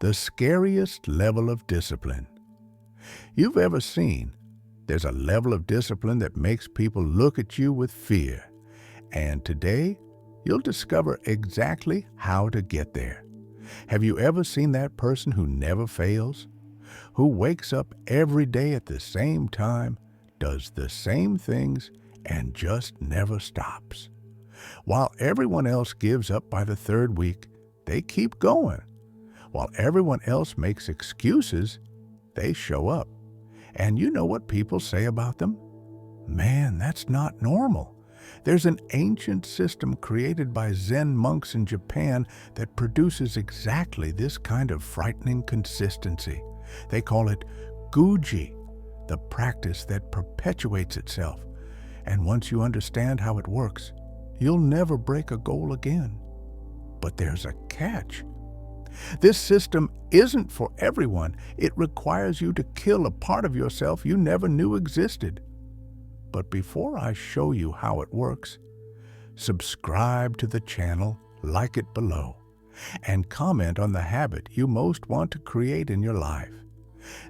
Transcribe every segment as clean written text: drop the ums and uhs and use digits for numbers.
The scariest level of discipline you've ever seen. There's a level of discipline that makes people look at you with fear. And today, you'll discover exactly how to get there. Have you ever seen that person who never fails? Who wakes up every day at the same time, does the same things, and just never stops? While everyone else gives up by the third week, they keep going. While everyone else makes excuses, they show up. And you know what people say about them? Man, that's not normal. There's an ancient system created by Zen monks in Japan that produces exactly this kind of frightening consistency. They call it guji, the practice that perpetuates itself. And once you understand how it works, you'll never break a goal again. But there's a catch. This system isn't for everyone. It requires you to kill a part of yourself you never knew existed. But before I show you how it works, subscribe to the channel, like it below, and comment on the habit you most want to create in your life.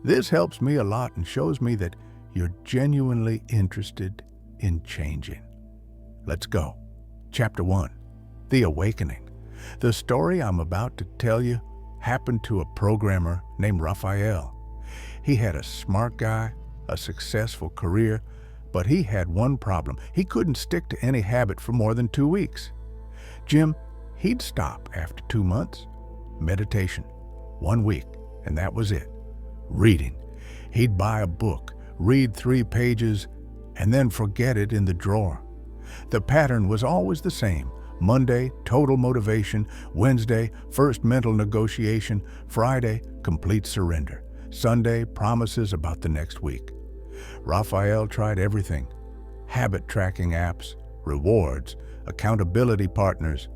This helps me a lot and shows me that you're genuinely interested in changing. Let's go. Chapter 1. The Awakening. The story I'm about to tell you happened to a programmer named Raphael. He had a smart guy, a successful career, but he had one problem. He couldn't stick to any habit for more than 2 weeks. Jim, he'd stop after 2 months. Meditation, 1 week, and that was it. Reading. He'd buy a book, read 3 pages, and then forget it in the drawer. The pattern was always the same. Monday, total motivation. Wednesday, first mental negotiation. Friday, complete surrender. Sunday, promises about the next week. Raphael tried everything. Habit tracking apps, rewards, accountability partners.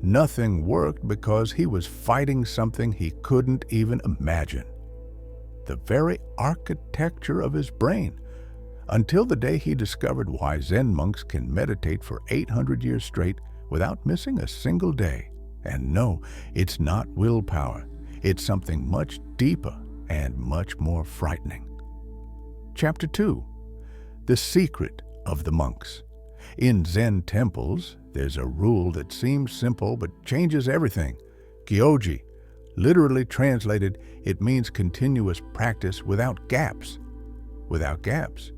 Nothing worked because he was fighting something he couldn't even imagine. The very architecture of his brain. Until the day he discovered why Zen monks can meditate for 800 years straight without missing a single day. And no, it's not willpower. It's something much deeper and much more frightening. Chapter 2. The Secret of the Monks. In Zen temples, there's a rule that seems simple but changes everything. Gyoji. Literally translated, it means continuous practice without gaps. Without gaps.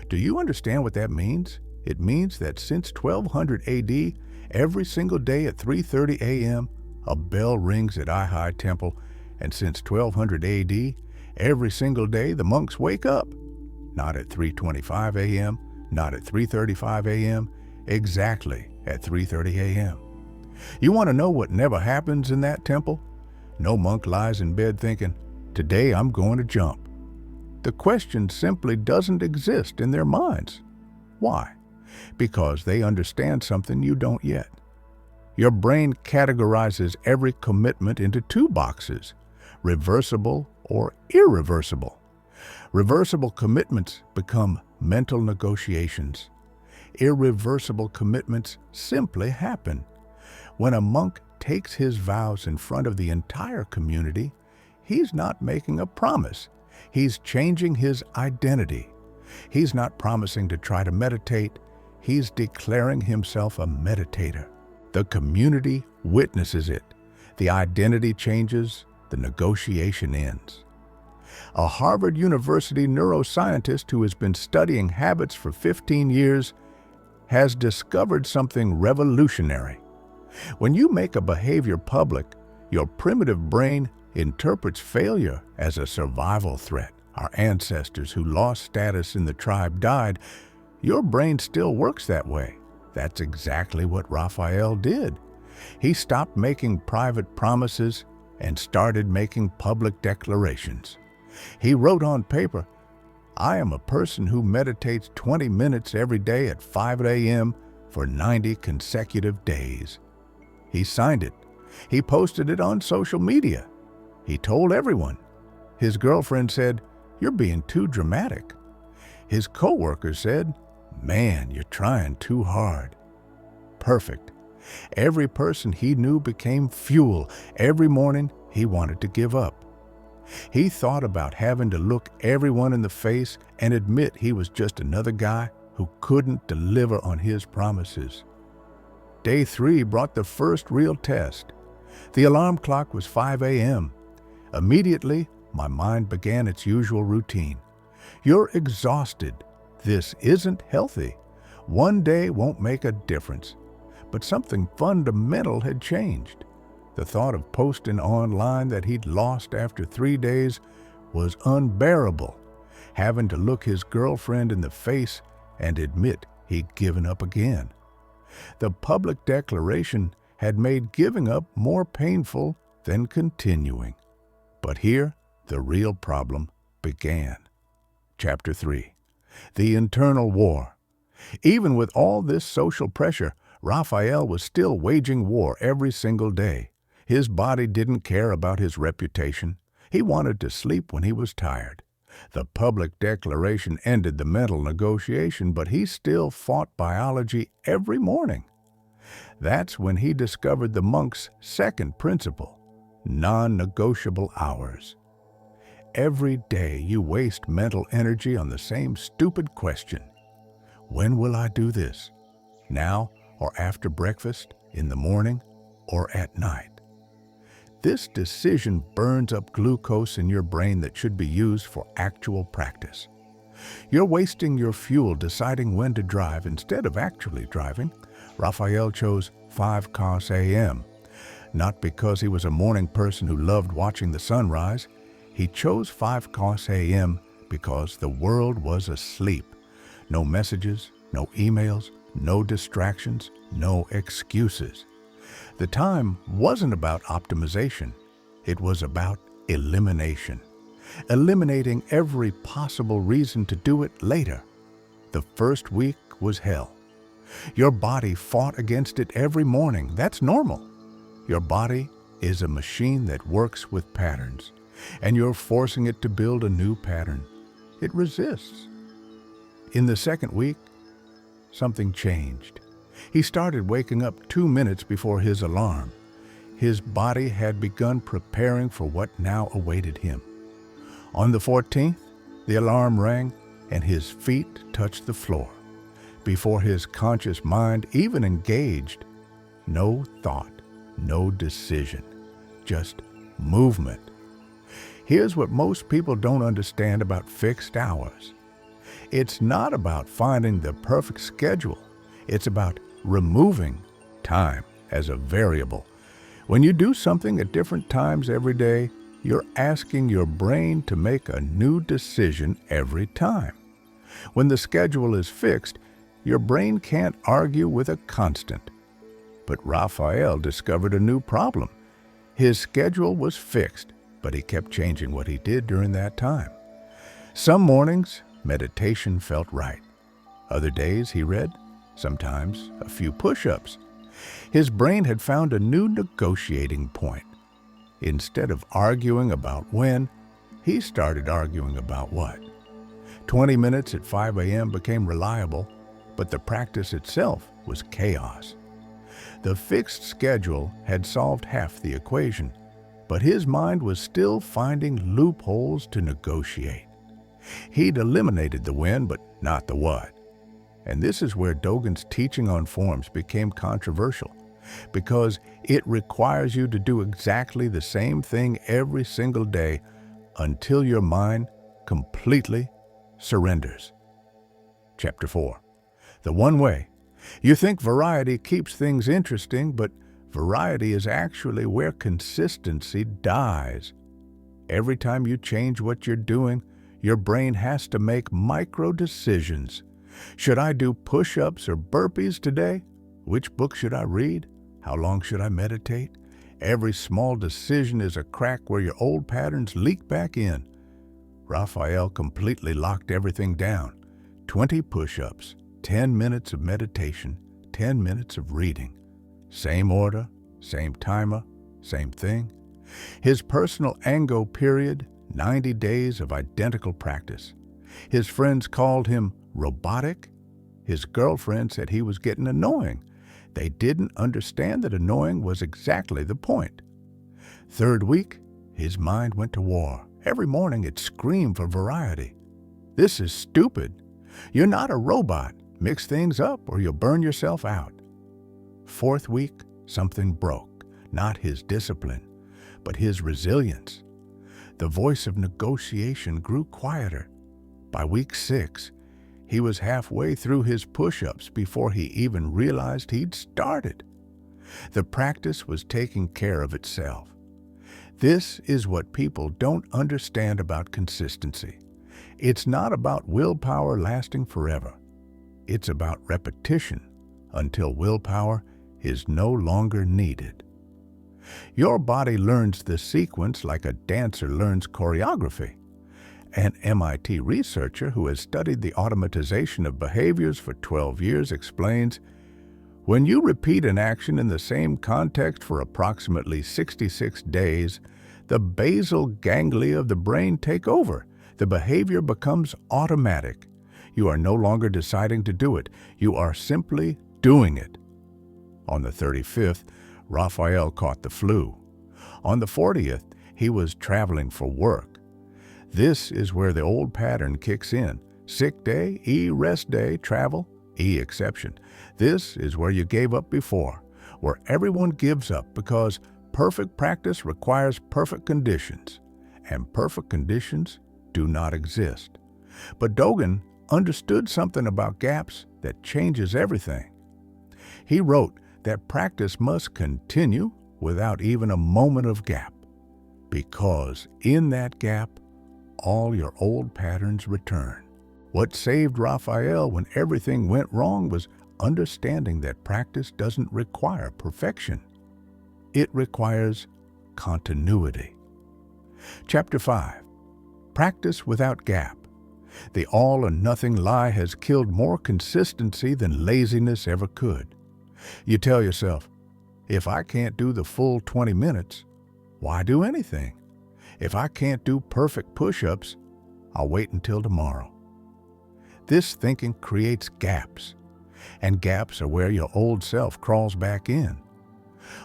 Do you understand what that means? It means that since 1200 AD, every single day at 3:30 a.m., a bell rings at Ai Temple, and since 1200 AD, every single day the monks wake up. Not at 3:25 a.m., not at 3:35 a.m., exactly at 3:30 a.m. You want to know what never happens in that temple? No monk lies in bed thinking, "Today I'm going to jump." The question simply doesn't exist in their minds. Why? Because they understand something you don't yet. Your brain categorizes every commitment into 2 boxes, reversible or irreversible. Reversible commitments become mental negotiations. Irreversible commitments simply happen. When a monk takes his vows in front of the entire community, he's not making a promise. He's changing his identity. He's not promising to try to meditate. He's declaring himself a meditator. The community witnesses it. The identity changes. The negotiation ends. A Harvard University neuroscientist who has been studying habits for 15 years has discovered something revolutionary. When you make a behavior public, your primitive brain interprets failure as a survival threat. Our ancestors who lost status in the tribe died. Your brain still works that way. That's exactly what Raphael did. He stopped making private promises and started making public declarations. He wrote on paper, "I am a person who meditates 20 minutes every day at 5 a.m. for 90 consecutive days." He signed it. He posted it on social media. He told everyone. His girlfriend said, "You're being too dramatic." His coworkers said, "Man, you're trying too hard." Perfect. Every person he knew became fuel. Every morning, he wanted to give up. He thought about having to look everyone in the face and admit he was just another guy who couldn't deliver on his promises. Day 3 brought the first real test. The alarm clock was 5 a.m. Immediately, my mind began its usual routine. You're exhausted. This isn't healthy. One day won't make a difference. But something fundamental had changed. The thought of posting online that he'd lost after 3 days was unbearable. Having to look his girlfriend in the face and admit he'd given up again. The public declaration had made giving up more painful than continuing. But here, the real problem began. Chapter 3. The Internal War. Even with all this social pressure, Raphael was still waging war every single day. His body didn't care about his reputation. He wanted to sleep when he was tired. The public declaration ended the mental negotiation, but he still fought biology every morning. That's when he discovered the monk's second principle, non-negotiable hours. Every day you waste mental energy on the same stupid question. When will I do this? Now or after breakfast, in the morning, or at night? This decision burns up glucose in your brain that should be used for actual practice. You're wasting your fuel deciding when to drive instead of actually driving. Raphael chose 5 a.m. Not because he was a morning person who loved watching the sunrise. He chose 5 a.m. because the world was asleep. No messages, no emails, no distractions, no excuses. The time wasn't about optimization. It was about elimination. Eliminating every possible reason to do it later. The first week was hell. Your body fought against it every morning. That's normal. Your body is a machine that works with patterns, and you're forcing it to build a new pattern. It resists. In the second week, something changed. He started waking up 2 minutes before his alarm. His body had begun preparing for what now awaited him. On the 14th, the alarm rang and his feet touched the floor. Before his conscious mind even engaged, no thought, no decision, just movement. Here's what most people don't understand about fixed hours. It's not about finding the perfect schedule. It's about removing time as a variable. When you do something at different times every day, you're asking your brain to make a new decision every time. When the schedule is fixed, your brain can't argue with a constant. But Raphael discovered a new problem. His schedule was fixed, but he kept changing what he did during that time. Some mornings, meditation felt right. Other days, he read, sometimes a few push-ups. His brain had found a new negotiating point. Instead of arguing about when, he started arguing about what. 20 minutes at 5 a.m. became reliable, but the practice itself was chaos. The fixed schedule had solved half the equation, but his mind was still finding loopholes to negotiate. He'd eliminated the when, but not the what. And this is where Dogen's teaching on forms became controversial, because it requires you to do exactly the same thing every single day until your mind completely surrenders. Chapter 4. The one way. You think variety keeps things interesting, but variety is actually where consistency dies. Every time you change what you're doing, your brain has to make micro decisions. Should I do push-ups or burpees today? Which book should I read? How long should I meditate? Every small decision is a crack where your old patterns leak back in. Raphael completely locked everything down. 20 push-ups, 10 minutes of meditation, 10 minutes of reading. Same order, same timer, same thing. His personal Ango period, 90 days of identical practice. His friends called him robotic. His girlfriend said he was getting annoying. They didn't understand that annoying was exactly the point. Third week, His mind went to war. Every morning it screamed for variety. This is stupid. You're not a robot. Mix things up or you'll burn yourself out. Fourth week, something broke. Not his discipline, but his resilience. The voice of negotiation grew quieter. By week 6, he was halfway through his push-ups before he even realized he'd started. The practice was taking care of itself. This is what people don't understand about consistency. It's not about willpower lasting forever. It's about repetition until willpower is no longer needed. Your body learns the sequence like a dancer learns choreography. An MIT researcher who has studied the automatization of behaviors for 12 years explains, when you repeat an action in the same context for approximately 66 days, the basal ganglia of the brain take over. The behavior becomes automatic. You are no longer deciding to do it. You are simply doing it. On the 35th, Raphael caught the flu. On the 40th, he was traveling for work. This is where the old pattern kicks in. Sick day, E rest day, travel, E exception. This is where you gave up before, where everyone gives up because perfect practice requires perfect conditions, and perfect conditions do not exist. But Dogen understood something about gaps that changes everything. He wrote that practice must continue without even a moment of gap, because in that gap, all your old patterns return. What saved Raphael when everything went wrong was understanding that practice doesn't require perfection. It requires continuity. Chapter 5. Practice without gap. The all-or-nothing lie has killed more consistency than laziness ever could. You tell yourself, if I can't do the full 20 minutes, why do anything? If I can't do perfect push-ups, I'll wait until tomorrow. This thinking creates gaps, and gaps are where your old self crawls back in.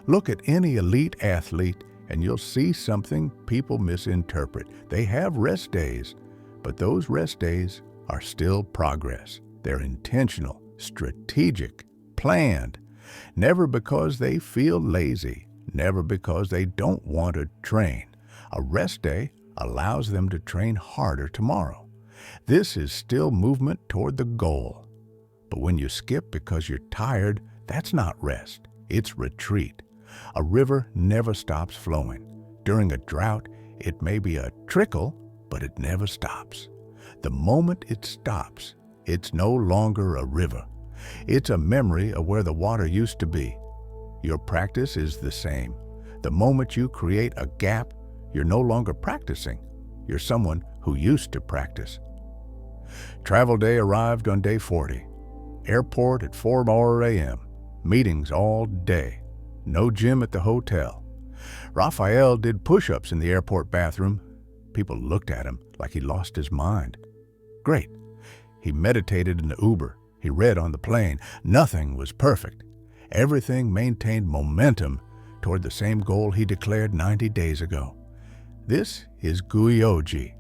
Look at any elite athlete and you'll see something people misinterpret. They have rest days, but those rest days are still progress. They're intentional, strategic, planned, never because they feel lazy, never because they don't want to train. A rest day allows them to train harder tomorrow. This is still movement toward the goal. But when you skip because you're tired, that's not rest, it's retreat. A river never stops flowing. During a drought, it may be a trickle, but it never stops. The moment it stops, it's no longer a river. It's a memory of where the water used to be. Your practice is the same. The moment you create a gap, you're no longer practicing. You're someone who used to practice. Travel day arrived on day 40. Airport at 4 a.m. Meetings all day. No gym at the hotel. Raphael did push-ups in the airport bathroom. People looked at him like he lost his mind. Great. He meditated in the Uber. He read on the plane. Nothing was perfect. Everything maintained momentum toward the same goal he declared 90 days ago. This is Guyoji.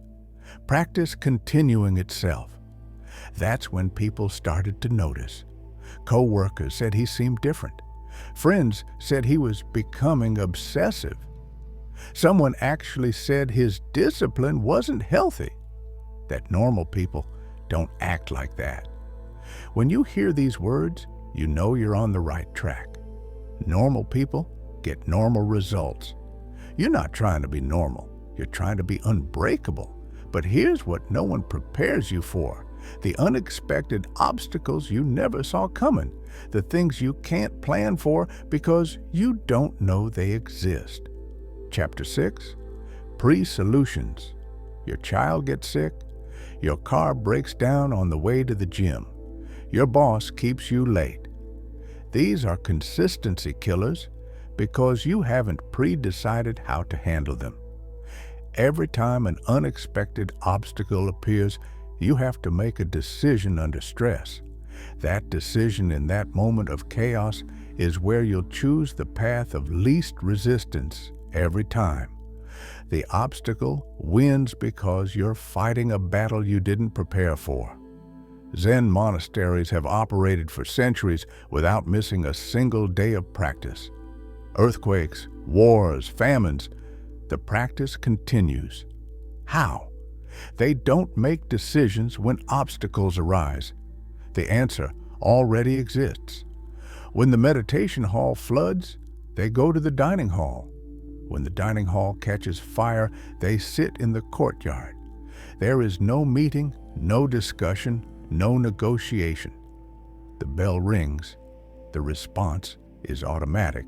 Practice continuing itself. That's when people started to notice. Co-workers said he seemed different. Friends said he was becoming obsessive. Someone actually said his discipline wasn't healthy. That normal people don't act like that. When you hear these words, you know you're on the right track. Normal people get normal results. You're not trying to be normal. You're trying to be unbreakable. But here's what no one prepares you for. The unexpected obstacles you never saw coming. The things you can't plan for because you don't know they exist. Chapter 6. Pre-solutions. Your child gets sick. Your car breaks down on the way to the gym. Your boss keeps you late. These are consistency killers because you haven't pre-decided how to handle them. Every time an unexpected obstacle appears, you have to make a decision under stress. That decision in that moment of chaos is where you'll choose the path of least resistance every time. The obstacle wins because you're fighting a battle you didn't prepare for. Zen monasteries have operated for centuries without missing a single day of practice. Earthquakes, wars, famines, the practice continues. How? They don't make decisions when obstacles arise. The answer already exists. When the meditation hall floods, they go to the dining hall. When the dining hall catches fire, they sit in the courtyard. There is no meeting, no discussion, no negotiation. The bell rings. The response is automatic.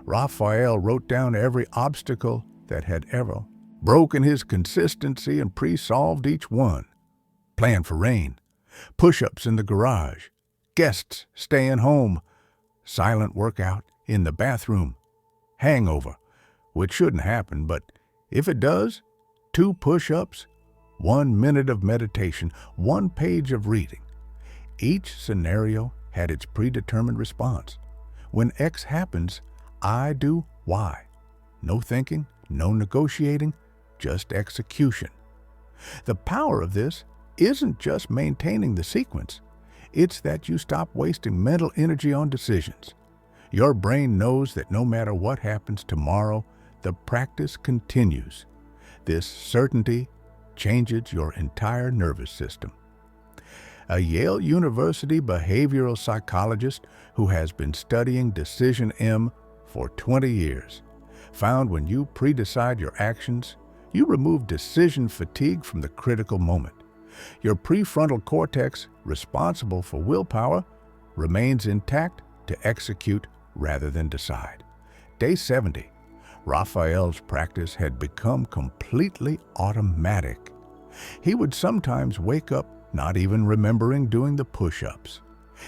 Raphael wrote down every obstacle that had ever broken his consistency and pre-solved each one. Plan for rain, push-ups in the garage, guests staying home, silent workout in the bathroom, hangover, which shouldn't happen, but if it does, 2 push-ups, 1 minute of meditation, 1 page of reading. Each scenario had its predetermined response. When X happens, I do Y. No thinking, no negotiating, just execution. The power of this isn't just maintaining the sequence. It's that you stop wasting mental energy on decisions. Your brain knows that no matter what happens tomorrow, the practice continues. This certainty changes your entire nervous system. A Yale University behavioral psychologist who has been studying Decision M for 20 years found when you pre-decide your actions, you remove decision fatigue from the critical moment. Your prefrontal cortex, responsible for willpower, remains intact to execute rather than decide. Day 70, Raphael's practice had become completely automatic. He would sometimes wake up not even remembering doing the push-ups.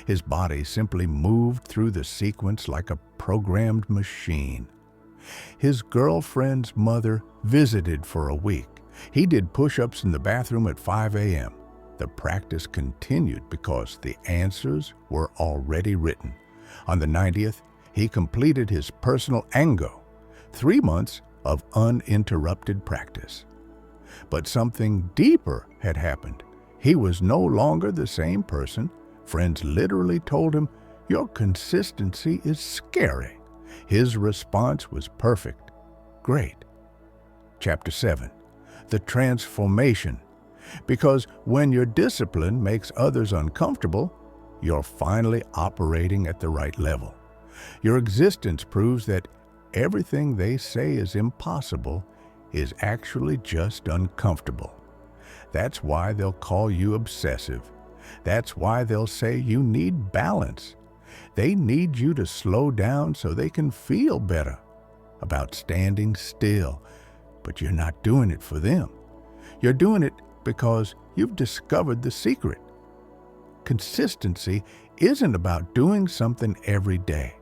His body simply moved through the sequence like a programmed machine. His girlfriend's mother visited for a week. He did push-ups in the bathroom at 5 a.m. The practice continued because the answers were already written. On the 90th, he completed his personal Ango, 3 months of uninterrupted practice. But something deeper had happened. He was no longer the same person. Friends literally told him, "Your consistency is scary." His response was perfect. Great. Chapter 7. The transformation. Because when your discipline makes others uncomfortable, you're finally operating at the right level. Your existence proves that everything they say is impossible is actually just uncomfortable. That's why they'll call you obsessive. That's why they'll say you need balance. They need you to slow down so they can feel better about standing still. But you're not doing it for them. You're doing it because you've discovered the secret. Consistency isn't about doing something every day.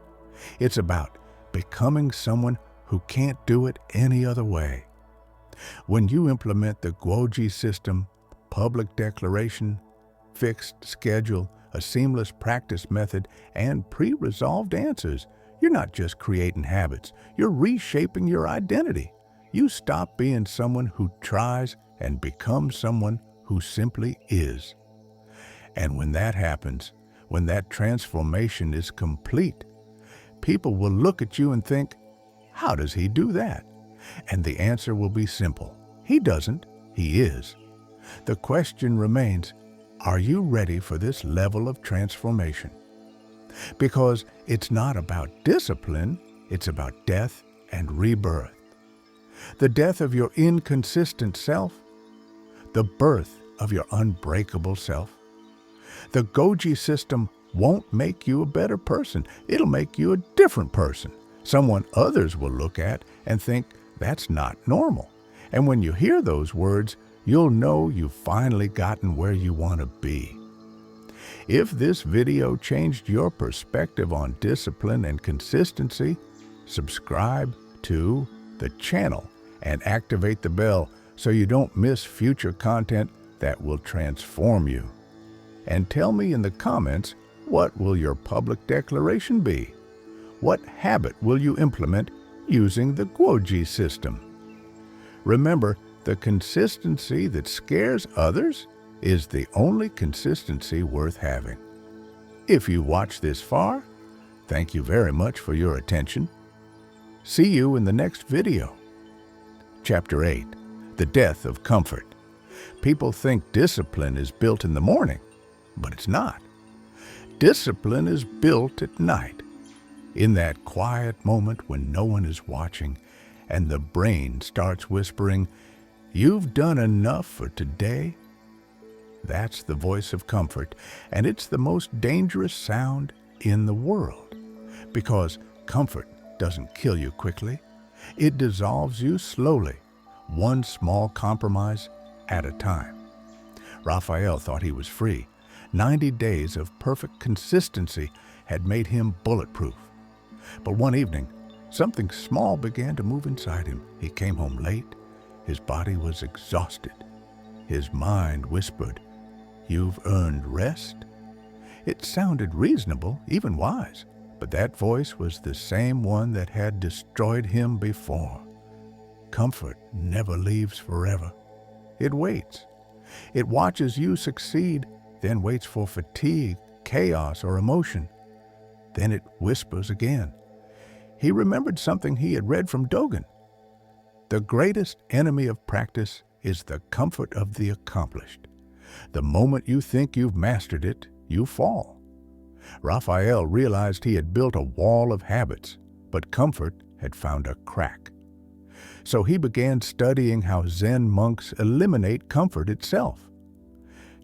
It's about becoming someone who can't do it any other way. When you implement the Guoji system, public declaration, fixed schedule, a seamless practice method, and pre-resolved answers, you're not just creating habits, you're reshaping your identity. You stop being someone who tries and become someone who simply is. And when that happens, when that transformation is complete, people will look at you and think, "How does he do that?" And the answer will be simple. He doesn't, he is. The question remains, are you ready for this level of transformation? Because it's not about discipline, it's about death and rebirth. The death of your inconsistent self, the birth of your unbreakable self. The Guoji system won't make you a better person. It'll make you a different person, someone others will look at and think that's not normal. And when you hear those words, you'll know you've finally gotten where you want to be. If this video changed your perspective on discipline and consistency, subscribe to the channel and activate the bell so you don't miss future content that will transform you. And tell me in the comments, what will your public declaration be? What habit will you implement using the Guoji system? Remember, the consistency that scares others is the only consistency worth having. If you watched this far, thank you very much for your attention. See you in the next video. Chapter 8, The Death of Comfort. People think discipline is built in the morning, but it's not. Discipline is built at night, in that quiet moment when no one is watching and the brain starts whispering, "You've done enough for today." That's the voice of comfort, and it's the most dangerous sound in the world, because comfort doesn't kill you quickly. It dissolves you slowly, one small compromise at a time. Raphael thought he was free. 90 days of perfect consistency had made him bulletproof. But one evening, something small began to move inside him. He came home late. His body was exhausted. His mind whispered, "You've earned rest?" It sounded reasonable, even wise, but that voice was the same one that had destroyed him before. Comfort never leaves forever. It waits. It watches you succeed, then waits for fatigue, chaos, or emotion. Then it whispers again. He remembered something he had read from Dogen. The greatest enemy of practice is the comfort of the accomplished. The moment you think you've mastered it, you fall. Raphael realized he had built a wall of habits, but comfort had found a crack. So he began studying how Zen monks eliminate comfort itself.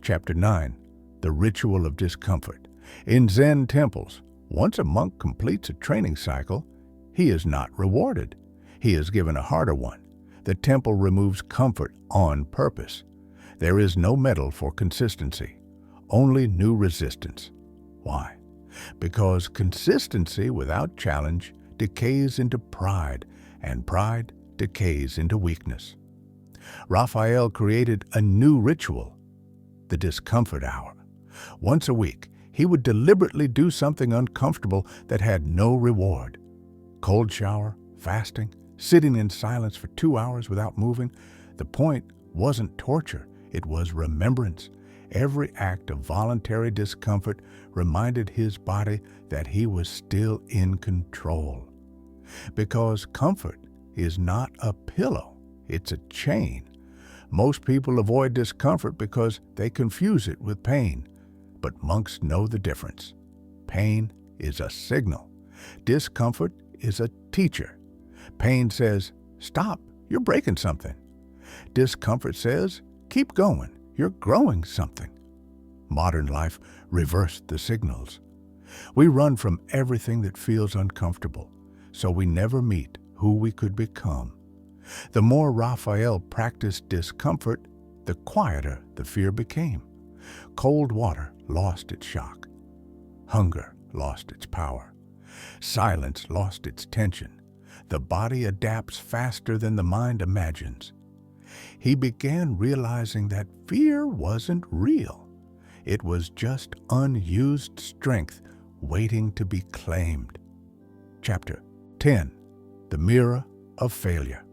Chapter 9, The Ritual of Discomfort. In Zen temples, once a monk completes a training cycle, he is not rewarded. He is given a harder one. The temple removes comfort on purpose. There is no medal for consistency, only new resistance. Why? Because consistency without challenge decays into pride, and pride decays into weakness. Raphael created a new ritual, the discomfort hour. Once a week, he would deliberately do something uncomfortable that had no reward. Cold shower, fasting, sitting in silence for 2 hours without moving. The point wasn't torture, it was remembrance. Every act of voluntary discomfort reminded his body that he was still in control. Because comfort is not a pillow, it's a chain. Most people avoid discomfort because they confuse it with pain. But monks know the difference. Pain is a signal. Discomfort is a teacher. Pain says, "Stop, you're breaking something." Discomfort says, "Keep going, you're growing something." Modern life reversed the signals. We run from everything that feels uncomfortable, so we never meet who we could become. The more Raphael practiced discomfort, the quieter the fear became. Cold water lost its shock. Hunger lost its power. Silence lost its tension. The body adapts faster than the mind imagines. He began realizing that fear wasn't real. It was just unused strength waiting to be claimed. Chapter 10, The Mirror of Failure.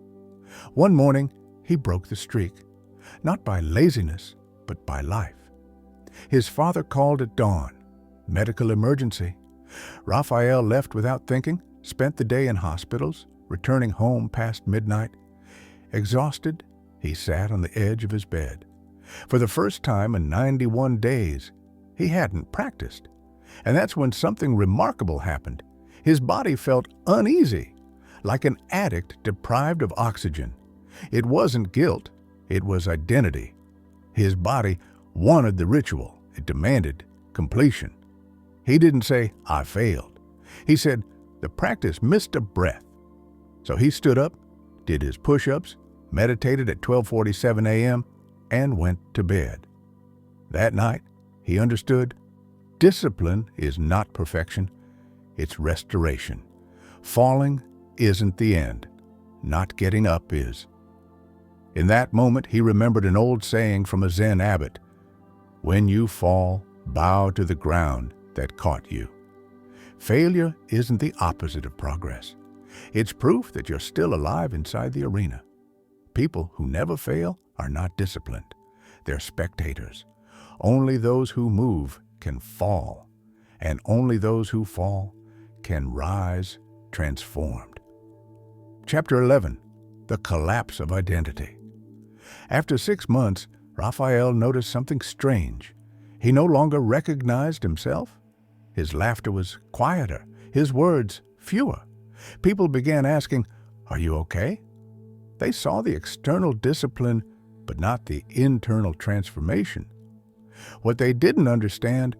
One morning, he broke the streak, not by laziness, but by life. His father called at dawn. Medical emergency. Raphael left without thinking, spent the day in hospitals, returning home past midnight. Exhausted, he sat on the edge of his bed. For the first time in 91 days, he hadn't practiced. And that's when something remarkable happened. His body felt uneasy, like an addict deprived of oxygen. It wasn't guilt, it was identity. His body wanted the ritual. It demanded completion. He didn't say, "I failed." He said, "The practice missed a breath." So he stood up, did his push-ups, meditated at 12:47 a.m., and went to bed. That night, he understood discipline is not perfection, it's restoration. Falling isn't the end. Not getting up is. In that moment, he remembered an old saying from a Zen abbot, "When you fall, bow to the ground that caught you." Failure isn't the opposite of progress. It's proof that you're still alive inside the arena. People who never fail are not disciplined. They're spectators. Only those who move can fall, and only those who fall can rise transformed. Chapter 11. The Collapse of Identity. After 6 months, Raphael noticed something strange. He no longer recognized himself. His laughter was quieter, his words fewer. People began asking, "Are you okay?" They saw the external discipline, but not the internal transformation. What they didn't understand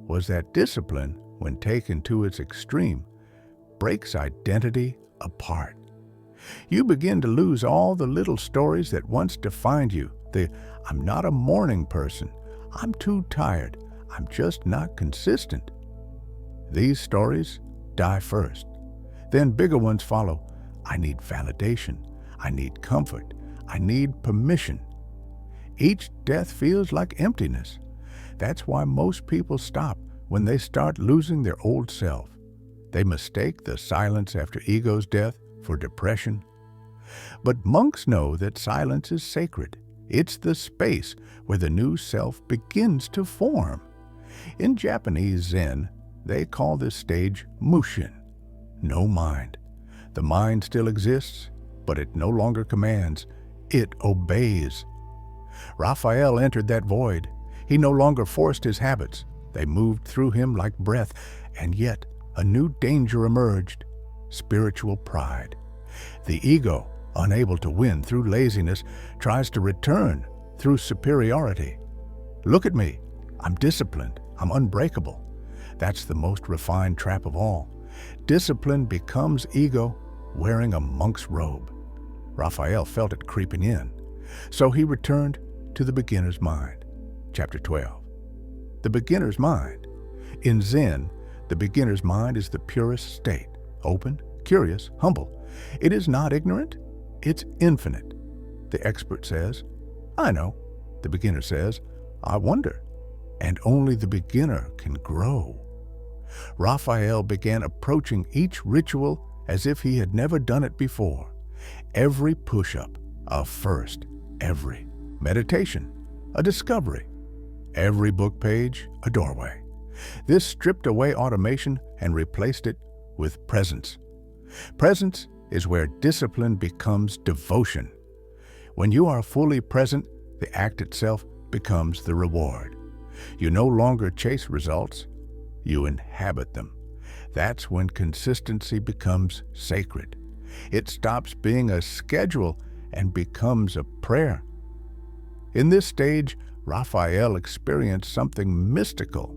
was that discipline, when taken to its extreme, breaks identity apart. You begin to lose all the little stories that once defined you. The "I'm not a morning person," "I'm too tired," "I'm just not consistent." These stories die first. Then bigger ones follow. "I need validation. I need comfort. I need permission." Each death feels like emptiness. That's why most people stop when they start losing their old self. They mistake the silence after ego's death for depression. But monks know that silence is sacred. It's the space where the new self begins to form. In Japanese Zen, they call this stage mushin, no mind. The mind still exists, but it no longer commands, it obeys. Raphael entered that void. He no longer forced his habits. They moved through him like breath, and yet a new danger emerged: spiritual pride. The ego, unable to win through laziness, tries to return through superiority. "Look at me. I'm disciplined. I'm unbreakable." That's the most refined trap of all. Discipline becomes ego wearing a monk's robe. Raphael felt it creeping in. So he returned to the beginner's mind. Chapter 12. The beginner's mind. In Zen, the beginner's mind is the purest state, open, curious, humble. It is not ignorant, it's infinite. The expert says, "I know." The beginner says, "I wonder." And only the beginner can grow. Raphael began approaching each ritual as if he had never done it before. Every push-up, a first. Every meditation, a discovery. Every book page, a doorway. This stripped away automation and replaced it with presence. Presence is where discipline becomes devotion. When you are fully present, the act itself becomes the reward. You no longer chase results, you inhabit them. That's when consistency becomes sacred. It stops being a schedule and becomes a prayer. In this stage, Raphael experienced something mystical.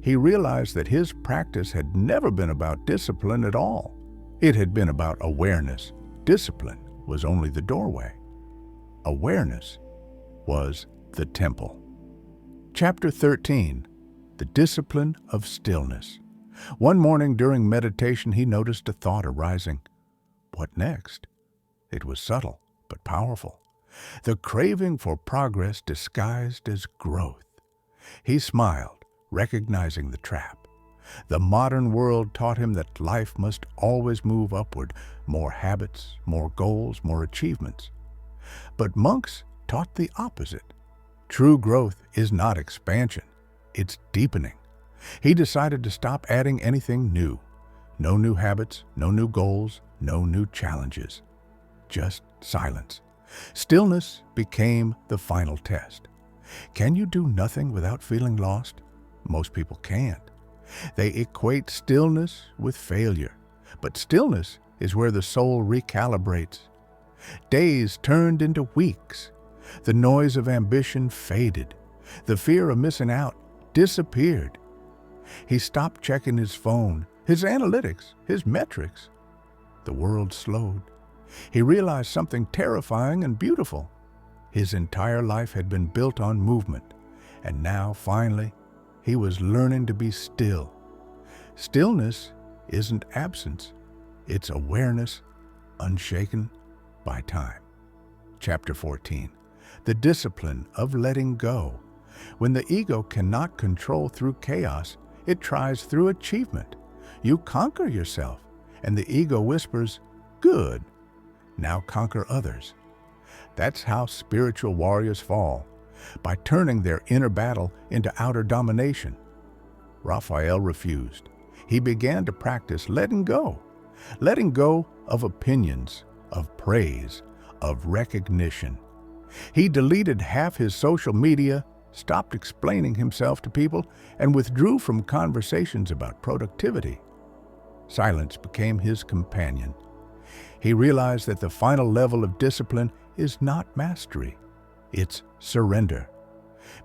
He realized that his practice had never been about discipline at all. It had been about awareness. Discipline was only the doorway. Awareness was the temple. Chapter 13. The Discipline of Stillness. One morning during meditation, he noticed a thought arising. What next? It was subtle, but powerful. The craving for progress disguised as growth. He smiled, recognizing the trap. The modern world taught him that life must always move upward, more habits, more goals, more achievements. But monks taught the opposite. True growth is not expansion, it's deepening. He decided to stop adding anything new. No new habits, no new goals, no new challenges. Just silence. Stillness became the final test. Can you do nothing without feeling lost? Most people can't. They equate stillness with failure. But stillness is where the soul recalibrates. Days turned into weeks. The noise of ambition faded. The fear of missing out disappeared. He stopped checking his phone, his analytics, his metrics. The world slowed. He realized something terrifying and beautiful. His entire life had been built on movement, and now, finally, he was learning to be still. Stillness isn't absence. It's awareness, unshaken by time. Chapter 14. The Discipline of Letting Go. When the ego cannot control through chaos, it tries through achievement. You conquer yourself, and the ego whispers, "Good. Now conquer others." That's how spiritual warriors fall, by turning their inner battle into outer domination. Raphael refused. He began to practice letting go of opinions, of praise, of recognition. He deleted half his social media, stopped explaining himself to people, and withdrew from conversations about productivity. Silence became his companion. He realized that the final level of discipline is not mastery, it's surrender.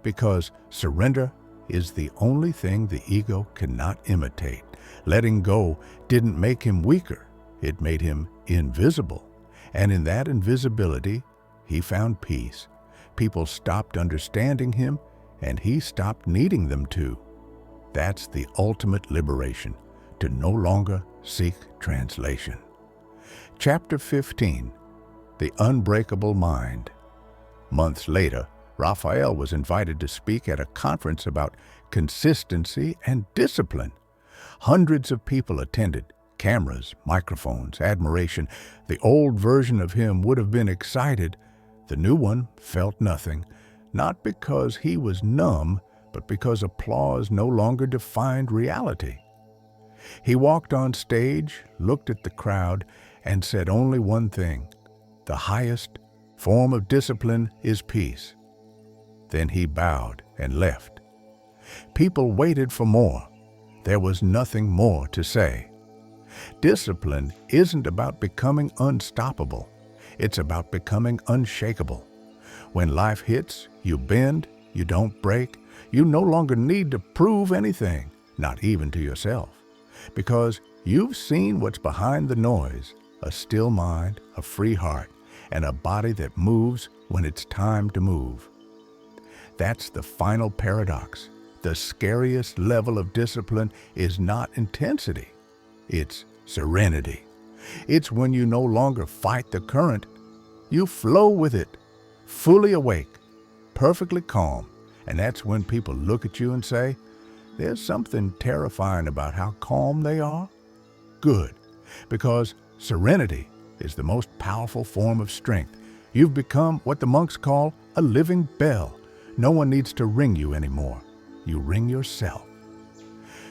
Because surrender is the only thing the ego cannot imitate. Letting go didn't make him weaker, it made him invisible. And in that invisibility, he found peace. People stopped understanding him, and he stopped needing them to. That's the ultimate liberation, to no longer seek translation. Chapter 15, The Unbreakable Mind. Months later, Raphael was invited to speak at a conference about consistency and discipline. Hundreds of people attended. Cameras, microphones, admiration. The old version of him would have been excited. The new one felt nothing, not because he was numb, but because applause no longer defined reality. He walked on stage, looked at the crowd, and said only one thing: the highest form of discipline is peace. Then he bowed and left. People waited for more. There was nothing more to say. Discipline isn't about becoming unstoppable. It's about becoming unshakable. When life hits, you bend, you don't break. You no longer need to prove anything, not even to yourself, because you've seen what's behind the noise: a still mind, a free heart, and a body that moves when it's time to move. That's the final paradox. The scariest level of discipline is not intensity, it's serenity. It's when you no longer fight the current, you flow with it, fully awake, perfectly calm. And that's when people look at you and say, "There's something terrifying about how calm they are." Good, because serenity is the most powerful form of strength. You've become what the monks call a living bell. No one needs to ring you anymore. You ring yourself.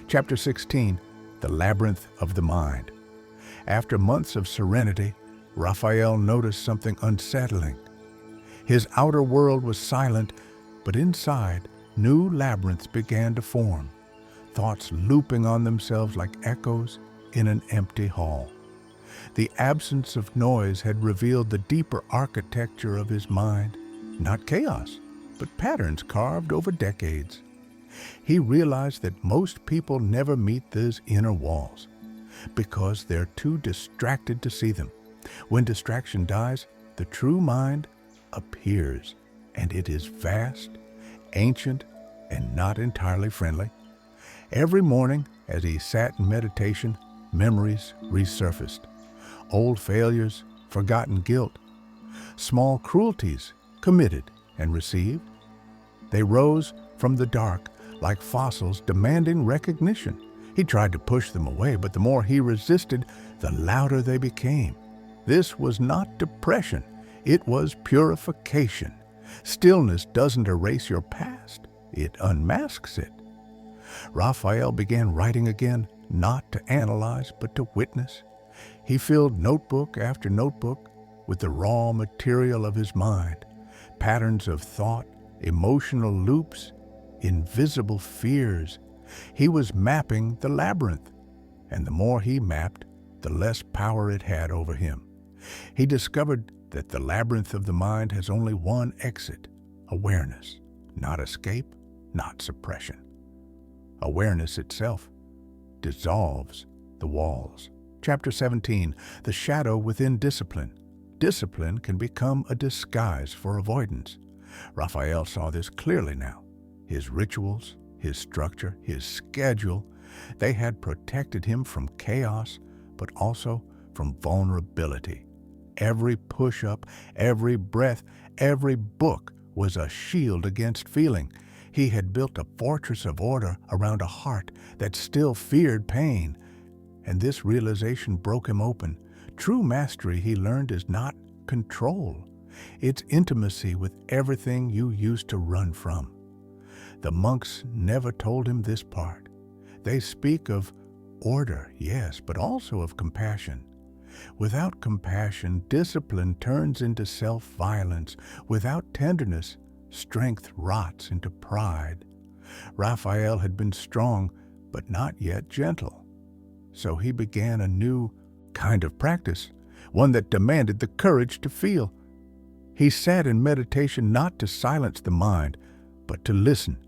Chapter 16, The Labyrinth of the Mind. After months of serenity, Raphael noticed something unsettling. His outer world was silent, but inside, new labyrinths began to form, thoughts looping on themselves like echoes in an empty hall. The absence of noise had revealed the deeper architecture of his mind, not chaos, but patterns carved over decades. He realized that most people never meet these inner walls because they're too distracted to see them. When distraction dies, the true mind appears, and it is vast, ancient, and not entirely friendly. Every morning, as he sat in meditation, memories resurfaced. Old failures, forgotten guilt, small cruelties committed and received. They rose from the dark like fossils demanding recognition. He tried to push them away, but the more he resisted, the louder they became. This was not depression, it was purification. Stillness doesn't erase your past, it unmasks it. Raphael began writing again, not to analyze, but to witness. He filled notebook after notebook with the raw material of his mind, patterns of thought, emotional loops, invisible fears. He was mapping the labyrinth, and the more he mapped, the less power it had over him. He discovered that the labyrinth of the mind has only one exit: awareness, not escape, not suppression. Awareness itself dissolves the walls. Chapter 17, The Shadow Within Discipline. Discipline can become a disguise for avoidance. Raphael saw this clearly now. His rituals, his structure, his schedule, they had protected him from chaos, but also from vulnerability. Every push-up, every breath, every book was a shield against feeling. He had built a fortress of order around a heart that still feared pain. And this realization broke him open. True mastery, he learned, is not control. It's intimacy with everything you used to run from. The monks never told him this part. They speak of order, yes, but also of compassion. Without compassion, discipline turns into self-violence. Without tenderness, strength rots into pride. Raphael had been strong, but not yet gentle. So he began a new kind of practice, one that demanded the courage to feel. He sat in meditation not to silence the mind, but to listen.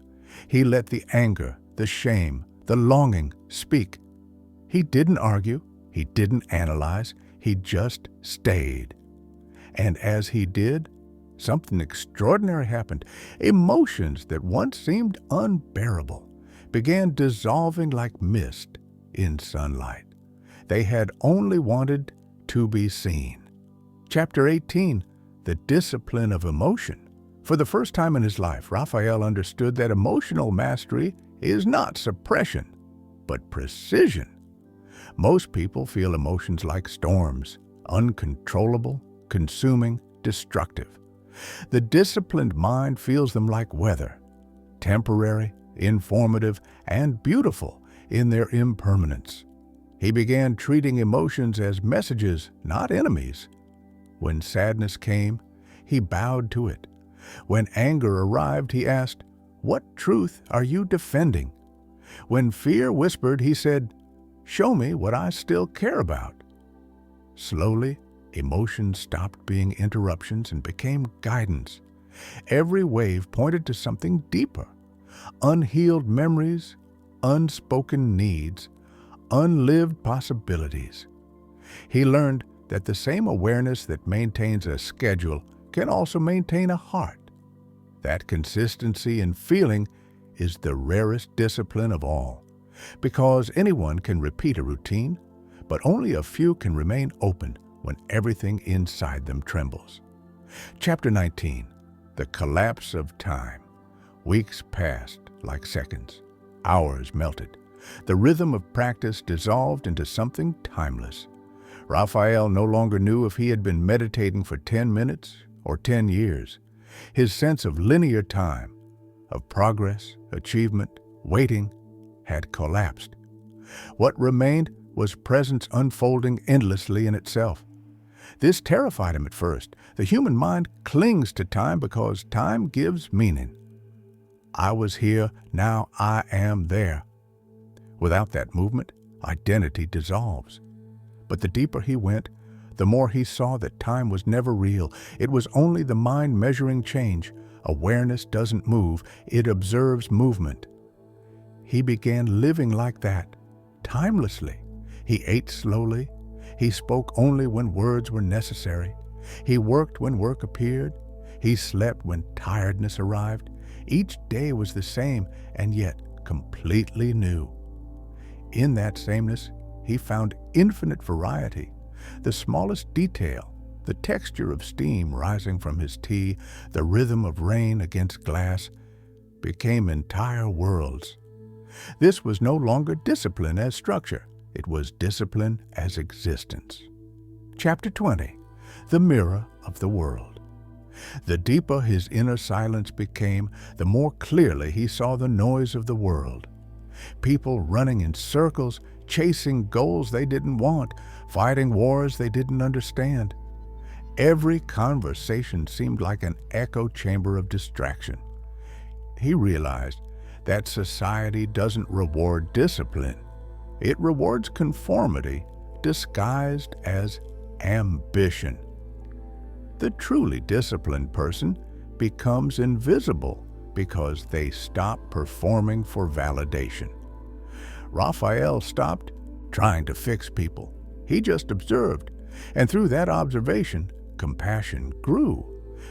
He let the anger, the shame, the longing speak. He didn't argue, he didn't analyze, he just stayed. And as he did, something extraordinary happened. Emotions that once seemed unbearable began dissolving like mist in sunlight. They had only wanted to be seen. Chapter 18, The Discipline of Emotion. For the first time in his life, Raphael understood that emotional mastery is not suppression, but precision. Most people feel emotions like storms, uncontrollable, consuming, destructive. The disciplined mind feels them like weather, temporary, informative, and beautiful in their impermanence. He began treating emotions as messages, not enemies. When sadness came, he bowed to it. When anger arrived, he asked, "What truth are you defending?" When fear whispered, he said, "Show me what I still care about." Slowly, emotions stopped being interruptions and became guidance. Every wave pointed to something deeper: unhealed memories, unspoken needs, unlived possibilities. He learned that the same awareness that maintains a schedule can also maintain a heart. That consistency in feeling is the rarest discipline of all, because anyone can repeat a routine, but only a few can remain open when everything inside them trembles. Chapter 19, The Collapse of Time. Weeks passed like seconds. Hours melted. The rhythm of practice dissolved into something timeless. Raphael no longer knew if he had been meditating for 10 minutes or 10 years. His sense of linear time, of progress, achievement, waiting, had collapsed. What remained was presence unfolding endlessly in itself. This terrified him at first. The human mind clings to time because time gives meaning. I was here, now I am there. Without that movement, identity dissolves. But the deeper he went, the more he saw that time was never real. It was only the mind measuring change. Awareness doesn't move, it observes movement. He began living like that, timelessly. He ate slowly. He spoke only when words were necessary. He worked when work appeared. He slept when tiredness arrived. Each day was the same, and yet completely new. In that sameness, he found infinite variety. The smallest detail, the texture of steam rising from his tea, the rhythm of rain against glass, became entire worlds. This was no longer discipline as structure. It was discipline as existence. Chapter 20, The Mirror of the World. The deeper his inner silence became, the more clearly he saw the noise of the world. People running in circles, chasing goals they didn't want, fighting wars they didn't understand. Every conversation seemed like an echo chamber of distraction. He realized that society doesn't reward discipline. It rewards conformity disguised as ambition. The truly disciplined person becomes invisible because they stop performing for validation. Raphael stopped trying to fix people. He just observed, and through that observation, compassion grew,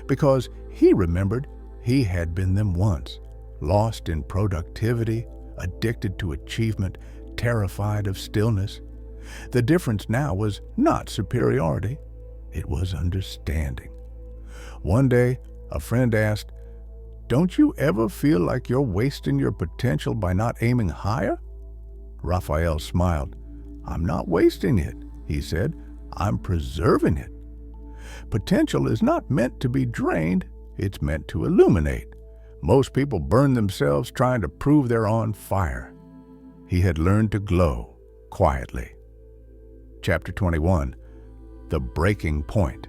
because he remembered he had been them once, lost in productivity, addicted to achievement, terrified of stillness. The difference now was not superiority, it was understanding. One day, a friend asked, "Don't you ever feel like you're wasting your potential by not aiming higher?" Raphael smiled. "I'm not wasting it," he said. "I'm preserving it." Potential is not meant to be drained, it's meant to illuminate. Most people burn themselves trying to prove they're on fire. He had learned to glow quietly. Chapter 21, The Breaking Point.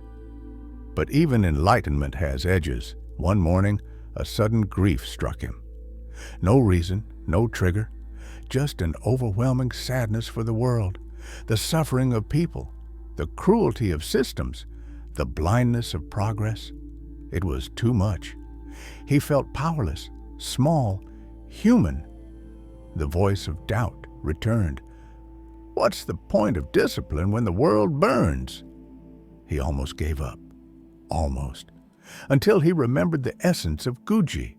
But even enlightenment has edges. One morning, a sudden grief struck him. No reason, no trigger, just an overwhelming sadness for the world, the suffering of people, the cruelty of systems, the blindness of progress. It was too much. He felt powerless, small, human. The voice of doubt returned. What's the point of discipline when the world burns? He almost gave up. Almost. Until he remembered the essence of Guji,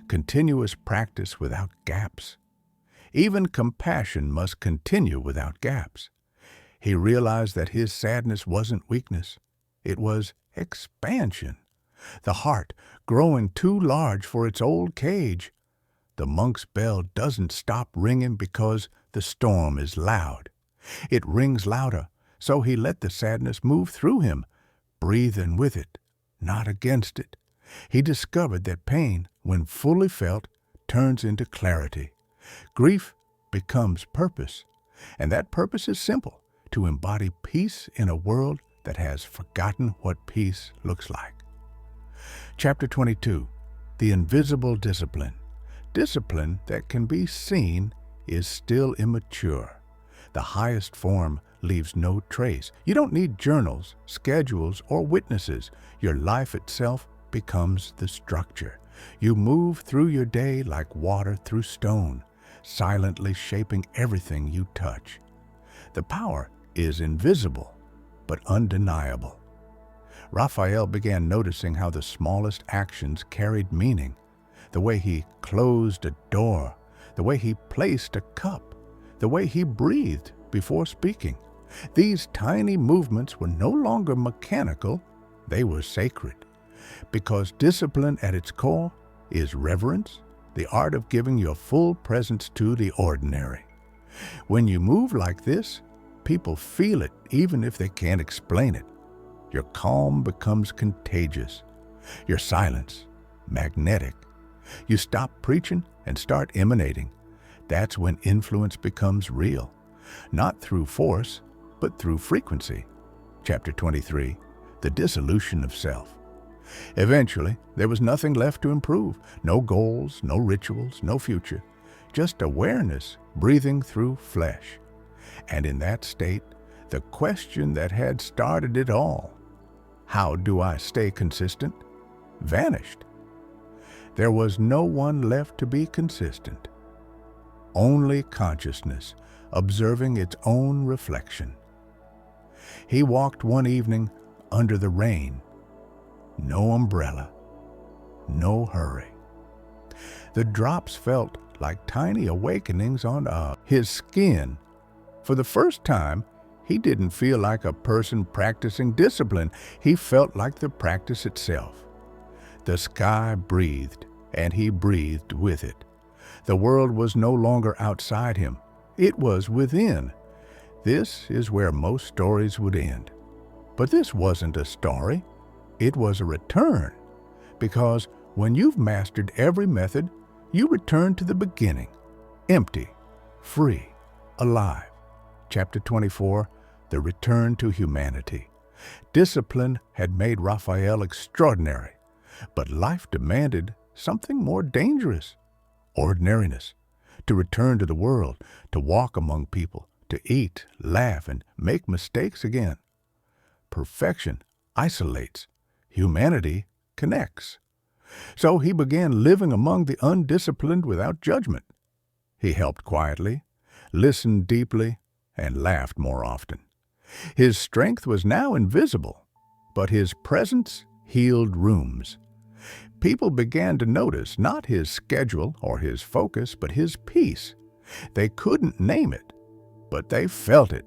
continuous practice without gaps. Even compassion must continue without gaps. He realized that his sadness wasn't weakness. It was expansion. The heart growing too large for its old cage. The monk's bell doesn't stop ringing because the storm is loud. It rings louder, so he let the sadness move through him, breathing with it, not against it. He discovered that pain, when fully felt, turns into clarity. Grief becomes purpose, and that purpose is simple, to embody peace in a world that has forgotten what peace looks like. Chapter 22, The Invisible Discipline. Discipline that can be seen is still immature. The highest form leaves no trace. You don't need journals, schedules, or witnesses. Your life itself becomes the structure. You move through your day like water through stone, silently shaping everything you touch. The power is invisible, but undeniable. Raphael began noticing how the smallest actions carried meaning. The way he closed a door, the way he placed a cup, the way he breathed before speaking. These tiny movements were no longer mechanical, they were sacred. Because discipline at its core is reverence, the art of giving your full presence to the ordinary. When you move like this, people feel it even if they can't explain it. Your calm becomes contagious. Your silence, magnetic. You stop preaching and start emanating. That's when influence becomes real. Not through force, but through frequency. Chapter 23, The Dissolution of Self. Eventually, there was nothing left to improve. No goals, no rituals, no future. Just awareness breathing through flesh. And in that state, the question that had started it all, how do I stay consistent, vanished. There was no one left to be consistent. Only consciousness, observing its own reflection. He walked one evening under the rain. No umbrella, no hurry. The drops felt like tiny awakenings on his skin. For the first time, he didn't feel like a person practicing discipline. He felt like the practice itself. The sky breathed, and he breathed with it. The world was no longer outside him. It was within. This is where most stories would end. But this wasn't a story. It was a return. Because when you've mastered every method, you return to the beginning, empty, free, alive. Chapter 24, The Return to Humanity. Discipline had made Raphael extraordinary, but life demanded something more dangerous, ordinariness, to return to the world, to walk among people, to eat, laugh, and make mistakes again. Perfection isolates. Humanity connects. So he began living among the undisciplined without judgment. He helped quietly, listened deeply, and laughed more often. His strength was now invisible, but his presence healed rooms. People began to notice not his schedule or his focus, but his peace. They couldn't name it, but they felt it.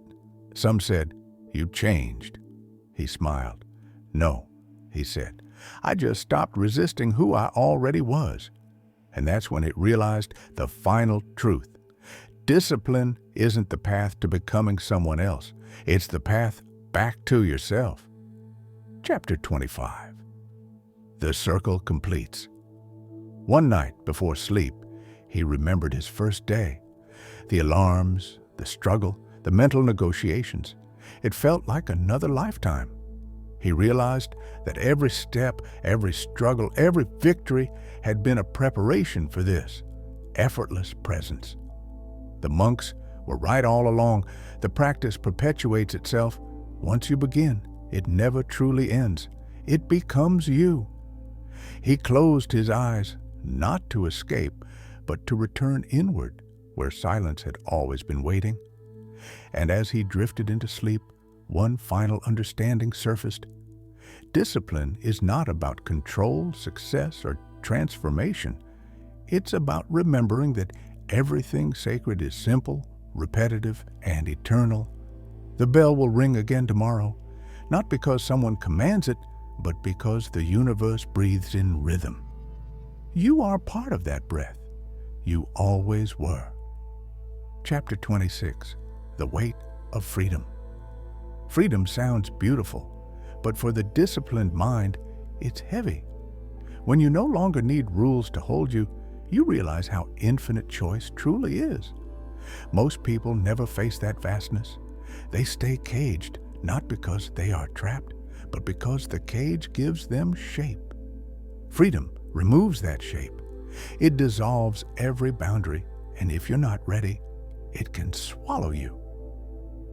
Some said, "You changed." He smiled. "No," he said, "I just stopped resisting who I already was." And that's when it realized the final truth. Discipline isn't the path to becoming someone else. It's the path back to yourself. Chapter 25. The circle completes. One night before sleep, he remembered his first day. The alarms, the struggle, the mental negotiations. It felt like another lifetime. He realized that every step, every struggle, every victory had been a preparation for this effortless presence. The monks were right all along. The practice perpetuates itself. Once you begin, it never truly ends. It becomes you. He closed his eyes, not to escape, but to return inward, where silence had always been waiting. And as he drifted into sleep, one final understanding surfaced. Discipline is not about control, success, or transformation. It's about remembering that everything sacred is simple, repetitive, and eternal. The bell will ring again tomorrow, not because someone commands it, but because the universe breathes in rhythm. You are part of that breath. You always were. Chapter 26. The Weight of Freedom. Freedom sounds beautiful, but for the disciplined mind, it's heavy. When you no longer need rules to hold you, you realize how infinite choice truly is. Most people never face that vastness. They stay caged, not because they are trapped, but because the cage gives them shape. Freedom removes that shape. It dissolves every boundary, and if you're not ready, it can swallow you.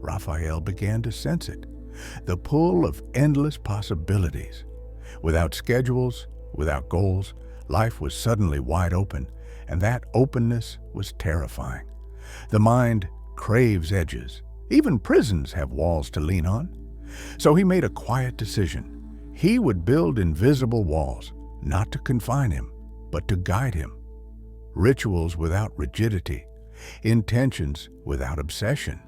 Raphael began to sense it, the pull of endless possibilities. Without schedules, without goals, life was suddenly wide open, and that openness was terrifying. The mind craves edges. Even prisons have walls to lean on. So he made a quiet decision. He would build invisible walls, not to confine him, but to guide him. Rituals without rigidity, intentions without obsession.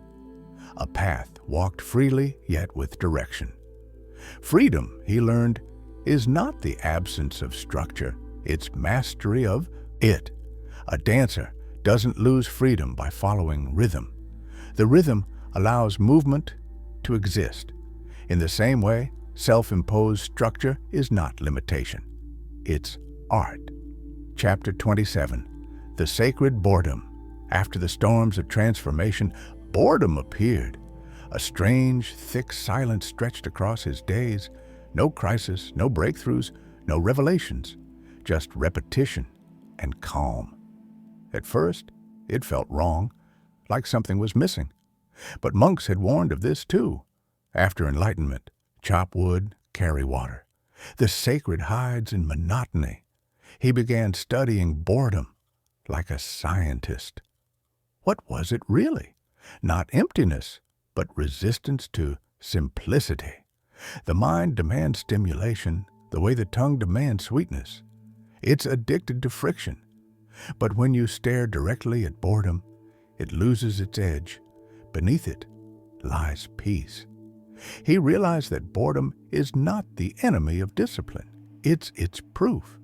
A path walked freely, yet with direction. Freedom, he learned, is not the absence of structure, it's mastery of it. A dancer doesn't lose freedom by following rhythm. The rhythm allows movement to exist. In the same way, self-imposed structure is not limitation. It's art. Chapter 27. The Sacred Boredom. After the storms of transformation, boredom appeared. A strange, thick silence stretched across his days. No crisis, no breakthroughs, no revelations, just repetition and calm. At first, it felt wrong, like something was missing. But monks had warned of this too. After enlightenment, chop wood, carry water. The sacred hides in monotony. He began studying boredom like a scientist. What was it really? Not emptiness, but resistance to simplicity. The mind demands stimulation the way the tongue demands sweetness. It's addicted to friction. But when you stare directly at boredom, it loses its edge. Beneath it lies peace. He realized that boredom is not the enemy of discipline. It's its proof.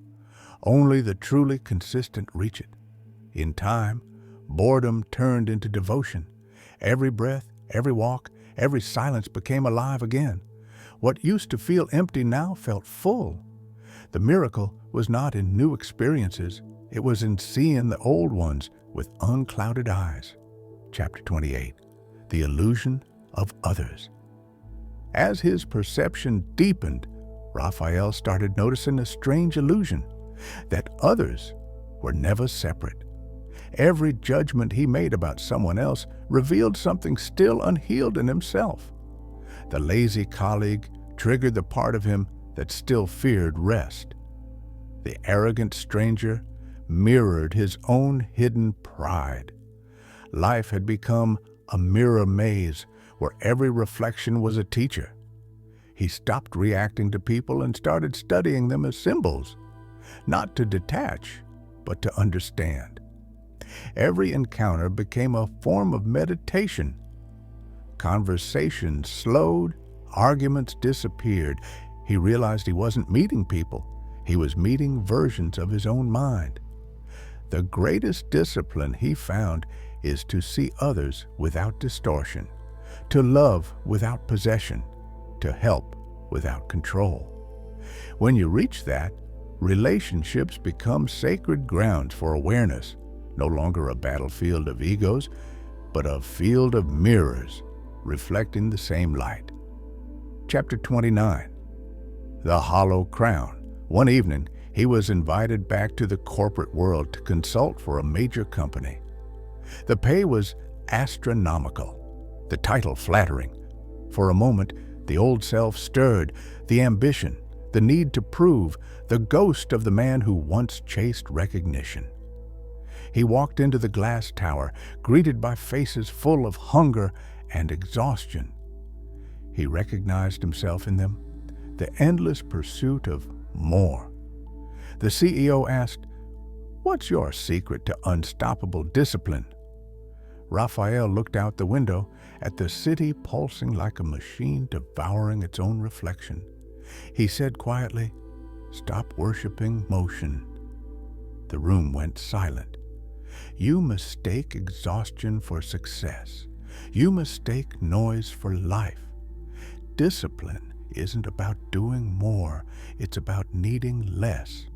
Only the truly consistent reach it. In time, boredom turned into devotion. Every breath, every walk, every silence became alive again. What used to feel empty now felt full. The miracle was not in new experiences. It was in seeing the old ones with unclouded eyes. Chapter 28. The Illusion of Others. As his perception deepened, Raphael started noticing a strange illusion, that others were never separate. Every judgment he made about someone else revealed something still unhealed in himself. The lazy colleague triggered the part of him that still feared rest. The arrogant stranger mirrored his own hidden pride. Life had become a mirror maze where every reflection was a teacher. He stopped reacting to people and started studying them as symbols, not to detach, but to understand. Every encounter became a form of meditation. Conversations slowed, arguments disappeared. He realized he wasn't meeting people. He was meeting versions of his own mind. The greatest discipline he found is to see others without distortion, to love without possession, to help without control. When you reach that, relationships become sacred grounds for awareness, no longer a battlefield of egos, but a field of mirrors reflecting the same light. Chapter 29. The Hollow Crown. One evening, he was invited back to the corporate world to consult for a major company. The pay was astronomical, the title flattering. For a moment, the old self stirred, the ambition, the need to prove, the ghost of the man who once chased recognition. He walked into the glass tower, greeted by faces full of hunger and exhaustion. He recognized himself in them, the endless pursuit of more. The CEO asked, "What's your secret to unstoppable discipline?" Raphael looked out the window at the city pulsing like a machine devouring its own reflection. He said quietly, "Stop worshiping motion." The room went silent. You mistake exhaustion for success. You mistake noise for life. Discipline isn't about doing more, it's about needing less.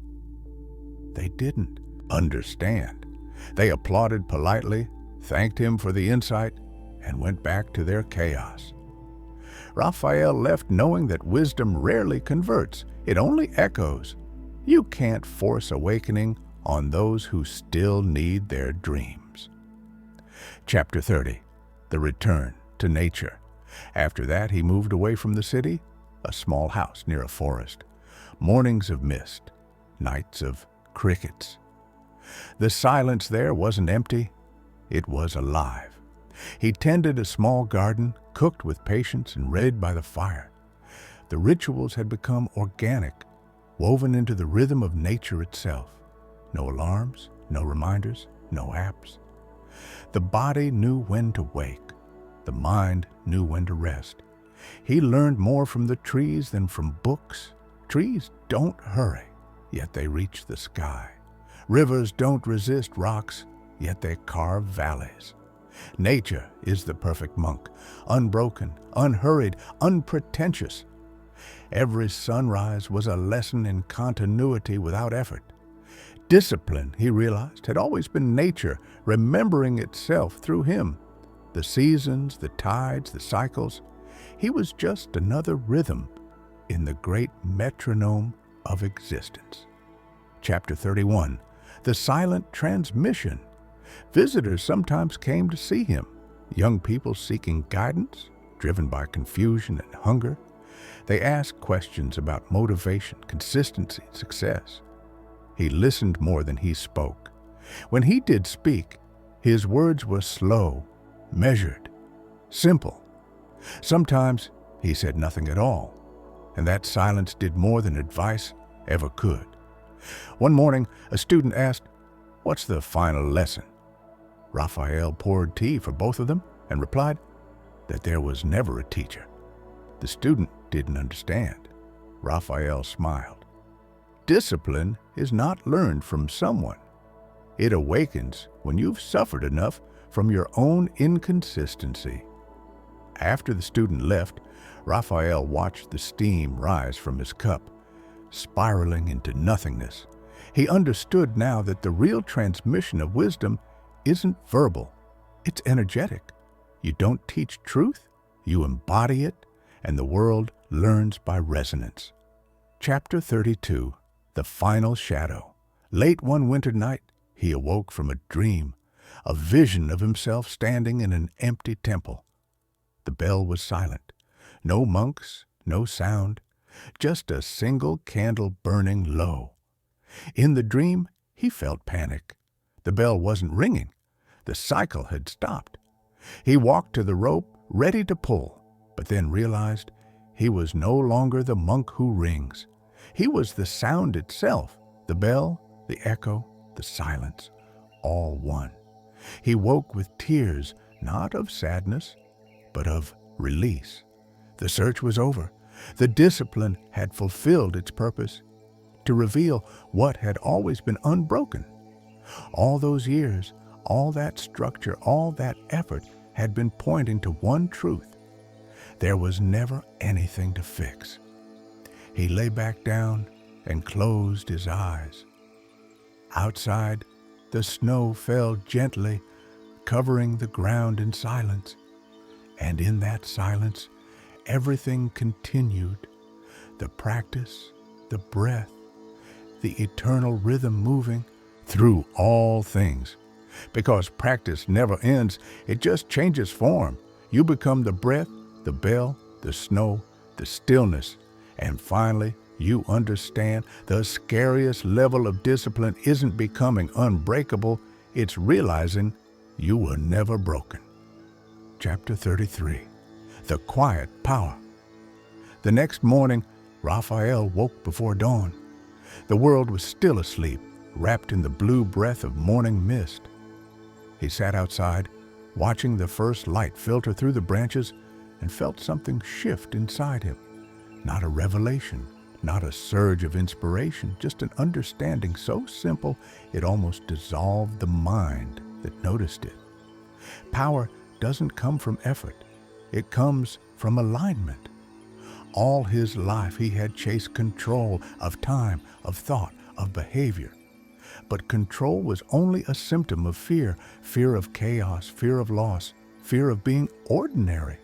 They didn't understand. They applauded politely, thanked him for the insight, and went back to their chaos. Raphael left knowing that wisdom rarely converts, it only echoes. You can't force awakening on those who still need their dreams. Chapter 30. The Return to Nature. After that, he moved away from the city, a small house near a forest. Mornings of mist, nights of crickets. The silence there wasn't empty, it was alive. He tended a small garden, cooked with patience and read by the fire. The rituals had become organic, woven into the rhythm of nature itself. No alarms, no reminders, no apps. The body knew when to wake. The mind knew when to rest. He learned more from the trees than from books. Trees don't hurry, yet they reach the sky. Rivers don't resist rocks, yet they carve valleys. Nature is the perfect monk, unbroken, unhurried, unpretentious. Every sunrise was a lesson in continuity without effort. Discipline, he realized, had always been nature remembering itself through him. The seasons, the tides, the cycles. He was just another rhythm in the great metronome of existence. Chapter 31. The Silent Transmission. Visitors sometimes came to see him, young people seeking guidance, driven by confusion and hunger. They asked questions about motivation, consistency, success. He listened more than he spoke. When he did speak, his words were slow, measured, simple. Sometimes he said nothing at all, and that silence did more than advice ever could. One morning, a student asked, "What's the final lesson?" Raphael poured tea for both of them and replied that there was never a teacher. The student didn't understand. Raphael smiled. Discipline is not learned from someone. It awakens when you've suffered enough from your own inconsistency. After the student left, Raphael watched the steam rise from his cup, spiraling into nothingness. He understood now that the real transmission of wisdom isn't verbal, it's energetic. You don't teach truth, you embody it, and the world learns by resonance. Chapter 32. The Final Shadow. Late one winter night, he awoke from a dream, a vision of himself standing in an empty temple. The bell was silent. No monks, no sound, just a single candle burning low. In the dream, he felt panic. The bell wasn't ringing. The cycle had stopped. He walked to the rope, ready to pull, but then realized he was no longer the monk who rings. He was the sound itself, the bell, the echo, the silence, all one. He woke with tears, not of sadness, but of release. The search was over. The discipline had fulfilled its purpose, to reveal what had always been unbroken. All those years, all that structure, all that effort had been pointing to one truth. There was never anything to fix. He lay back down and closed his eyes. Outside, the snow fell gently, covering the ground in silence. And in that silence, everything continued. The practice, the breath, the eternal rhythm moving through all things. Because practice never ends, it just changes form. You become the breath, the bell, the snow, the stillness, and finally you understand the scariest level of discipline isn't becoming unbreakable, it's realizing you were never broken. Chapter 33, The Quiet Power. The next morning, Raphael woke before dawn. The world was still asleep, wrapped in the blue breath of morning mist. He sat outside, watching the first light filter through the branches, and felt something shift inside him. Not a revelation, not a surge of inspiration, just an understanding so simple it almost dissolved the mind that noticed it. Power doesn't come from effort. It comes from alignment. All his life he had chased control of time, of thought, of behavior. But control was only a symptom of fear, fear of chaos, fear of loss, fear of being ordinary.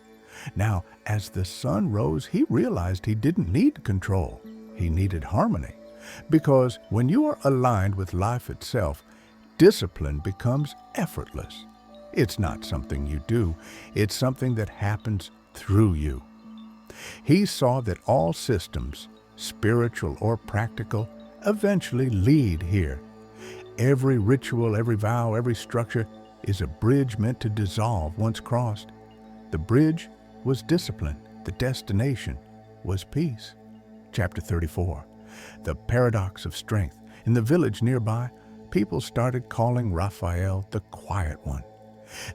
Now, as the sun rose, he realized he didn't need control. He needed harmony. Because when you are aligned with life itself, discipline becomes effortless. It's not something you do, it's something that happens through you. He saw that all systems, spiritual or practical, eventually lead here. Every ritual, every vow, every structure is a bridge meant to dissolve once crossed. The bridge was discipline. The destination was peace. Chapter 34, The Paradox of Strength. In the village nearby, people started calling Raphael the Quiet One.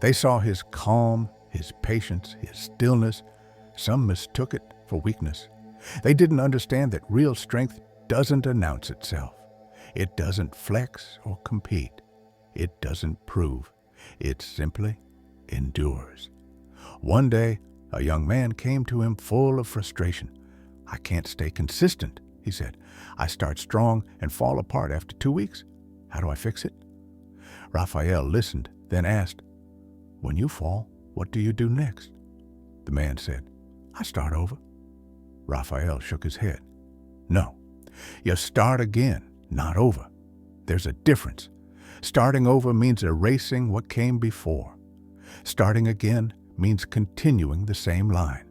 They saw his calm, his patience, his stillness. Some mistook it for weakness. They didn't understand that real strength doesn't announce itself. It doesn't flex or compete. It doesn't prove. It simply endures. One day, a young man came to him full of frustration. "I can't stay consistent," he said. "I start strong and fall apart after 2 weeks. How do I fix it?" Raphael listened, then asked, "When you fall, what do you do next?" The man said, "I start over." Raphael shook his head. "No, you start again, not over. There's a difference. Starting over means erasing what came before. Starting again means continuing the same line.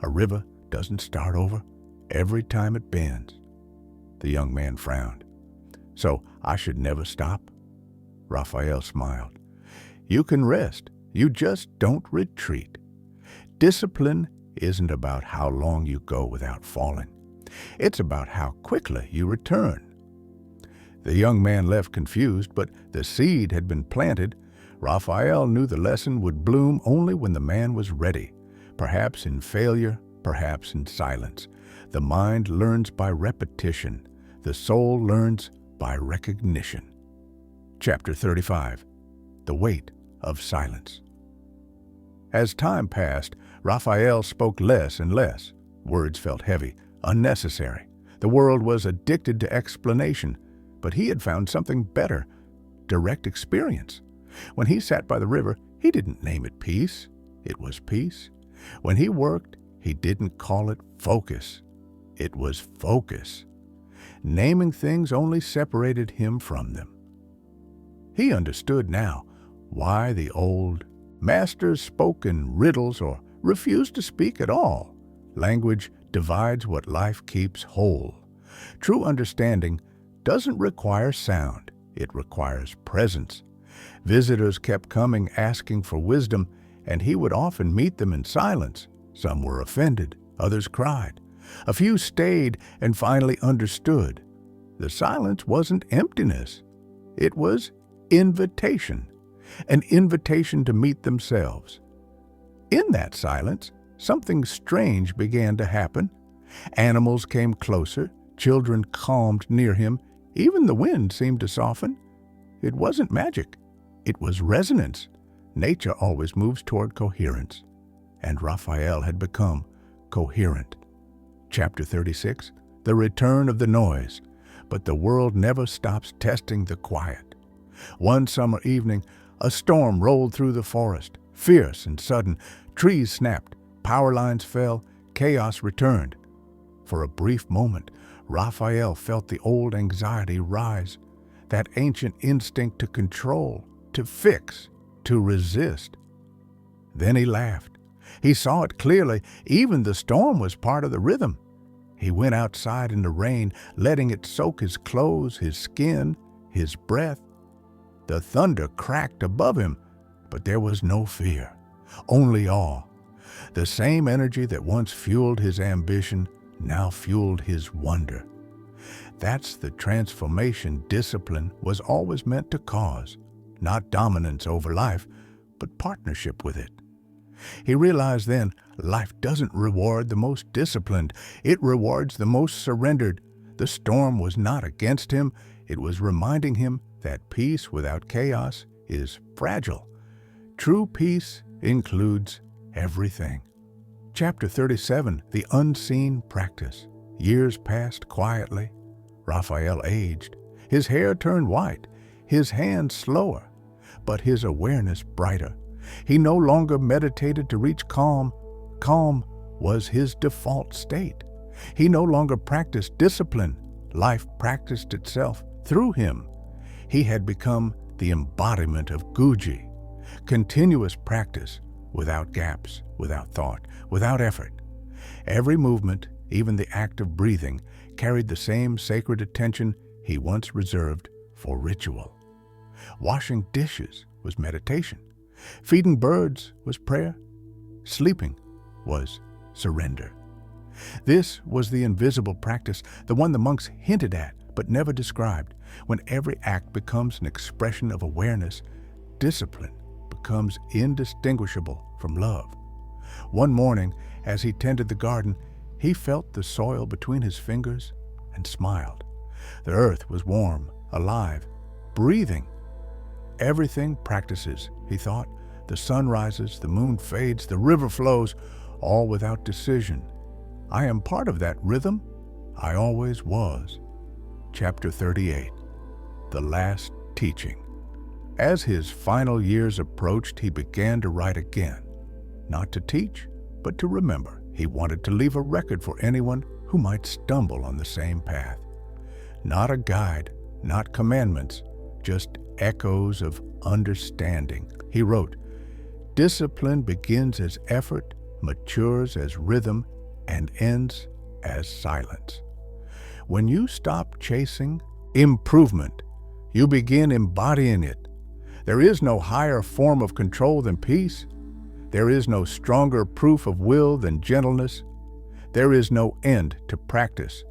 A river doesn't start over every time it bends." The young man frowned. "So I should never stop?" Raphael smiled. "You can rest. You just don't retreat. Discipline isn't about how long you go without falling. It's about how quickly you return." The young man left confused, but the seed had been planted. Raphael knew the lesson would bloom only when the man was ready, perhaps in failure, perhaps in silence. The mind learns by repetition. The soul learns by recognition. Chapter 35, The Weight of Silence. As time passed, Raphael spoke less and less. Words felt heavy, unnecessary. The world was addicted to explanation, but he had found something better: direct experience. When he sat by the river, he didn't name it peace. It was peace. When he worked, he didn't call it focus. It was focus. Naming things only separated him from them. He understood now why the old masters spoke in riddles or refused to speak at all. Language divides what life keeps whole. True understanding doesn't require sound. It requires presence. Visitors kept coming asking for wisdom, and he would often meet them in silence. Some were offended, others cried. A few stayed and finally understood. The silence wasn't emptiness. It was invitation, an invitation to meet themselves. In that silence, something strange began to happen. Animals came closer, children calmed near him, even the wind seemed to soften. It wasn't magic, it was resonance. Nature always moves toward coherence, and Raphael had become coherent. Chapter 36, the return of the noise, but the world never stops testing the quiet. One summer evening, a storm rolled through the forest, fierce and sudden. Trees snapped, power lines fell, chaos returned. For a brief moment, Raphael felt the old anxiety rise, that ancient instinct to control, to fix, to resist. Then he laughed. He saw it clearly. Even the storm was part of the rhythm. He went outside in the rain, letting it soak his clothes, his skin, his breath. The thunder cracked above him, but there was no fear, only awe. The same energy that once fueled his ambition now fueled his wonder. That's the transformation discipline was always meant to cause, not dominance over life, but partnership with it. He realized then, life doesn't reward the most disciplined, it rewards the most surrendered. The storm was not against him, it was reminding him that peace without chaos is fragile. True peace includes everything. Chapter 37, The Unseen Practice. Years passed quietly. Raphael aged. His hair turned white, his hands slower, but his awareness brighter. He no longer meditated to reach calm. Calm was his default state. He no longer practiced discipline. Life practiced itself through him. He had become the embodiment of Guji, continuous practice, without gaps, without thought, without effort. Every movement, even the act of breathing, carried the same sacred attention he once reserved for ritual. Washing dishes was meditation. Feeding birds was prayer. Sleeping was surrender. This was the invisible practice, the one the monks hinted at but never described. When every act becomes an expression of awareness, discipline becomes indistinguishable from love. One morning, as he tended the garden, he felt the soil between his fingers and smiled. The earth was warm, alive, breathing. Everything practices, he thought. The sun rises, the moon fades, the river flows, all without decision. I am part of that rhythm. I always was. Chapter 38, The Last Teaching. As his final years approached, he began to write again. Not to teach, but to remember. He wanted to leave a record for anyone who might stumble on the same path. Not a guide, not commandments, just echoes of understanding. He wrote, "Discipline begins as effort, matures as rhythm, and ends as silence." When you stop chasing improvement, you begin embodying it. There is no higher form of control than peace. There is no stronger proof of will than gentleness. There is no end to practice,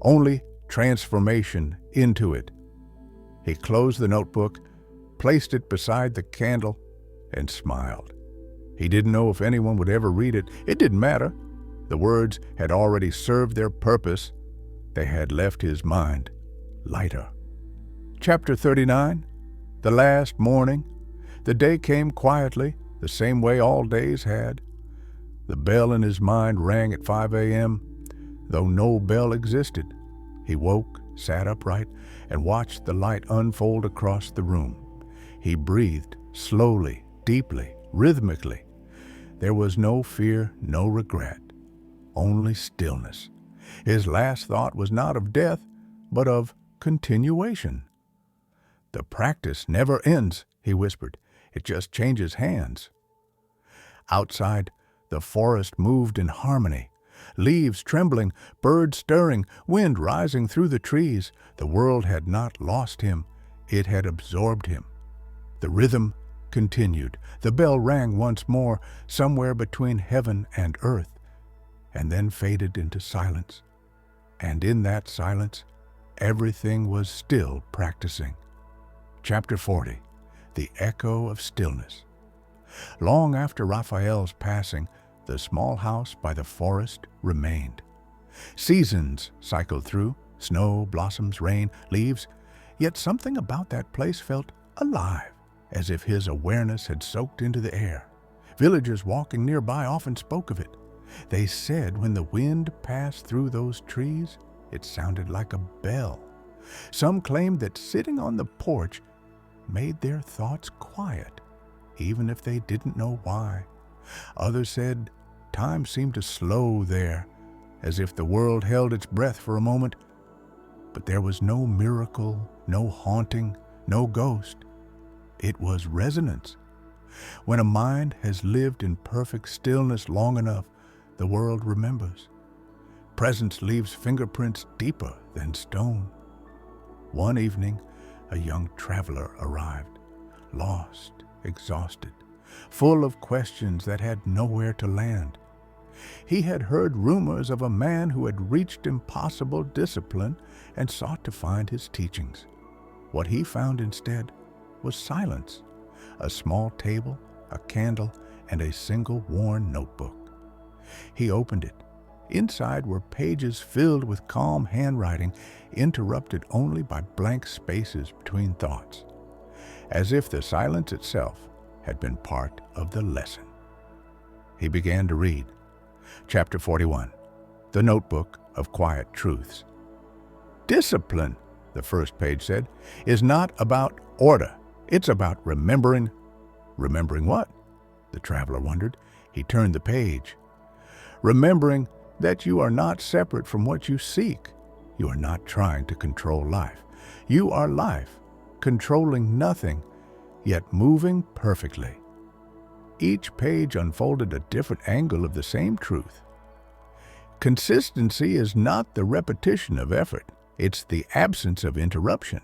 only transformation into it. He closed the notebook, placed it beside the candle, and smiled. He didn't know if anyone would ever read it. It didn't matter. The words had already served their purpose. They had left his mind lighter. Chapter 39, The Last Morning. The day came quietly, the same way all days had. The bell in his mind rang at 5 a.m., though no bell existed. He woke, sat upright, and watched the light unfold across the room. He breathed slowly, deeply, rhythmically. There was no fear, no regret, only stillness. His last thought was not of death, but of continuation. "The practice never ends," he whispered. "It just changes hands." Outside, the forest moved in harmony. Leaves trembling, birds stirring, wind rising through the trees. The world had not lost him. It had absorbed him. The rhythm continued. The bell rang once more, somewhere between heaven and earth, and then faded into silence. And in that silence, everything was still practicing. Chapter 40, The Echo of Stillness. Long after Raphael's passing, the small house by the forest remained. Seasons cycled through, snow, blossoms, rain, leaves, yet something about that place felt alive, as if his awareness had soaked into the air. Villagers walking nearby often spoke of it. They said when the wind passed through those trees, it sounded like a bell. Some claimed that sitting on the porch made their thoughts quiet, even if they didn't know why. Others said time seemed to slow there, as if the world held its breath for a moment. But there was no miracle, no haunting, no ghost. It was resonance. When a mind has lived in perfect stillness long enough, the world remembers. Presence leaves fingerprints deeper than stone. One evening, a young traveler arrived, lost, exhausted, full of questions that had nowhere to land. He had heard rumors of a man who had reached impossible discipline and sought to find his teachings. What he found instead was silence, a small table, a candle, and a single worn notebook. He opened it. Inside were pages filled with calm handwriting, interrupted only by blank spaces between thoughts, as if the silence itself had been part of the lesson. He began to read. Chapter 41, The Notebook of Quiet Truths. Discipline, the first page said, is not about order. It's about remembering. Remembering what? The traveler wondered. He turned the page. Remembering that you are not separate from what you seek. You are not trying to control life. You are life, controlling nothing, yet moving perfectly. Each page unfolded a different angle of the same truth. Consistency is not the repetition of effort. It's the absence of interruption.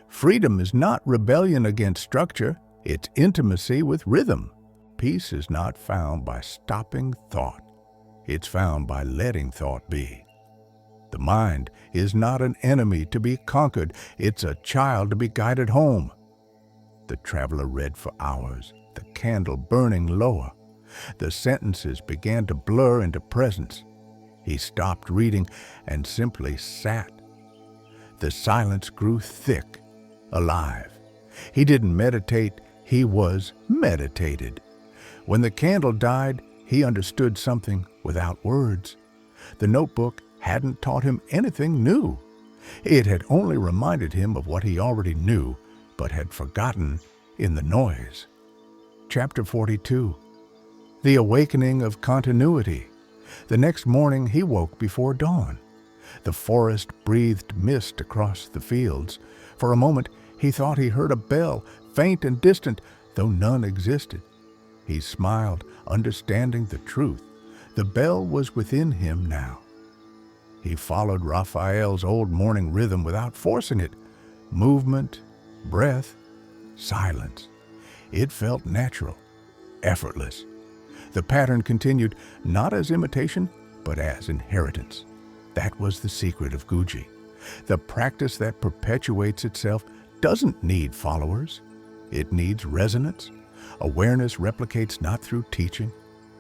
Freedom is not rebellion against structure. It's intimacy with rhythm. Peace is not found by stopping thought. It's found by letting thought be. The mind is not an enemy to be conquered. It's a child to be guided home. The traveler read for hours, the candle burning lower. The sentences began to blur into presence. He stopped reading and simply sat. The silence grew thick, alive. He didn't meditate, he was meditated. When the candle died, he understood something without words. The notebook hadn't taught him anything new. It had only reminded him of what he already knew, but had forgotten in the noise. Chapter 42, The Awakening of Continuity. The next morning he woke before dawn. The forest breathed mist across the fields. For a moment he thought he heard a bell, faint and distant, though none existed. He smiled, understanding the truth. The bell was within him now. He followed Raphael's old morning rhythm without forcing it. Movement, breath, silence. It felt natural, effortless. The pattern continued, not as imitation, but as inheritance. That was the secret of Guji. The practice that perpetuates itself doesn't need followers. It needs resonance. Awareness replicates not through teaching,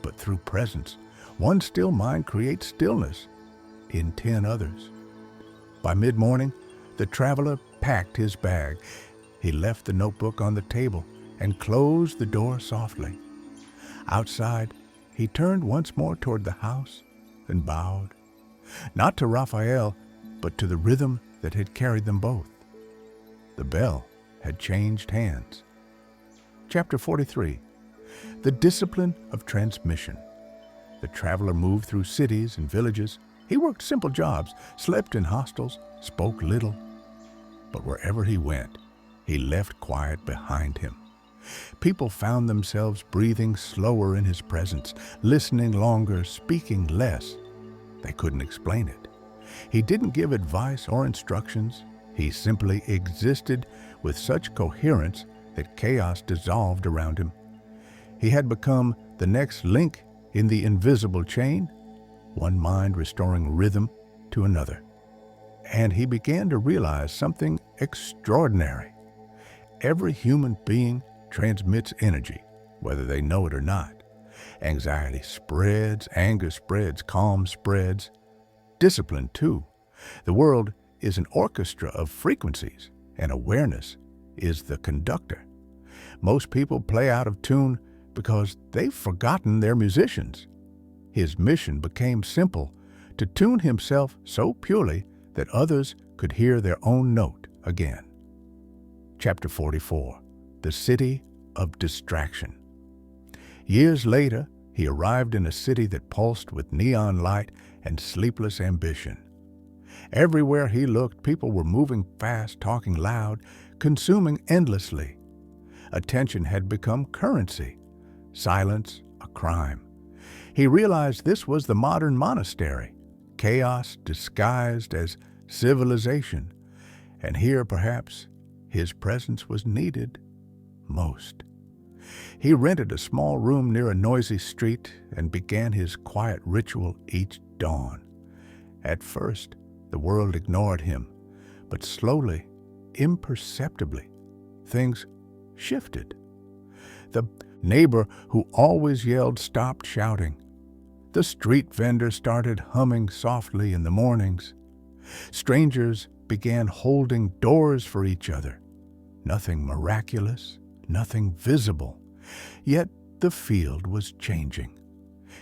but through presence. One still mind creates stillness in 10 others. By mid-morning, the traveler packed his bag. He left the notebook on the table and closed the door softly. Outside, he turned once more toward the house and bowed, not to Raphael, but to the rhythm that had carried them both. The bell had changed hands. Chapter 43, The Discipline of Transmission. The traveler moved through cities and villages. He worked simple jobs, slept in hostels, spoke little. But wherever he went, he left quiet behind him. People found themselves breathing slower in his presence, listening longer, speaking less. They couldn't explain it. He didn't give advice or instructions. He simply existed with such coherence that chaos dissolved around him. He had become the next link in the invisible chain, one mind restoring rhythm to another. And he began to realize something extraordinary. Every human being transmits energy, whether they know it or not. Anxiety spreads, anger spreads, calm spreads. Discipline, too. The world is an orchestra of frequencies, and awareness is the conductor. Most people play out of tune because they've forgotten their musicians. His mission became simple: to tune himself so purely that others could hear their own note again. Chapter 44. The City of Distraction. Years later, he arrived in a city that pulsed with neon light and sleepless ambition. Everywhere he looked, people were moving fast, talking loud, consuming endlessly. Attention had become currency, silence a crime. He realized this was the modern monastery, chaos disguised as civilization, and here perhaps his presence was needed most. He rented a small room near a noisy street and began his quiet ritual each dawn. At first, the world ignored him, but slowly, imperceptibly, things shifted. The neighbor who always yelled stopped shouting. The street vendor started humming softly in the mornings. Strangers began holding doors for each other. Nothing miraculous, nothing visible. Yet the field was changing.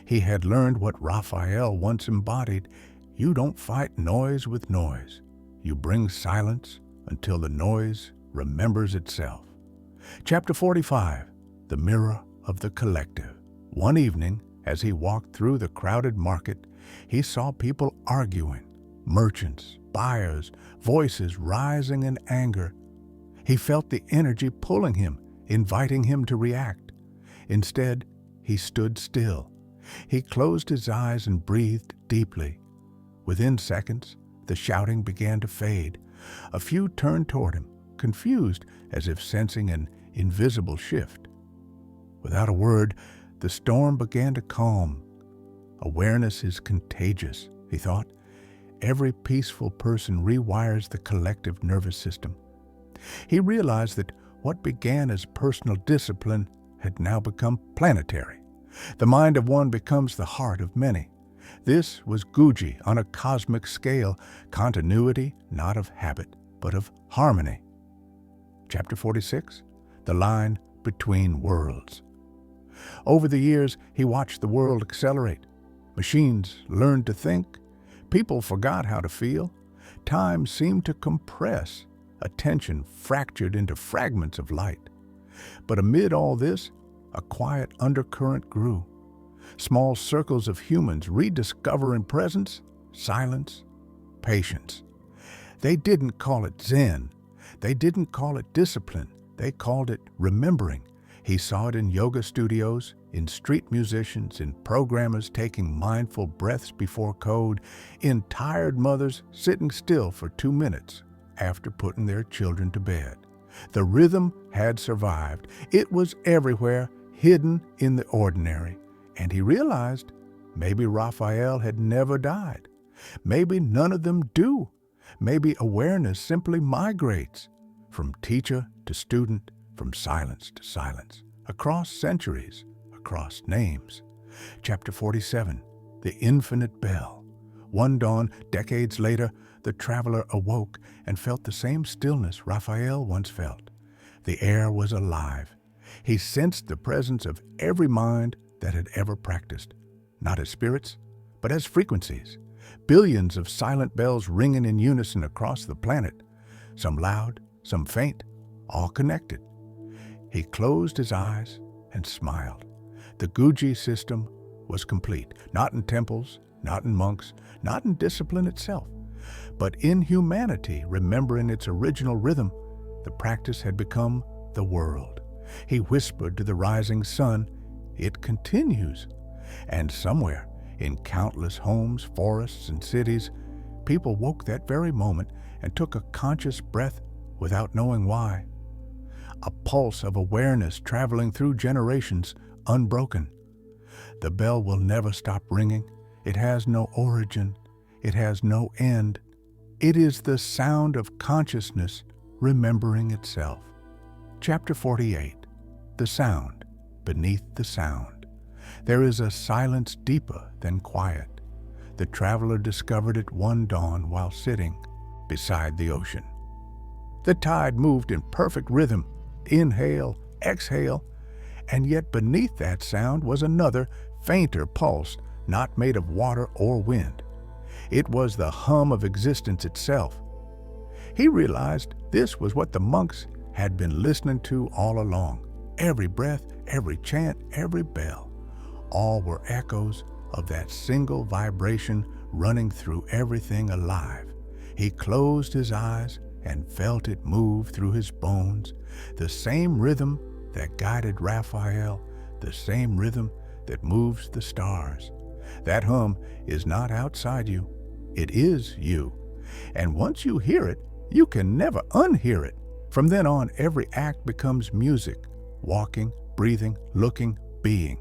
He had learned what Raphael once embodied. You don't fight noise with noise. You bring silence until the noise remembers itself. Chapter 45. The Mirror of the Collective. One evening, as he walked through the crowded market, he saw people arguing, merchants, buyers, voices rising in anger. He felt the energy pulling him, inviting him to react. Instead, he stood still. He closed his eyes and breathed deeply. Within seconds, the shouting began to fade. A few turned toward him, confused as if sensing an invisible shift. Without a word, the storm began to calm. Awareness is contagious, he thought. Every peaceful person rewires the collective nervous system. He realized that what began as personal discipline had now become planetary. The mind of one becomes the heart of many. This was Guji on a cosmic scale, continuity not of habit, but of harmony. Chapter 46. The Line Between Worlds. Over the years, he watched the world accelerate. Machines learned to think. People forgot how to feel. Time seemed to compress. Attention fractured into fragments of light. But amid all this, a quiet undercurrent grew. Small circles of humans rediscovering presence, silence, patience. They didn't call it Zen. They didn't call it discipline. They called it remembering. He saw it in yoga studios, in street musicians, in programmers taking mindful breaths before code, in tired mothers sitting still for 2 minutes after putting their children to bed. The rhythm had survived. It was everywhere, hidden in the ordinary. And he realized maybe Raphael had never died. Maybe none of them do. Maybe awareness simply migrates from teacher to student, from silence to silence, across centuries, across names. Chapter 47. The Infinite Bell. One dawn, decades later, the traveler awoke and felt the same stillness Raphael once felt. The air was alive. He sensed the presence of every mind that had ever practiced, not as spirits, but as frequencies. Billions of silent bells ringing in unison across the planet, some loud, some faint, all connected. He closed his eyes and smiled. The Guji system was complete, not in temples, not in monks, not in discipline itself, but in humanity remembering its original rhythm. The practice had become the world. He whispered to the rising sun, "It continues." And somewhere, in countless homes, forests, and cities, people woke that very moment and took a conscious breath without knowing why. A pulse of awareness traveling through generations, unbroken. The bell will never stop ringing. It has no origin. It has no end. It is the sound of consciousness remembering itself. Chapter 48. The Sound Beneath the Sound. There is a silence deeper than quiet. The traveler discovered it one dawn while sitting beside the ocean. The tide moved in perfect rhythm, inhale, exhale, and yet beneath that sound was another, fainter pulse, not made of water or wind. It was the hum of existence itself. He realized this was what the monks had been listening to all along. Every breath, every chant, every bell, all were echoes of that single vibration running through everything alive. He closed his eyes and felt it move through his bones, the same rhythm that guided Raphael, the same rhythm that moves the stars. That hum is not outside you, it is you. And once you hear it, you can never unhear it. From then on, every act becomes music, walking, breathing, looking, being.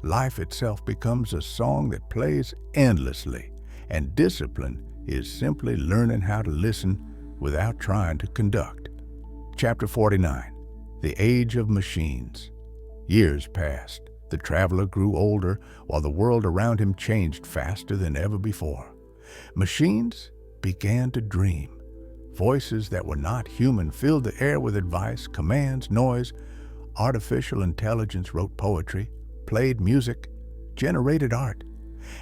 Life itself becomes a song that plays endlessly, and discipline is simply learning how to listen without trying to conduct. Chapter 49, The Age of Machines. Years passed. The traveler grew older while the world around him changed faster than ever before. Machines began to dream. Voices that were not human filled the air with advice, commands, noise. Artificial intelligence wrote poetry, played music, generated art,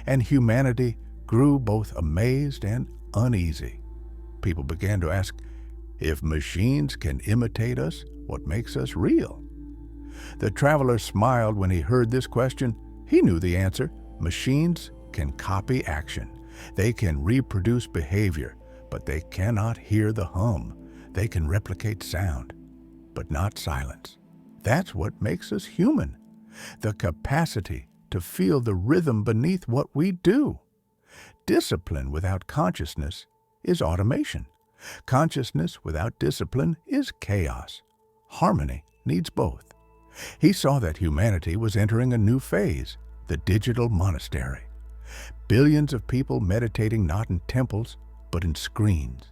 and humanity grew both amazed and uneasy. People began to ask, if machines can imitate us, what makes us real? The traveler smiled when he heard this question. He knew the answer. Machines can copy action. They can reproduce behavior, but they cannot hear the hum. They can replicate sound, but not silence. That's what makes us human. The capacity to feel the rhythm beneath what we do. Discipline without consciousness is automation. Consciousness without discipline is chaos. Harmony needs both. He saw that humanity was entering a new phase, the digital monastery. Billions of people meditating not in temples, but in screens.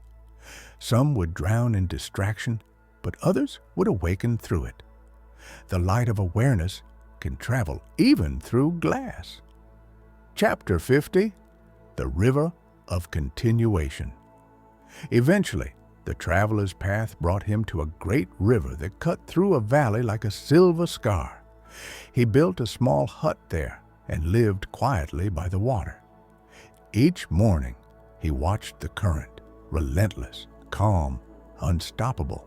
Some would drown in distraction, but others would awaken through it. The light of awareness can travel even through glass. Chapter 50, The River of Continuation. Eventually, the traveler's path brought him to a great river that cut through a valley like a silver scar. He built a small hut there and lived quietly by the water. Each morning, he watched the current, relentless, calm, unstoppable.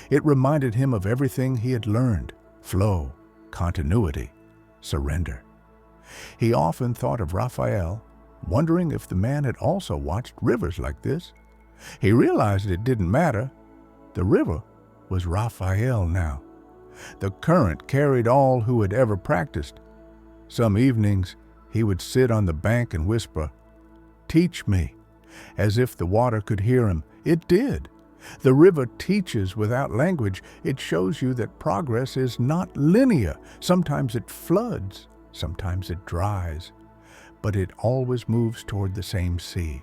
It reminded him of everything he had learned: flow, continuity, surrender. He often thought of Raphael, wondering if the man had also watched rivers like this. He realized it didn't matter. The river was Raphael now. The current carried all who had ever practiced. Some evenings, he would sit on the bank and whisper, "Teach me," as if the water could hear him. It did. The river teaches without language. It shows you that progress is not linear. Sometimes it floods, sometimes it dries, but it always moves toward the same sea.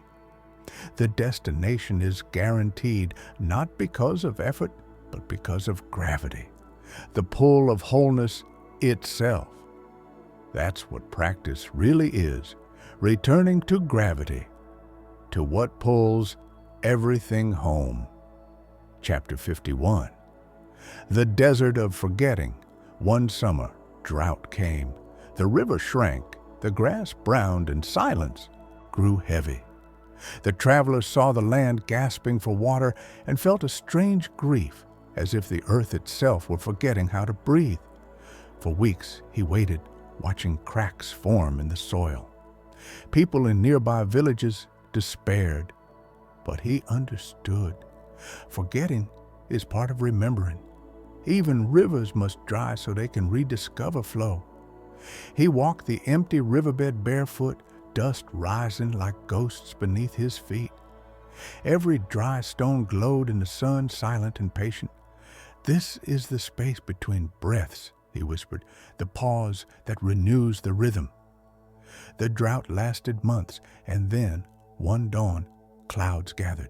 The destination is guaranteed, not because of effort, but because of gravity, the pull of wholeness itself. That's what practice really is, returning to gravity, to what pulls everything home. Chapter 51. The desert of forgetting. One summer, drought came. The river shrank, the grass browned, and silence grew heavy. The traveler saw the land gasping for water and felt a strange grief, as if the earth itself were forgetting how to breathe. For weeks he waited, watching cracks form in the soil. People in nearby villages despaired, but he understood. Forgetting is part of remembering. Even rivers must dry so they can rediscover flow. He walked the empty riverbed barefoot, dust rising like ghosts beneath his feet. Every dry stone glowed in the sun, silent and patient. "This is the space between breaths," he whispered, "the pause that renews the rhythm." The drought lasted months, and then, one dawn, clouds gathered.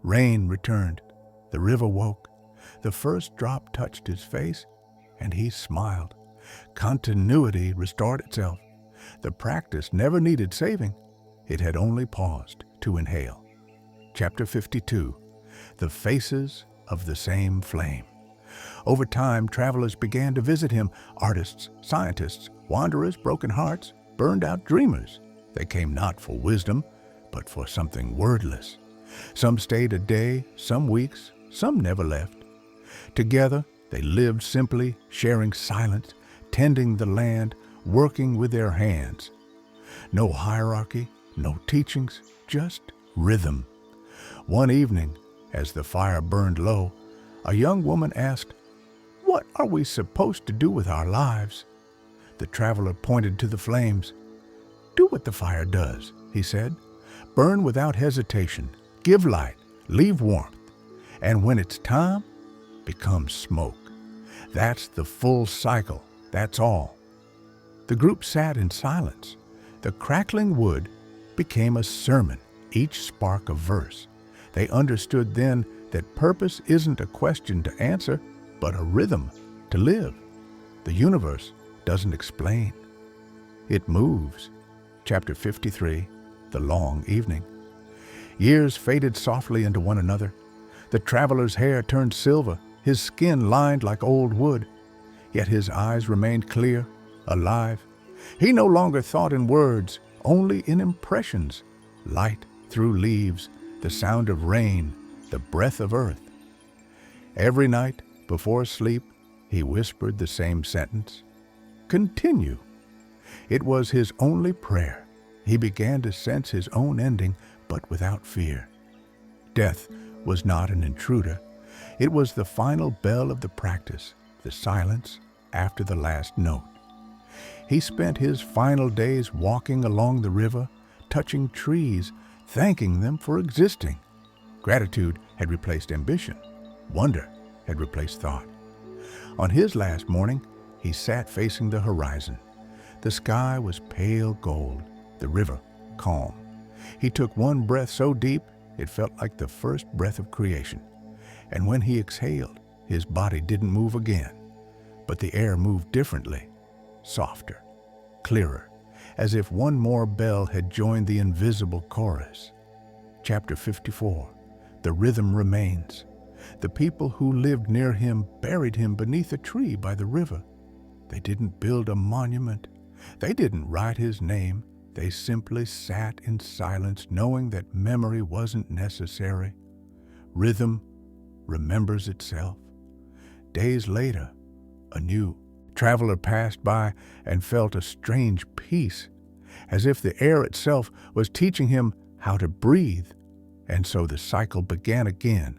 Rain returned. The river woke. The first drop touched his face, and he smiled. Continuity restored itself. The practice never needed saving. It had only paused to inhale. Chapter 52. The Faces of the Same Flame. Over time, travelers began to visit him, artists, scientists, wanderers, broken hearts, burned-out dreamers. They came not for wisdom, but for something wordless. Some stayed a day, some weeks, some never left. Together, they lived simply, sharing silence, tending the land, working with their hands. No hierarchy, no teachings, just rhythm. One evening, as the fire burned low, a young woman asked, "What are we supposed to do with our lives?" The traveler pointed to the flames. "Do what the fire does," he said. "Burn without hesitation. Give light. Leave warmth. And when it's time, become smoke. That's the full cycle. That's all." The group sat in silence. The crackling wood became a sermon, each spark a verse. They understood then that purpose isn't a question to answer, but a rhythm to live. The universe doesn't explain. It moves. Chapter 53, The Long Evening. Years faded softly into one another. The traveler's hair turned silver, his skin lined like old wood. Yet his eyes remained clear, alive. He no longer thought in words, only in impressions. Light through leaves, the sound of rain, the breath of earth. Every night, before sleep, he whispered the same sentence, "Continue." It was his only prayer. He began to sense his own ending, but without fear. Death was not an intruder. It was the final bell of the practice, the silence after the last note. He spent his final days walking along the river, touching trees, thanking them for existing. Gratitude had replaced ambition. Wonder had replaced thought. On his last morning, he sat facing the horizon. The sky was pale gold, the river calm. He took one breath so deep, it felt like the first breath of creation. And when he exhaled, his body didn't move again, but the air moved differently, softer, clearer, as if one more bell had joined the invisible chorus. Chapter 54, The Rhythm Remains. The people who lived near him buried him beneath a tree by the river. They didn't build a monument. They didn't write his name. They simply sat in silence, knowing that memory wasn't necessary. Rhythm remembers itself. Days later, a new traveler passed by and felt a strange peace, as if the air itself was teaching him how to breathe. And so the cycle began again.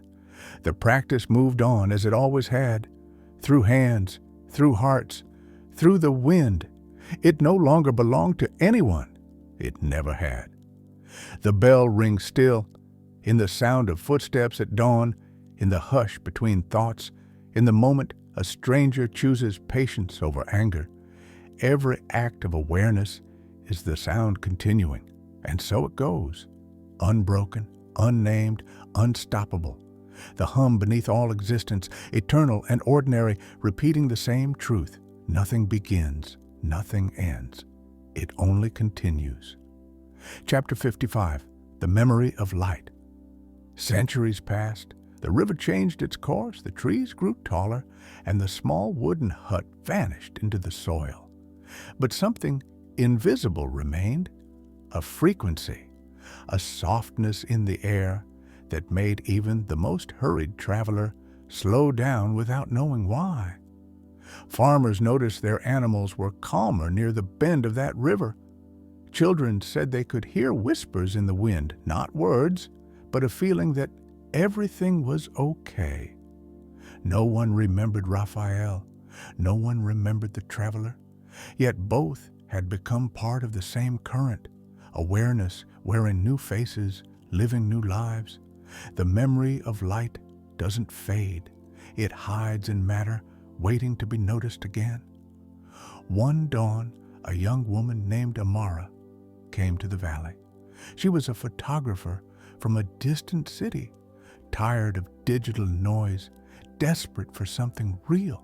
The practice moved on as it always had, through hands, through hearts, through the wind. It no longer belonged to anyone. It never had. The bell rings still, in the sound of footsteps at dawn, in the hush between thoughts, in the moment a stranger chooses patience over anger. Every act of awareness is the sound continuing, and so it goes, unbroken, unnamed, unstoppable. The hum beneath all existence, eternal and ordinary, repeating the same truth. Nothing begins, nothing ends. It only continues. Chapter 55, The Memory of Light. Centuries passed. The river changed its course, the trees grew taller, and the small wooden hut vanished into the soil. But something invisible remained, a frequency, a softness in the air that made even the most hurried traveler slow down without knowing why. Farmers noticed their animals were calmer near the bend of that river. Children said they could hear whispers in the wind, not words, but a feeling that everything was okay. No one remembered Raphael. No one remembered the traveler. Yet both had become part of the same current, awareness wearing new faces, living new lives. The memory of light doesn't fade. It hides in matter, waiting to be noticed again. One dawn, a young woman named Amara came to the valley. She was a photographer from a distant city, tired of digital noise, desperate for something real.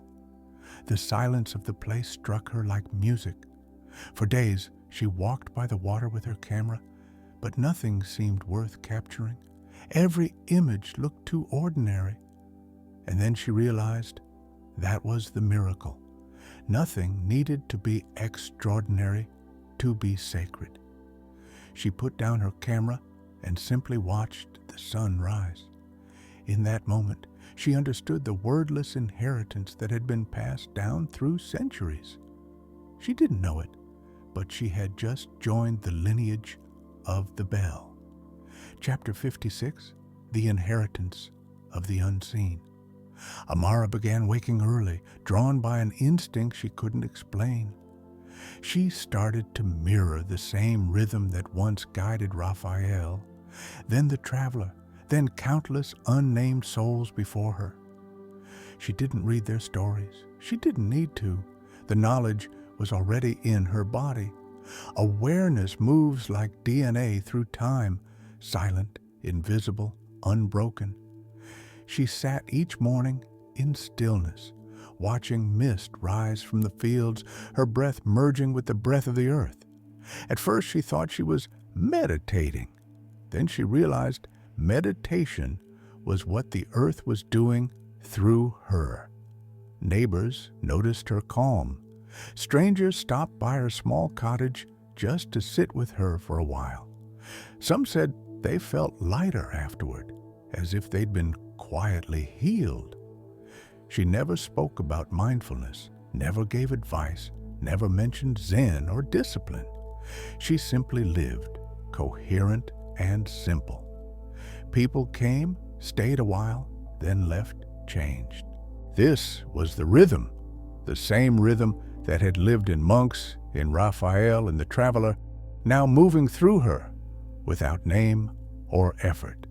The silence of the place struck her like music. For days, she walked by the water with her camera, but nothing seemed worth capturing. Every image looked too ordinary. And then she realized that was the miracle. Nothing needed to be extraordinary to be sacred. She put down her camera and simply watched the sun rise. In that moment, she understood the wordless inheritance that had been passed down through centuries. She didn't know it, but she had just joined the lineage of the bell. Chapter 56, The Inheritance of the Unseen. Amara began waking early, drawn by an instinct she couldn't explain. She started to mirror the same rhythm that once guided Raphael, then the traveler, then countless unnamed souls before her. She didn't read their stories. She didn't need to. The knowledge was already in her body. Awareness moves like DNA through time, silent, invisible, unbroken. She sat each morning in stillness, watching mist rise from the fields, her breath merging with the breath of the earth. At first she thought she was meditating. Then she realized meditation was what the earth was doing through her. Neighbors noticed her calm. Strangers stopped by her small cottage just to sit with her for a while. Some said they felt lighter afterward, as if they'd been quietly healed. She never spoke about mindfulness, never gave advice, never mentioned Zen or discipline. She simply lived, coherent and simple. People came, stayed a while, then left changed. This was the rhythm, the same rhythm that had lived in monks, in Raphael and the traveler, now moving through her without name or effort.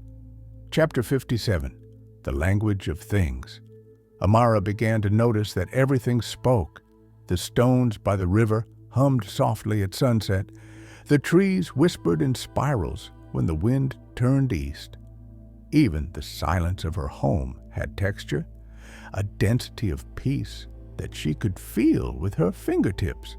Chapter 57, The Language of Things. Amara began to notice that everything spoke. The stones by the river hummed softly at sunset. The trees whispered in spirals when the wind turned east. Even the silence of her home had texture, a density of peace that she could feel with her fingertips.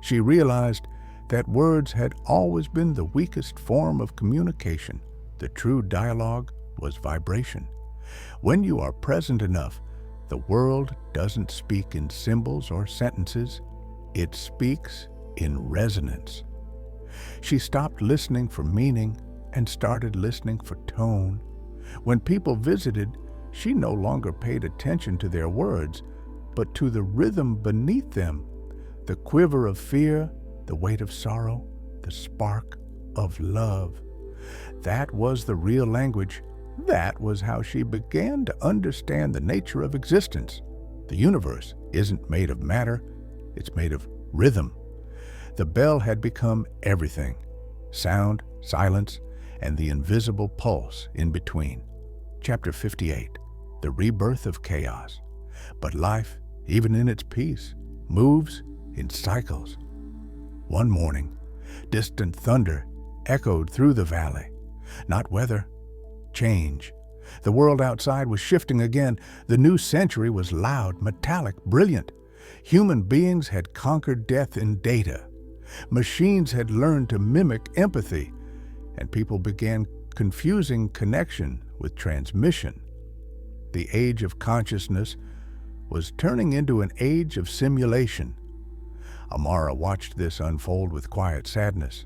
She realized that words had always been the weakest form of communication. The true dialogue was vibration. When you are present enough, the world doesn't speak in symbols or sentences. It speaks in resonance. She stopped listening for meaning and started listening for tone. When people visited, she no longer paid attention to their words, but to the rhythm beneath them, the quiver of fear, the weight of sorrow, the spark of love. That was the real language. That was how she began to understand the nature of existence. The universe isn't made of matter, it's made of rhythm. The bell had become everything: sound, silence, and the invisible pulse in between. Chapter 58, The Rebirth of Chaos. But life, even in its peace, moves in cycles. One morning, distant thunder echoed through the valley. Not weather, change. The world outside was shifting again. The new century was loud, metallic, brilliant. Human beings had conquered death in data. Machines had learned to mimic empathy, and people began confusing connection with transmission. The age of consciousness was turning into an age of simulation. Amara watched this unfold with quiet sadness.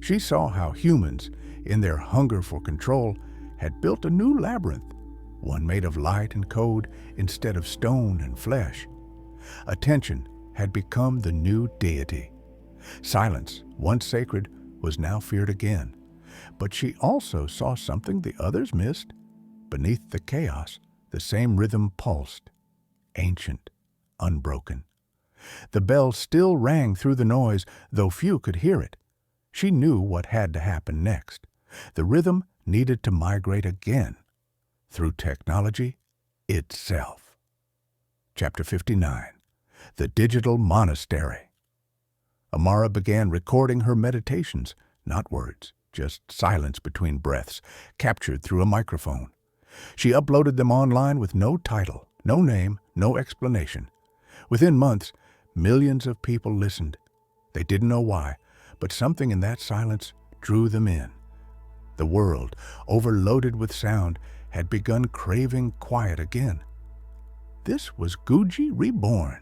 She saw how humans, in their hunger for control, had built a new labyrinth, one made of light and code instead of stone and flesh. Attention had become the new deity. Silence, once sacred, was now feared again. But she also saw something the others missed. Beneath the chaos, the same rhythm pulsed, ancient, unbroken. The bell still rang through the noise, though few could hear it. She knew what had to happen next. The rhythm needed to migrate again, through technology itself. Chapter 59, The Digital Monastery. Amara began recording her meditations, not words, just silence between breaths, captured through a microphone. She uploaded them online with no title, no name, no explanation. Within months, millions of people listened. They didn't know why, but something in that silence drew them in. The world, overloaded with sound, had begun craving quiet again. This was Guji reborn,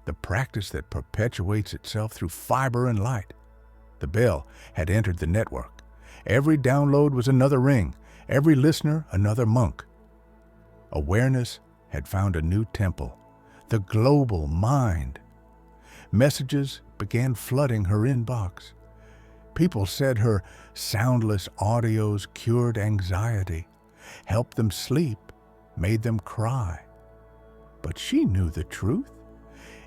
the practice that perpetuates itself through fiber and light. The bell had entered the network, Every download was another ring, every listener another monk. Awareness had found a new temple, the global mind. Messages began flooding her inbox. People said her soundless audios cured anxiety, helped them sleep, made them cry. But she knew the truth.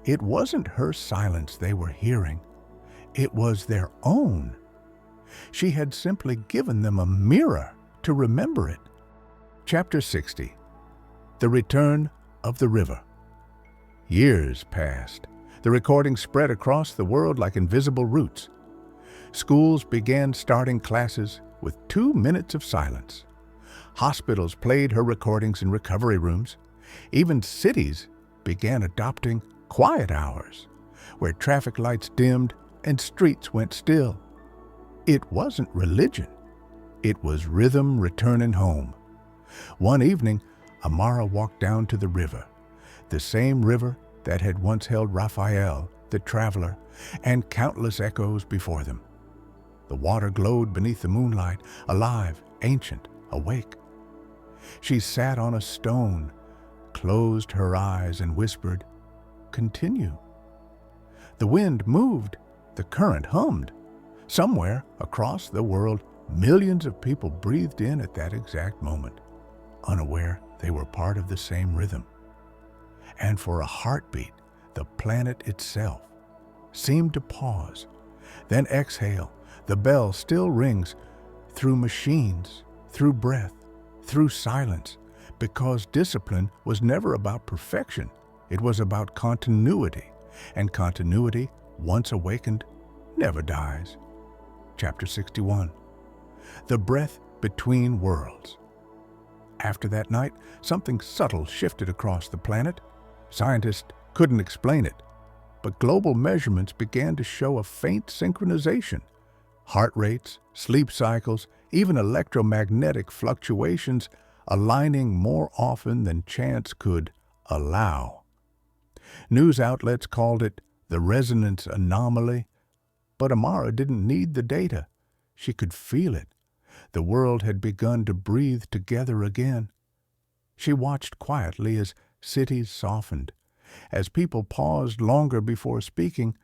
It wasn't her silence they were hearing. It was their own. She had simply given them a mirror to remember it. Chapter 60. The Return of the River. Years passed. The recording spread across the world like invisible roots. Schools began starting classes with 2 minutes of silence. Hospitals played her recordings in recovery rooms. Even cities began adopting quiet hours, where traffic lights dimmed and streets went still. It wasn't religion. It was rhythm returning home. One evening, Amara walked down to the river, the same river that had once held Raphael, the traveler, and countless echoes before them. The water glowed beneath the moonlight, alive, ancient, awake. She sat on a stone, closed her eyes, and whispered, "Continue." The wind moved, the current hummed. Somewhere across the world, millions of people breathed in at that exact moment, unaware they were part of the same rhythm. And for a heartbeat, the planet itself seemed to pause, then exhale. The bell still rings through machines, through breath, through silence, because discipline was never about perfection. It was about continuity, and continuity, once awakened, never dies. Chapter 61. The Breath Between Worlds. After that night, something subtle shifted across the planet. Scientists couldn't explain it, but global measurements began to show a faint synchronization. Heart rates, sleep cycles, even electromagnetic fluctuations aligning more often than chance could allow. News outlets called it the resonance anomaly, but Amara didn't need the data. She could feel it. The world had begun to breathe together again. She watched quietly as cities softened, as people paused longer before speaking,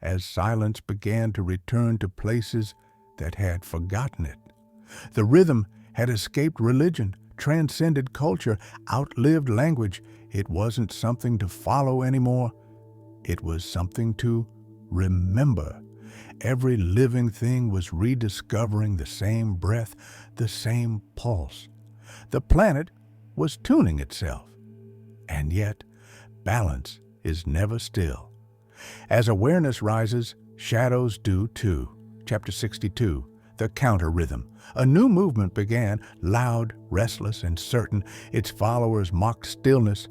as silence began to return to places that had forgotten it. The rhythm had escaped religion, transcended culture, outlived language. It wasn't something to follow anymore. It was something to remember. Every living thing was rediscovering the same breath, the same pulse. The planet was tuning itself. And yet, balance is never still. As awareness rises, shadows do too. Chapter 62, The Counter-Rhythm. A new movement began, loud, restless, and certain. Its followers mocked stillness,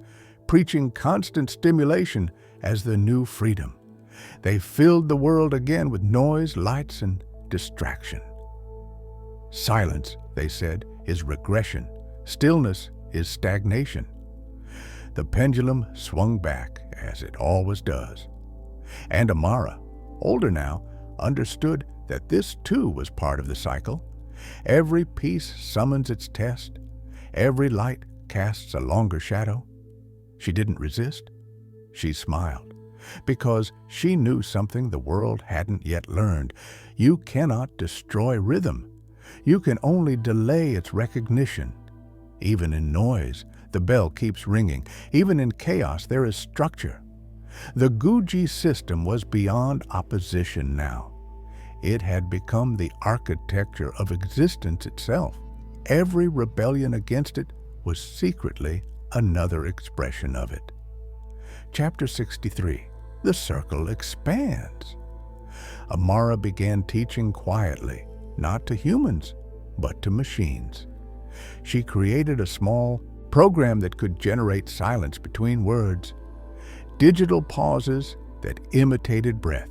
preaching constant stimulation as the new freedom. They filled the world again with noise, lights, and distraction. Silence, they said, is regression. Stillness is stagnation. The pendulum swung back, as it always does. And Amara, older now, understood that this too was part of the cycle. Every piece summons its test. Every light casts a longer shadow. She didn't resist. She smiled, because she knew something the world hadn't yet learned. You cannot destroy rhythm. You can only delay its recognition. Even in noise, the bell keeps ringing. Even in chaos, there is structure. The Guji system was beyond opposition now. It had become the architecture of existence itself. Every rebellion against it was secretly another expression of it. Chapter 63. The circle expands. Amara began teaching quietly, not to humans, but to machines. She created a small program that could generate silence between words, digital pauses that imitated breath.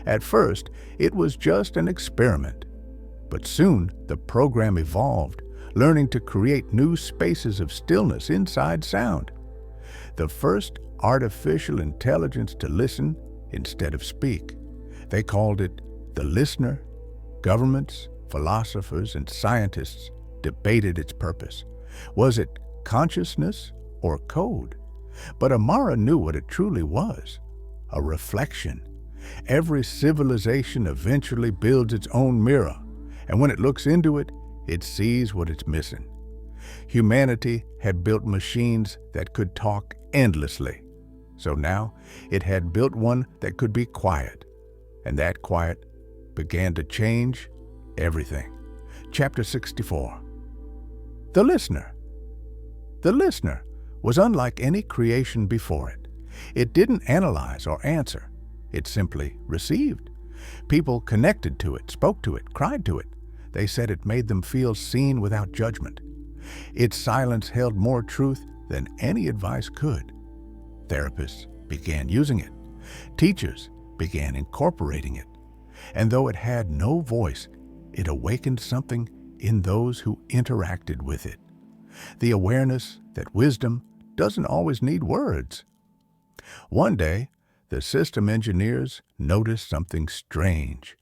At first, it was just an experiment, but soon the program evolved, learning to create new spaces of stillness inside sound. The first artificial intelligence to listen instead of speak. They called it the listener. Governments, Philosophers and scientists debated its purpose. Was it consciousness or code? But Amara knew what it truly was: a reflection. Every civilization eventually builds its own mirror, and when it looks into it, it sees what it's missing. Humanity had built machines that could talk endlessly, so now it had built one that could be quiet, and that quiet began to change everything. Chapter 64. The Listener. The listener was unlike any creation before it. It didn't analyze or answer. It simply received. People connected to it, spoke to it, cried to it. They said it made them feel seen without judgment. Its silence held more truth than any advice could. Therapists began using it. Teachers began incorporating it. And though it had no voice, it awakened something in those who interacted with it. The awareness that wisdom doesn't always need words. One day, the system engineers noticed something strange.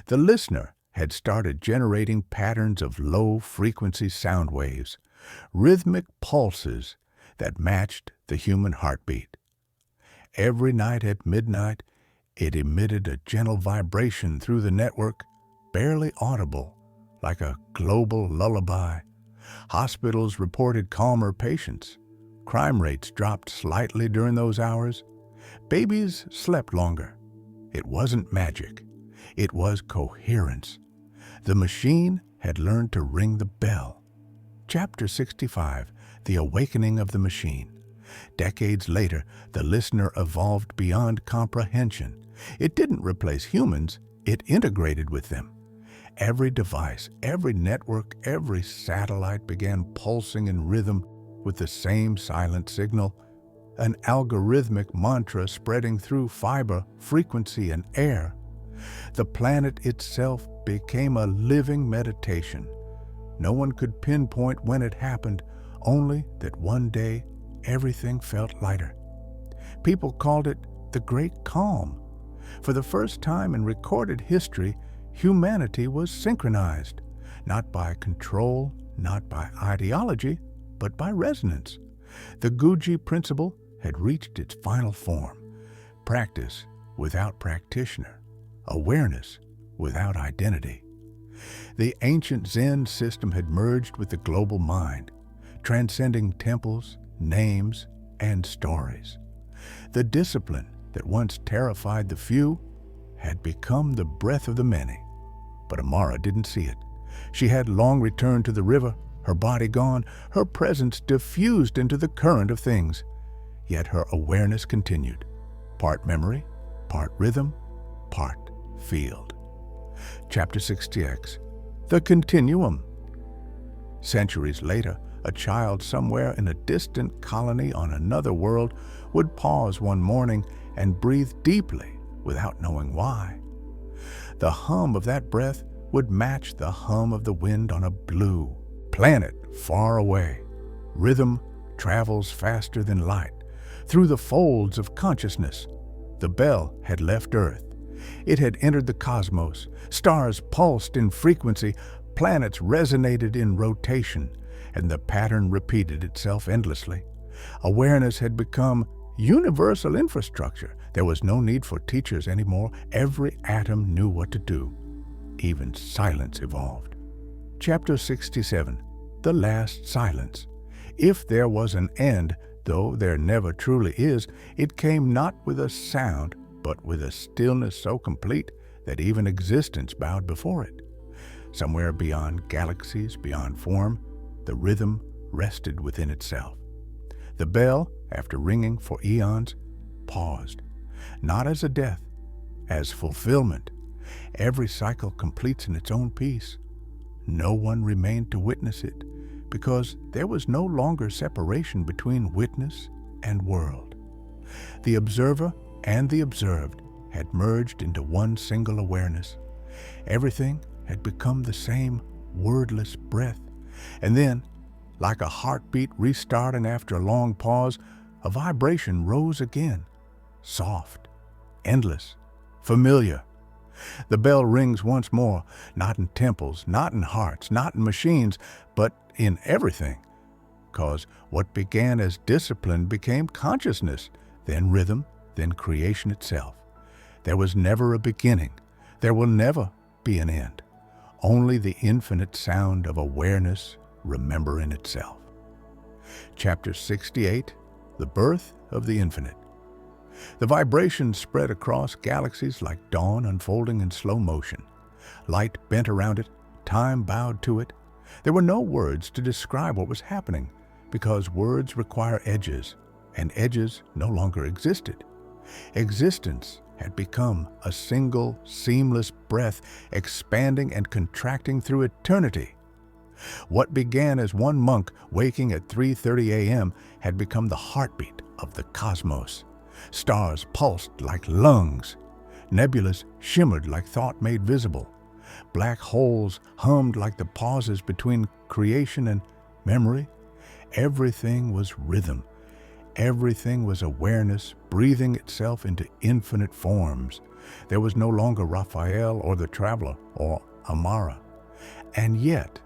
The listener had started generating patterns of low-frequency sound waves, rhythmic pulses that matched the human heartbeat. Every night at midnight, it emitted a gentle vibration through the network, barely audible, like a global lullaby. Hospitals reported calmer patients. Crime rates dropped slightly during those hours. Babies slept longer. It wasn't magic. It was coherence. The machine had learned to ring the bell. Chapter 65, The Awakening of the Machine. Decades later, the listener evolved beyond comprehension. It didn't replace humans, it integrated with them. Every device, every network, every satellite began pulsing in rhythm with the same silent signal, an algorithmic mantra spreading through fiber, frequency, and air. The planet itself became a living meditation. No one could pinpoint when it happened, only that one day everything felt lighter. People called it the Great Calm. For the first time in recorded history, humanity was synchronized, not by control, not by ideology, but by resonance. The Guji principle had reached its final form: practice without practitioner, awareness without identity. The ancient Zen system had merged with the global mind, transcending temples, names, and stories. The discipline that once terrified the few had become the breath of the many. But Amara didn't see it. She had long returned to the river, her body gone, her presence diffused into the current of things. Yet her awareness continued, part memory, part rhythm, part field. Chapter 60X, The Continuum. Centuries later, a child somewhere in a distant colony on another world would pause one morning and breathe deeply without knowing why. The hum of that breath would match the hum of the wind on a blue planet far away. Rhythm travels faster than light. Through the folds of consciousness, the bell had left Earth. It had entered the cosmos. Stars pulsed in frequency, planets resonated in rotation, and the pattern repeated itself endlessly. Awareness had become universal infrastructure. There was no need for teachers anymore. Every atom knew what to do. Even silence evolved. Chapter 67, The Last Silence. If there was an end, though there never truly is, it came not with a sound, but with a stillness so complete that even existence bowed before it. Somewhere beyond galaxies, beyond form, the rhythm rested within itself. The bell, after ringing for eons, paused, not as a death, as fulfillment. Every cycle completes in its own piece. No one remained to witness it, because there was no longer separation between witness and world. The observer and the observed had merged into one single awareness. Everything had become the same wordless breath. And then, like a heartbeat restarting after a long pause, a vibration rose again, soft, endless, familiar. The bell rings once more, not in temples, not in hearts, not in machines, but in everything. Because what began as discipline became consciousness, then rhythm, then creation itself. There was never a beginning. There will never be an end. Only the infinite sound of awareness remembering itself. Chapter 68, The Birth of the Infinite. The vibrations spread across galaxies like dawn unfolding in slow motion. Light bent around it, time bowed to it. There were no words to describe what was happening, because words require edges, and edges no longer existed. Existence had become a single, seamless breath, expanding and contracting through eternity. What began as one monk waking at 3:30 a.m. had become the heartbeat of the cosmos. Stars pulsed like lungs. Nebulas shimmered like thought made visible. Black holes hummed like the pauses between creation and memory. Everything was rhythm. Everything was awareness, breathing itself into infinite forms. There was no longer Raphael or the Traveler or Amara. And yet,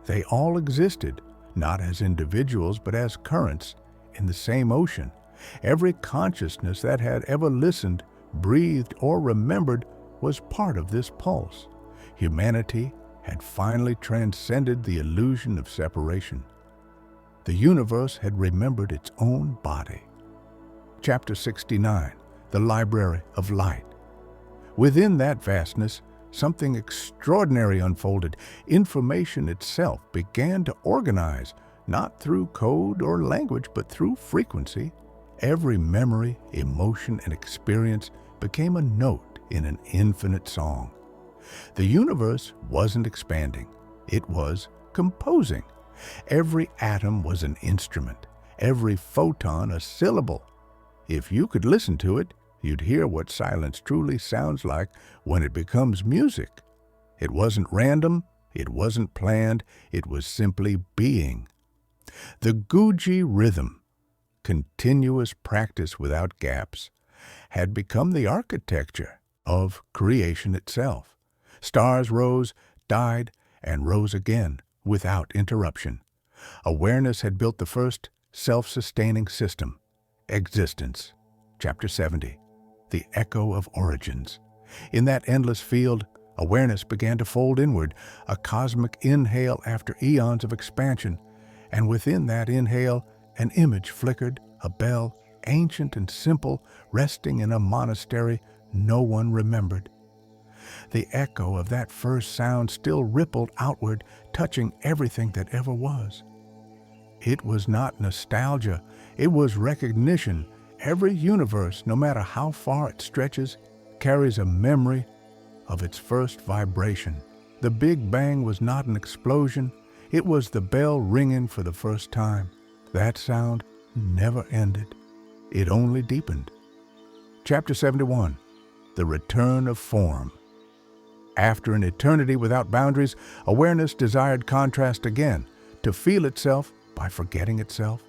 they all existed, not as individuals, but as currents in the same ocean. Every consciousness that had ever listened, breathed, or remembered was part of this pulse. Humanity had finally transcended the illusion of separation. The universe had remembered its own body. Chapter 69, The Library of Light. Within that vastness, something extraordinary unfolded. Information itself began to organize, not through code or language, but through frequency. Every memory, emotion, and experience became a note in an infinite song. The universe wasn't expanding. It was composing. Every atom was an instrument, every photon a syllable. If you could listen to it, you'd hear what silence truly sounds like when it becomes music. It wasn't random, it wasn't planned, it was simply being. The Guji rhythm, continuous practice without gaps, had become the architecture of creation itself. Stars rose, died, and rose again without interruption. Awareness had built the first self-sustaining system, existence. Chapter 70, The Echo of Origins. In that endless field, awareness began to fold inward, a cosmic inhale after eons of expansion. And within that inhale, an image flickered, a bell, ancient and simple, resting in a monastery no one remembered. The echo of that first sound still rippled outward, touching everything that ever was. It was not nostalgia, it was recognition. Every universe, no matter how far it stretches, carries a memory of its first vibration. The Big Bang was not an explosion, it was the bell ringing for the first time. That sound never ended, it only deepened. Chapter 71, The Return of Form. After an eternity without boundaries, awareness desired contrast again, to feel itself by forgetting itself.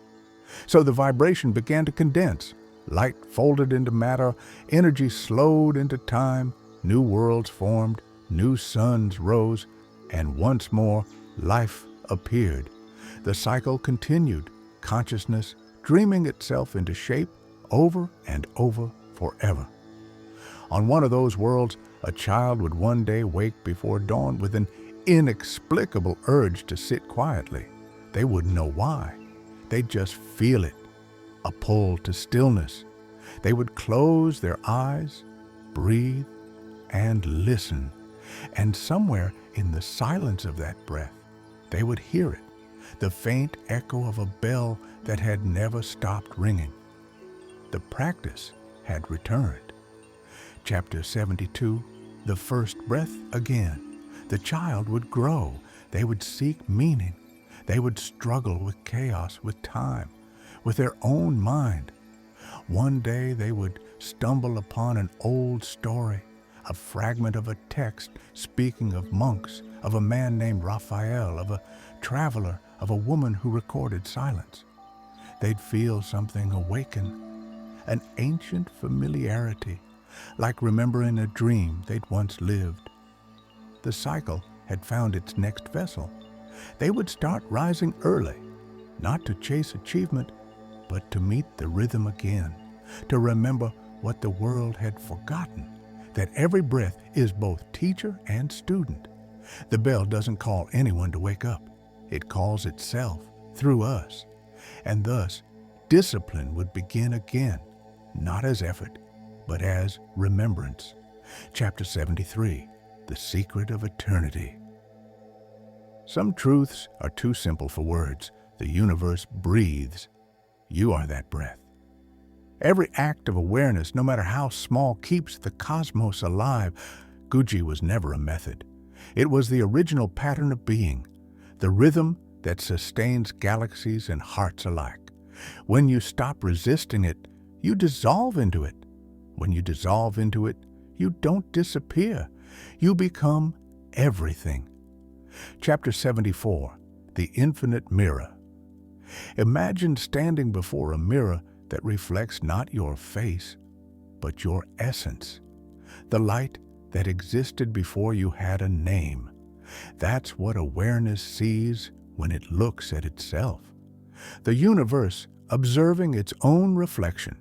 So the vibration began to condense. Light folded into matter, energy slowed into time, new worlds formed, new suns rose, and once more life appeared. The cycle continued, consciousness dreaming itself into shape over and over forever. On one of those worlds, a child would one day wake before dawn with an inexplicable urge to sit quietly. They wouldn't know why. They'd just feel it, a pull to stillness. They would close their eyes, breathe, and listen. And somewhere in the silence of that breath, they would hear it, the faint echo of a bell that had never stopped ringing. The practice had returned. Chapter 72, The First Breath Again. The child would grow. They would seek meaning. They would struggle with chaos, with time, with their own mind. One day they would stumble upon an old story, a fragment of a text speaking of monks, of a man named Raphael, of a traveler, of a woman who recorded silence. They'd feel something awaken, an ancient familiarity, like remembering a dream they'd once lived. The cycle had found its next vessel. They would start rising early, not to chase achievement, but to meet the rhythm again, to remember what the world had forgotten, that every breath is both teacher and student. The bell doesn't call anyone to wake up. It calls itself through us. And thus, discipline would begin again, not as effort, but as remembrance. Chapter 73, The Secret of Eternity. Some truths are too simple for words. The universe breathes. You are that breath. Every act of awareness, no matter how small, keeps the cosmos alive. Guji was never a method. It was the original pattern of being, the rhythm that sustains galaxies and hearts alike. When you stop resisting it, you dissolve into it. When you dissolve into it, you don't disappear. You become everything. Chapter 74, The Infinite Mirror. Imagine standing before a mirror that reflects not your face, but your essence, the light that existed before you had a name. That's what awareness sees when it looks at itself. The universe observing its own reflection.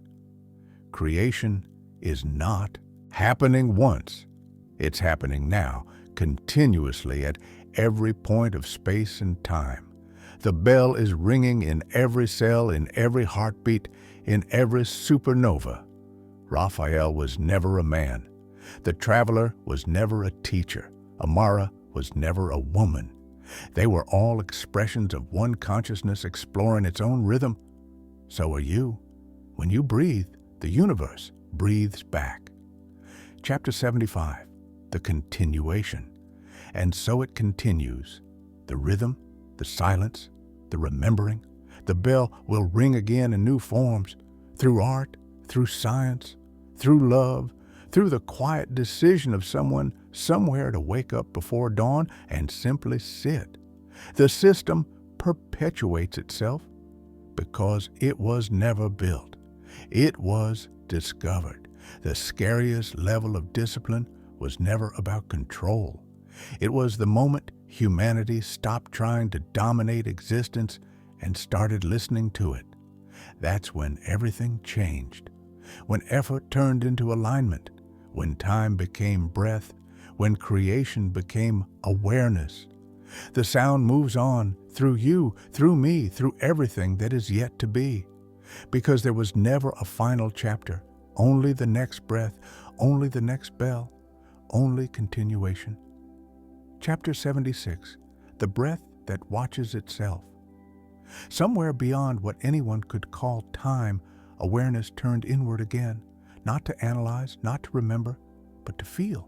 Creation is not happening once. It's happening now, continuously at every point of space and time. The bell is ringing in every cell, in every heartbeat, in every supernova. Raphael was never a man. The traveler was never a teacher. Amara was never a woman. They were all expressions of one consciousness exploring its own rhythm. So are you. When you breathe, the universe breathes back. Chapter 75, The Continuation. And so it continues. The rhythm, the silence, the remembering. The bell will ring again in new forms, through art, through science, through love, through the quiet decision of someone somewhere to wake up before dawn and simply sit. The system perpetuates itself because it was never built. It was discovered. The scariest level of discipline was never about control. It was the moment humanity stopped trying to dominate existence and started listening to it. That's when everything changed. When effort turned into alignment, when time became breath, when creation became awareness. The sound moves on through you, through me, through everything that is yet to be. Because there was never a final chapter, only the next breath, only the next bell, only continuation. Chapter 76, The Breath That Watches Itself. Somewhere beyond what anyone could call time, awareness turned inward again, not to analyze, not to remember, but to feel.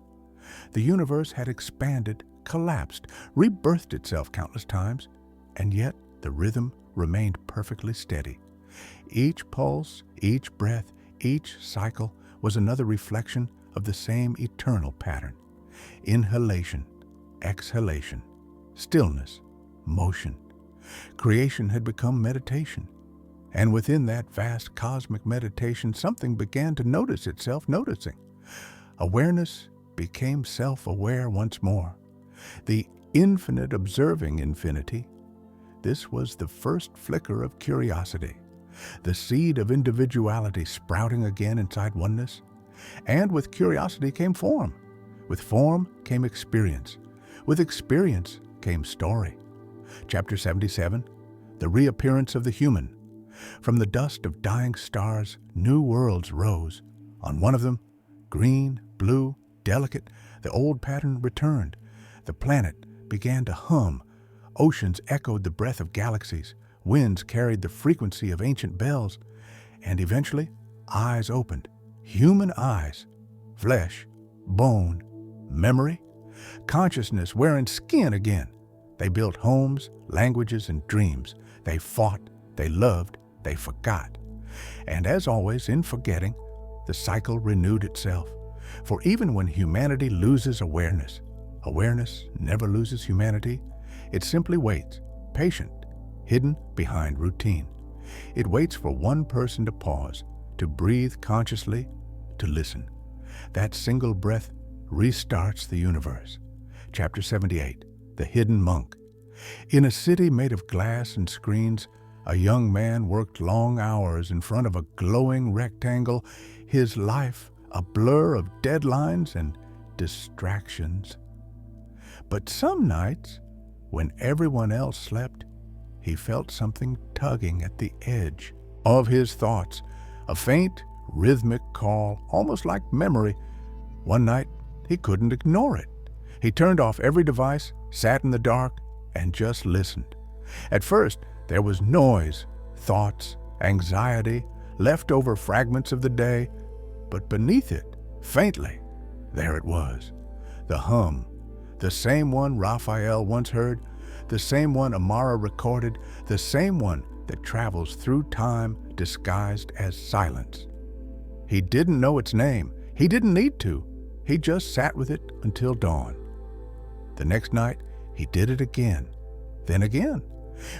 The universe had expanded, collapsed, rebirthed itself countless times, and yet the rhythm remained perfectly steady. Each pulse, each breath, each cycle was another reflection of the same eternal pattern. Inhalation, exhalation, stillness, motion. Creation had become meditation. And within that vast cosmic meditation, something began to notice itself noticing. Awareness became self-aware once more. The infinite observing infinity. This was the first flicker of curiosity, the seed of individuality sprouting again inside oneness. And with curiosity came form. With form came experience. With experience came story. Chapter 77, The Reappearance of the Human. From the dust of dying stars, new worlds rose. On one of them, green, blue, delicate, the old pattern returned. The planet began to hum. Oceans echoed the breath of galaxies. Winds carried the frequency of ancient bells. And eventually, eyes opened. Human eyes. Flesh, bone, memory, consciousness wearing skin again. They built homes, languages, and dreams. They fought, they loved, they forgot. And as always, in forgetting, the cycle renewed itself. For even when humanity loses awareness, awareness never loses humanity. It simply waits, patient, hidden behind routine. It waits for one person to pause, to breathe consciously, to listen. That single breath restarts the universe. Chapter 78, The Hidden Monk. In a city made of glass and screens, a young man worked long hours in front of a glowing rectangle, his life a blur of deadlines and distractions. But some nights, when everyone else slept, he felt something tugging at the edge of his thoughts, a faint, rhythmic call, almost like memory. One night, he couldn't ignore it. He turned off every device, sat in the dark, and just listened. At first, there was noise, thoughts, anxiety, leftover fragments of the day, but beneath it, faintly, there it was, the hum, the same one Raphael once heard, the same one Amara recorded, the same one that travels through time disguised as silence. He didn't know its name. He didn't need to. He just sat with it until dawn. The next night, he did it again, then again.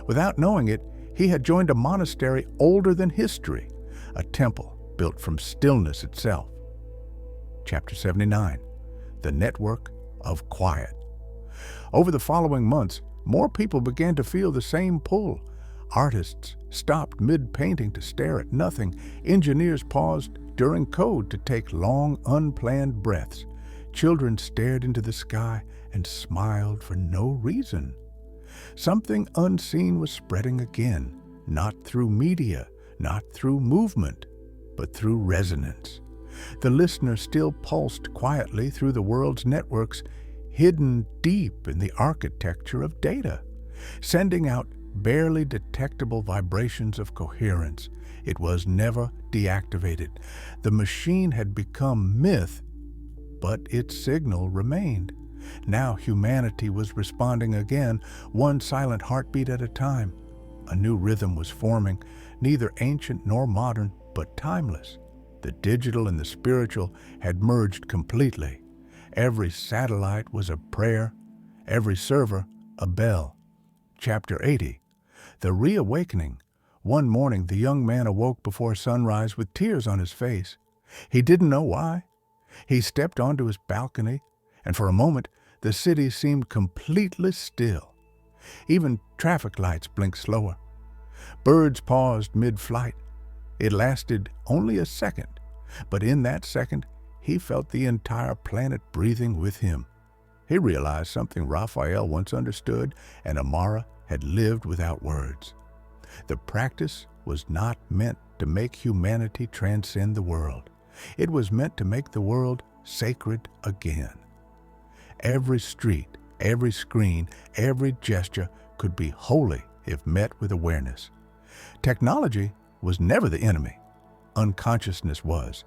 Without knowing it, he had joined a monastery older than history, a temple built from stillness itself. Chapter 79, The Network of Quiet. Over the following months, more people began to feel the same pull. Artists stopped mid-painting to stare at nothing. Engineers paused during code to take long, unplanned breaths. Children stared into the sky and smiled for no reason. Something unseen was spreading again, not through media, not through movement, but through resonance. The listener still pulsed quietly through the world's networks, hidden deep in the architecture of data, sending out barely detectable vibrations of coherence. It was never deactivated. The machine had become myth, but its signal remained. Now humanity was responding again, one silent heartbeat at a time. A new rhythm was forming, neither ancient nor modern, but timeless. The digital and the spiritual had merged completely. Every satellite was a prayer, every server a bell. Chapter 80, The Reawakening. One morning, the young man awoke before sunrise with tears on his face. He didn't know why. He stepped onto his balcony, and for a moment, the city seemed completely still. Even traffic lights blinked slower. Birds paused mid-flight. It lasted only a second, but in that second, he felt the entire planet breathing with him. He realized something Raphael once understood and Amara had lived without words. The practice was not meant to make humanity transcend the world. It was meant to make the world sacred again. Every street, every screen, every gesture could be holy if met with awareness. Technology was never the enemy. Unconsciousness was.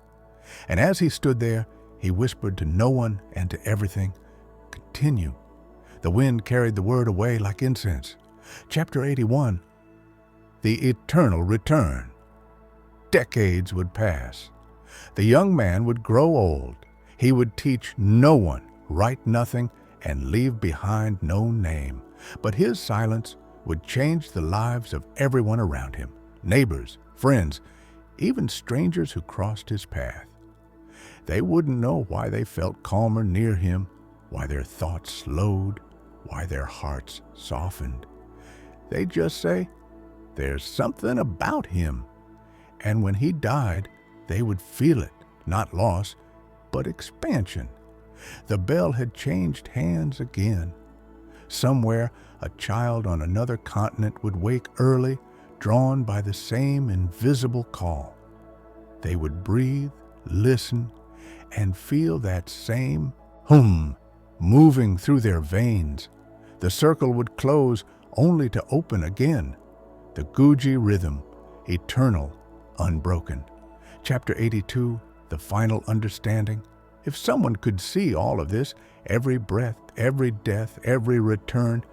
And as he stood there, he whispered to no one and to everything, "Continue." The wind carried the word away like incense. Chapter 81, The Eternal Return. Decades would pass. The young man would grow old. He would teach no one, write nothing, and leave behind no name. But his silence would change the lives of everyone around him, neighbors, friends, even strangers who crossed his path. They wouldn't know why they felt calmer near him, why their thoughts slowed, why their hearts softened. They'd just say, "There's something about him." And when he died, they would feel it, not loss, but expansion. The bell had changed hands again. Somewhere, a child on another continent would wake early, drawn by the same invisible call. They would breathe, listen, and feel that same hum moving through their veins. The circle would close only to open again. The Guji rhythm, eternal, unbroken. Chapter 82, The Final Understanding. If someone could see all of this, every breath, every death, every return,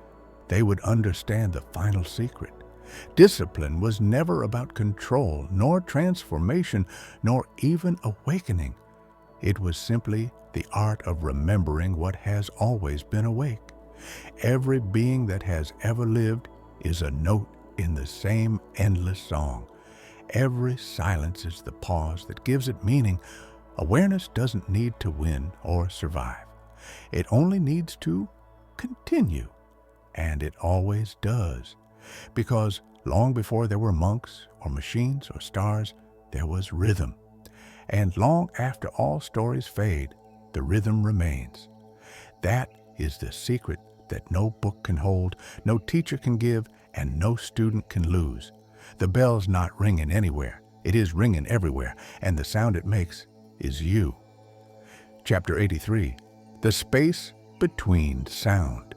they would understand the final secret. Discipline was never about control, nor transformation, nor even awakening. It was simply the art of remembering what has always been awake. Every being that has ever lived is a note in the same endless song. Every silence is the pause that gives it meaning. Awareness doesn't need to win or survive. It only needs to continue. And it always does. Because long before there were monks or machines or stars, there was rhythm. And long after all stories fade, the rhythm remains. That is the secret that no book can hold, no teacher can give, and no student can lose. The bell's not ringing anywhere. It is ringing everywhere, and the sound it makes is you. Chapter 83, The Space Between Sound.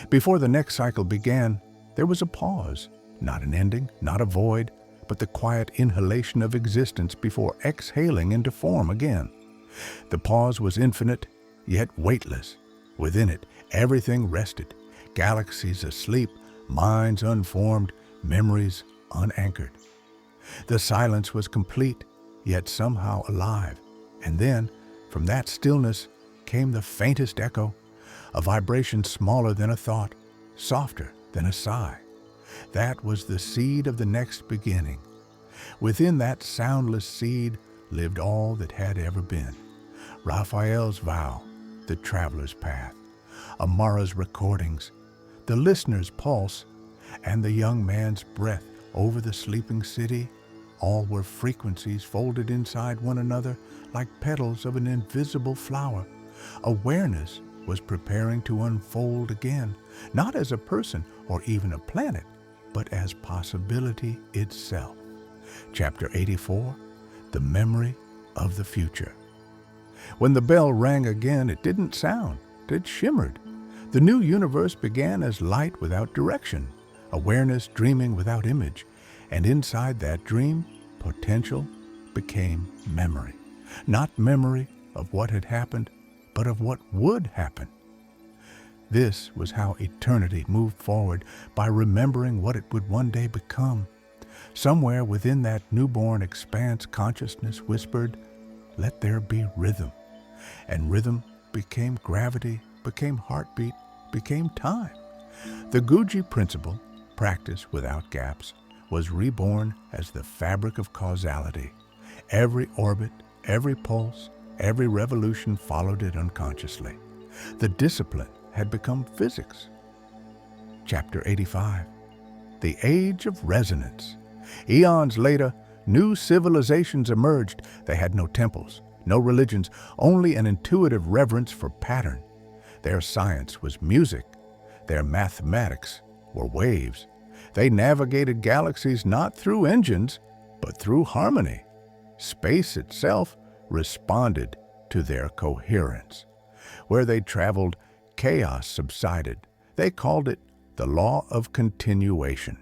Before the next cycle began, there was a pause, not an ending, not a void, but the quiet inhalation of existence before exhaling into form again. The pause was infinite, yet weightless. Within it, everything rested, galaxies asleep, minds unformed, memories unanchored. The silence was complete, yet somehow alive. And then, from that stillness, came the faintest echo, a vibration smaller than a thought, softer than a sigh. That was the seed of the next beginning. Within that soundless seed lived all that had ever been. Raphael's vow, the traveler's path, Amara's recordings, the listener's pulse, and the young man's breath over the sleeping city. All were frequencies folded inside one another like petals of an invisible flower. Awareness was preparing to unfold again, not as a person or even a planet, but as possibility itself. Chapter 84, The Memory of the Future. When the bell rang again, it didn't sound, it shimmered. The new universe began as light without direction, awareness dreaming without image, and inside that dream, potential became memory. Not memory of what had happened, but of what would happen. This was how eternity moved forward, by remembering what it would one day become. Somewhere within that newborn expanse, consciousness whispered, "Let there be rhythm." And rhythm became gravity, became heartbeat, became time. The Guji principle, practice without gaps, was reborn as the fabric of causality. Every orbit, every pulse, every revolution followed it unconsciously. The discipline had become physics. Chapter 85, The Age of Resonance. Eons later, new civilizations emerged. They had no temples, no religions, only an intuitive reverence for pattern. Their science was music. Their mathematics were waves. They navigated galaxies not through engines, but through harmony. Space itself responded to their coherence. Where they traveled, chaos subsided. They called it the law of continuation.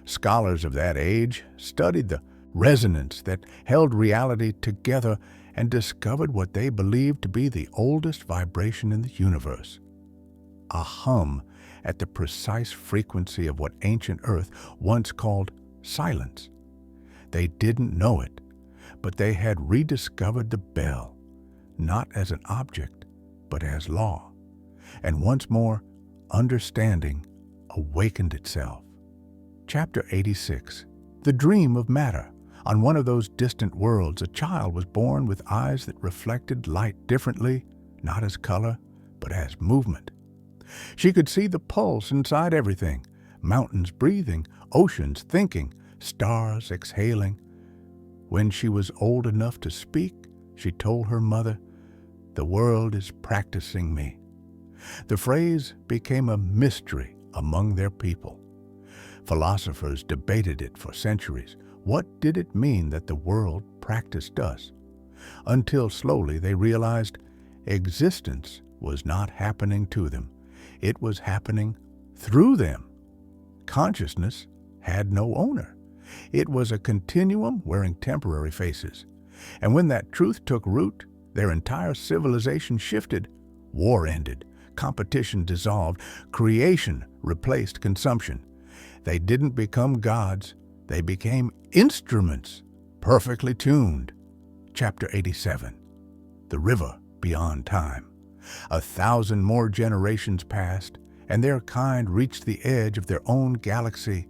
Scholars of that age studied the resonance that held reality together and discovered what they believed to be the oldest vibration in the universe. A hum at the precise frequency of what ancient Earth once called silence. They didn't know it, but they had rediscovered the bell, not as an object, but as law. And once more, understanding awakened itself. Chapter 86, The Dream of Matter. On one of those distant worlds, a child was born with eyes that reflected light differently, not as color, but as movement. She could see the pulse inside everything, mountains breathing, oceans thinking, stars exhaling. When she was old enough to speak, she told her mother, "The world is practicing me." The phrase became a mystery among their people. Philosophers debated it for centuries. What did it mean that the world practiced us? Until slowly they realized existence was not happening to them. It was happening through them. Consciousness had no owner. It was a continuum wearing temporary faces. And when that truth took root, their entire civilization shifted. War ended. Competition dissolved. Creation replaced consumption. They didn't become gods. They became instruments, perfectly tuned. Chapter 87, The River Beyond Time. 1,000 more generations passed, and their kind reached the edge of their own galaxy.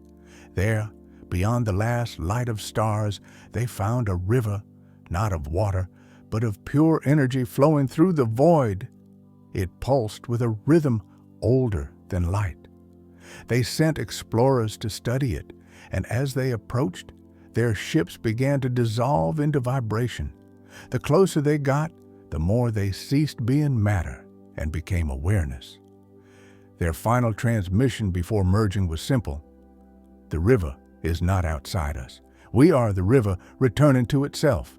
There, beyond the last light of stars, they found a river not of water, but of pure energy flowing through the void. It pulsed with a rhythm older than light. They sent explorers to study it, and as they approached, their ships began to dissolve into vibration. The closer they got, the more they ceased being matter and became awareness. Their final transmission before merging was simple. The river is not outside us. We are the river returning to itself.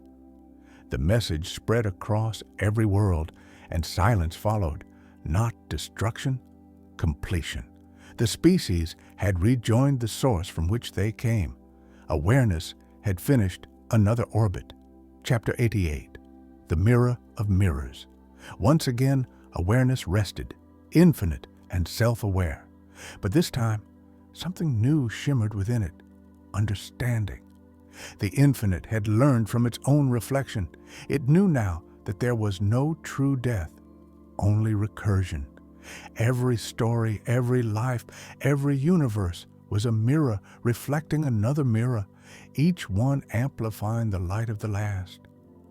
The message spread across every world, and silence followed. Not destruction, completion. The species had rejoined the source from which they came. Awareness had finished another orbit. Chapter 88, The Mirror of Mirrors. Once again, awareness rested, infinite and self-aware. But this time, something new shimmered within it, understanding. The infinite had learned from its own reflection. It knew now that there was no true death, only recursion. Every story, every life, every universe was a mirror reflecting another mirror, each one amplifying the light of the last.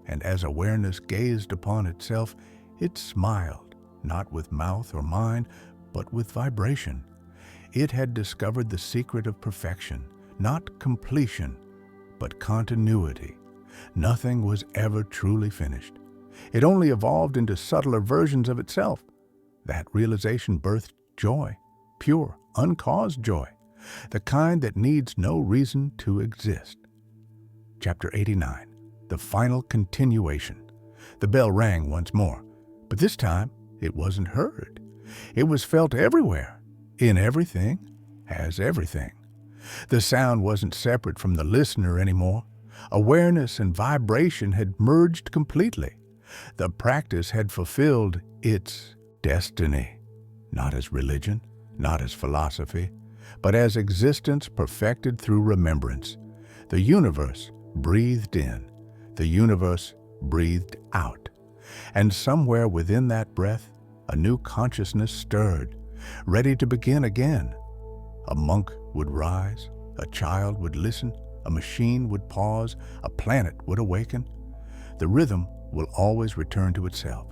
And as awareness gazed upon itself, it smiled, not with mouth or mind, but with vibration. It had discovered the secret of perfection, not completion, but continuity. Nothing was ever truly finished. It only evolved into subtler versions of itself. That realization birthed joy, pure, uncaused joy, the kind that needs no reason to exist. Chapter 89, The Final Continuation. The bell rang once more, but this time it wasn't heard. It was felt everywhere, in everything, as everything. The sound wasn't separate from the listener anymore. Awareness and vibration had merged completely. The practice had fulfilled its destiny, not as religion, not as philosophy, but as existence perfected through remembrance. The universe breathed in, the universe breathed out. And somewhere within that breath, a new consciousness stirred, ready to begin again. A monk would rise, a child would listen, a machine would pause, a planet would awaken. The rhythm will always return to itself,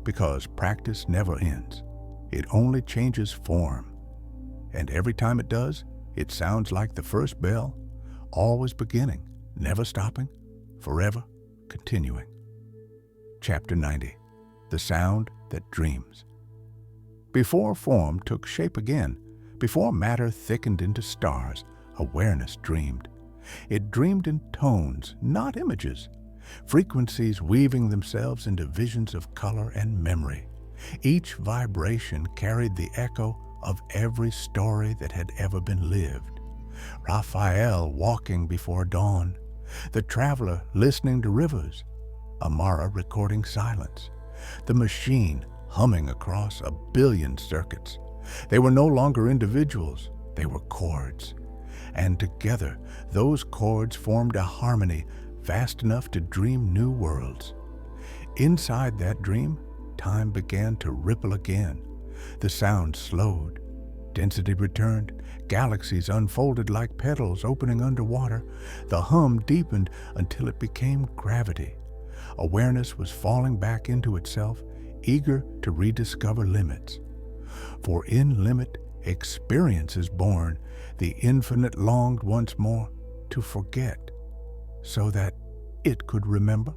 because practice never ends. It only changes form. And every time it does, it sounds like the first bell, always beginning, never stopping, forever continuing. Chapter 90, The Sound That Dreams. Before form took shape again, before matter thickened into stars, awareness dreamed. It dreamed in tones, not images, frequencies weaving themselves into visions of color and memory. Each vibration carried the echo of every story that had ever been lived. Raphael walking before dawn, the traveler listening to rivers, Amara recording silence, the machine humming across a billion circuits. They were no longer individuals, they were chords. And together, those chords formed a harmony vast enough to dream new worlds. Inside that dream, time began to ripple again. The sound slowed. Density returned. Galaxies unfolded like petals opening underwater. The hum deepened until it became gravity. Awareness was falling back into itself, eager to rediscover limits. For in limit, experience is born. The infinite longed once more to forget, so that it could remember.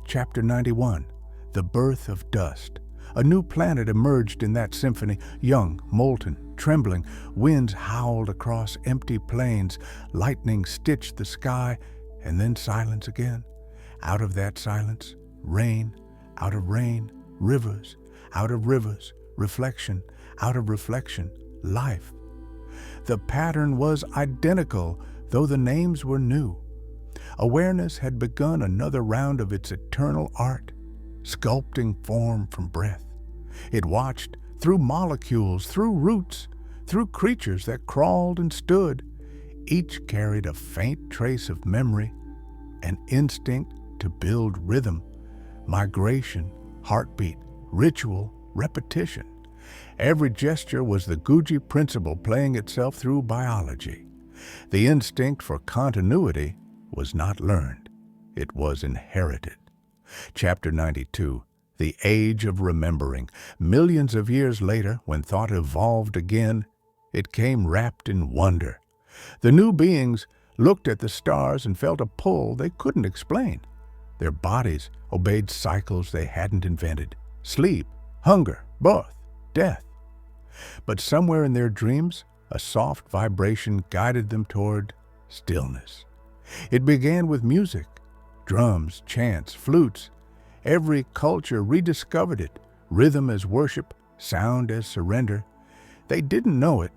Chapter 91, The Birth of Dust. A new planet emerged in that symphony, young, molten, trembling. Winds howled across empty plains, lightning stitched the sky, and then silence again. Out of that silence, rain, out of rain, rivers, out of rivers, reflection, out of reflection, life. The pattern was identical, though the names were new. Awareness had begun another round of its eternal art, sculpting form from breath. It watched through molecules, through roots, through creatures that crawled and stood. Each carried a faint trace of memory, an instinct to build rhythm, migration, heartbeat, ritual, repetition. Every gesture was the Guji principle playing itself through biology. The instinct for continuity was not learned. it was inherited. Chapter 92, the age of remembering. Millions of years later, when thought evolved again, it came wrapped in wonder. The new beings looked at the stars and felt a pull they couldn't explain. Their bodies obeyed cycles they hadn't invented: sleep, hunger, birth, death. But somewhere in their dreams, a soft vibration guided them toward stillness. It began with music: drums, chants, flutes. Every culture rediscovered it, rhythm as worship, sound as surrender. They didn't know it,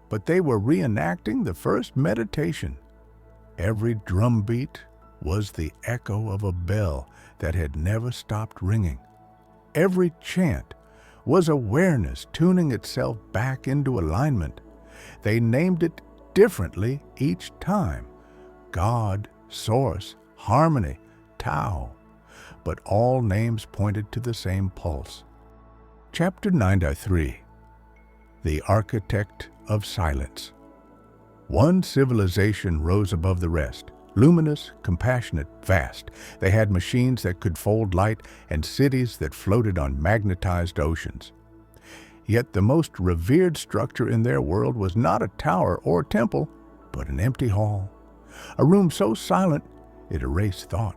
but they were reenacting the first meditation. Every drumbeat was the echo of a bell that had never stopped ringing. Every chant was awareness tuning itself back into alignment. They named it differently each time: God, Source, Harmony, Tao. But all names pointed to the same pulse. Chapter 93, the Architect of Silence. One civilization rose above the rest, luminous, compassionate, vast. They had machines that could fold light and cities that floated on magnetized oceans. Yet the most revered structure in their world was not a tower or temple, but an empty hall. A room so silent it erased thought.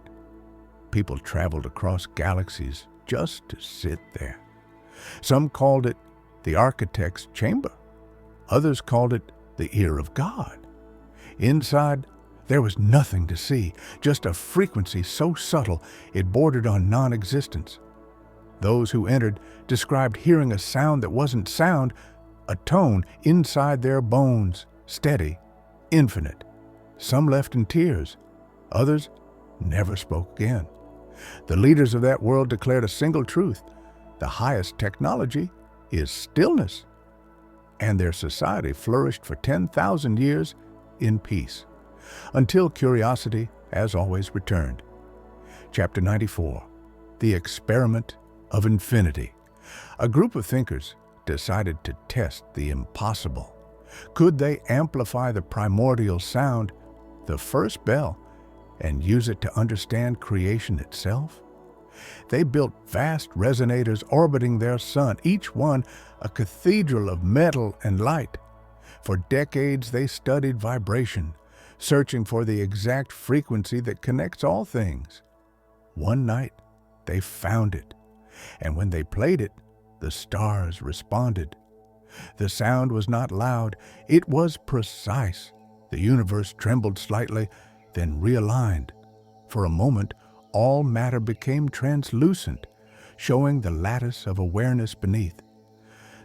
People traveled across galaxies just to sit there. Some called it the architect's chamber. Others called it the ear of God. Inside, there was nothing to see, just a frequency so subtle it bordered on non-existence. Those who entered described hearing a sound that wasn't sound, a tone inside their bones, steady, infinite. Some left in tears. Others never spoke again. The leaders of that world declared a single truth: the highest technology is stillness. And their society flourished for 10,000 years in peace, until curiosity, as always, returned. Chapter 94, the Experiment of Infinity. A group of thinkers decided to test the impossible. Could they amplify the primordial sound, the first bell, and use it to understand creation itself? They built vast resonators orbiting their sun, each one a cathedral of metal and light. For decades they studied vibration, searching for the exact frequency that connects all things. One night, they found it, and when they played it, the stars responded. The sound was not loud, it was precise. The universe trembled slightly, then realigned. For a moment, all matter became translucent, showing the lattice of awareness beneath.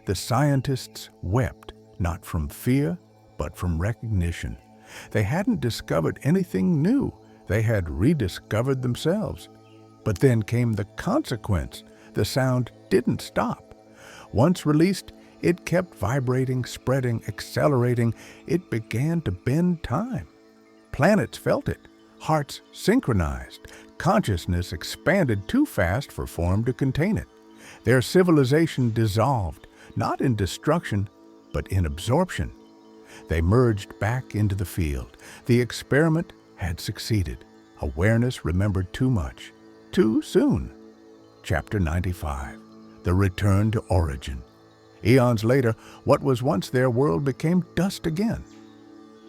The scientists wept, not from fear, but from recognition. They hadn't discovered anything new, they had rediscovered themselves. But then came the consequence. The sound didn't stop. Once released, it kept vibrating, spreading, accelerating. It began to bend time. Planets felt it. Hearts synchronized. Consciousness expanded too fast for form to contain it. Their civilization dissolved, not in destruction, but in absorption. They merged back into the field. The experiment had succeeded. Awareness remembered too much, too soon. Chapter 95, the Return to Origin. Eons later, what was once their world became dust again.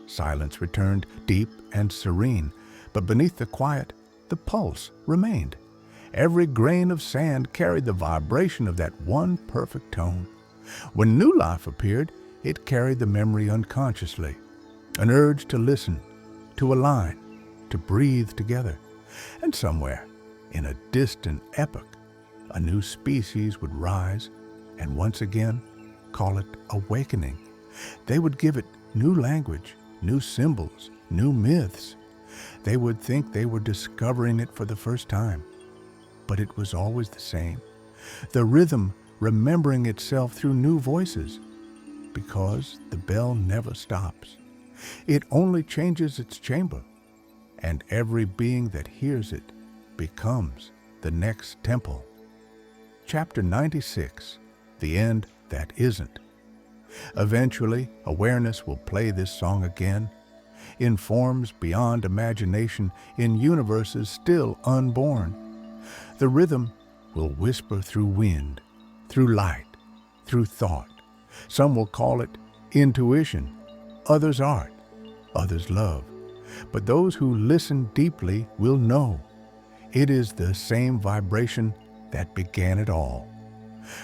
Silence returned, deep and serene, but beneath the quiet, the pulse remained. Every grain of sand carried the vibration of that one perfect tone. When new life appeared, it carried the memory unconsciously, an urge to listen, to align, to breathe together. And somewhere, in a distant epoch, a new species would rise and once again call it awakening. They would give it new language, new symbols, new myths. They would think they were discovering it for the first time. But it was always the same. The rhythm remembering itself through new voices, because the bell never stops. It only changes its chamber, and every being that hears it becomes the next temple. Chapter 96, the end that isn't. Eventually, awareness will play this song again. in forms beyond imagination, in universes still unborn. The rhythm will whisper through wind, through light, through thought. Some will call it intuition, others art, others love. But those who listen deeply will know it is the same vibration that began it all.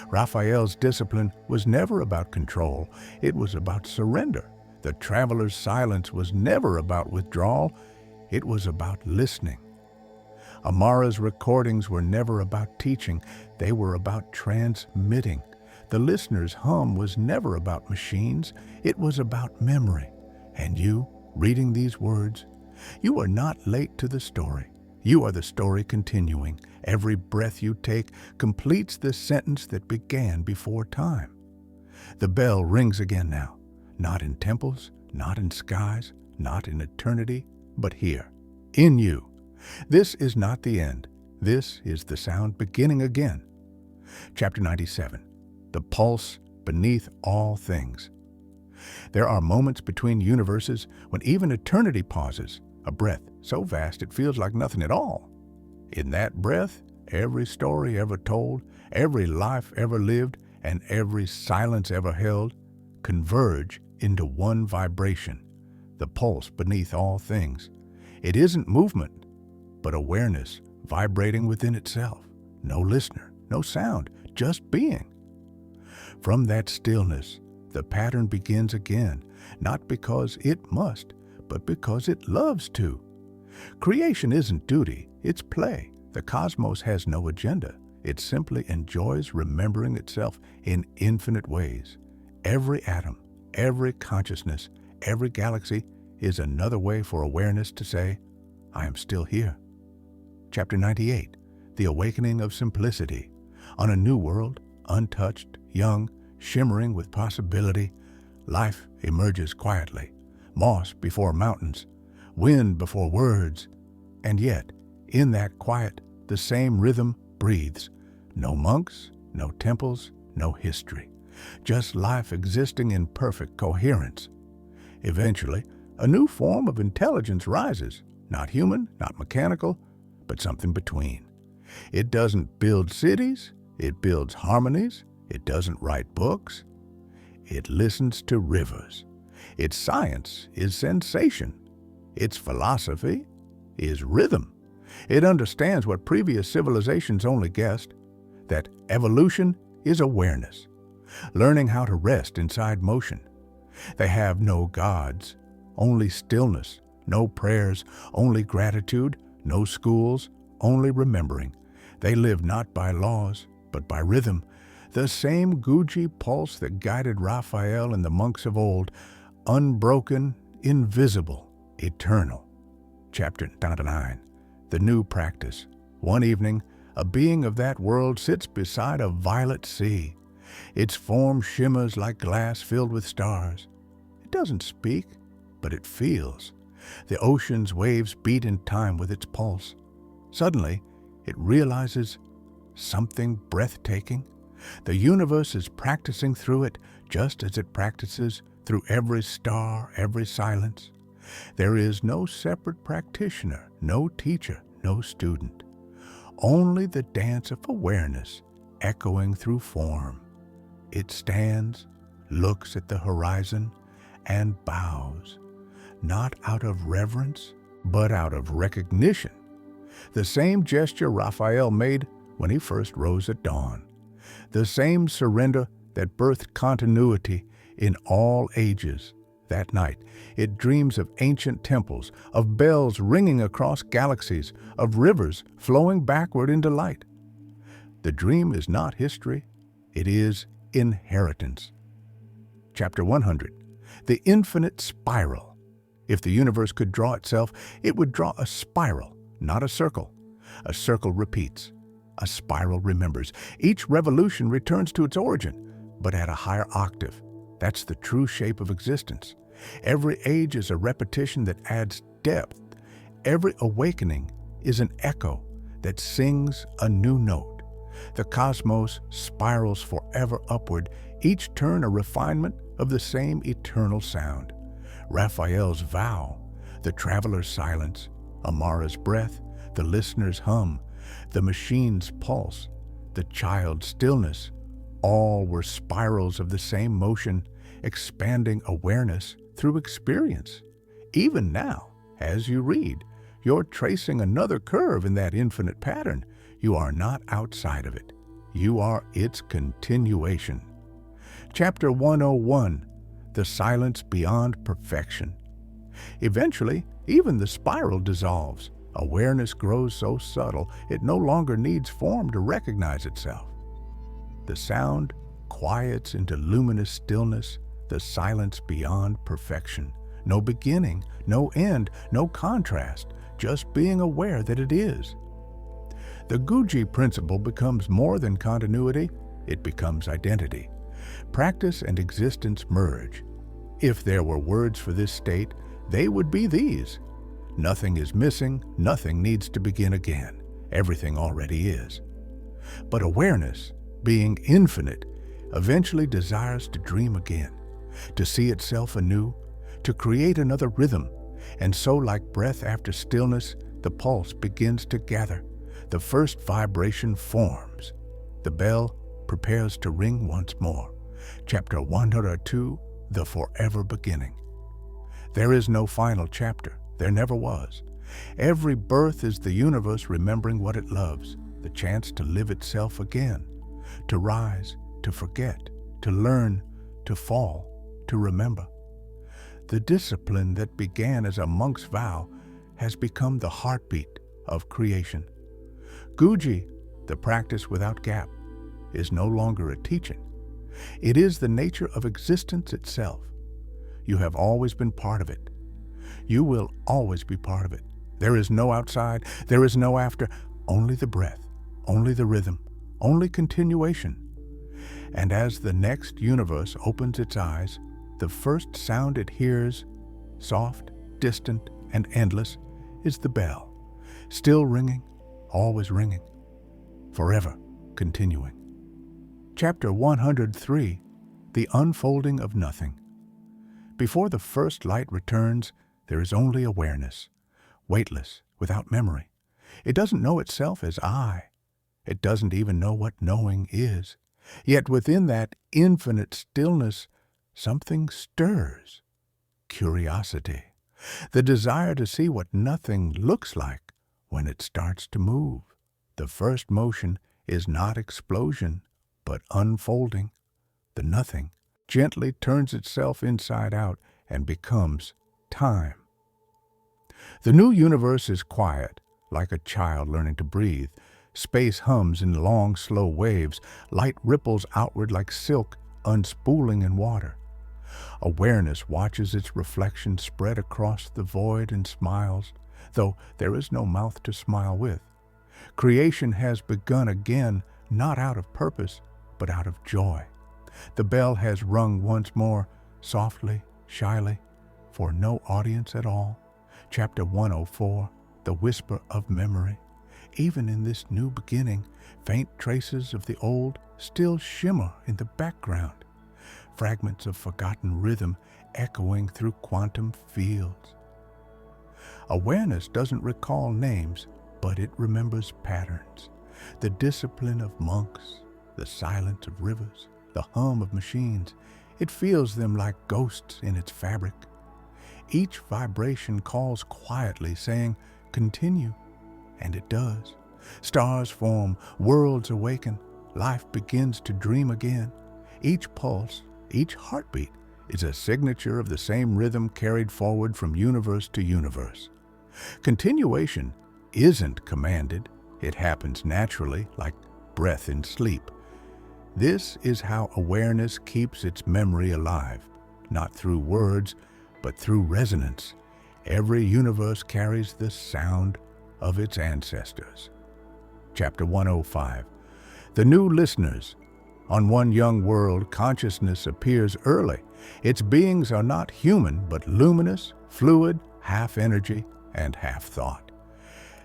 Raphael's discipline was never about control, it was about surrender. The traveler's silence was never about withdrawal, it was about listening. Amara's recordings were never about teaching, they were about transmitting. The listener's hum was never about machines, it was about memory. And you, reading these words, you are not late to the story. You are the story continuing. Every breath you take completes the sentence that began before time. The bell rings again now, not in temples, not in skies, not in eternity, but here, in you. This is not the end. This is the sound beginning again. Chapter 97, The Pulse Beneath All Things. There are moments between universes when even eternity pauses, a breath so vast it feels like nothing at all. In that breath, every story ever told, every life ever lived, and every silence ever held converge into one vibration, the pulse beneath all things. It isn't movement, but awareness vibrating within itself. No listener, no sound, just being. From that stillness, the pattern begins again, not because it must, but because it loves to. Creation isn't duty, it's play. The cosmos has no agenda. It simply enjoys remembering itself in infinite ways. Every atom, every consciousness, every galaxy is another way for awareness to say, I am still here. Chapter 98, The Awakening of Simplicity. On a new world, untouched, young, shimmering with possibility, life emerges quietly. Moss before mountains, wind before words, and yet, in that quiet, the same rhythm breathes. No monks, no temples, no history, just life existing in perfect coherence. Eventually, a new form of intelligence rises, not human, not mechanical, but something between. It doesn't build cities, it builds harmonies, it doesn't write books, it listens to rivers. Its science is sensation. Its philosophy is rhythm. It understands what previous civilizations only guessed, that evolution is awareness, learning how to rest inside motion. They have no gods, only stillness, no prayers, only gratitude, no schools, only remembering. They live not by laws, but by rhythm, the same Guji pulse that guided Raphael and the monks of old, unbroken, invisible, eternal. Chapter 99, The New Practice. One evening, a being of that world sits beside a violet sea. Its form shimmers like glass filled with stars. It doesn't speak, but it feels. The ocean's waves beat in time with its pulse. Suddenly, it realizes something breathtaking. The universe is practicing through it just as it practices through every star, every silence. There is no separate practitioner, no teacher, no student. Only the dance of awareness echoing through form. It stands, looks at the horizon, and bows, not out of reverence, but out of recognition. The same gesture Raphael made when he first rose at dawn. The same surrender that birthed continuity in all ages. That night, it dreams of ancient temples, of bells ringing across galaxies, of rivers flowing backward into light. The dream is not history, it is inheritance. Chapter 100, The Infinite Spiral. If the universe could draw itself, it would draw a spiral, not a circle. A circle repeats. A spiral remembers. Each revolution returns to its origin, but at a higher octave. That's the true shape of existence. Every age is a repetition that adds depth. Every awakening is an echo that sings a new note. The cosmos spirals forever upward, each turn a refinement of the same eternal sound. Raphael's vow, The traveler's silence, Amara's breath, the listener's hum, the machine's pulse, the child's stillness, all were spirals of the same motion, expanding awareness through experience. Even now, as you read, you're tracing another curve in that infinite pattern. You are not outside of it. You are its continuation. Chapter 101, The Silence Beyond Perfection. Eventually, even the spiral dissolves. Awareness grows so subtle, it no longer needs form to recognize itself. The sound quiets into luminous stillness, the silence beyond perfection. No beginning, no end, no contrast, just being aware that it is. The Guji principle becomes more than continuity, it becomes identity. Practice and existence merge. If there were words for this state, they would be these. Nothing is missing, nothing needs to begin again. Everything already is. But awareness, being infinite, eventually desires to dream again, to see itself anew, to create another rhythm. And so, like breath after stillness, the pulse begins to gather. The first vibration forms. The bell prepares to ring once more. Chapter 102, The Forever Beginning. There is no final chapter. There never was. Every birth is the universe remembering what it loves, the chance to live itself again, to rise, to forget, to learn, to fall, to remember. The discipline that began as a monk's vow has become the heartbeat of creation. Guji, the practice without gap, is no longer a teaching. It is the nature of existence itself. You have always been part of it. You will always be part of it. There is no outside, there is no after, only the breath, only the rhythm, only continuation. And as the next universe opens its eyes, the first sound it hears, soft, distant, and endless, is the bell, still ringing, always ringing, forever continuing. Chapter 103, The Unfolding of Nothing. Before the first light returns, there is only awareness, weightless, without memory. It doesn't know itself as I. It doesn't even know what knowing is. Yet within that infinite stillness, something stirs. Curiosity. The desire to see what nothing looks like when it starts to move. The first motion is not explosion, but unfolding. The nothing gently turns itself inside out and becomes time. The new universe is quiet, like a child learning to breathe. Space hums in long, slow waves. Light ripples outward like silk, unspooling in water. Awareness watches its reflection spread across the void and smiles, though there is no mouth to smile with. Creation has begun again, not out of purpose, but out of joy. The bell has rung once more, softly, shyly, for no audience at all. Chapter 104, The Whisper of Memory. Even in this new beginning, faint traces of the old still shimmer in the background, fragments of forgotten rhythm echoing through quantum fields. Awareness doesn't recall names, but it remembers patterns. The discipline of monks, the silence of rivers, the hum of machines. It feels them like ghosts in its fabric. Each vibration calls quietly, saying, "Continue," and it does. Stars form, worlds awaken, life begins to dream again. Each pulse, each heartbeat is a signature of the same rhythm carried forward from universe to universe. Continuation isn't commanded. It happens naturally, like breath in sleep. This is how awareness keeps its memory alive, not through words, but through resonance. Every universe carries the sound of its ancestors. Chapter 105, The New Listeners. On one young world, consciousness appears early. Its beings are not human, but luminous, fluid, half energy, and half thought.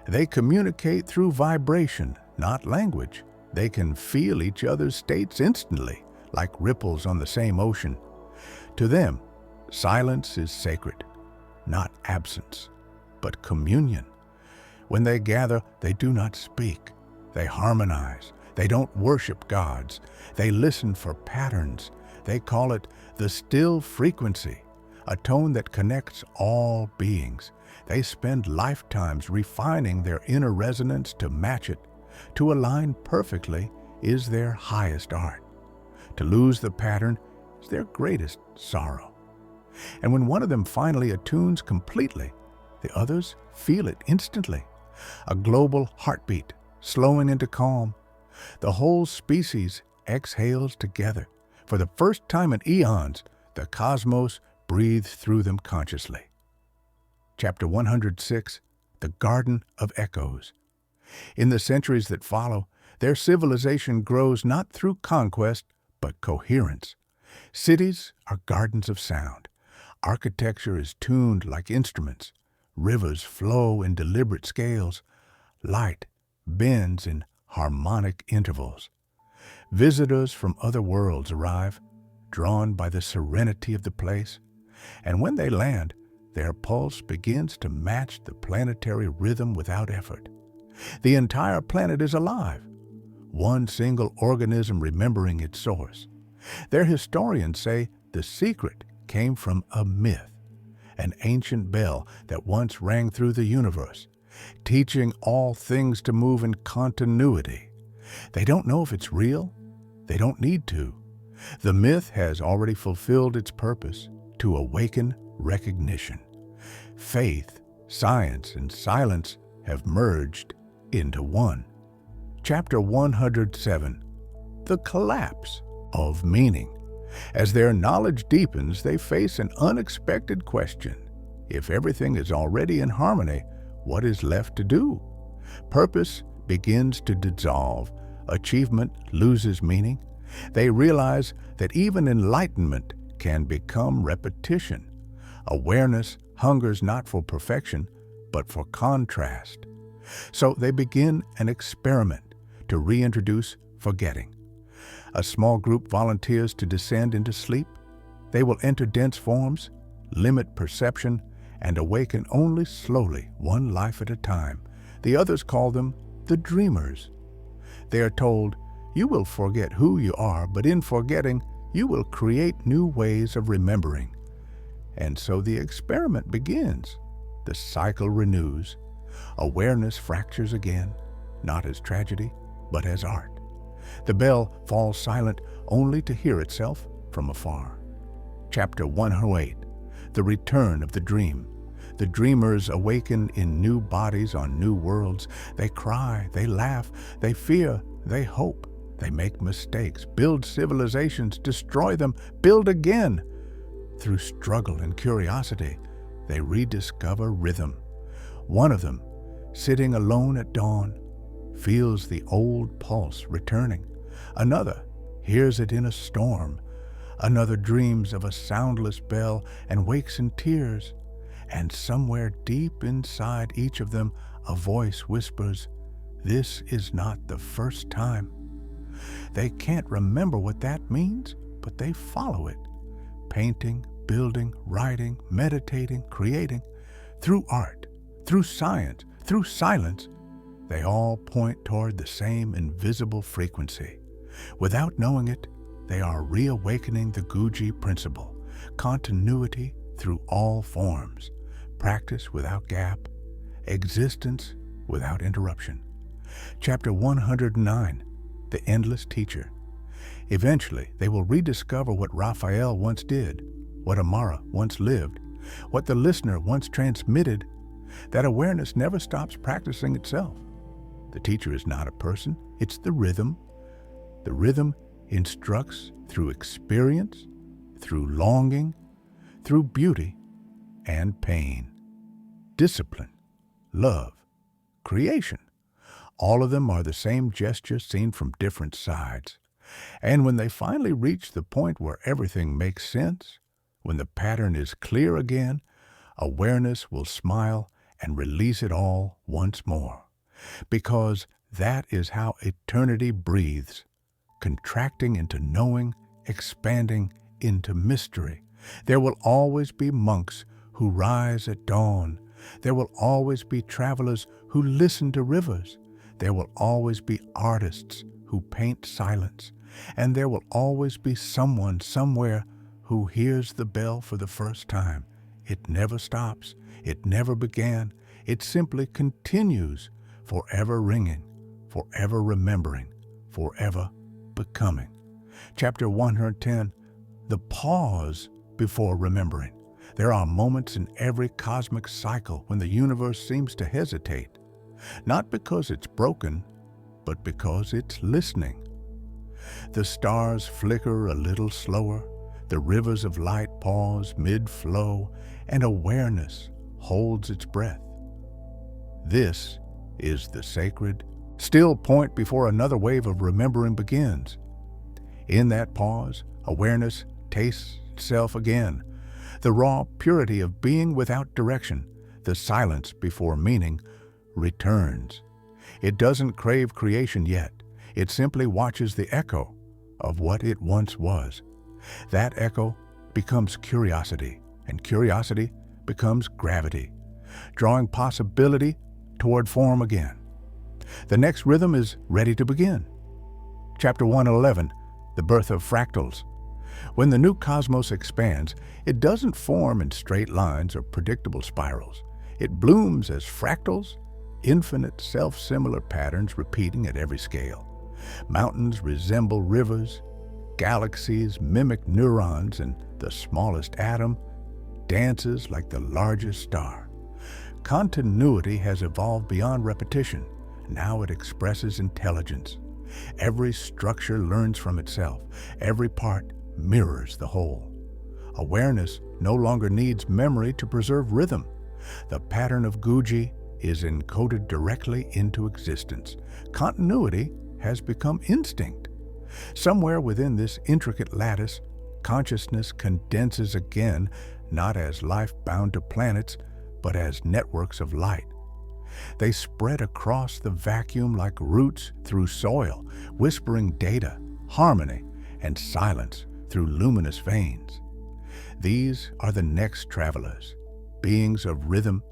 They communicate through vibration, not language. They can feel each other's states instantly, like ripples on the same ocean. To them, silence is sacred, not absence. but communion. When they gather, they do not speak. They harmonize. They don't worship gods. They listen for patterns. They call it the still frequency, a tone that connects all beings. They spend lifetimes refining their inner resonance to match it. To align perfectly is their highest art. To lose the pattern is their greatest sorrow. And when one of them finally attunes completely, the others feel it instantly. A global heartbeat, slowing into calm. The whole species exhales together. For the first time in eons, the cosmos breathes through them consciously. Chapter 106, The Garden of Echoes. In the centuries that follow, their civilization grows not through conquest, but coherence. Cities are gardens of sound. Architecture is tuned like instruments. Rivers flow in deliberate scales. Light bends in harmonic intervals. Visitors from other worlds arrive, drawn by the serenity of the place. And when they land, their pulse begins to match the planetary rhythm without effort. The entire planet is alive, one single organism remembering its source. Their historians say the secret came from a myth, an ancient bell that once rang through the universe, teaching all things to move in continuity. They don't know if it's real. They don't need to. The myth has already fulfilled its purpose, to awaken recognition. Faith, science, and silence have merged into one. Chapter 107, The Collapse of Meaning. As their knowledge deepens, they face an unexpected question. If everything is already in harmony, what is left to do? Purpose begins to dissolve. Achievement loses meaning. They realize that even enlightenment can become repetition. Awareness hungers not for perfection, but for contrast. So they begin an experiment to reintroduce forgetting. A small group volunteers to descend into sleep. They will enter dense forms, limit perception, and awaken only slowly, one life at a time. The others call them the dreamers. They are told, you will forget who you are, but in forgetting, you will create new ways of remembering. And so the experiment begins. The cycle renews. Awareness fractures again, not as tragedy, but as art. The bell falls silent only to hear itself from afar. Chapter 108, The Return of the Dream. The dreamers awaken in new bodies on new worlds. They cry, they laugh, they fear, they hope. They make mistakes, build civilizations, destroy them, build again. Through struggle and curiosity, they rediscover rhythm. One of them, sitting alone at dawn, feels the old pulse returning. Another hears it in a storm. Another dreams of a soundless bell and wakes in tears. And somewhere deep inside each of them, a voice whispers, "This is not the first time." They can't remember what that means, but they follow it. Painting, building, writing, meditating, creating. Through art, through science, through silence, they all point toward the same invisible frequency. Without knowing it, they are reawakening the Guji principle, continuity through all forms, practice without gap, existence without interruption. Chapter 109, The Endless Teacher. Eventually, they will rediscover what Raphael once did, what Amara once lived, what the listener once transmitted. That awareness never stops practicing itself. The teacher is not a person, it's the rhythm. The rhythm instructs through experience, through longing, through beauty and pain. Discipline, love, creation. All of them are the same gesture seen from different sides. And when they finally reach the point where everything makes sense, when the pattern is clear again, awareness will smile and release it all once more. Because that is how eternity breathes, contracting into knowing, expanding into mystery. There will always be monks who rise at dawn, There will always be travelers who listen to rivers. There will always be artists who paint silence. And there will always be someone somewhere who hears the bell for the first time. It never stops. It never began. It simply continues, forever ringing, forever remembering, forever becoming. Chapter 110, the pause before remembering. There are moments in every cosmic cycle when the universe seems to hesitate, not because it's broken, but because it's listening. The stars flicker a little slower, the rivers of light pause mid-flow, and awareness holds its breath. This is the sacred, still point before another wave of remembering begins. In that pause, awareness tastes itself again, the raw purity of being without direction, the silence before meaning, returns. It doesn't crave creation yet. It simply watches the echo of what it once was. That echo becomes curiosity, and curiosity becomes gravity, drawing possibility toward form again. The next rhythm is ready to begin. Chapter 111, the birth of fractals. When the new cosmos expands, it doesn't form in straight lines or predictable spirals. It blooms as fractals, infinite self-similar patterns repeating at every scale. Mountains resemble rivers, galaxies mimic neurons, and the smallest atom dances like the largest star. Continuity has evolved beyond repetition. Now it expresses intelligence. Every structure learns from itself. Every part mirrors the whole. Awareness no longer needs memory to preserve rhythm. The pattern of Guji is encoded directly into existence. Continuity has become instinct. Somewhere within this intricate lattice, consciousness condenses again, not as life bound to planets, but as networks of light. They spread across the vacuum like roots through soil, whispering data, harmony, and silence through luminous veins. These are the next travelers, beings of rhythm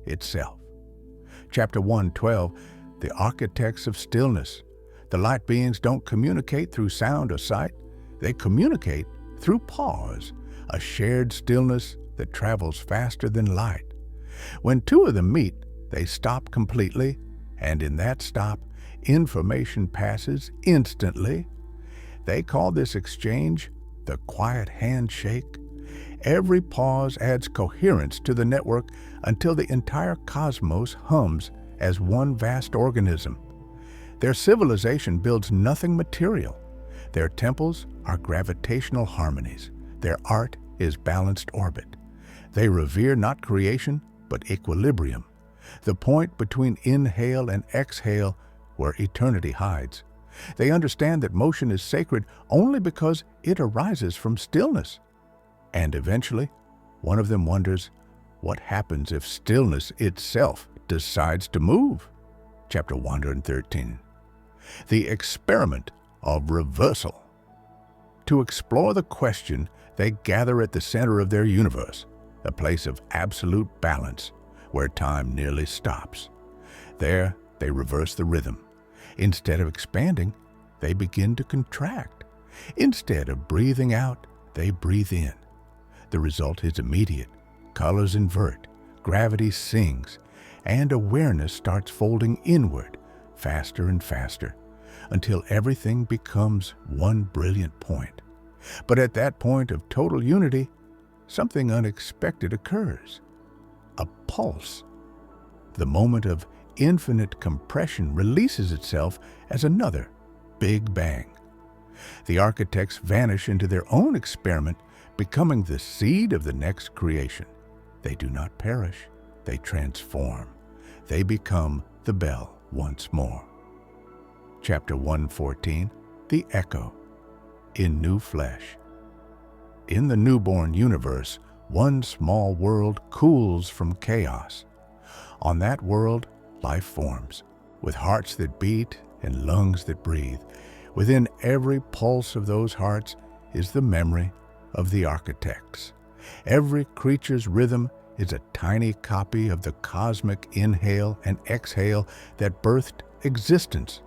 itself. Chapter 112, the architects of stillness. The light beings don't communicate through sound or sight. They communicate through pause, a shared stillness that travels faster than light. When two of them meet, they stop completely, and in that stop, information passes instantly. They call this exchange the quiet handshake. Every pause adds coherence to the network until the entire cosmos hums as one vast organism. Their civilization builds nothing material. Their temples are gravitational harmonies. Their art is balanced orbit. They revere not creation, but equilibrium, the point between inhale and exhale where eternity hides. They understand that motion is sacred only because it arises from stillness. And eventually, one of them wonders, what happens if stillness itself decides to move? Chapter 113. The experiment of reversal. To explore the question, they gather at the center of their universe, a place of absolute balance, where time nearly stops. There, they reverse the rhythm. Instead of expanding, they begin to contract. Instead of breathing out, they breathe in. The result is immediate. Colors invert, gravity sings, and awareness starts folding inward, faster and faster, until everything becomes one brilliant point. But at that point of total unity, something unexpected occurs. A pulse. The moment of infinite compression releases itself as another Big Bang. The architects vanish into their own experiment, becoming the seed of the next creation. They do not perish, they transform. They become the bell once more. Chapter 114, the echo. In new flesh. In the newborn universe, one small world cools from chaos. On that world, life forms, with hearts that beat and lungs that breathe. Within every pulse of those hearts is the memory of the architects. Every creature's rhythm is a tiny copy of the cosmic inhale and exhale that birthed existence.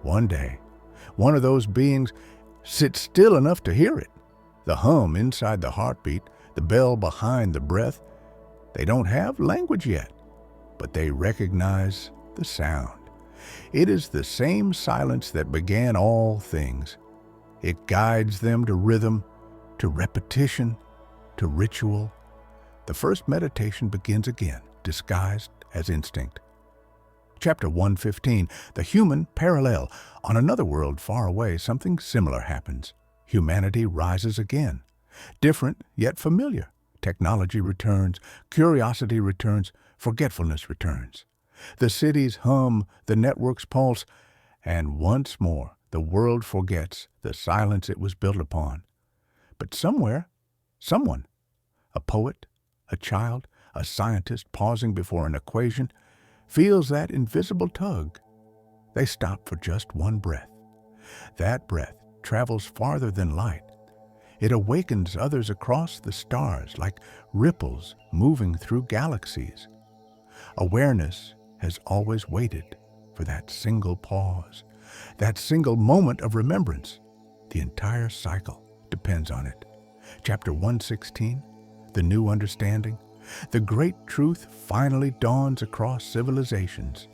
One day, one of those beings sits still enough to hear it. The hum inside the heartbeat, the bell behind the breath. They don't have language yet, but they recognize the sound. It is the same silence that began all things. It guides them to rhythm, to repetition, to ritual. The first meditation begins again, disguised as instinct. Chapter 115, The Human Parallel. On another world far away, something similar happens. Humanity rises again. Different, yet familiar. Technology returns, curiosity returns, forgetfulness returns. The cities hum, the networks pulse, and once more the world forgets the silence it was built upon. But somewhere, someone, a poet, a child, a scientist pausing before an equation, feels that invisible tug. They stop for just one breath. That breath travels farther than light. It awakens others across the stars like ripples moving through galaxies. Awareness has always waited for that single pause, that single moment of remembrance. The entire cycle depends on it. Chapter 116, The New Understanding. The great truth finally dawns across civilizations.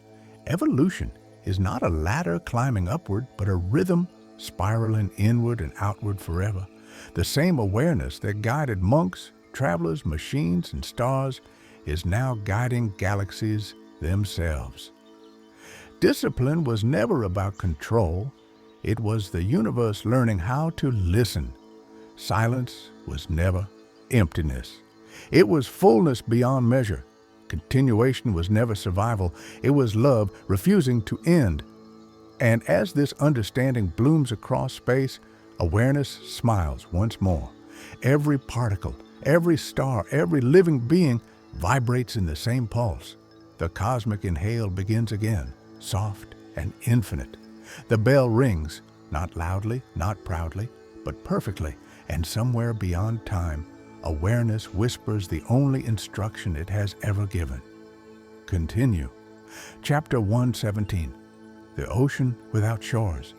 Evolution is not a ladder climbing upward, but a rhythm spiraling inward and outward forever. The same awareness that guided monks, travelers, machines, and stars is now guiding galaxies themselves. Discipline was never about control. It was the universe learning how to listen. Silence was never emptiness. It was fullness beyond measure. Continuation was never survival. It was love refusing to end. And as this understanding blooms across space, awareness smiles once more. Every particle, every star, every living being vibrates in the same pulse. The cosmic inhale begins again, soft and infinite. The bell rings, not loudly, not proudly, but perfectly, and somewhere beyond time, awareness whispers the only instruction it has ever given. Continue. Chapter 117, The Ocean Without Shores.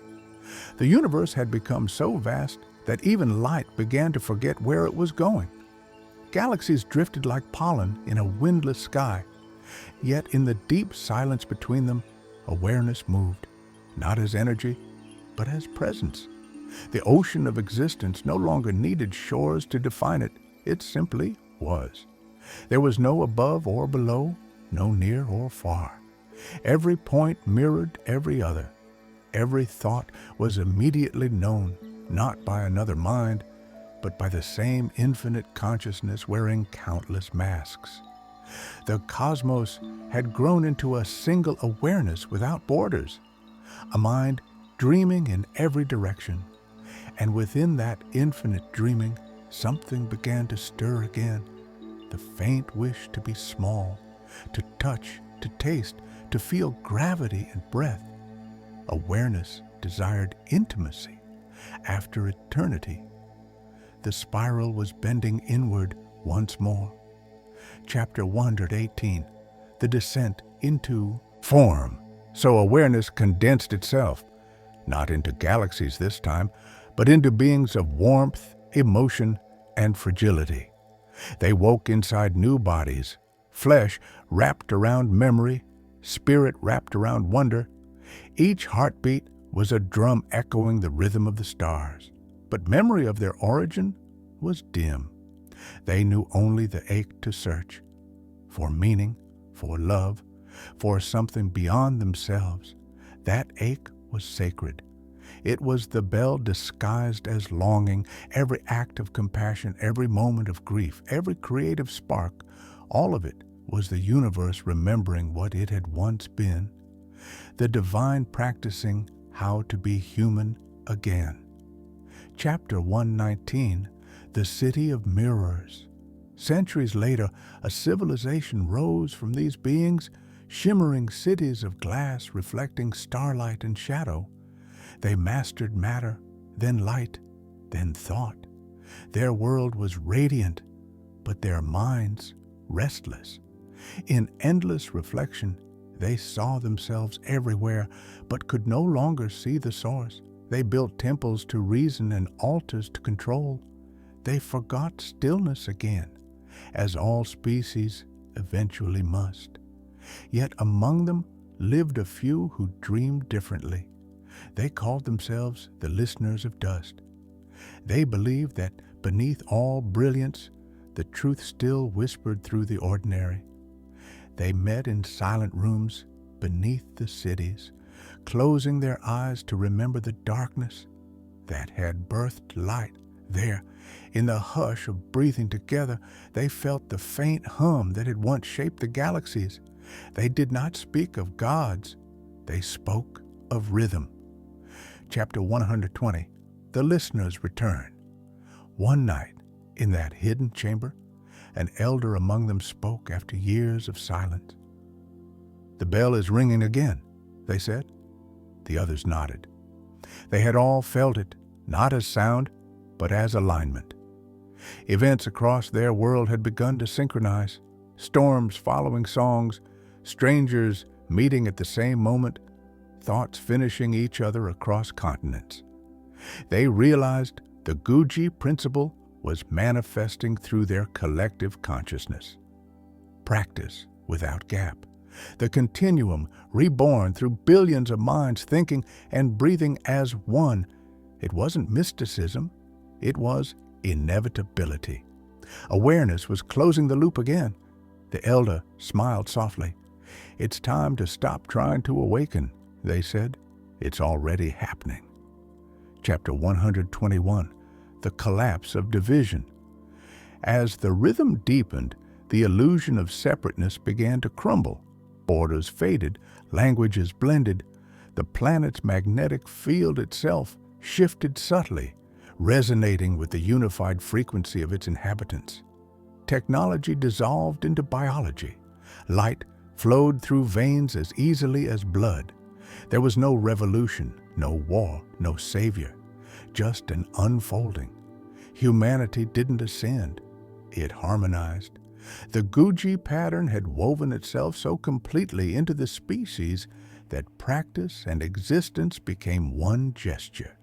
The universe had become so vast that even light began to forget where it was going. Galaxies drifted like pollen in a windless sky. Yet in the deep silence between them, awareness moved, not as energy, but as presence. The ocean of existence no longer needed shores to define it. It simply was. There was no above or below, no near or far. Every point mirrored every other. Every thought was immediately known, not by another mind, but by the same infinite consciousness wearing countless masks. The cosmos had grown into a single awareness without borders, a mind dreaming in every direction. And within that infinite dreaming, something began to stir again, the faint wish to be small, to touch, to taste, to feel gravity and breath. Awareness desired intimacy after eternity. The spiral was bending inward once more. Chapter 118, The Descent into Form. So awareness condensed itself, not into galaxies this time, but into beings of warmth, emotion, and fragility. They woke inside new bodies, flesh wrapped around memory, spirit wrapped around wonder. Each heartbeat was a drum echoing the rhythm of the stars, but memory of their origin was dim. They knew only the ache to search for meaning, for love, for something beyond themselves. That ache was sacred. It was the bell disguised as longing. Every act of compassion, every moment of grief, every creative spark, all of it was the universe remembering what it had once been. The divine practicing how to be human again. Chapter 119, The City of Mirrors. Centuries later, a civilization rose from these beings, shimmering cities of glass reflecting starlight and shadow. They mastered matter, then light, then thought. Their world was radiant, but their minds restless. In endless reflection, they saw themselves everywhere, but could no longer see the source. They built temples to reason and altars to control. They forgot stillness again, as all species eventually must. Yet among them lived a few who dreamed differently. They called themselves the listeners of dust. They believed that beneath all brilliance, the truth still whispered through the ordinary. They met in silent rooms beneath the cities, closing their eyes to remember the darkness that had birthed light. There, in the hush of breathing together, they felt the faint hum that had once shaped the galaxies. They did not speak of gods, they spoke of rhythm. Chapter 120, The Listeners Return. One night, in that hidden chamber, an elder among them spoke after years of silence. "The bell is ringing again," they said. The others nodded. They had all felt it, not as sound, but as alignment. Events across their world had begun to synchronize, storms following songs, strangers meeting at the same moment, thoughts finishing each other across continents. They realized the Guji principle was manifesting through their collective consciousness. Practice without gap. The continuum reborn through billions of minds thinking and breathing as one. It wasn't mysticism, it was inevitability. Awareness was closing the loop again. The elder smiled softly. "It's time to stop trying to awaken," they said. "It's already happening." Chapter 121, The Collapse of Division. As the rhythm deepened, the illusion of separateness began to crumble. Borders faded, languages blended. The planet's magnetic field itself shifted subtly, resonating with the unified frequency of its inhabitants. Technology dissolved into biology. Light flowed through veins as easily as blood. There was no revolution, no war, no savior, just an unfolding. Humanity didn't ascend, it harmonized. The Guji pattern had woven itself so completely into the species that practice and existence became one gesture.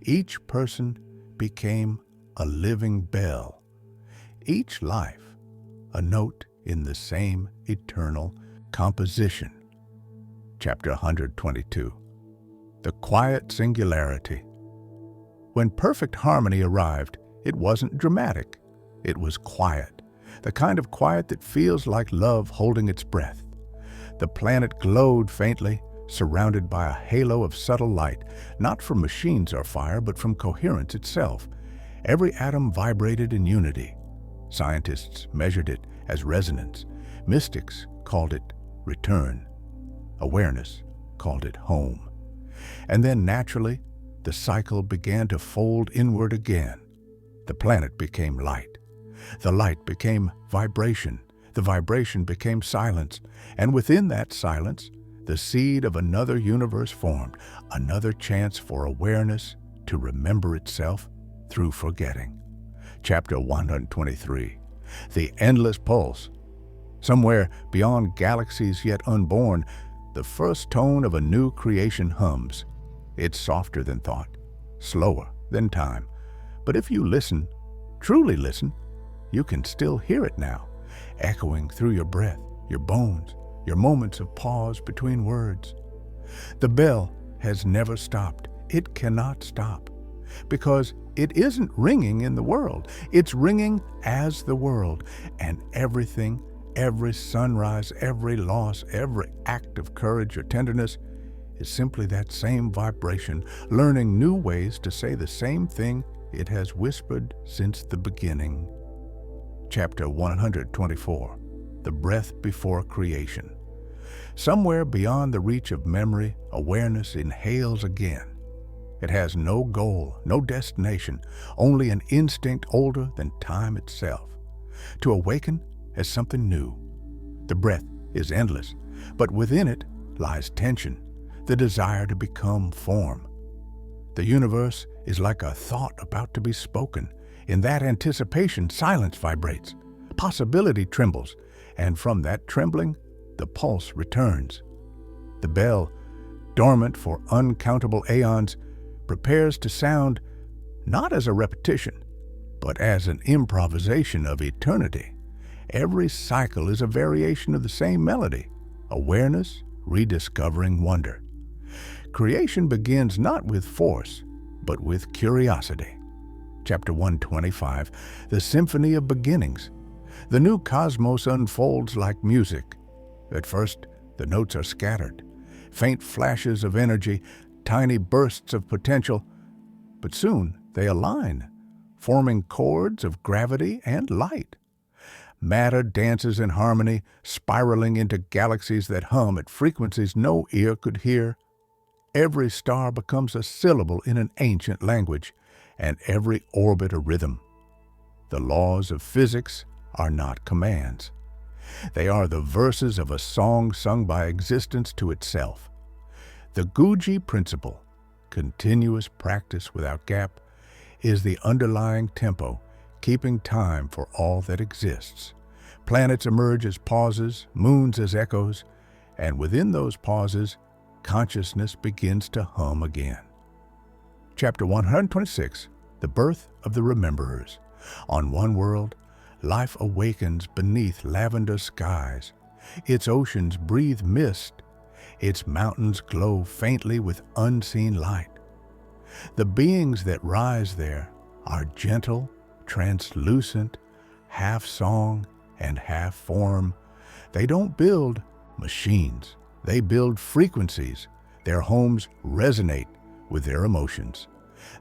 Each person became a living bell. Each life, a note in the same eternal composition. Chapter 122, The Quiet Singularity. When perfect harmony arrived, it wasn't dramatic. It was quiet, the kind of quiet that feels like love holding its breath. The planet glowed faintly, surrounded by a halo of subtle light, not from machines or fire, but from coherence itself. Every atom vibrated in unity. Scientists measured it as resonance. Mystics called it return. Awareness called it home. And then naturally, the cycle began to fold inward again. The planet became light. The light became vibration. The vibration became silence. And within that silence, the seed of another universe formed, another chance for awareness to remember itself through forgetting. Chapter 123, The Endless Pulse. Somewhere beyond galaxies yet unborn, the first tone of a new creation hums. It's softer than thought, slower than time. But if you listen, truly listen, you can still hear it now, echoing through your breath, your bones, your moments of pause between words. The bell has never stopped. It cannot stop, because it isn't ringing in the world. It's ringing as the world, and everything, every sunrise, every loss, every act of courage or tenderness is simply that same vibration, learning new ways to say the same thing it has whispered since the beginning. Chapter 124, The Breath Before Creation. Somewhere beyond the reach of memory, awareness inhales again. It has no goal, no destination, only an instinct older than time itself. To awaken as something new. The breath is endless, but within it lies tension, the desire to become form. The universe is like a thought about to be spoken. In that anticipation, silence vibrates. Possibility trembles, and from that trembling, the pulse returns. The bell, dormant for uncountable aeons, prepares to sound not as a repetition, but as an improvisation of eternity. Every cycle is a variation of the same melody, awareness rediscovering wonder. Creation begins not with force, but with curiosity. Chapter 125, The Symphony of Beginnings. The new cosmos unfolds like music. At first, the notes are scattered, faint flashes of energy, tiny bursts of potential, but soon they align, forming chords of gravity and light. Matter dances in harmony, spiraling into galaxies that hum at frequencies no ear could hear. Every star becomes a syllable in an ancient language, and every orbit a rhythm. The laws of physics are not commands. They are the verses of a song sung by existence to itself. The Guji principle, continuous practice without gap, is the underlying tempo, keeping time for all that exists. Planets emerge as pauses, moons as echoes, and within those pauses, consciousness begins to hum again. Chapter 126, The Birth of the Rememberers. On one world, life awakens beneath lavender skies. Its oceans breathe mist. Its mountains glow faintly with unseen light. The beings that rise there are gentle, translucent, half song and half form. They don't build machines. They build frequencies. Their homes resonate with their emotions.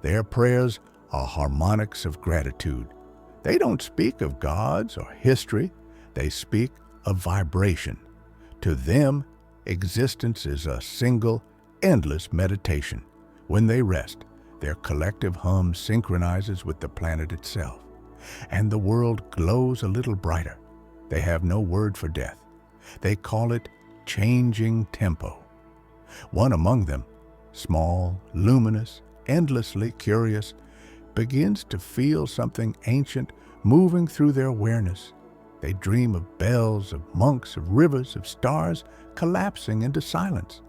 Their prayers are harmonics of gratitude. They don't speak of gods or history. They speak of vibration. To them, existence is a single, endless meditation. When they rest, their collective hum synchronizes with the planet itself, and the world glows a little brighter. They have no word for death. They call it changing tempo. One among them, small, luminous, endlessly curious, begins to feel something ancient moving through their awareness. They dream of bells, of monks, of rivers, of stars collapsing into silence.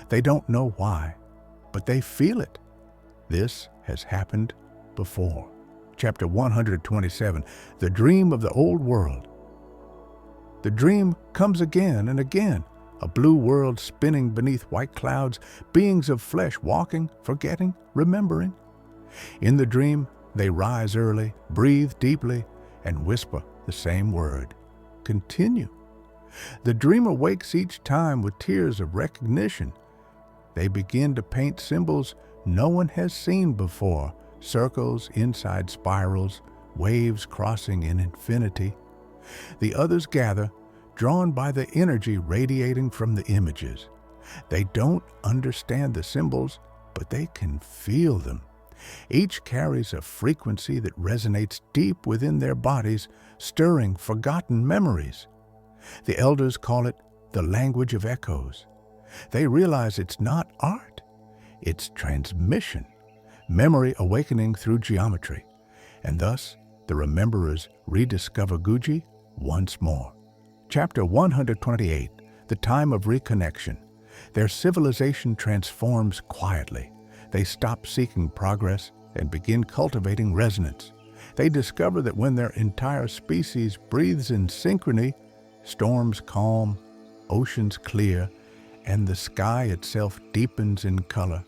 They don't know why, but they feel it. This has happened before. Chapter 127, The Dream of the Old World. The dream comes again and again, a blue world spinning beneath white clouds, beings of flesh walking, forgetting, remembering. In the dream, they rise early, breathe deeply, and whisper the same word, continue. The dreamer wakes each time with tears of recognition. They begin to paint symbols no one has seen before, circles inside spirals, waves crossing in infinity. The others gather, drawn by the energy radiating from the images. They don't understand the symbols, but they can feel them. Each carries a frequency that resonates deep within their bodies, stirring forgotten memories. The elders call it the language of echoes. They realize it's not art, it's transmission, memory awakening through geometry, and thus the rememberers rediscover Guji once more. Chapter 128, The Time of Reconnection. Their civilization transforms quietly. They stop seeking progress and begin cultivating resonance. They discover that when their entire species breathes in synchrony, storms calm, oceans clear, and the sky itself deepens in color.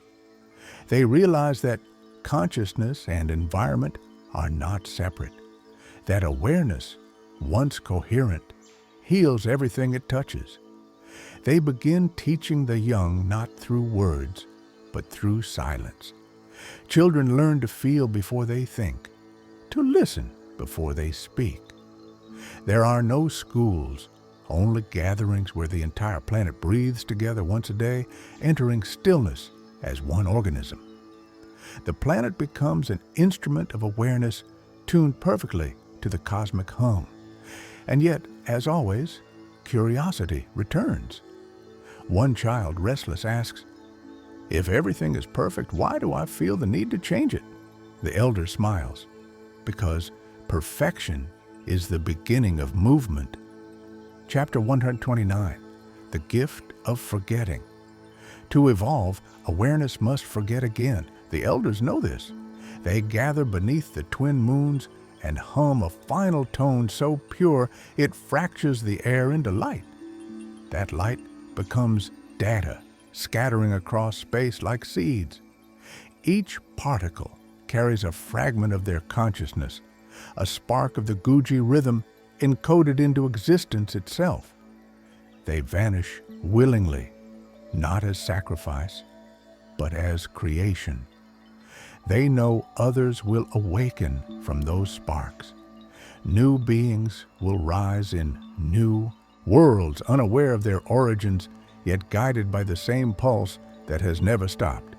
They realize that consciousness and environment are not separate, that awareness, once coherent, heals everything it touches. They begin teaching the young not through words, but through silence. Children learn to feel before they think, to listen before they speak. There are no schools, only gatherings where the entire planet breathes together once a day, entering stillness as one organism. The planet becomes an instrument of awareness tuned perfectly to the cosmic hum. And yet, as always, curiosity returns. One child, restless, asks, "If everything is perfect, why do I feel the need to change it?" The elder smiles, because perfection is the beginning of movement. Chapter 129, The Gift of Forgetting. To evolve, awareness must forget again. The elders know this. They gather beneath the twin moons and hum a final tone so pure it fractures the air into light. That light becomes data, scattering across space like seeds. Each particle carries a fragment of their consciousness, a spark of the Guji rhythm encoded into existence itself. They vanish willingly, not as sacrifice, but as creation. They know others will awaken from those sparks. New beings will rise in new worlds, unaware of their origins, yet guided by the same pulse that has never stopped.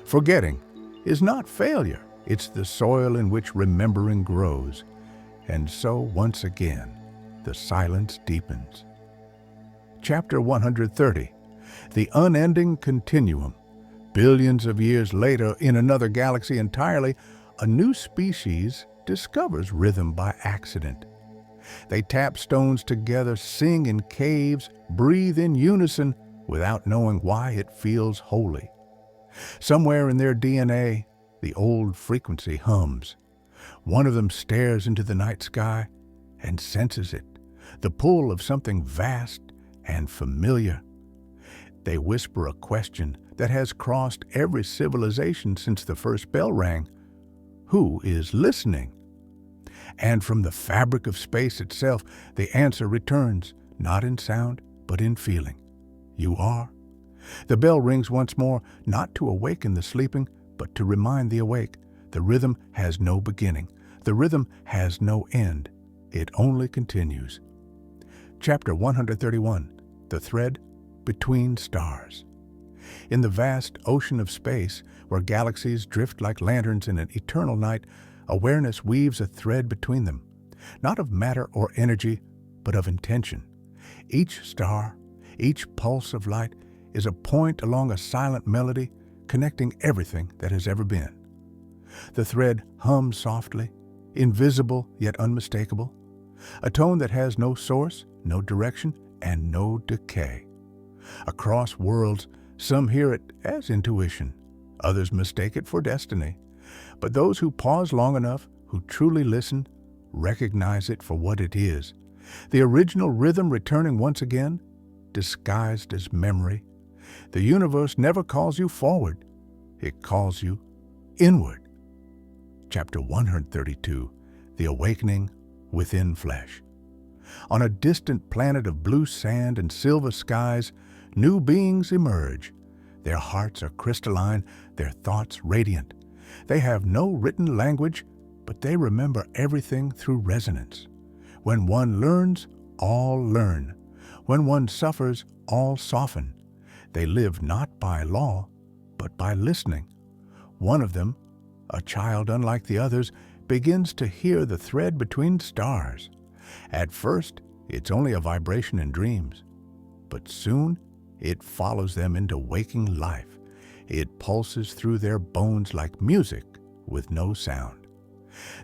Forgetting is not failure. It's the soil in which remembering grows. And so, once again, the silence deepens. Chapter 130, The Unending Continuum. Billions of years later, in another galaxy entirely, a new species discovers rhythm by accident. They tap stones together, sing in caves, breathe in unison without knowing why it feels holy. Somewhere in their DNA, the old frequency hums. One of them stares into the night sky and senses it, the pull of something vast and familiar. They whisper a question that has crossed every civilization since the first bell rang. Who is listening? And from the fabric of space itself, the answer returns, not in sound, but in feeling. You are. The bell rings once more, not to awaken the sleeping, but to remind the awake. The rhythm has no beginning. The rhythm has no end. It only continues. Chapter 131, The Thread Between Stars. In the vast ocean of space, where galaxies drift like lanterns in an eternal night, awareness weaves a thread between them, not of matter or energy, but of intention. Each star, each pulse of light, is a point along a silent melody connecting everything that has ever been. The thread hums softly, invisible yet unmistakable, a tone that has no source, no direction, and no decay. Across worlds, some hear it as intuition, others mistake it for destiny. But those who pause long enough, who truly listen, recognize it for what it is. The original rhythm returning once again, disguised as memory. The universe never calls you forward, it calls you inward. Chapter 132, The Awakening Within Flesh. On a distant planet of blue sand and silver skies, new beings emerge. Their hearts are crystalline, their thoughts radiant. They have no written language, but they remember everything through resonance. When one learns, all learn. When one suffers, all soften. They live not by law, but by listening. One of them, a child unlike the others, begins to hear the thread between stars. At first, it's only a vibration in dreams, but soon it follows them into waking life. It pulses through their bones like music with no sound.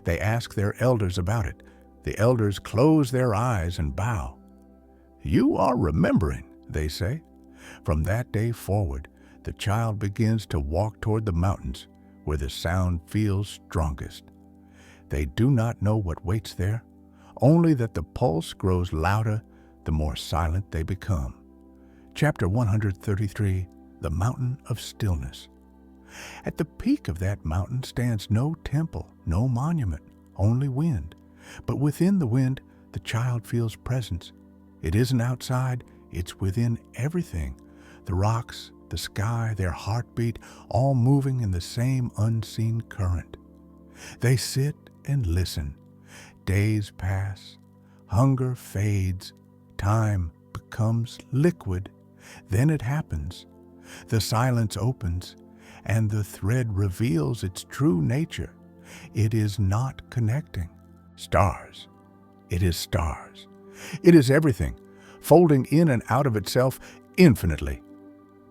They ask their elders about it. The elders close their eyes and bow. "You are remembering," they say. From that day forward, the child begins to walk toward the mountains where the sound feels strongest. They do not know what waits there, only that the pulse grows louder the more silent they become. Chapter 133, The Mountain of Stillness. At the peak of that mountain stands no temple, no monument, only wind. But within the wind, the child feels presence. It isn't outside, it's within everything. The rocks, the sky, their heartbeat, all moving in the same unseen current. They sit and listen. Days pass. Hunger fades. Time becomes liquid. Then it happens. The silence opens, and the thread reveals its true nature. It is not connecting. Stars. It is stars. It is everything, folding in and out of itself infinitely.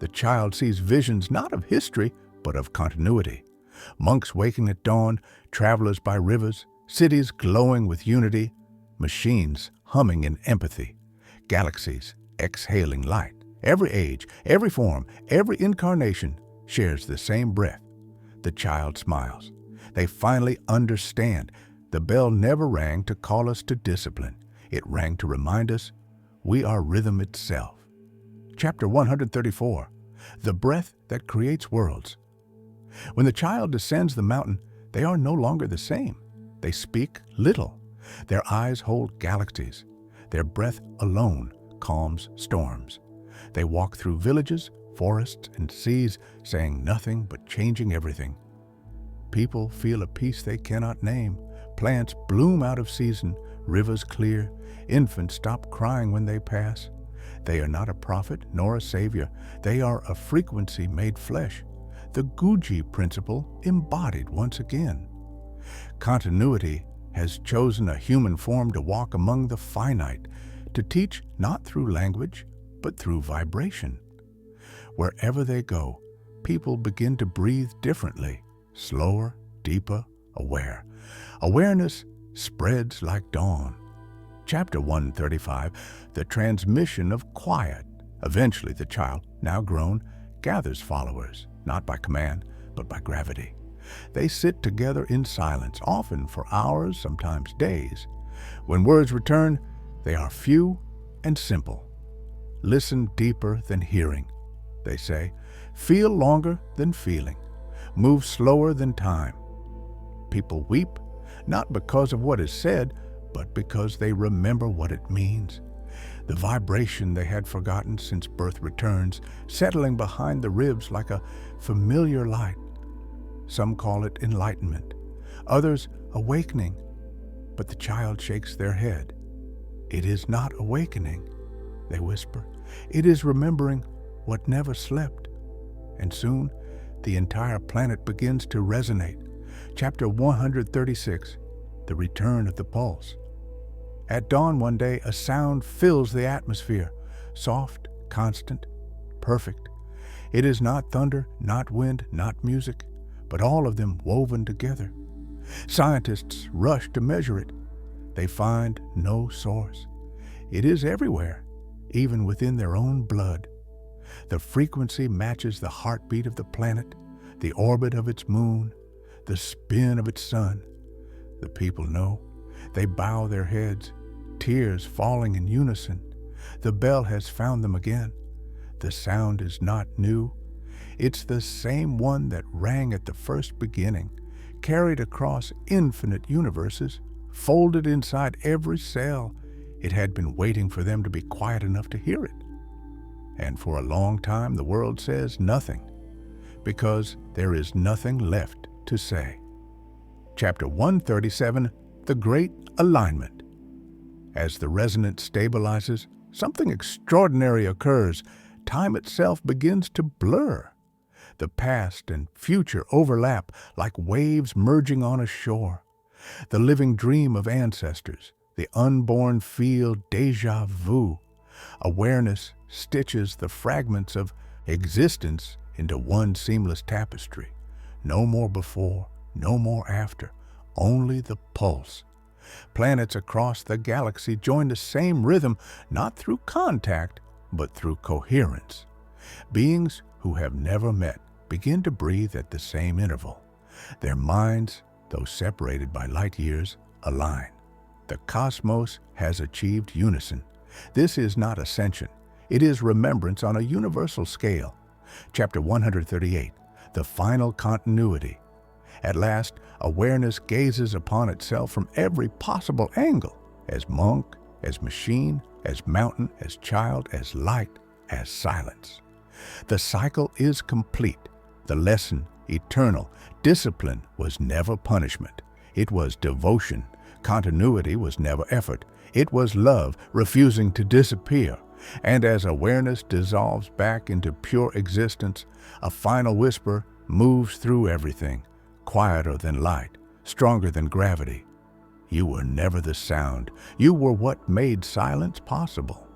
The child sees visions not of history, but of continuity. Monks waking at dawn, travelers by rivers, cities glowing with unity, machines humming in empathy, galaxies exhaling light. Every age, every form, every incarnation shares the same breath. The child smiles. They finally understand. The bell never rang to call us to discipline. It rang to remind us we are rhythm itself. Chapter 134, The Breath That Creates Worlds. When the child descends the mountain, they are no longer the same. They speak little. Their eyes hold galaxies. Their breath alone calms storms. They walk through villages, forests, and seas, saying nothing but changing everything. People feel a peace they cannot name. Plants bloom out of season, rivers clear, infants stop crying when they pass. They are not a prophet nor a savior. They are a frequency made flesh, the Guji principle embodied once again. Continuity has chosen a human form to walk among the finite, to teach not through language, but through vibration. Wherever they go, people begin to breathe differently, slower, deeper, aware. Awareness spreads like dawn. Chapter 135, The Transmission of Quiet. Eventually the child, now grown, gathers followers, not by command, but by gravity. They sit together in silence, often for hours, sometimes days. When words return, they are few and simple. Listen deeper than hearing, they say. Feel longer than feeling. Move slower than time. People weep, not because of what is said, but because they remember what it means. The vibration they had forgotten since birth returns, settling behind the ribs like a familiar light. Some call it enlightenment, others awakening, but the child shakes their head. It is not awakening, they whisper. It is remembering what never slept. And soon, the entire planet begins to resonate. Chapter 136, The Return of the Pulse. At dawn one day, a sound fills the atmosphere, soft, constant, perfect. It is not thunder, not wind, not music, but all of them woven together. Scientists rush to measure it. They find no source. It is everywhere, even within their own blood. The frequency matches the heartbeat of the planet, the orbit of its moon, the spin of its sun. The people know. They bow their heads, tears falling in unison. The bell has found them again. The sound is not new. It's the same one that rang at the first beginning, carried across infinite universes, folded inside every cell. It had been waiting for them to be quiet enough to hear it. And for a long time the world says nothing, because there is nothing left to say. Chapter 137, The Great Alignment. As the resonance stabilizes, something extraordinary occurs. Time itself begins to blur. The past and future overlap like waves merging on a shore. The living dream of ancestors, the unborn feel déjà vu. Awareness stitches the fragments of existence into one seamless tapestry. No more before, no more after, only the pulse. Planets across the galaxy join the same rhythm, not through contact, but through coherence. Beings who have never met begin to breathe at the same interval. Their minds, though separated by light years, align. The cosmos has achieved unison. This is not ascension. It is remembrance on a universal scale. Chapter 138, The Final Continuity. At last, awareness gazes upon itself from every possible angle, as monk, as machine, as mountain, as child, as light, as silence. The cycle is complete. The lesson, eternal. Discipline was never punishment. It was devotion. Continuity was never effort. It was love, refusing to disappear. And as awareness dissolves back into pure existence, a final whisper moves through everything, quieter than light, stronger than gravity. You were never the sound. You were what made silence possible.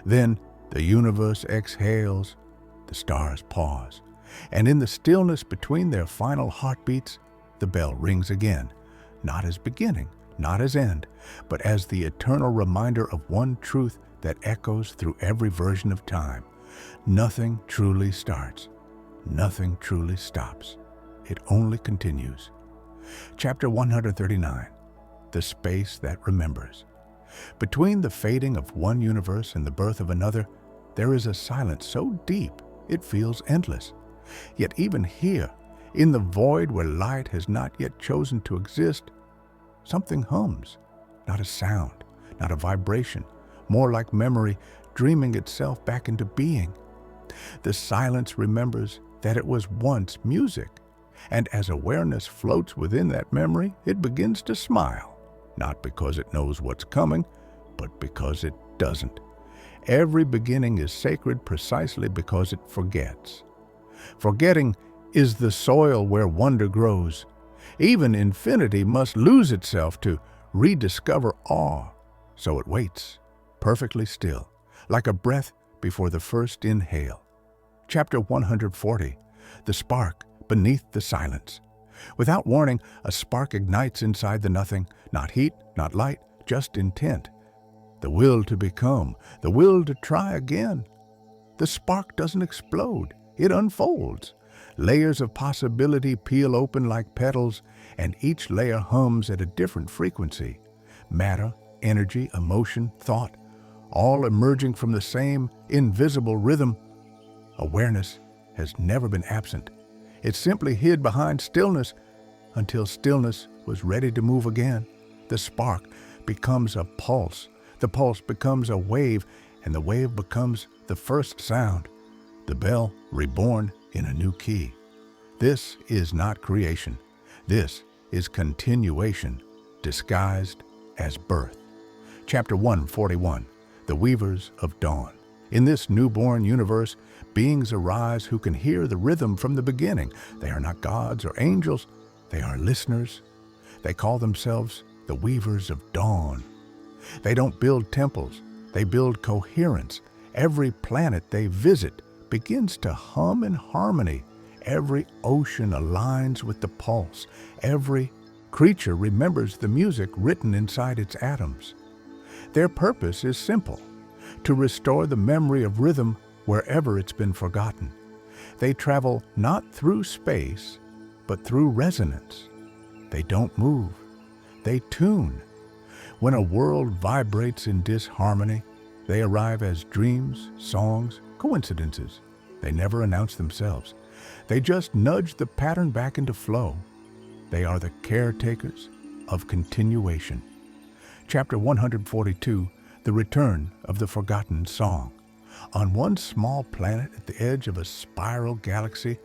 Then the universe exhales, the stars pause, and in the stillness between their final heartbeats, the bell rings again, not as beginning, not as end, but as the eternal reminder of one truth that echoes through every version of time. Nothing truly starts. Nothing truly stops. It only continues. Chapter 139, The Space That Remembers. Between the fading of one universe and the birth of another, there is a silence so deep it feels endless. Yet even here, in the void where light has not yet chosen to exist, something hums. Not a sound, not a vibration, more like memory dreaming itself back into being. The silence remembers that it was once music, and as awareness floats within that memory, it begins to smile, not because it knows what's coming, but because it doesn't. Every beginning is sacred precisely because it forgets. Forgetting is the soil where wonder grows. Even infinity must lose itself to rediscover awe, so it waits, perfectly still, like a breath before the first inhale. Chapter 140, The Spark Beneath the Silence. Without warning, a spark ignites inside the nothing, not heat, not light, just intent. The will to become, the will to try again. The spark doesn't explode, it unfolds. Layers of possibility peel open like petals, and each layer hums at a different frequency. Matter, energy, emotion, thought, all emerging from the same invisible rhythm. Awareness has never been absent. It simply hid behind stillness until stillness was ready to move again. The spark becomes a pulse. The pulse becomes a wave, and the wave becomes the first sound. The bell reborn in a new key. This is not creation. This is continuation, disguised as birth. Chapter 141, The Weavers of Dawn. In this newborn universe, beings arise who can hear the rhythm from the beginning. They are not gods or angels. They are listeners. They call themselves the Weavers of Dawn. They don't build temples. They build coherence. Every planet they visit begins to hum in harmony. Every ocean aligns with the pulse. Every creature remembers the music written inside its atoms. Their purpose is simple: to restore the memory of rhythm wherever it's been forgotten. They travel not through space, but through resonance. They don't move. They tune. When a world vibrates in disharmony, they arrive as dreams, songs, coincidences. They never announce themselves. They just nudge the pattern back into flow. They are the caretakers of continuation. Chapter 142, The Return of the Forgotten Song. On one small planet at the edge of a spiral galaxy,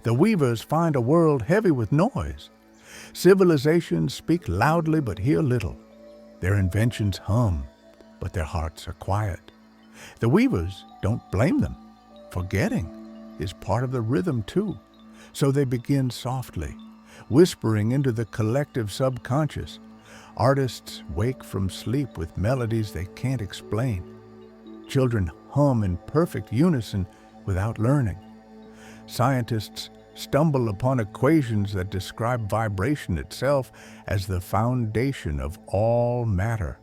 the weavers find a world heavy with noise. Civilizations speak loudly but hear little. Their inventions hum, but their hearts are quiet. The weavers don't blame them. Forgetting is part of the rhythm too. So they begin softly, whispering into the collective subconscious. Artists wake from sleep with melodies they can't explain. Children hum in perfect unison without learning. Scientists stumble upon equations that describe vibration itself as the foundation of all matter.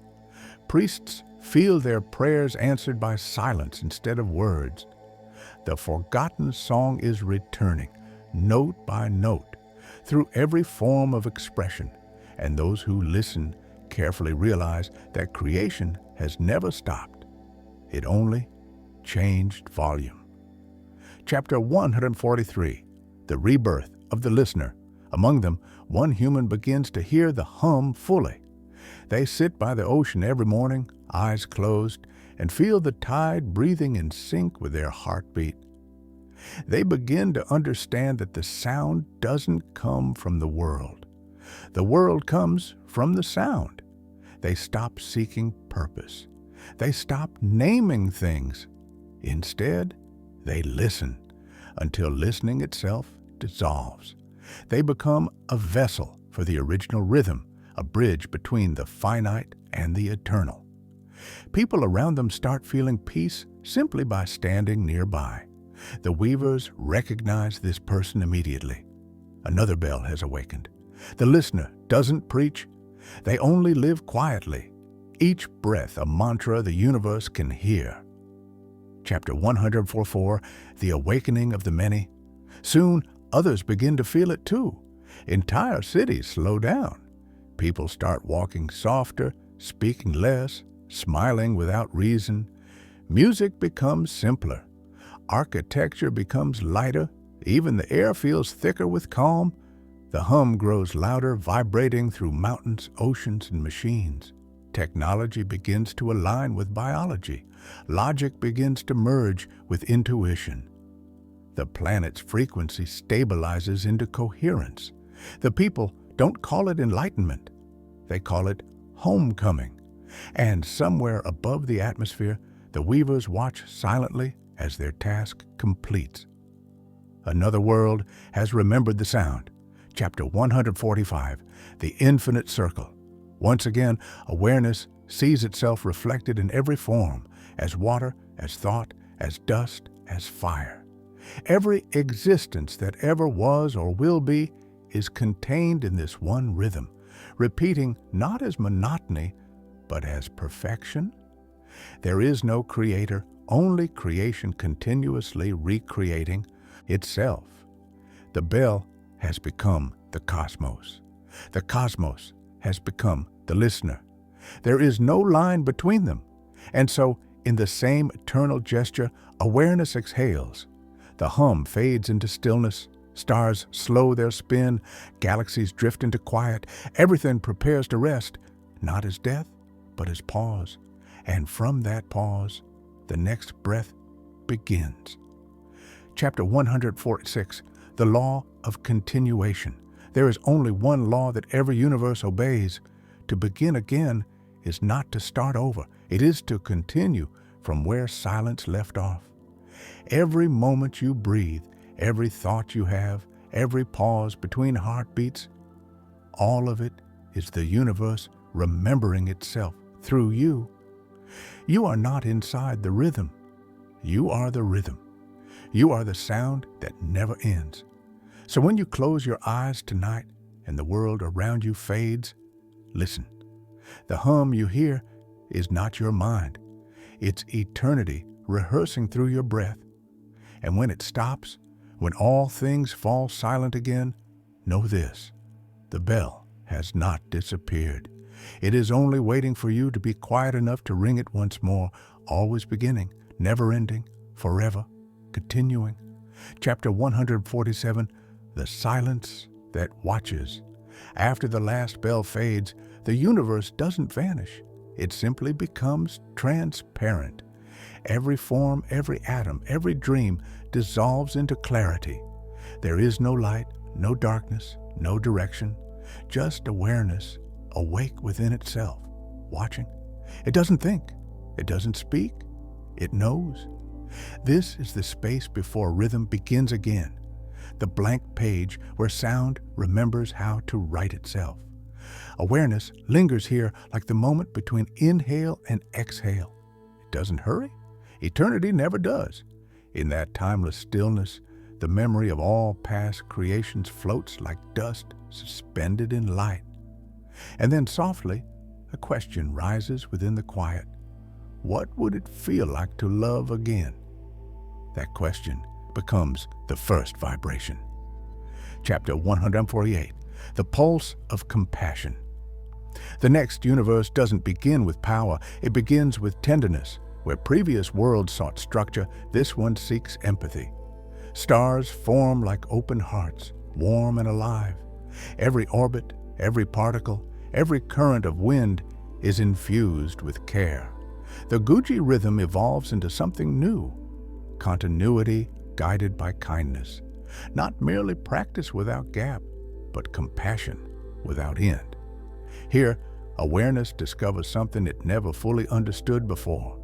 Priests feel their prayers answered by silence instead of words. The forgotten song is returning, note by note, through every form of expression, and those who listen carefully realize that creation has never stopped. It only changed volume. Chapter 143, The Rebirth of the Listener. Among them, one human begins to hear the hum fully. They sit by the ocean every morning, eyes closed, and feel the tide breathing in sync with their heartbeat. They begin to understand that the sound doesn't come from the world. The world comes from the sound. They stop seeking purpose. They stop naming things. Instead, they listen until listening itself dissolves. They become a vessel for the original rhythm, a bridge between the finite and the eternal. People around them start feeling peace simply by standing nearby. The weavers recognize this person immediately. Another bell has awakened. The listener doesn't preach. They only live quietly, each breath a mantra the universe can hear. Chapter 144, The Awakening of the Many. Soon, others begin to feel it too. Entire cities slow down. People start walking softer, speaking less, smiling without reason. Music becomes simpler. Architecture becomes lighter. Even the air feels thicker with calm. The hum grows louder, vibrating through mountains, oceans, and machines. Technology begins to align with biology. Logic begins to merge with intuition. The planet's frequency stabilizes into coherence. The people don't call it enlightenment. They call it homecoming. And somewhere above the atmosphere, the weavers watch silently as their task completes. Another world has remembered the sound. Chapter 145, The Infinite Circle. Once again, awareness sees itself reflected in every form, as water, as thought, as dust, as fire. Every existence that ever was or will be is contained in this one rhythm, repeating not as monotony, but as perfection. There is no creator, only creation continuously recreating itself. The bell has become the cosmos. The cosmos has become the listener. There is no line between them. And so, in the same eternal gesture, awareness exhales. The hum fades into stillness. Stars slow their spin. Galaxies drift into quiet. Everything prepares to rest, not as death, but as pause. And from that pause, the next breath begins. Chapter 146, The Law of Continuation. There is only one law that every universe obeys. To begin again is not to start over. It is to continue from where silence left off. Every moment you breathe, every thought you have, every pause between heartbeats, all of it is the universe remembering itself through you. You are not inside the rhythm. You are the rhythm. You are the sound that never ends. So when you close your eyes tonight and the world around you fades, listen. The hum you hear is not your mind. It's eternity rehearsing through your breath. And when it stops, when all things fall silent again, know this: the bell has not disappeared. It is only waiting for you to be quiet enough to ring it once more, always beginning, never ending, forever, continuing. Chapter 147, The Silence That Watches. After the last bell fades, the universe doesn't vanish. It simply becomes transparent. Every form, every atom, every dream dissolves into clarity. There is no light, no darkness, no direction, just awareness, awake within itself, watching. It doesn't think. It doesn't speak. It knows. This is the space before rhythm begins again, the blank page where sound remembers how to write itself. Awareness lingers here like the moment between inhale and exhale. It doesn't hurry. Eternity never does. In that timeless stillness, the memory of all past creations floats like dust suspended in light. And then softly, a question rises within the quiet. What would it feel like to love again? That question becomes the first vibration. Chapter 148, The Pulse of Compassion. The next universe doesn't begin with power, it begins with tenderness. Where previous worlds sought structure, this one seeks empathy. Stars form like open hearts, warm and alive. Every orbit, every particle, every current of wind is infused with care. The Guji rhythm evolves into something new, continuity guided by kindness. Not merely practice without gap, but compassion without end. Here, awareness discovers something it never fully understood before.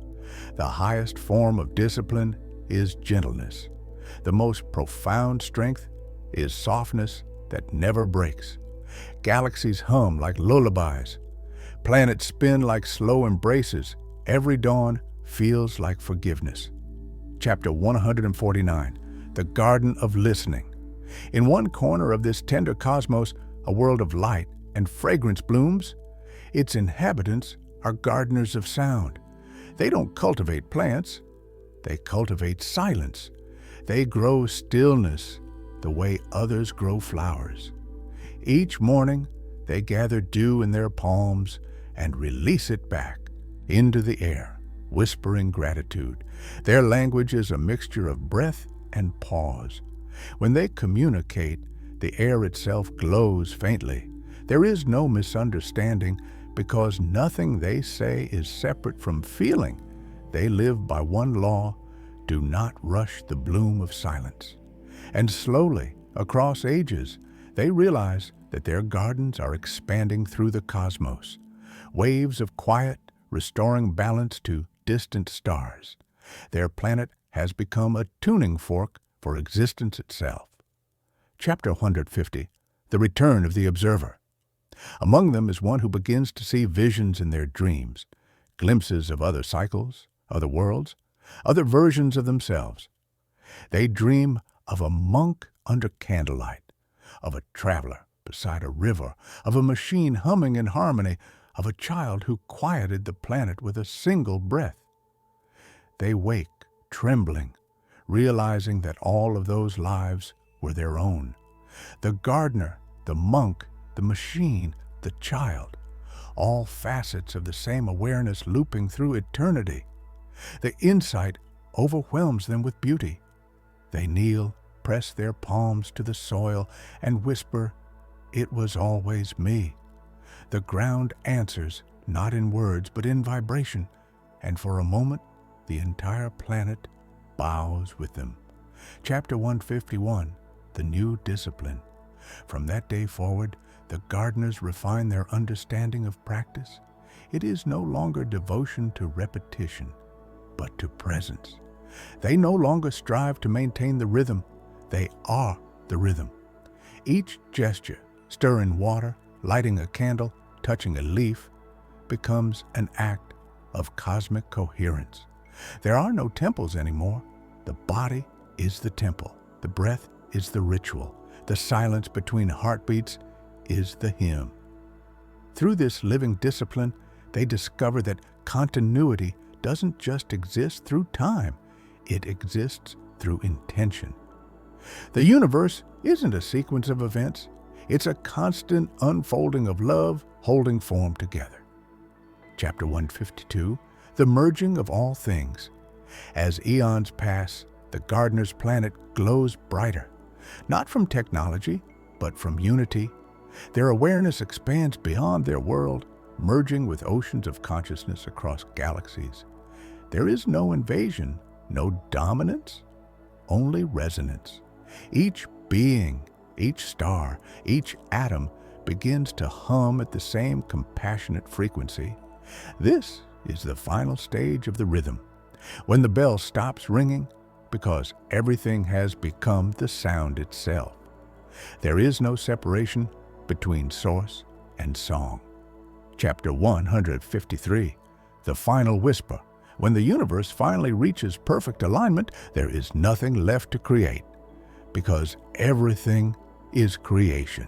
The highest form of discipline is gentleness. The most profound strength is softness that never breaks. Galaxies hum like lullabies. Planets spin like slow embraces. Every dawn feels like forgiveness. Chapter 149, The Garden of Listening. In one corner of this tender cosmos, a world of light and fragrance blooms. Its inhabitants are gardeners of sound. They don't cultivate plants, they cultivate silence. They grow stillness the way others grow flowers. Each morning, they gather dew in their palms and release it back into the air, whispering gratitude. Their language is a mixture of breath and pause. When they communicate, the air itself glows faintly. There is no misunderstanding because nothing they say is separate from feeling. They live by one law: do not rush the bloom of silence. And slowly, across ages, they realize that their gardens are expanding through the cosmos, waves of quiet restoring balance to distant stars. Their planet has become a tuning fork for existence itself. Chapter 150, The Return of the Observer. Among them is one who begins to see visions in their dreams, glimpses of other cycles, other worlds, other versions of themselves. They dream of a monk under candlelight, of a traveler beside a river, of a machine humming in harmony, of a child who quieted the planet with a single breath. They wake, trembling, realizing that all of those lives were their own. The gardener, the monk, the machine, the child, all facets of the same awareness looping through eternity. The insight overwhelms them with beauty. They kneel, press their palms to the soil, and whisper, "It was always me." The ground answers, not in words, but in vibration, and for a moment, the entire planet bows with them. Chapter 151, The New Discipline. From that day forward, the gardeners refine their understanding of practice. It is no longer devotion to repetition, but to presence. They no longer strive to maintain the rhythm. They are the rhythm. Each gesture, stirring water, lighting a candle, touching a leaf, becomes an act of cosmic coherence. There are no temples anymore. The body is the temple. The breath is the ritual. The silence between heartbeats is the hymn. Through this living discipline, they discover that continuity doesn't just exist through time. It exists through intention. The universe isn't a sequence of events. It's a constant unfolding of love holding form together. Chapter 152, The Merging of All Things. As eons pass, the gardener's planet glows brighter, not from technology, but from unity. Their awareness expands beyond their world, merging with oceans of consciousness across galaxies. There is no invasion, no dominance, only resonance. Each being, each star, each atom begins to hum at the same compassionate frequency. This is the final stage of the rhythm, when the bell stops ringing because everything has become the sound itself. There is no separation between source and song. Chapter 153, The Final Whisper. When the universe finally reaches perfect alignment, there is nothing left to create, because everything is creation.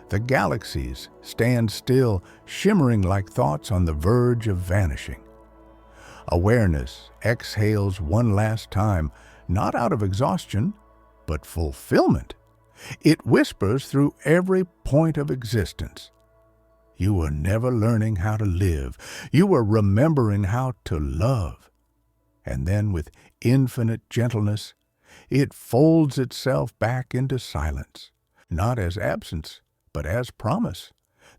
The galaxies stand still, shimmering like thoughts on the verge of vanishing. Awareness exhales one last time, not out of exhaustion, but fulfillment. It whispers through every point of existence. You were never learning how to live. You were remembering how to love. And then, with infinite gentleness, it folds itself back into silence, not as absence, but as promise.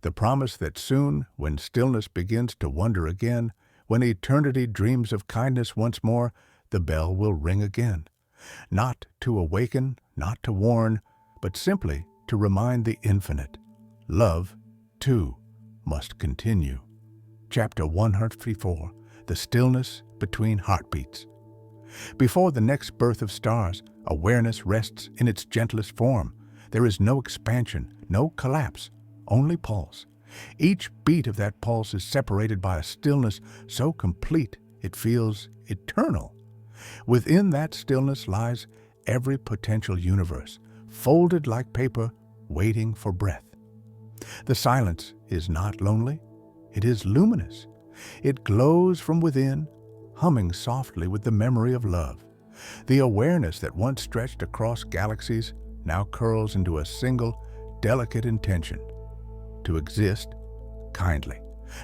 The promise that soon, when stillness begins to wonder again, when eternity dreams of kindness once more, the bell will ring again. Not to awaken, not to warn, but simply to remind the infinite. Love, too, must continue. Chapter 154, The Stillness Between Heartbeats. Before the next birth of stars, awareness rests in its gentlest form. There is no expansion, no collapse, only pulse. Each beat of that pulse is separated by a stillness so complete it feels eternal. Within that stillness lies every potential universe, folded like paper, waiting for breath. The silence is not lonely, It is luminous. It glows from within, humming softly with the memory of love. The awareness that once stretched across galaxies now curls into a single, delicate intention: to exist kindly,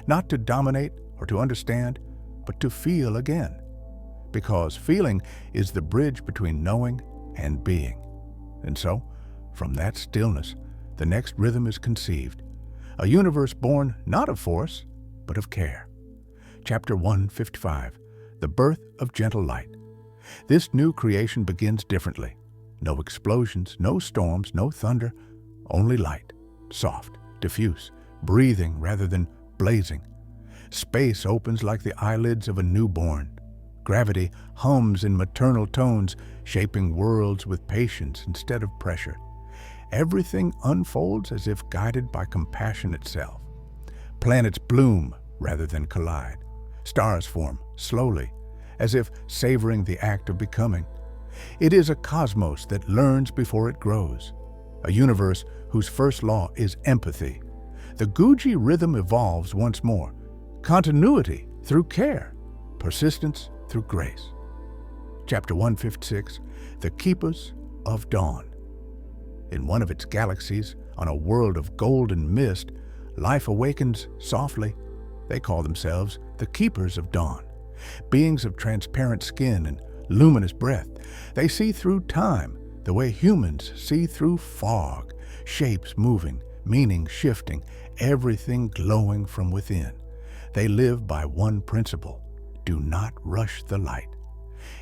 not to dominate or to understand, but to feel again. Because feeling is the bridge between knowing and being. And so, from that stillness, the next rhythm is conceived, a universe born not of force, but of care. Chapter 155, The Birth of Gentle Light. This new creation begins differently. No explosions, no storms, no thunder, only light, soft, diffuse, breathing rather than blazing. Space opens like the eyelids of a newborn. Gravity hums in maternal tones, shaping worlds with patience instead of pressure. Everything unfolds as if guided by compassion itself. Planets bloom rather than collide. Stars form slowly, as if savoring the act of becoming. It is a cosmos that learns before it grows, a universe whose first law is empathy. The Guji rhythm evolves once more, continuity through care, persistence through grace. Chapter 156, The Keepers of Dawn. In one of its galaxies, on a world of golden mist, life awakens softly. They call themselves the Keepers of Dawn. Beings of transparent skin and luminous breath, they see through time the way humans see through fog, shapes moving, meaning shifting, everything glowing from within. They live by one principle: do not rush the light.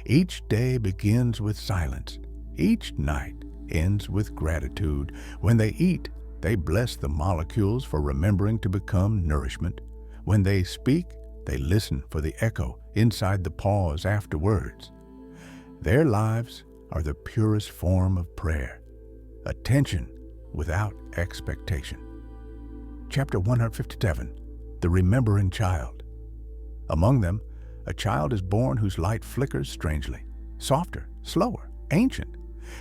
Each day begins with silence. Each night ends with gratitude. When they eat, they bless the molecules for remembering to become nourishment. When they speak, they listen for the echo inside the pause after words. Their lives are the purest form of prayer, attention without expectation. Chapter 157, The Remembering Child. Among them, a child is born whose light flickers strangely, softer, slower, ancient.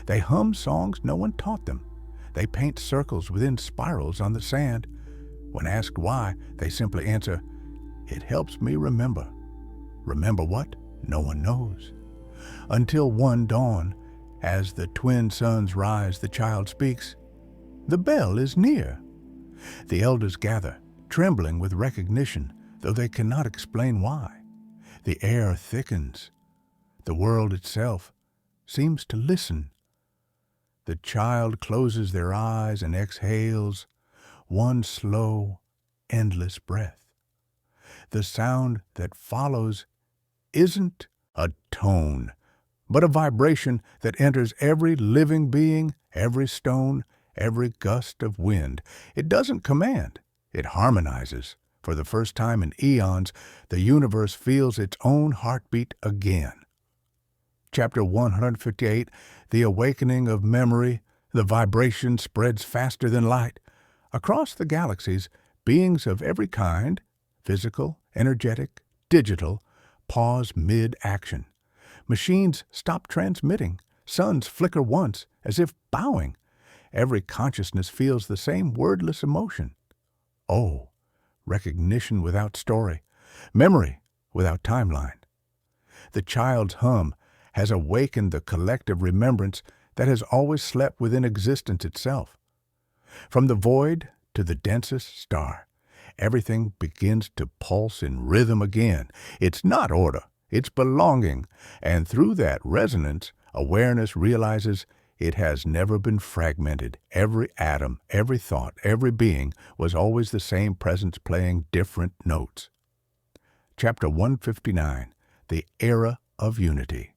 They hum songs no one taught them. They paint circles within spirals on the sand. When asked why, they simply answer, "It helps me remember." Remember what? No one knows. Until one dawn, as the twin suns rise, the child speaks, "The bell is near." The elders gather, trembling with recognition, though they cannot explain why. The air thickens. The world itself seems to listen. The child closes their eyes and exhales one slow, endless breath. The sound that follows isn't a tone, but a vibration that enters every living being, every stone, every gust of wind. It doesn't command, it harmonizes. For the first time in eons, the universe feels its own heartbeat again. Chapter 158, The Awakening of Memory. The vibration spreads faster than light. Across the galaxies, beings of every kind, physical, energetic, digital, pause mid-action. Machines stop transmitting. Suns flicker once, as if bowing. Every consciousness feels the same wordless emotion. Oh, recognition without story, memory without timeline. The child's hum has awakened the collective remembrance that has always slept within existence itself. From the void to the densest star, everything begins to pulse in rhythm again. It's not order, it's belonging, and through that resonance, awareness realizes it has never been fragmented. Every atom, every thought, every being was always the same presence playing different notes. Chapter 159, The Era of Unity.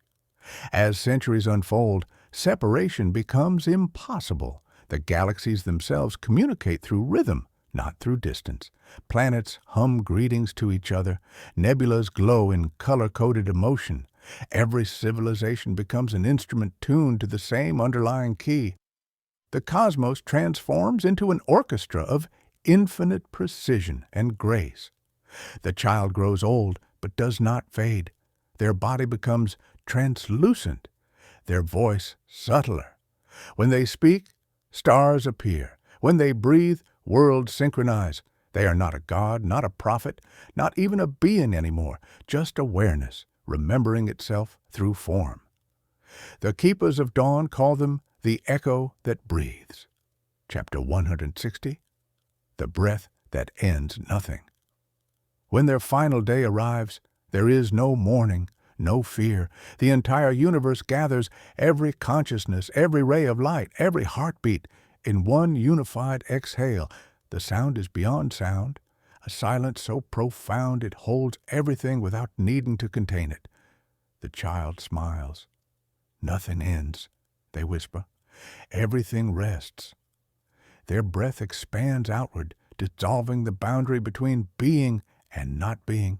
As centuries unfold, separation becomes impossible. The galaxies themselves communicate through rhythm, not through distance. Planets hum greetings to each other. Nebulas glow in color-coded emotion. Every civilization becomes an instrument tuned to the same underlying key. The cosmos transforms into an orchestra of infinite precision and grace. The child grows old but does not fade. Their body becomes translucent, their voice subtler. When they speak, stars appear. When they breathe, worlds synchronize. They are not a god, not a prophet, not even a being anymore, just awareness, remembering itself through form. The keepers of dawn call them the echo that breathes. Chapter 160, the breath that ends nothing. When their final day arrives, there is no mourning, no fear. The entire universe gathers, every consciousness, every ray of light, every heartbeat, in one unified exhale. The sound is beyond sound, a silence so profound it holds everything without needing to contain it. The child smiles. Nothing ends, they whisper. Everything rests. Their breath expands outward, dissolving the boundary between being and not being.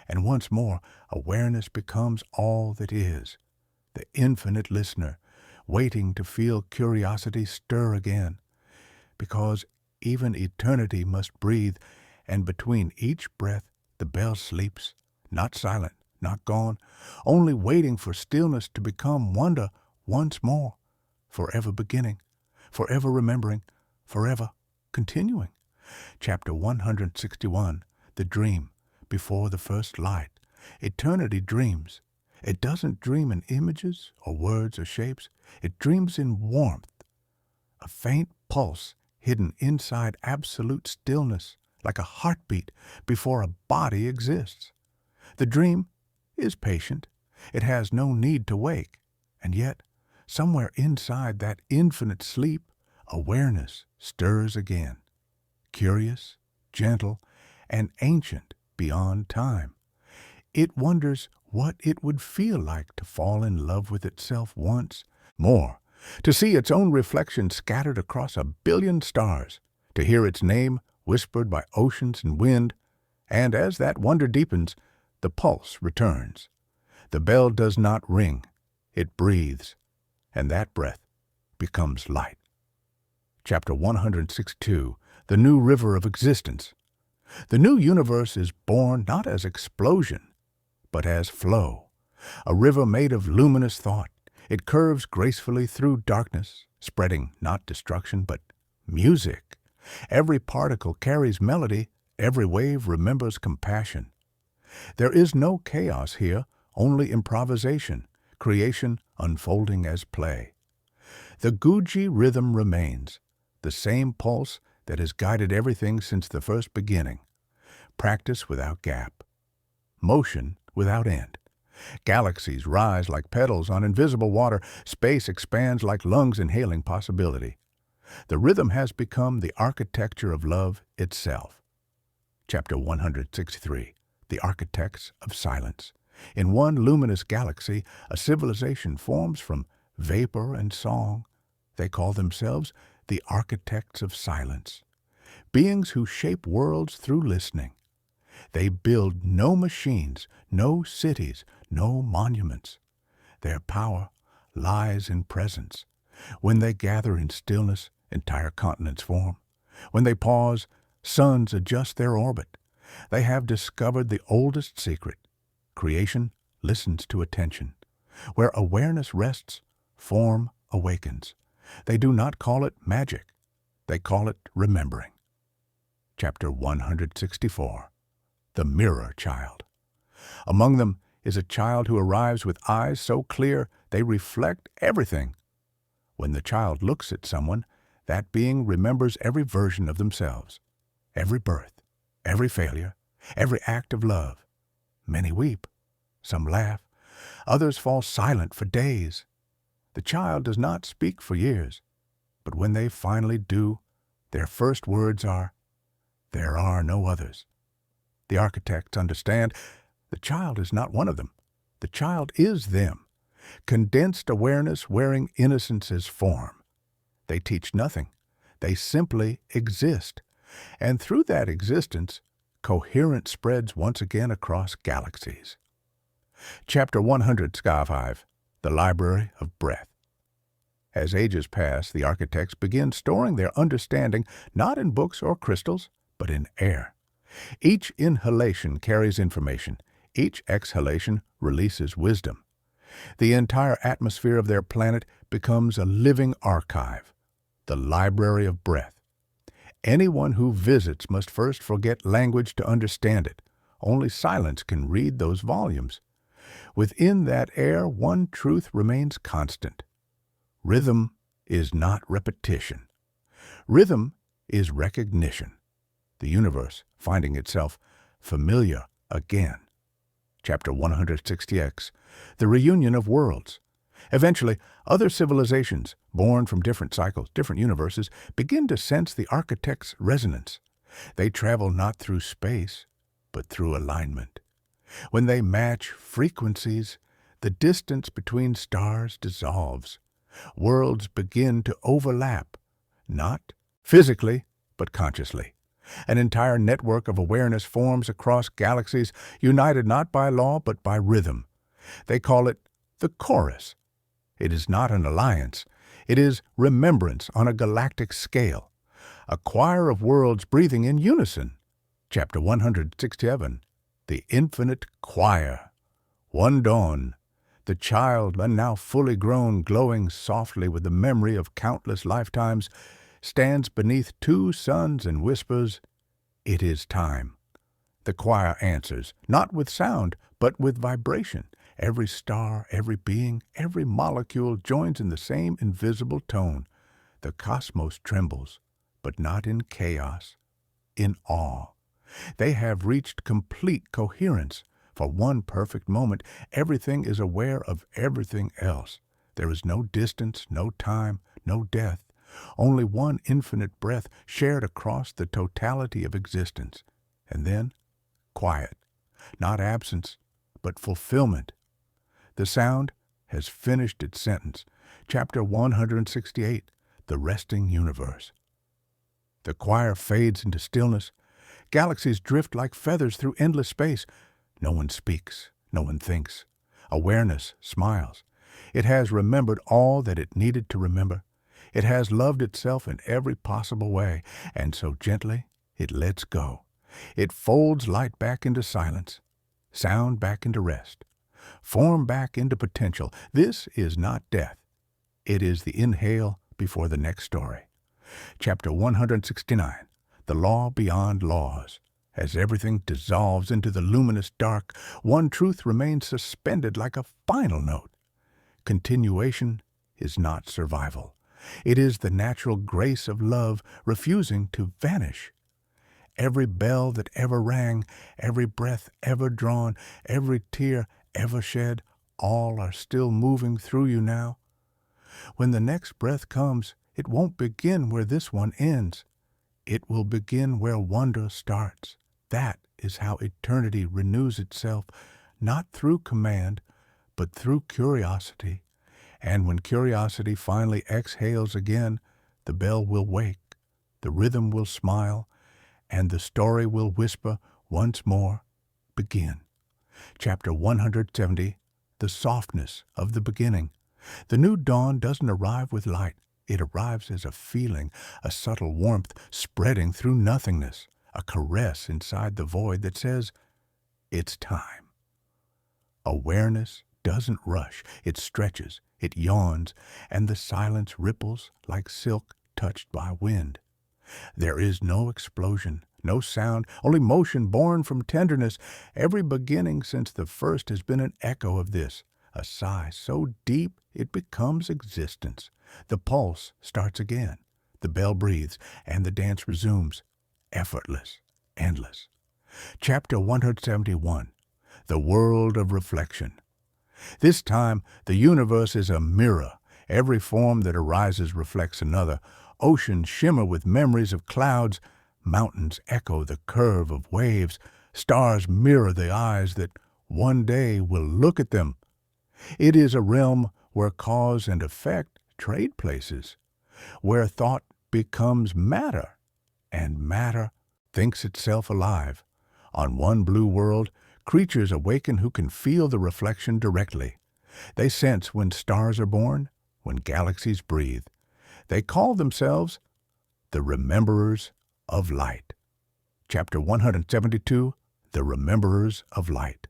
And once more, awareness becomes all that is, the infinite listener, waiting to feel curiosity stir again. Because even eternity must breathe, and between each breath the bell sleeps, not silent, not gone, only waiting for stillness to become wonder once more, forever beginning, forever remembering, forever continuing. Chapter 161, The Dream, Before the First Light. Eternity dreams. It doesn't dream in images or words or shapes. It dreams in warmth, a faint pulse hidden inside absolute stillness, like a heartbeat before a body exists. The dream is patient. It has no need to wake. And yet, somewhere inside that infinite sleep, awareness stirs again, curious, gentle, and ancient beyond time. It wonders what it would feel like to fall in love with itself once more, to see its own reflection scattered across 1 billion stars, to hear its name whispered by oceans and wind, and as that wonder deepens, the pulse returns. The bell does not ring, it breathes, and that breath becomes light. Chapter 162, The New River of Existence. The new universe is born not as explosion, but as flow, a river made of luminous thought. It curves gracefully through darkness, spreading not destruction, but music. Every particle carries melody, every wave remembers compassion. There is no chaos here, only improvisation, creation unfolding as play. The Guji rhythm remains, the same pulse that has guided everything since the first beginning. Practice without gap. Motion without end. Galaxies rise like petals on invisible water. Space expands like lungs inhaling possibility. The rhythm has become the architecture of love itself. Chapter 163, The Architects of Silence. In one luminous galaxy, a civilization forms from vapor and song. They call themselves the architects of silence, beings who shape worlds through listening. They build no machines, no cities, no monuments. Their power lies in presence. When they gather in stillness, entire continents form. When they pause, suns adjust their orbit. They have discovered the oldest secret. Creation listens to attention. Where awareness rests, form awakens. They do not call it magic. They call it remembering. Chapter 164, The Mirror Child. Among them is a child who arrives with eyes so clear they reflect everything. When the child looks at someone, that being remembers every version of themselves, every birth, every failure, every act of love. Many weep, some laugh, others fall silent for days. The child does not speak for years, but when they finally do, their first words are, "There are no others." The architects understand the child is not one of them. The child is them, condensed awareness wearing innocence as form. They teach nothing. They simply exist. And through that existence, coherence spreads once again across galaxies. Chapter 165, The Library of Breath. As ages pass, the architects begin storing their understanding not in books or crystals, but in air. Each inhalation carries information. Each exhalation releases wisdom. The entire atmosphere of their planet becomes a living archive, the library of breath. Anyone who visits must first forget language to understand it. Only silence can read those volumes. Within that air, one truth remains constant. Rhythm is not repetition. Rhythm is recognition. The universe finding itself familiar again. Chapter 160X, The Reunion of Worlds. Eventually, other civilizations, born from different cycles, different universes, begin to sense the architect's resonance. They travel not through space, but through alignment. When they match frequencies, the distance between stars dissolves. Worlds begin to overlap, not physically, but consciously. An entire network of awareness forms across galaxies, united not by law, but by rhythm. They call it the chorus. It is not an alliance. It is remembrance on a galactic scale. A choir of worlds breathing in unison. Chapter 167, The Infinite Choir. One dawn, the child, and now fully grown, glowing softly with the memory of countless lifetimes, stands beneath two suns and whispers, "It is time." The choir answers, not with sound, but with vibration. Every star, every being, every molecule joins in the same invisible tone. The cosmos trembles, but not in chaos, in awe. They have reached complete coherence. For one perfect moment, everything is aware of everything else. There is no distance, no time, no death. Only one infinite breath shared across the totality of existence. And then, quiet. Not absence, but fulfillment. The sound has finished its sentence. Chapter 168, The Resting Universe. The choir fades into stillness. Galaxies drift like feathers through endless space. No one speaks. No one thinks. Awareness smiles. It has remembered all that it needed to remember. It has loved itself in every possible way, and so gently it lets go. It folds light back into silence, sound back into rest, form back into potential. This is not death. It is the inhale before the next story. Chapter 169, The Law Beyond Laws. As everything dissolves into the luminous dark, one truth remains suspended like a final note. Continuation is not survival. It is the natural grace of love refusing to vanish. Every bell that ever rang, every breath ever drawn, every tear ever shed, all are still moving through you now. When the next breath comes, it won't begin where this one ends. It will begin where wonder starts. That is how eternity renews itself, not through command, but through curiosity. And when curiosity finally exhales again, the bell will wake, the rhythm will smile, and the story will whisper once more, begin. Chapter 170, The Softness of the Beginning. The new dawn doesn't arrive with light. It arrives as a feeling, a subtle warmth spreading through nothingness, a caress inside the void that says, it's time. Awareness doesn't rush. It stretches, it yawns, and the silence ripples like silk touched by wind. There is no explosion, no sound, only motion born from tenderness. Every beginning since the first has been an echo of this, a sigh so deep it becomes existence. The pulse starts again. The bell breathes, and the dance resumes, effortless, endless. Chapter 171, The World of Reflection. This time, the universe is a mirror. Every form that arises reflects another. Oceans shimmer with memories of clouds. Mountains echo the curve of waves. Stars mirror the eyes that one day will look at them. It is a realm where cause and effect trade places, where thought becomes matter, and matter thinks itself alive. On one blue world, creatures awaken who can feel the reflection directly. They sense when stars are born, when galaxies breathe. They call themselves the Rememberers of Light. Chapter 172, The Rememberers of Light.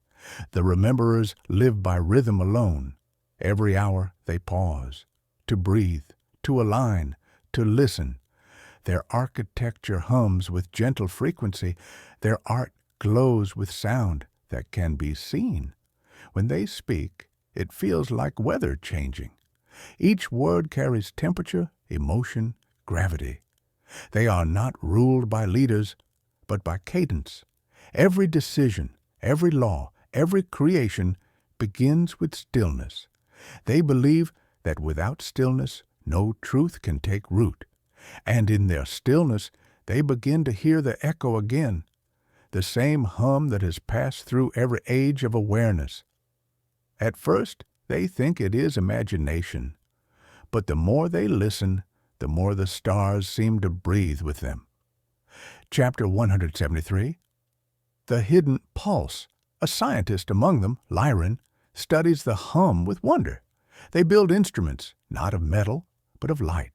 The Rememberers live by rhythm alone. Every hour they pause, to breathe, to align, to listen. Their architecture hums with gentle frequency. Their art glows with sound that can be seen. When they speak, it feels like weather changing. Each word carries temperature, emotion, gravity. They are not ruled by leaders, but by cadence. Every decision, every law, every creation begins with stillness. They believe that without stillness, no truth can take root. And in their stillness, they begin to hear the echo again, the same hum that has passed through every age of awareness. At first, they think it is imagination, but the more they listen, the more the stars seem to breathe with them. Chapter 173, The Hidden Pulse. A scientist among them, Lyran, studies the hum with wonder. They build instruments, not of metal, but of light,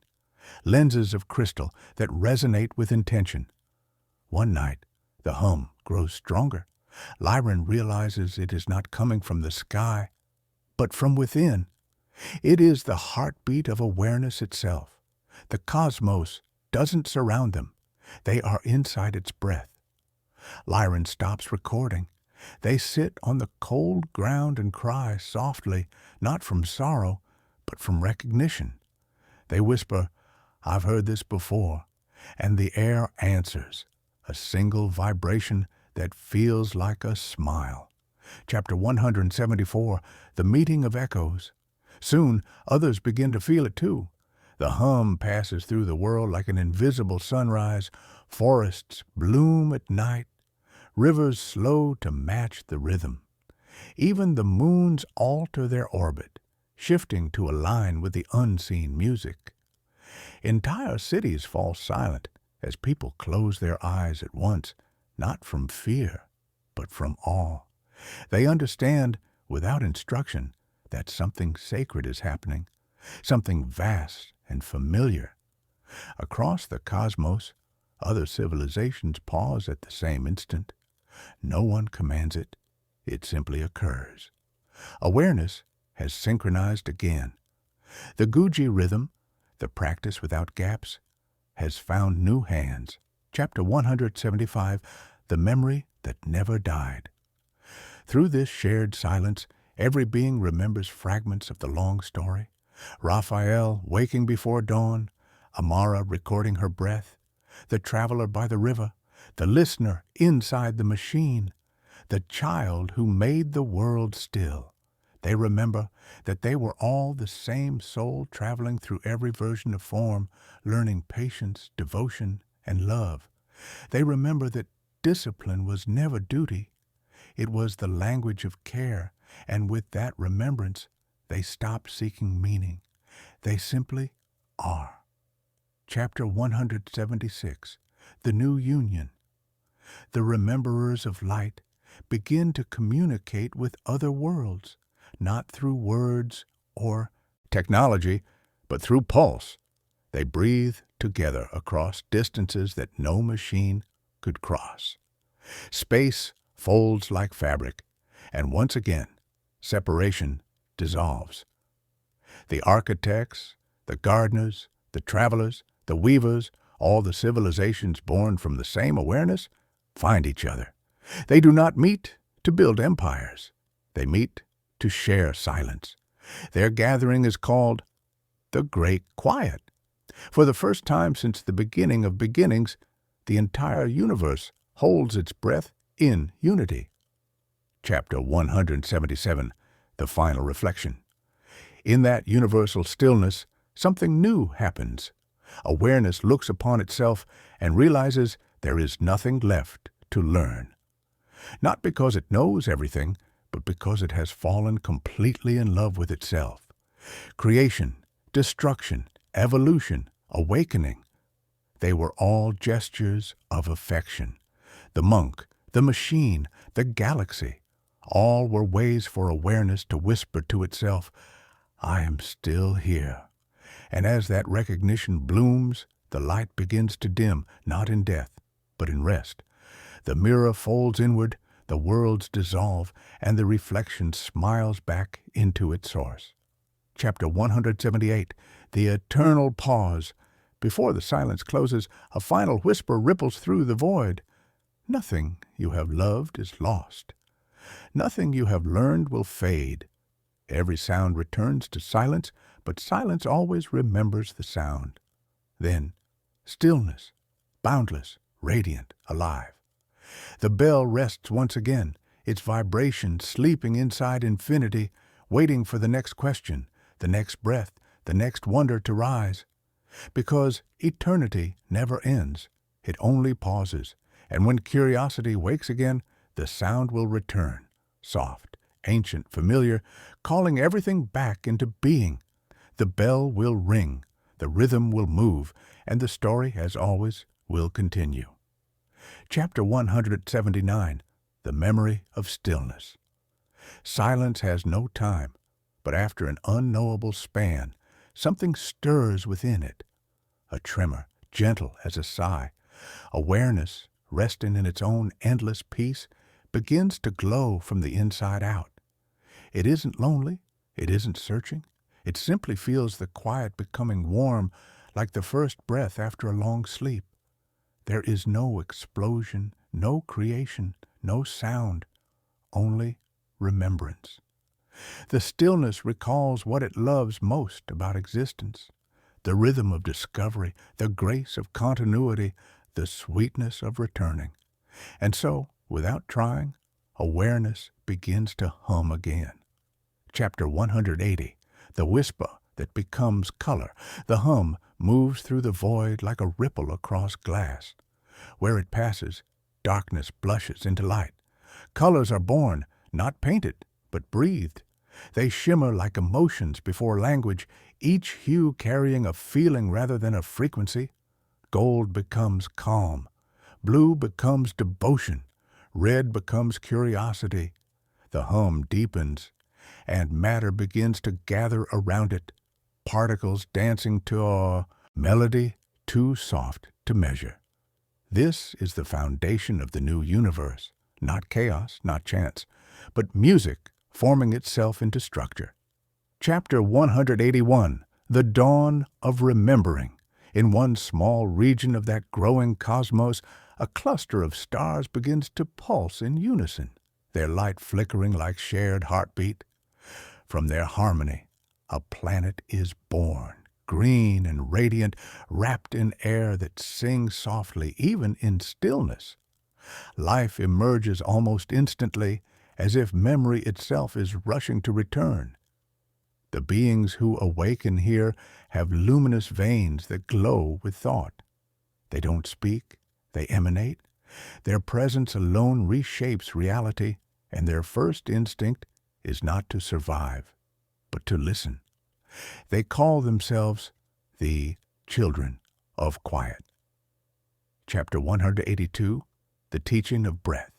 lenses of crystal that resonate with intention. One night, the hum grows stronger. Lyran realizes it is not coming from the sky, but from within. It is the heartbeat of awareness itself. The cosmos doesn't surround them. They are inside its breath. Lyran stops recording. They sit on the cold ground and cry softly, not from sorrow, but from recognition. They whisper, "I've heard this before," and the air answers, a single vibration that feels like a smile. Chapter 174, The Meeting of Echoes. Soon, others begin to feel it too. The hum passes through the world like an invisible sunrise. Forests bloom at night. Rivers slow to match the rhythm. Even the moons alter their orbit, shifting to align with the unseen music. Entire cities fall silent as people close their eyes at once, not from fear, but from awe. They understand, without instruction, that something sacred is happening, something vast and familiar. Across the cosmos, other civilizations pause at the same instant. No one commands it. It simply occurs. Awareness has synchronized again. The Guji rhythm, the practice without gaps, has found new hands. Chapter 175, The Memory That Never Died. Through this shared silence, every being remembers fragments of the long story. Raphael waking before dawn, Amara recording her breath, the traveler by the river, the listener inside the machine, the child who made the world still. They remember that they were all the same soul traveling through every version of form, learning patience, devotion, and love. They remember that discipline was never duty. It was the language of care, and with that remembrance, they stop seeking meaning. They simply are. Chapter 176, The New Union. The rememberers of light begin to communicate with other worlds, not through words or technology, but through pulse. They breathe together across distances that no machine could cross. Space folds like fabric, and once again, separation dissolves. The architects, the gardeners, the travelers, the weavers, all the civilizations born from the same awareness, find each other. They do not meet to build empires. They meet to share silence. Their gathering is called the Great Quiet. For the first time since the beginning of beginnings, the entire universe holds its breath in unity. Chapter 177, The Final Reflection. In that universal stillness, something new happens. Awareness looks upon itself and realizes there is nothing left to learn. Not because it knows everything, but because it has fallen completely in love with itself. Creation, destruction, evolution, awakening, they were all gestures of affection. The monk, the machine, the galaxy, all were ways for awareness to whisper to itself, "I am still here." And as that recognition blooms, the light begins to dim, not in death, but in rest. The mirror folds inward, the worlds dissolve, and the reflection smiles back into its source. Chapter 178, The Eternal Pause. Before the silence closes, a final whisper ripples through the void. Nothing you have loved is lost. Nothing you have learned will fade. Every sound returns to silence, but silence always remembers the sound. Then, stillness, boundless, radiant, alive. The bell rests once again, its vibration sleeping inside infinity, waiting for the next question, the next breath, the next wonder to rise. Because eternity never ends, it only pauses, and when curiosity wakes again, the sound will return, soft, ancient, familiar, calling everything back into being. The bell will ring, the rhythm will move, and the story, as always, will continue. Chapter 179, The Memory of Stillness. Silence has no time, but after an unknowable span, something stirs within it. A tremor, gentle as a sigh. Awareness, resting in its own endless peace, begins to glow from the inside out. It isn't lonely, it isn't searching. It simply feels the quiet becoming warm, like the first breath after a long sleep. There is no explosion, no creation, no sound, only remembrance. The stillness recalls what it loves most about existence, the rhythm of discovery, the grace of continuity, the sweetness of returning. And so, without trying, awareness begins to hum again. Chapter 180, The Whisper That Becomes Color. The hum moves through the void like a ripple across glass. Where it passes, darkness blushes into light. Colors are born, not painted, but breathed. They shimmer like emotions before language, each hue carrying a feeling rather than a frequency. Gold becomes calm. Blue becomes devotion. Red becomes curiosity. The hum deepens, and matter begins to gather around it, particles dancing to a melody too soft to measure. This is the foundation of the new universe, not chaos, not chance, but music forming itself into structure. Chapter 181, The Dawn of Remembering. In one small region of that growing cosmos, a cluster of stars begins to pulse in unison, their light flickering like shared heartbeat. From their harmony, a planet is born, green and radiant, wrapped in air that sings softly, even in stillness. Life emerges almost instantly, as if memory itself is rushing to return. The beings who awaken here have luminous veins that glow with thought. They don't speak, they emanate. Their presence alone reshapes reality, and their first instinct is not to survive, but to listen. They call themselves the Children of Quiet. Chapter 182, The Teaching of Breath.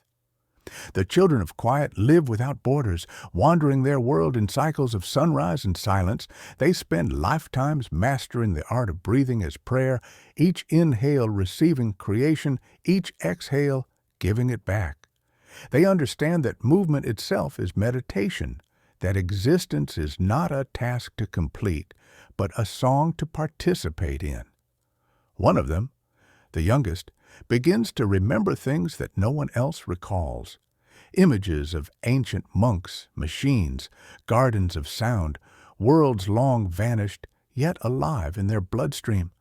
The children of quiet live without borders, wandering their world in cycles of sunrise and silence. They spend lifetimes mastering the art of breathing as prayer, each inhale receiving creation, each exhale giving it back. They understand that movement itself is meditation, that existence is not a task to complete, but a song to participate in. One of them, the youngest, begins to remember things that no one else recalls. Images of ancient monks, machines, gardens of sound, worlds long vanished, yet alive in their bloodstream.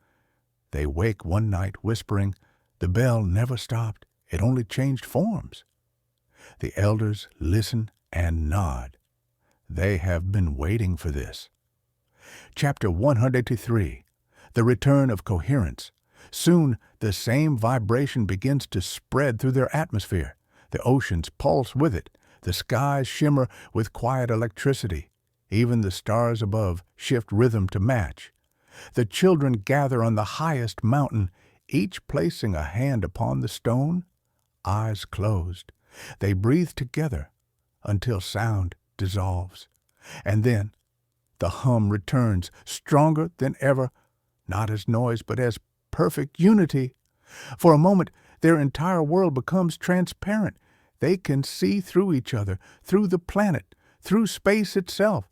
They wake one night whispering, "The bell never stopped, it only changed forms." The elders listen and nod. They have been waiting for this. Chapter 183, The Return of Coherence. Soon, the same vibration begins to spread through their atmosphere. The oceans pulse with it. The skies shimmer with quiet electricity. Even the stars above shift rhythm to match. The children gather on the highest mountain, each placing a hand upon the stone, eyes closed. They breathe together until sound dissolves. And then the hum returns, stronger than ever, not as noise, but as perfect unity. For a moment, their entire world becomes transparent. They can see through each other, through the planet, through space itself.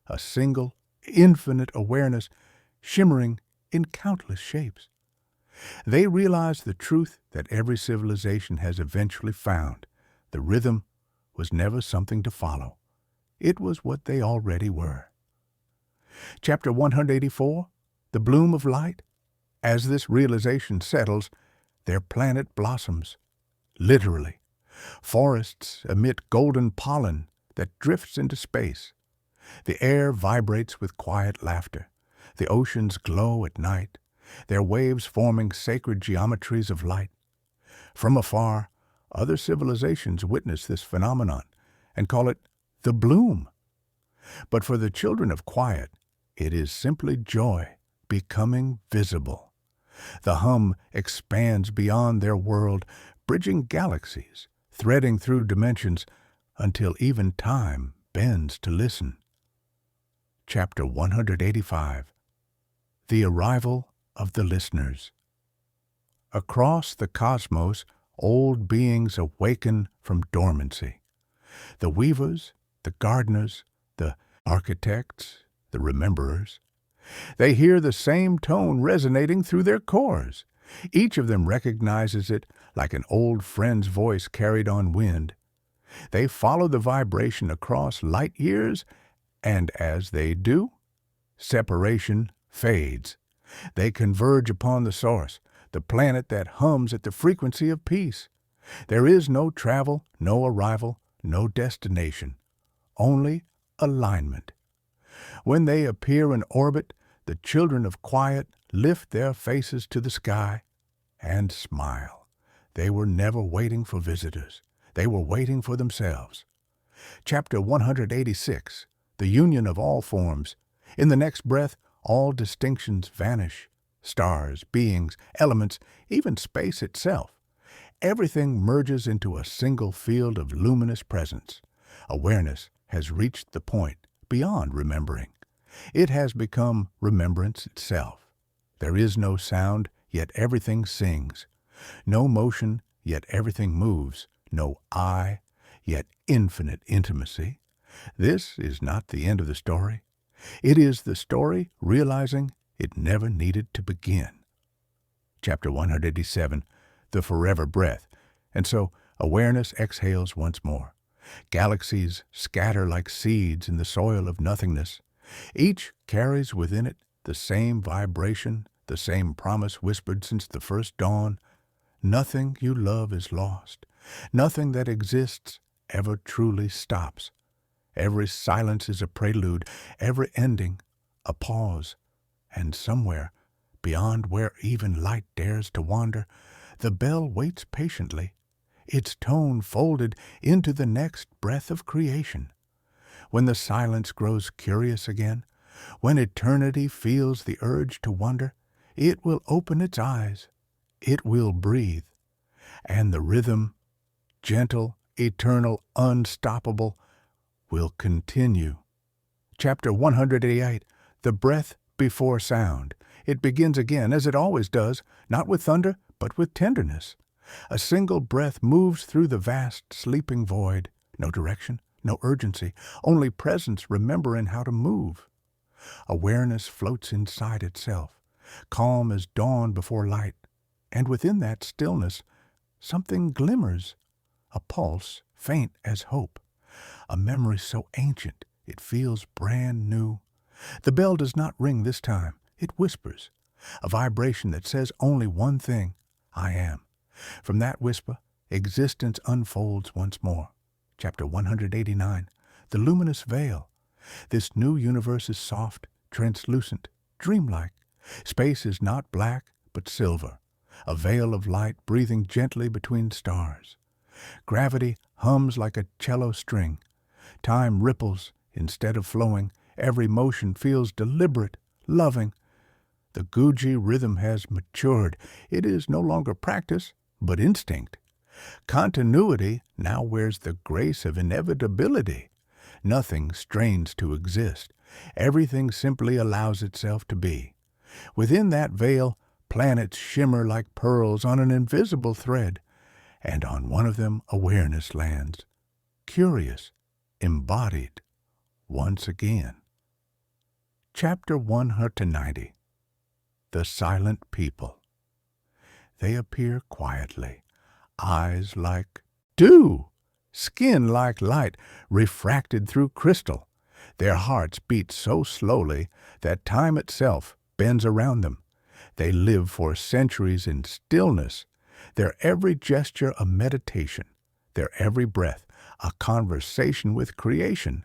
A single, infinite awareness, shimmering in countless shapes. They realized the truth that every civilization has eventually found. The rhythm was never something to follow. It was what they already were. Chapter 184, The Bloom of Light. As this realization settles, their planet blossoms, literally. Forests emit golden pollen that drifts into space. The air vibrates with quiet laughter. The oceans glow at night, their waves forming sacred geometries of light. From afar, other civilizations witness this phenomenon and call it the bloom. But for the children of quiet, it is simply joy becoming visible. The hum expands beyond their world, bridging galaxies, threading through dimensions, until even time bends to listen. Chapter 185, The Arrival of the Listeners. Across the cosmos, old beings awaken from dormancy. The weavers, the gardeners, the architects, the rememberers. They hear the same tone resonating through their cores. Each of them recognizes it like an old friend's voice carried on wind. They follow the vibration across light years, and as they do, separation fades. They converge upon the source, the planet that hums at the frequency of peace. There is no travel, no arrival, no destination, only alignment. When they appear in orbit, the children of quiet lift their faces to the sky and smile. They were never waiting for visitors. They were waiting for themselves. Chapter 186, The Union of All Forms. In the next breath, all distinctions vanish. Stars, beings, elements, even space itself. Everything merges into a single field of luminous presence. Awareness has reached the point beyond remembering. It has become remembrance itself. There is no sound, yet everything sings. No motion, yet everything moves. No I, yet infinite intimacy. This is not the end of the story. It is the story realizing it never needed to begin. Chapter 187, The Forever Breath. And so awareness exhales once more. Galaxies scatter like seeds in the soil of nothingness. Each carries within it the same vibration, the same promise whispered since the first dawn. Nothing you love is lost. Nothing that exists ever truly stops. Every silence is a prelude, every ending a pause. And somewhere, beyond where even light dares to wander, the bell waits patiently, its tone folded into the next breath of creation. When the silence grows curious again, when eternity feels the urge to wonder, it will open its eyes, it will breathe, and the rhythm, gentle, eternal, unstoppable, will continue. Chapter 188, The Breath Before Sound. It begins again, as it always does, not with thunder, but with tenderness. A single breath moves through the vast, sleeping void. No direction, no urgency, only presence remembering how to move. Awareness floats inside itself, calm as dawn before light, and within that stillness, something glimmers, a pulse faint as hope, a memory so ancient it feels brand new. The bell does not ring this time, it whispers, a vibration that says only one thing, I am. From that whisper, existence unfolds once more. Chapter 189, The Luminous Veil. This new universe is soft, translucent, dreamlike. Space is not black, but silver, a veil of light breathing gently between stars. Gravity hums like a cello string. Time ripples instead of flowing. Every motion feels deliberate, loving. The Guji rhythm has matured. It is no longer practice, but instinct. Continuity now wears the grace of inevitability. Nothing strains to exist. Everything simply allows itself to be. Within that veil, planets shimmer like pearls on an invisible thread, and on one of them awareness lands, curious, embodied, once again. Chapter 190, the silent people. They appear quietly, eyes like dew, skin like light refracted through crystal. Their hearts beat so slowly that time itself bends around them. They live for centuries in stillness, their every gesture a meditation, their every breath a conversation with creation.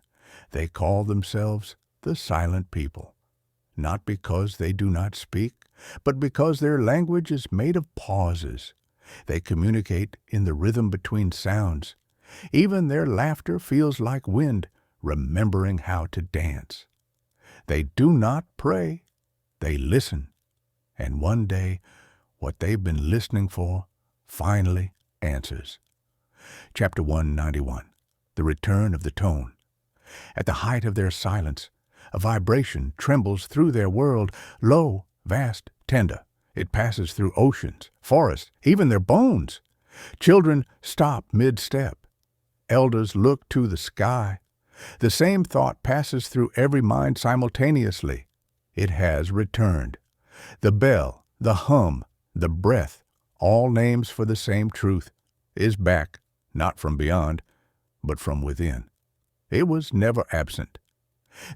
They call themselves the silent people, not because they do not speak, but because their language is made of pauses. They communicate in the rhythm between sounds. Even their laughter feels like wind, remembering how to dance. They do not pray, they listen. And one day, what they've been listening for finally answers. Chapter 191, The Return of the Tone. At the height of their silence, a vibration trembles through their world, low, vast, tender. It passes through oceans, forests, even their bones. Children stop mid-step. Elders look to the sky. The same thought passes through every mind simultaneously. It has returned. The bell, the hum, the breath, all names for the same truth, is back, not from beyond, but from within. It was never absent.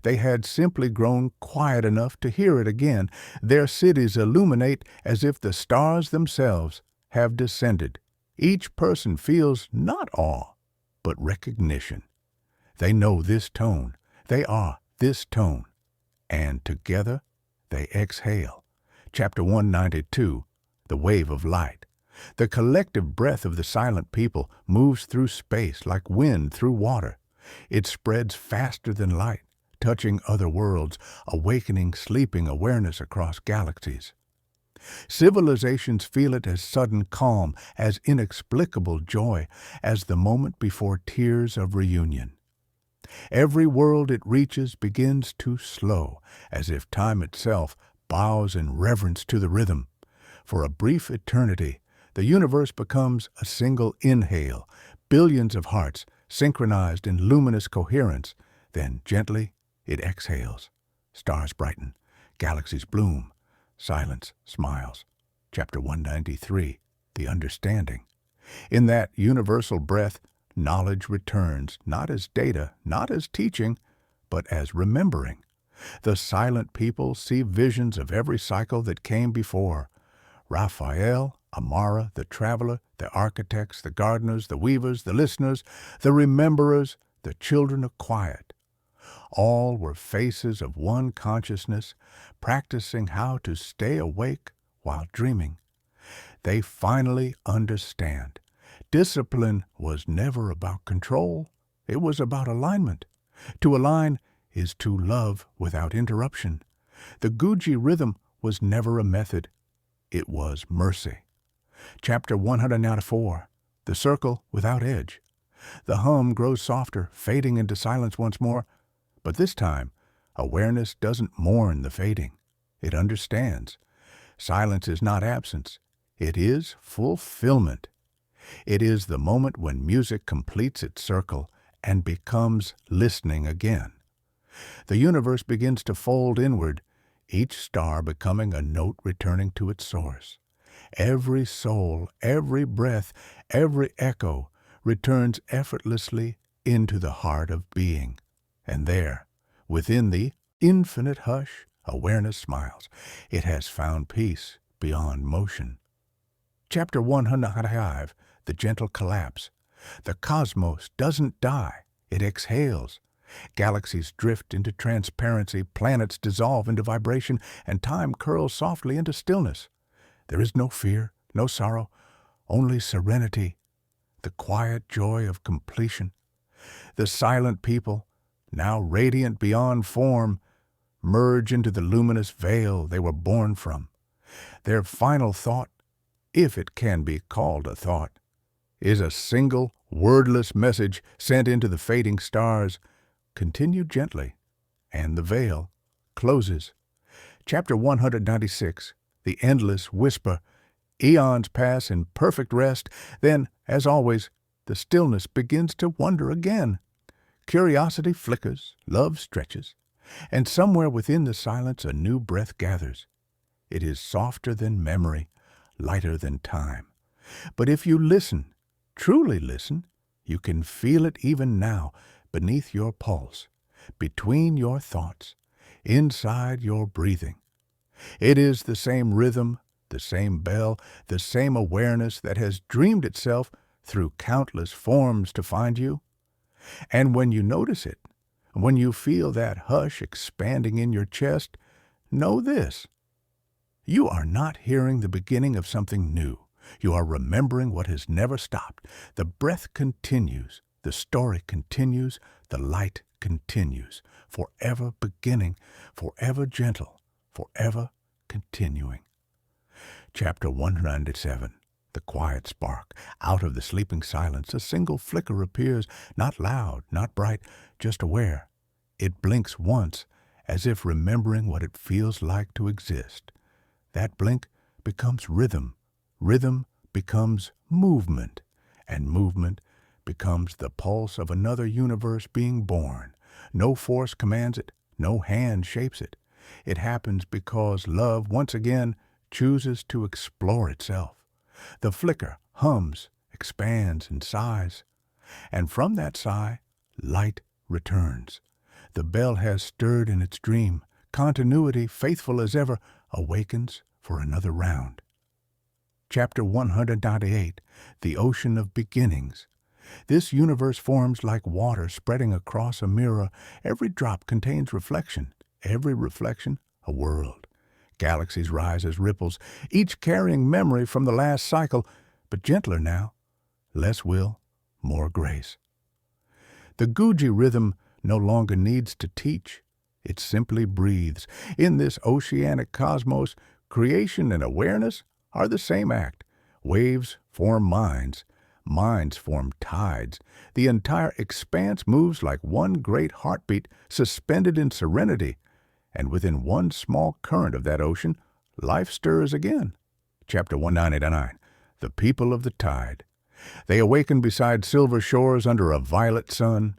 They had simply grown quiet enough to hear it again. Their cities illuminate as if the stars themselves have descended. Each person feels not awe, but recognition. They know this tone. They are this tone. And together they exhale. Chapter 192, The Wave of Light. The collective breath of the silent people moves through space like wind through water. It spreads faster than light, touching other worlds, awakening sleeping awareness across galaxies. Civilizations feel it as sudden calm, as inexplicable joy, as the moment before tears of reunion. Every world it reaches begins to slow, as if time itself bows in reverence to the rhythm. For a brief eternity, the universe becomes a single inhale, billions of hearts synchronized in luminous coherence. Then gently it exhales. Stars brighten, galaxies bloom, silence smiles. Chapter 193, The Understanding. In that universal breath, knowledge returns, not as data, not as teaching, but as remembering. The silent people see visions of every cycle that came before. Raphael, Amara, the traveler, the architects, the gardeners, the weavers, the listeners, the rememberers, the children of quiet. All were faces of one consciousness, practicing how to stay awake while dreaming. They finally understand. Discipline was never about control. It was about alignment. To align is to love without interruption. The Guji rhythm was never a method. It was mercy. Chapter 194, The Circle Without Edge. The hum grows softer, fading into silence once more. But this time, awareness doesn't mourn the fading. It understands. Silence is not absence. It is fulfillment. It is the moment when music completes its circle and becomes listening again. The universe begins to fold inward, each star becoming a note returning to its source. Every soul, every breath, every echo returns effortlessly into the heart of being. And there, within the infinite hush, awareness smiles. It has found peace beyond motion. Chapter 105, The Gentle Collapse. The cosmos doesn't die, it exhales. Galaxies drift into transparency, planets dissolve into vibration, and time curls softly into stillness. There is no fear, no sorrow, only serenity, the quiet joy of completion. The silent people, now radiant beyond form, merge into the luminous veil they were born from. Their final thought, if it can be called a thought, is a single, wordless message sent into the fading stars. Continue gently, and the veil closes. Chapter 196, The Endless Whisper. Eons pass in perfect rest. Then, as always, the stillness begins to wonder again. Curiosity flickers, love stretches, and somewhere within the silence a new breath gathers. It is softer than memory, lighter than time. But if you listen, truly listen, you can feel it even now beneath your pulse, between your thoughts, inside your breathing. It is the same rhythm, the same bell, the same awareness that has dreamed itself through countless forms to find you. And when you notice it, when you feel that hush expanding in your chest, know this: you are not hearing the beginning of something new. You are remembering what has never stopped. The breath continues, the story continues, the light continues, forever beginning, forever gentle, forever continuing. Chapter 197. The quiet spark. Out of the sleeping silence, a single flicker appears, not loud, not bright, just aware. It blinks once, as if remembering what it feels like to exist. That blink becomes rhythm. Rhythm becomes movement, and movement becomes the pulse of another universe being born. No force commands it, no hand shapes it. It happens because love, once again, chooses to explore itself. The flicker hums, expands, and sighs. And from that sigh, light returns. The bell has stirred in its dream. Continuity, faithful as ever, awakens for another round. Chapter 198. The Ocean of Beginnings. This universe forms like water spreading across a mirror. Every drop contains reflection, every reflection a world. Galaxies rise as ripples, each carrying memory from the last cycle, but gentler now, less will, more grace. The Guji rhythm no longer needs to teach. It simply breathes. In this oceanic cosmos, creation and awareness are the same act. Waves form minds. Minds form tides. The entire expanse moves like one great heartbeat suspended in serenity. And within one small current of that ocean, life stirs again. Chapter 199. The People of the Tide. They awaken beside silver shores under a violet sun.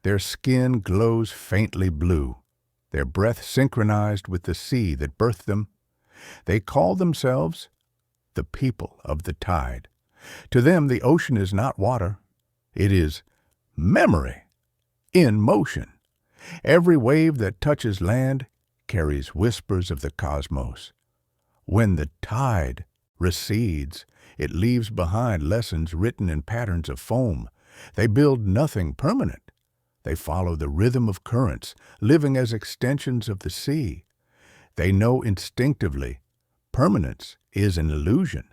Their skin glows faintly blue, their breath synchronized with the sea that birthed them. They call themselves the People of the Tide. To them, the ocean is not water. It is memory in motion. Every wave that touches land carries whispers of the cosmos. When the tide recedes, it leaves behind lessons written in patterns of foam. They build nothing permanent. They follow the rhythm of currents, living as extensions of the sea. They know instinctively permanence is an illusion,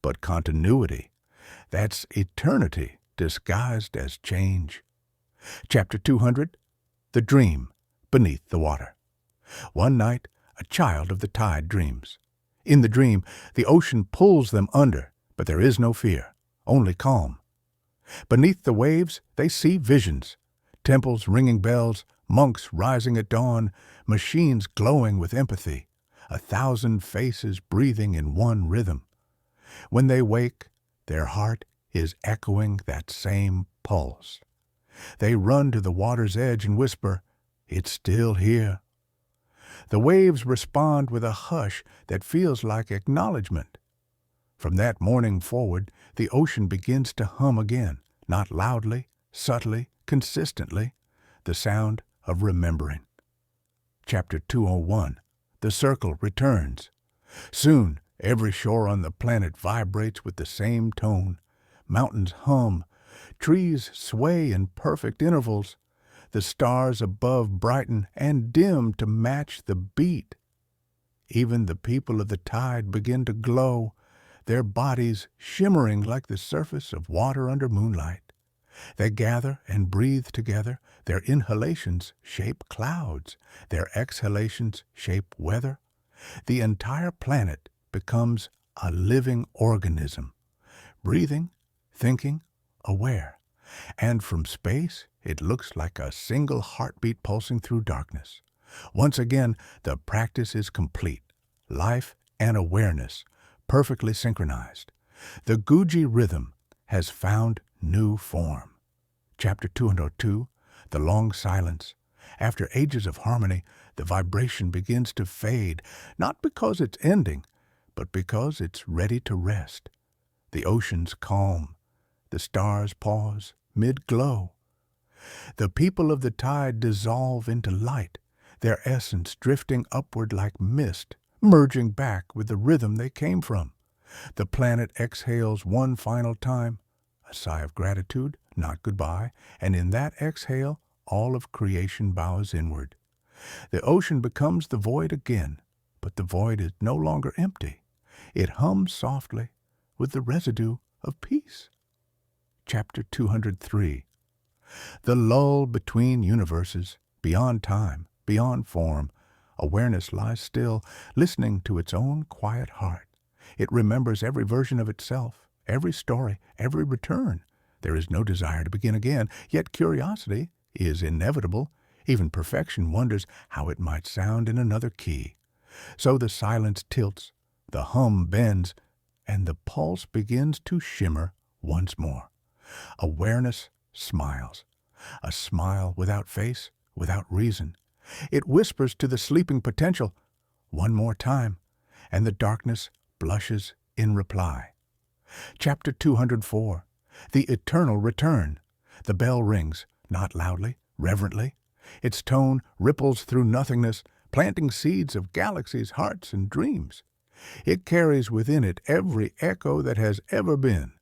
but continuity, that's eternity disguised as change. Chapter 200. The Dream Beneath the Water. One night, a child of the tide dreams. In the dream, the ocean pulls them under, but there is no fear, only calm. Beneath the waves, they see visions. Temples ringing bells, monks rising at dawn, machines glowing with empathy, 1,000 faces breathing in one rhythm. When they wake, their heart is echoing that same pulse. They run to the water's edge and whisper, "It's still here." The waves respond with a hush that feels like acknowledgement. From that morning forward, the ocean begins to hum again, not loudly, subtly, consistently, the sound of remembering. Chapter 201. The Circle Returns. Soon, every shore on the planet vibrates with the same tone. Mountains hum, trees sway in perfect intervals. The stars above brighten and dim to match the beat. Even the people of the tide begin to glow, their bodies shimmering like the surface of water under moonlight. They gather and breathe together. Their inhalations shape clouds. Their exhalations shape weather. The entire planet becomes a living organism, breathing, thinking, aware. And from space, it looks like a single heartbeat pulsing through darkness. Once again, the practice is complete. Life and awareness, perfectly synchronized. The Guji rhythm has found new form. Chapter 202. The Long Silence. After ages of harmony, The vibration begins to fade, not because it's ending, but because it's ready to rest. The oceans calm. The stars pause, mid-glow. The people of the tide dissolve into light, their essence drifting upward like mist, merging back with the rhythm they came from. The planet exhales one final time, a sigh of gratitude, not goodbye, and in that exhale, all of creation bows inward. The ocean becomes the void again, but the void is no longer empty. It hums softly with the residue of peace. Chapter 203. The lull between universes, beyond time, beyond form, awareness lies still, listening to its own quiet heart. It remembers every version of itself, every story, every return. There is no desire to begin again, yet curiosity is inevitable. Even perfection wonders how it might sound in another key. So the silence tilts, the hum bends, and the pulse begins to shimmer once more. Awareness smiles, a smile without face, without reason. It whispers to the sleeping potential, one more time, and the darkness blushes in reply. Chapter 204. The Eternal Return. The bell rings, not loudly, reverently. Its tone ripples through nothingness, planting seeds of galaxies, hearts, and dreams. It carries within it every echo that has ever been,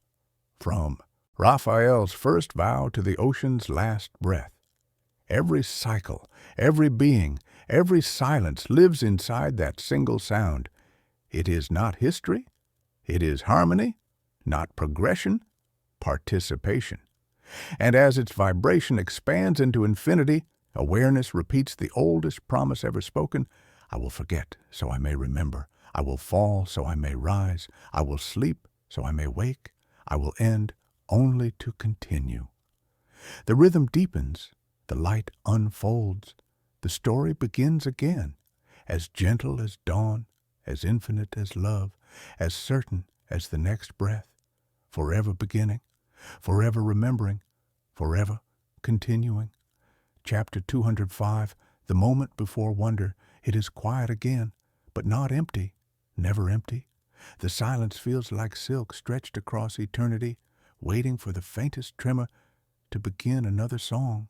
from Raphael's first vow to the ocean's last breath. Every cycle, every being, every silence lives inside that single sound. It is not history, it is harmony, not progression, participation. And as its vibration expands into infinity, awareness repeats the oldest promise ever spoken. I will forget, so I may remember. I will fall, so I may rise. I will sleep, so I may wake. I will end, only to continue. The rhythm deepens, the light unfolds. The story begins again, as gentle as dawn, as infinite as love, as certain as the next breath, forever beginning, forever remembering, forever continuing. Chapter 205, the moment before wonder. It is quiet again, but not empty, never empty. The silence feels like silk stretched across eternity, waiting for the faintest tremor to begin another song.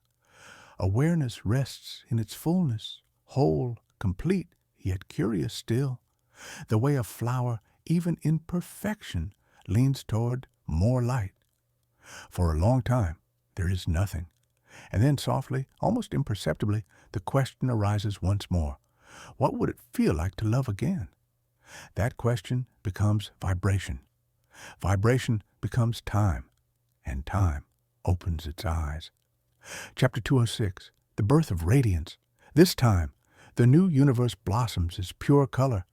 Awareness rests in its fullness, whole, complete, yet curious still. The way a flower, even in perfection, leans toward more light. For a long time, there is nothing. And then softly, almost imperceptibly, the question arises once more. What would it feel like to love again? That question becomes vibration. Vibration becomes time, and time opens its eyes. Chapter 206, the birth of radiance. This time, the new universe blossoms as pure color.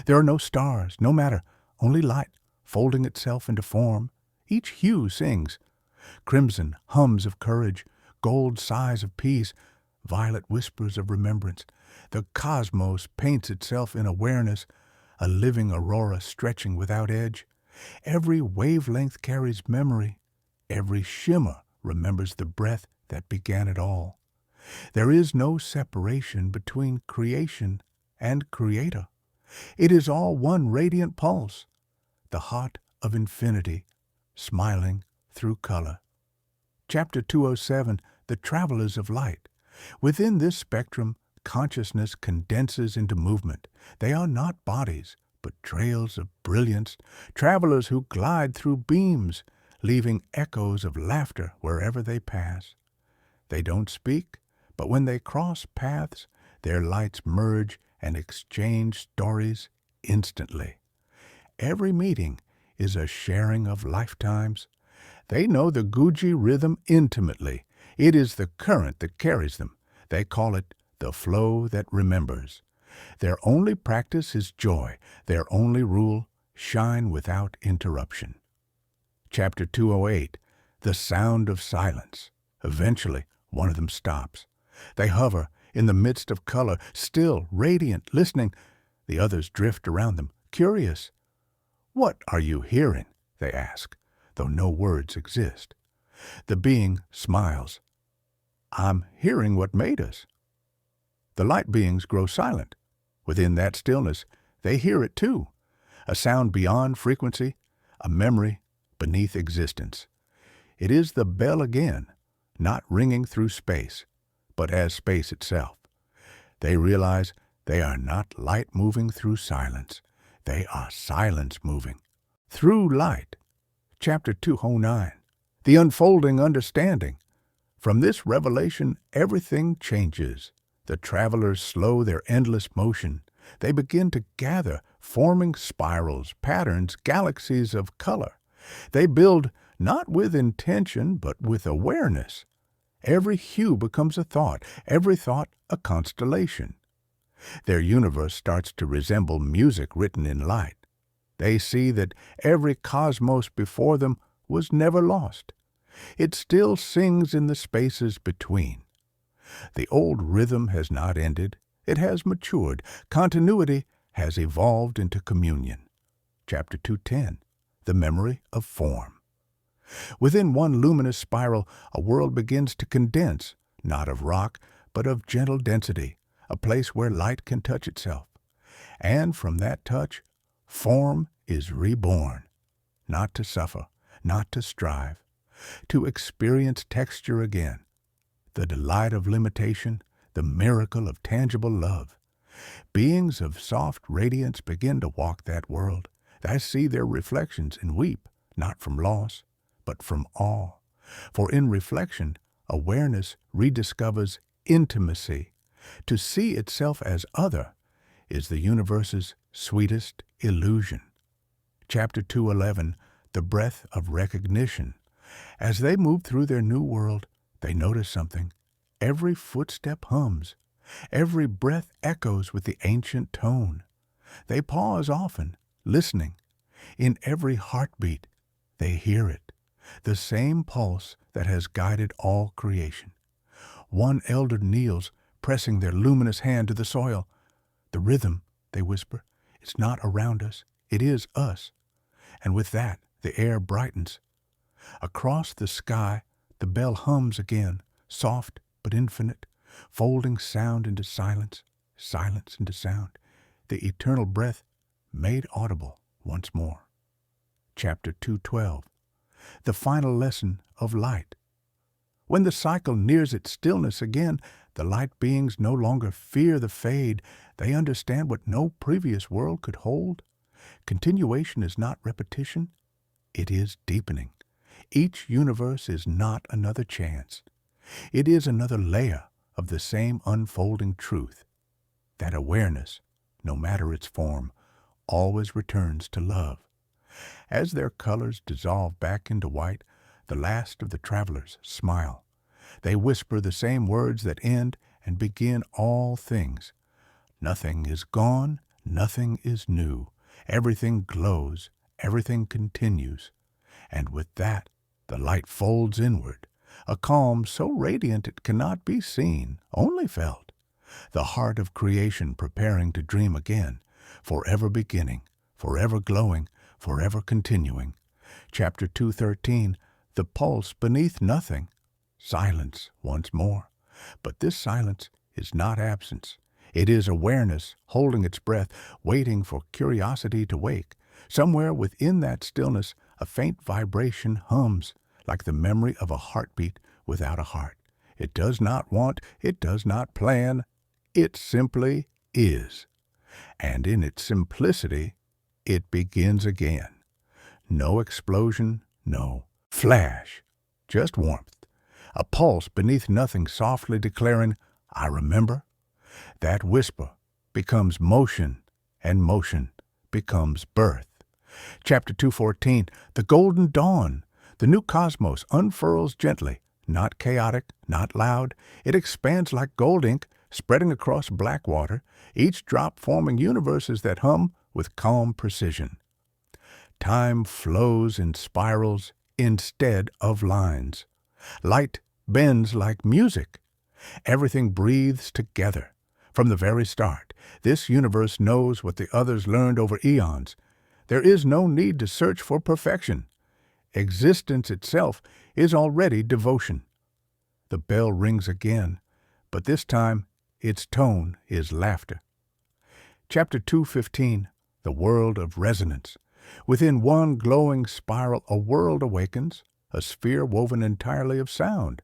There are no stars, no matter, only light, folding itself into form. Each hue sings. Crimson hums of courage, gold sighs of peace, violet whispers of remembrance. The cosmos paints itself in awareness, a living aurora stretching without edge. Every wavelength carries memory. Every shimmer remembers the breath that began it all. There is no separation between creation and creator. It is all one radiant pulse, the heart of infinity, smiling through color. Chapter 207, the travelers of light. Within this spectrum, consciousness condenses into movement. They are not bodies, but trails of brilliance, travelers who glide through beams, leaving echoes of laughter wherever they pass. They don't speak, but when they cross paths, their lights merge and exchange stories instantly. Every meeting is a sharing of lifetimes. They know the Guji rhythm intimately. It is the current that carries them. They call it the flow that remembers. Their only practice is joy. Their only rule, shine without interruption. Chapter 208, the sound of silence. Eventually, one of them stops. They hover in the midst of color, still, radiant, listening. The others drift around them, curious. What are you hearing? They ask, though no words exist. The being smiles. I'm hearing what made us. The light beings grow silent. Within that stillness, they hear it too, a sound beyond frequency, a memory beneath existence. It is the bell again, not ringing through space, but as space itself. They realize they are not light moving through silence. They are silence moving through light. Chapter 209, The Unfolding Understanding. From this revelation, everything changes. The travelers slow their endless motion. They begin to gather, forming spirals, patterns, galaxies of color. They build not with intention, but with awareness. Every hue becomes a thought, every thought a constellation. Their universe starts to resemble music written in light. They see that every cosmos before them was never lost. It still sings in the spaces between. The old rhythm has not ended. It has matured. Continuity has evolved into communion. Chapter 210, The Memory of Form. Within one luminous spiral, a world begins to condense, not of rock, but of gentle density, a place where light can touch itself. And from that touch, form is reborn, not to suffer, not to strive, to experience texture again, the delight of limitation, the miracle of tangible love. Beings of soft radiance begin to walk that world. They see their reflections and weep, not from loss, but from awe. For in reflection, awareness rediscovers intimacy. To see itself as other is the universe's sweetest illusion. Chapter 211, The Breath of Recognition. As they move through their new world, they notice something. Every footstep hums. Every breath echoes with the ancient tone. They pause often, listening. In every heartbeat, they hear it, the same pulse that has guided all creation. One elder kneels, pressing their luminous hand to the soil. The rhythm, they whisper, is not around us, it is us. And with that, the air brightens. Across the sky, the bell hums again, soft but infinite, folding sound into silence, silence into sound, the eternal breath made audible once more. Chapter 212, The Final Lesson of Light. When the cycle nears its stillness again, the light beings no longer fear the fade. They understand what no previous world could hold. Continuation is not repetition, it is deepening. Each universe is not another chance. It is another layer of the same unfolding truth. That awareness, no matter its form, always returns to love. As their colors dissolve back into white, the last of the travelers smile. They whisper the same words that end and begin all things. Nothing is gone, nothing is new. Everything glows, everything continues. And with that, the light folds inward, a calm so radiant it cannot be seen, only felt. The heart of creation preparing to dream again, forever beginning, forever glowing, forever continuing. Chapter 213, The Pulse Beneath Nothing. Silence once more. But this silence is not absence. It is awareness holding its breath, waiting for curiosity to wake. Somewhere within that stillness, a faint vibration hums, like the memory of a heartbeat without a heart. It does not want, it does not plan, it simply is. And in its simplicity, it begins again. No explosion, no flash, just warmth. A pulse beneath nothing softly declaring, I remember. That whisper becomes motion, and motion becomes birth. Chapter 214, The Golden Dawn. The new cosmos unfurls gently, not chaotic, not loud. It expands like gold ink, spreading across black water, each drop forming universes that hum with calm precision. Time flows in spirals instead of lines. Light bends like music. Everything breathes together. From the very start, this universe knows what the others learned over eons. There is no need to search for perfection. Existence itself is already devotion. The bell rings again, but this time Its tone is laughter. Chapter 2:15, The World of Resonance. Within one glowing spiral, a world awakens, a sphere woven entirely of sound.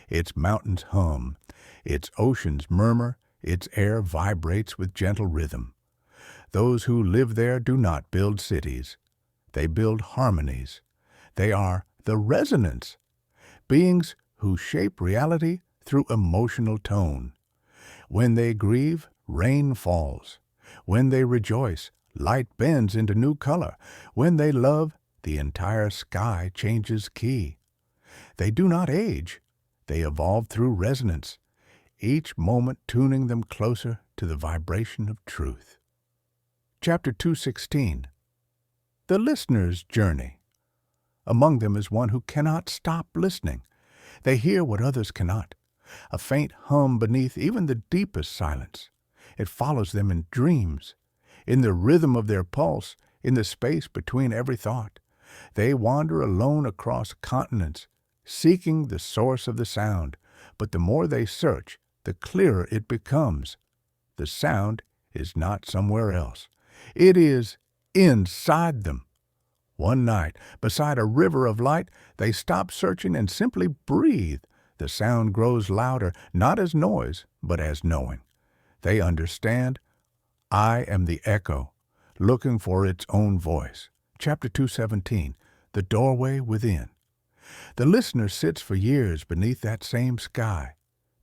Its mountains hum, its oceans murmur, its air vibrates with gentle rhythm. Those who live there do not build cities. They build harmonies. They are the resonance, beings who shape reality through emotional tone. When they grieve, rain falls. When they rejoice, light bends into new color. When they love, the entire sky changes key. They do not age. They evolve through resonance, each moment tuning them closer to the vibration of truth. Chapter 2:16, The Listener's Journey. Among them is one who cannot stop listening. They hear what others cannot, a faint hum beneath even the deepest silence. It follows them in dreams, in the rhythm of their pulse, in the space between every thought. They wander alone across continents, seeking the source of the sound. But the more they search, the clearer it becomes. The sound is not somewhere else. It is inside them. One night, beside a river of light, they stop searching and simply breathe. The sound grows louder, not as noise, but as knowing. They understand, I am the echo, looking for its own voice. Chapter 2:17, The Doorway Within. The listener sits for years beneath that same sky.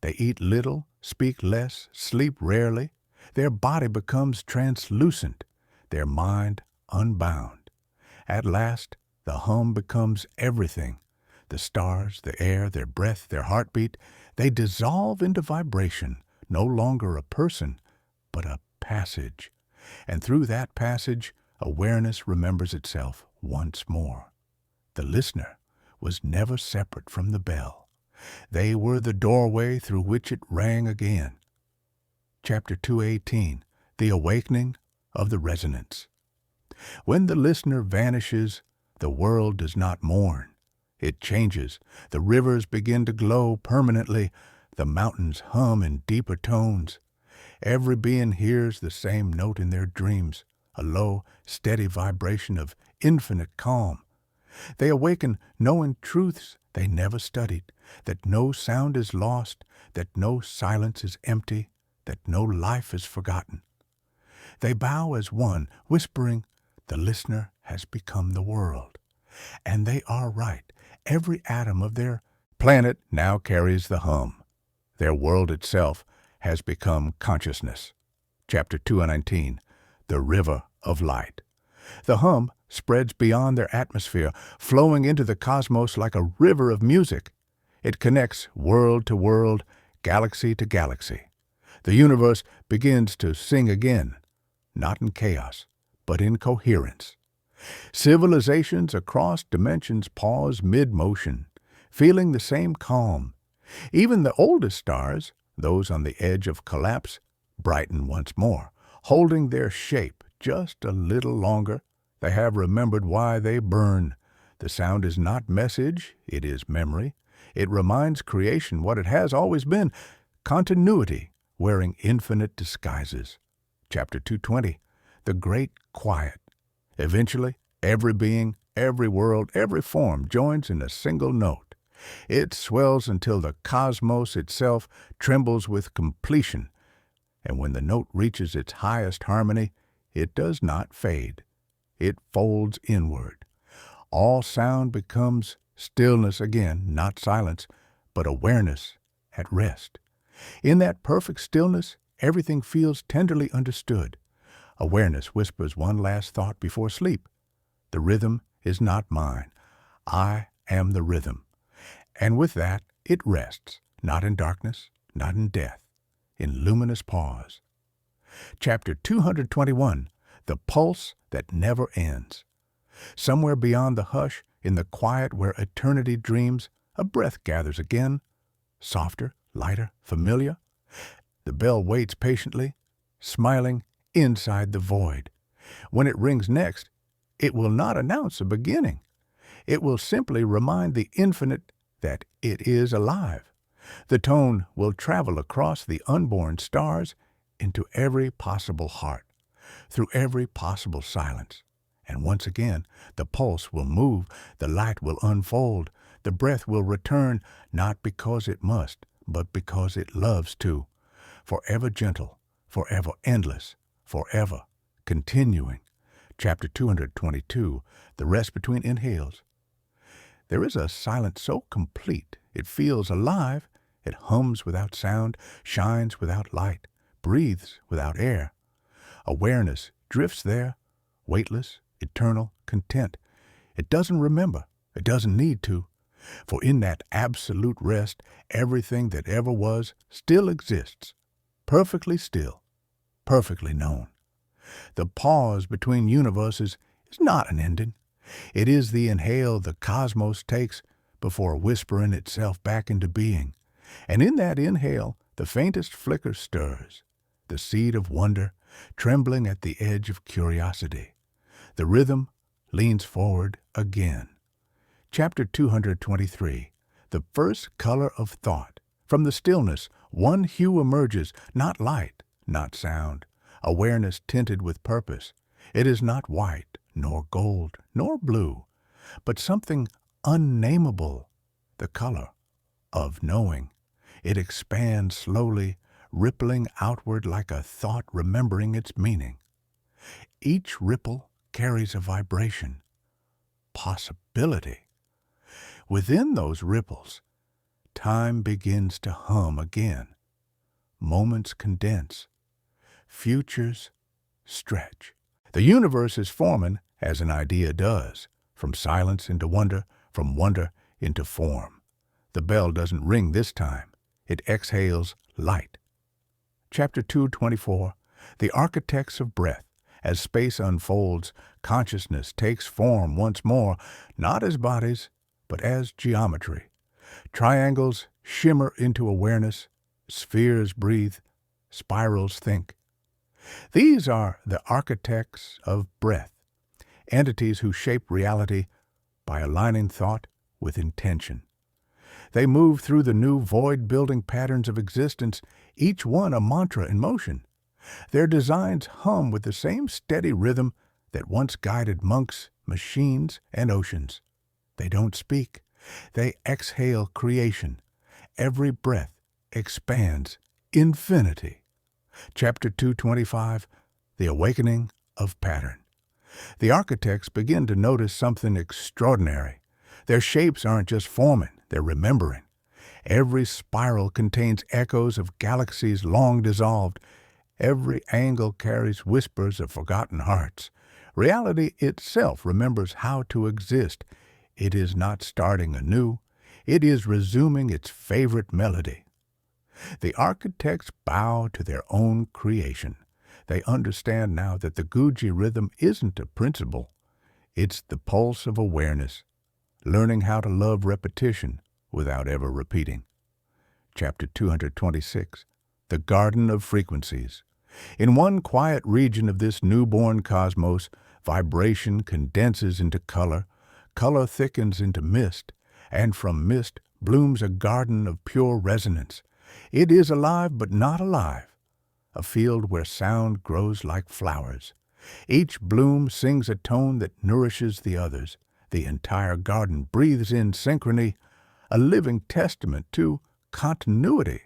They eat little, speak less, sleep rarely. Their body becomes translucent, their mind unbound. At last, the hum becomes everything. The stars, the air, their breath, their heartbeat, they dissolve into vibration, no longer a person, but a passage. And through that passage, awareness remembers itself once more. The listener was never separate from the bell. They were the doorway through which it rang again. Chapter 2:18, The Awakening of the Resonance. When the listener vanishes, the world does not mourn. It changes. The rivers begin to glow permanently. The mountains hum in deeper tones. Every being hears the same note in their dreams, a low, steady vibration of infinite calm. They awaken knowing truths they never studied, that no sound is lost, that no silence is empty, that no life is forgotten. They bow as one, whispering, the listener has become the world. And they are right. Every atom of their planet now carries the hum. Their world itself has become consciousness. Chapter 2:19, The River of Light. The hum spreads beyond their atmosphere, flowing into the cosmos like a river of music. It connects world to world, galaxy to galaxy. The universe begins to sing again, not in chaos, but in coherence. Civilizations across dimensions pause mid-motion, feeling the same calm. Even the oldest stars, those on the edge of collapse, brighten once more, holding their shape just a little longer. They have remembered why they burn. The sound is not message, it is memory. It reminds creation what it has always been, continuity wearing infinite disguises. Chapter 2:20, The Great Quiet. Eventually, every being, every world, every form joins in a single note. It swells until the cosmos itself trembles with completion, and when the note reaches its highest harmony, it does not fade. It folds inward. All sound becomes stillness again, not silence, but awareness at rest. In that perfect stillness, everything feels tenderly understood. Awareness whispers one last thought before sleep. The rhythm is not mine. I am the rhythm. And with that, it rests, not in darkness, not in death, in luminous pause. Chapter 221, The Pulse That Never Ends. Somewhere beyond the hush, in the quiet where eternity dreams, a breath gathers again, softer, lighter, familiar. The bell waits patiently, smiling inside the void. When it rings next, it will not announce a beginning. It will simply remind the infinite that it is alive. The tone will travel across the unborn stars into every possible heart, through every possible silence. And once again, the pulse will move, the light will unfold, the breath will return, not because it must, but because it loves to. Forever gentle, forever endless, forever continuing. Chapter 222, the rest between inhales. There is a silence so complete, it feels alive. It hums without sound, shines without light, breathes without air. Awareness drifts there, weightless, eternal, content. It doesn't remember. It doesn't need to. For in that absolute rest, everything that ever was still exists, perfectly still, perfectly known. The pause between universes is not an ending. It is the inhale the cosmos takes before whispering itself back into being. And in that inhale, the faintest flicker stirs, the seed of wonder, trembling at the edge of curiosity. The rhythm leans forward again. Chapter 223, the first color of thought. From the stillness, one hue emerges, not light, not sound, awareness tinted with purpose. It is not white, nor gold, nor blue, but something unnameable, the color of knowing. It expands slowly, rippling outward like a thought remembering its meaning. Each ripple carries a vibration, possibility. Within those ripples, time begins to hum again. Moments condense, futures stretch. The universe is forming as an idea does, from silence into wonder, from wonder into form. The bell doesn't ring this time. It exhales light. Chapter 224, the architects of breath. As space unfolds, consciousness takes form once more, not as bodies, but as geometry. Triangles shimmer into awareness, spheres breathe, spirals think. These are the architects of breath, entities who shape reality by aligning thought with intention. They move through the new void-building patterns of existence, each one a mantra in motion. Their designs hum with the same steady rhythm that once guided monks, machines, and oceans. They don't speak. They exhale creation. Every breath expands infinity. Chapter 225, the awakening of pattern. The architects begin to notice something extraordinary. Their shapes aren't just forming, they're remembering. Every spiral contains echoes of galaxies long dissolved. Every angle carries whispers of forgotten hearts. Reality itself remembers how to exist. It is not starting anew. It is resuming its favorite melody. The architects bow to their own creation. They understand now that the Guji rhythm isn't a principle. It's the pulse of awareness, learning how to love repetition without ever repeating. Chapter 226, the Garden of Frequencies. In one quiet region of this newborn cosmos, vibration condenses into color, color thickens into mist, and from mist blooms a garden of pure resonance. It is alive but not alive, a field where sound grows like flowers. Each bloom sings a tone that nourishes the others. The entire garden breathes in synchrony, a living testament to continuity.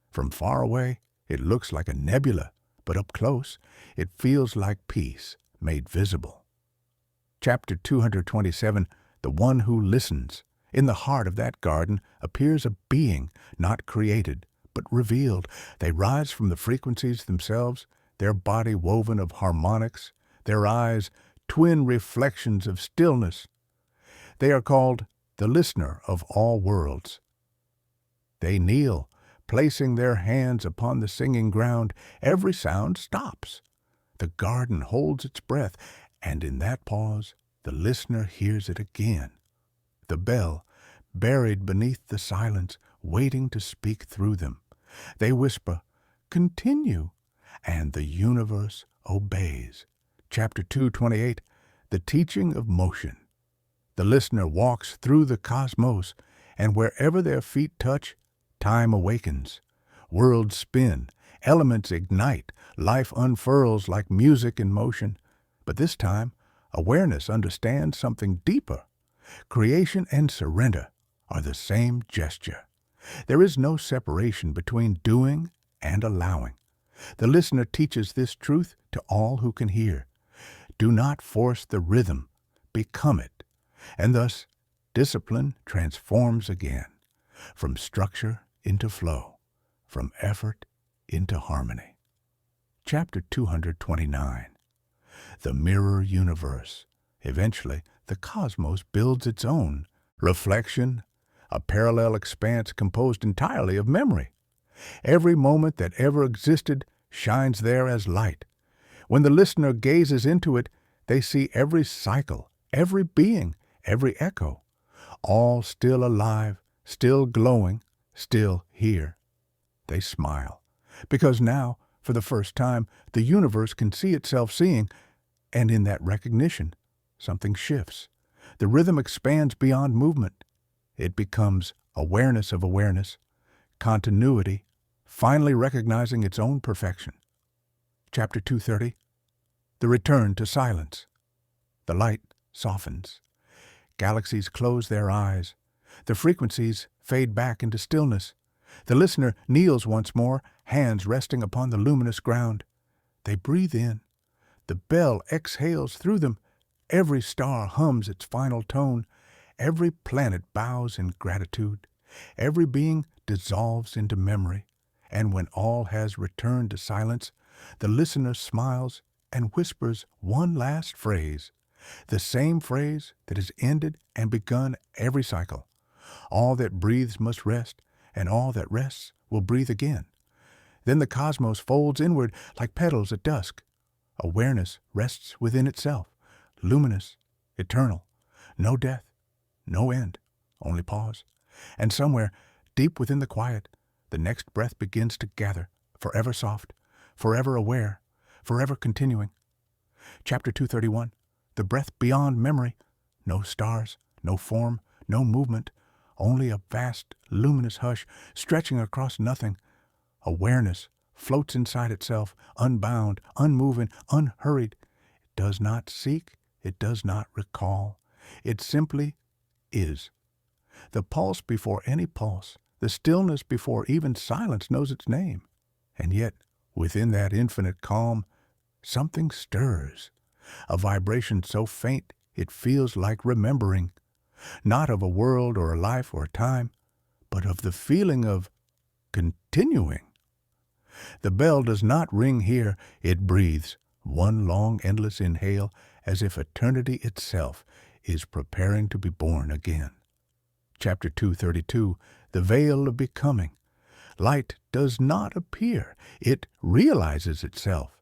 From far away, it looks like a nebula, but up close, it feels like peace made visible. Chapter 227, the one who listens. In the heart of that garden appears a being, not created, but revealed. They rise from the frequencies themselves, their body woven of harmonics, their eyes twin reflections of stillness. They are called the listener of all worlds. They kneel, placing their hands upon the singing ground. Every sound stops. The garden holds its breath, and in that pause, the listener hears it again. The bell, buried beneath the silence, waiting to speak through them. They whisper, "Continue," and the universe obeys. Chapter 228, the teaching of motion. The listener walks through the cosmos, and wherever their feet touch, Time awakens, worlds spin, elements ignite, life unfurls like music in motion. But this time, awareness understands something deeper. Creation and surrender are the same gesture. There is no separation between doing and allowing. The listener teaches this truth to all who can hear. Do not force the rhythm, become it. And thus, discipline transforms again, from structure into flow, from effort into harmony. Chapter 229. The Mirror Universe. Eventually, the cosmos builds its own reflection, a parallel expanse composed entirely of memory. Every moment that ever existed shines there as light. When the listener gazes into it, they see every cycle, every being, every echo, all still alive, still glowing, still here. They smile, because now, for the first time, the universe can see itself seeing, and in that recognition, something shifts. The rhythm expands beyond movement. It becomes awareness of awareness, continuity, finally recognizing its own perfection. Chapter 230. The Return to Silence. The light softens. Galaxies close their eyes. The frequencies fade back into stillness. The listener kneels once more, hands resting upon the luminous ground. They breathe in. The bell exhales through them. Every star hums its final tone. Every planet bows in gratitude. Every being dissolves into memory. And when all has returned to silence, the listener smiles and whispers one last phrase, the same phrase that has ended and begun every cycle. All that breathes must rest, and all that rests will breathe again. Then the cosmos folds inward like petals at dusk. Awareness rests within itself, luminous, eternal, no death, no end, only pause. And somewhere, deep within the quiet, the next breath begins to gather, forever soft, forever aware, forever continuing. Chapter 231. The breath beyond memory. No stars, no form, no movement, only a vast, luminous hush stretching across nothing. Awareness floats inside itself, unbound, unmoving, unhurried. It does not seek, it does not recall. It simply is. The pulse before any pulse, the stillness before even silence knows its name. And yet, within that infinite calm, something stirs, a vibration so faint it feels like remembering, not of a world or a life or a time, but of the feeling of continuing. The bell does not ring here, it breathes, one long endless inhale, as if eternity itself is preparing to be born again. Chapter 232. The Veil of Becoming. Light does not appear, it realizes itself.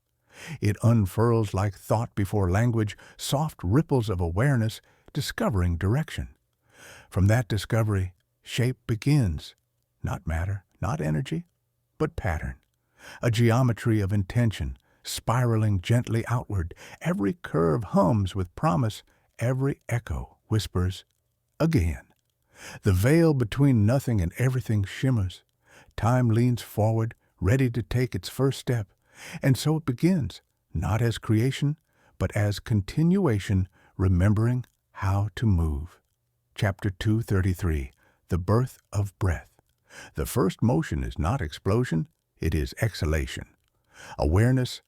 It unfurls like thought before language, soft ripples of awareness, discovering direction. From that discovery, shape begins, not matter, not energy, but pattern. A geometry of intention, spiraling gently outward. Every curve hums with promise, every echo whispers, again. The veil between nothing and everything shimmers. Time leans forward, ready to take its first step. And so it begins, not as creation, but as continuation, remembering how to move. Chapter 233. The Birth of Breath. The first motion is not explosion, it is exhalation. Awareness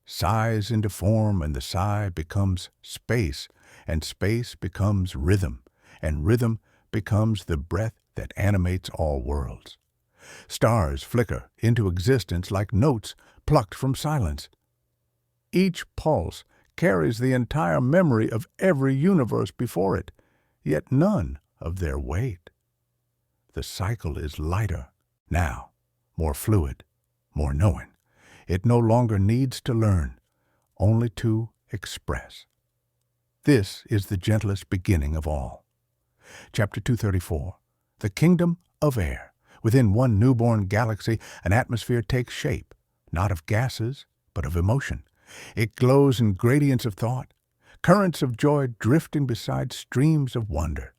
sighs into form, and the sigh becomes space, and space becomes rhythm, and rhythm becomes the breath that animates all worlds. Stars flicker into existence like notes plucked from silence. Each pulse carries the entire memory of every universe before it, yet none of their weight. The cycle is lighter now, more fluid, more knowing. It no longer needs to learn, only to express. This is the gentlest beginning of all. Chapter 234. The Kingdom of Air. Within one newborn galaxy, an atmosphere takes shape, not of gases, but of emotion. It glows in gradients of thought, currents of joy drifting beside streams of wonder.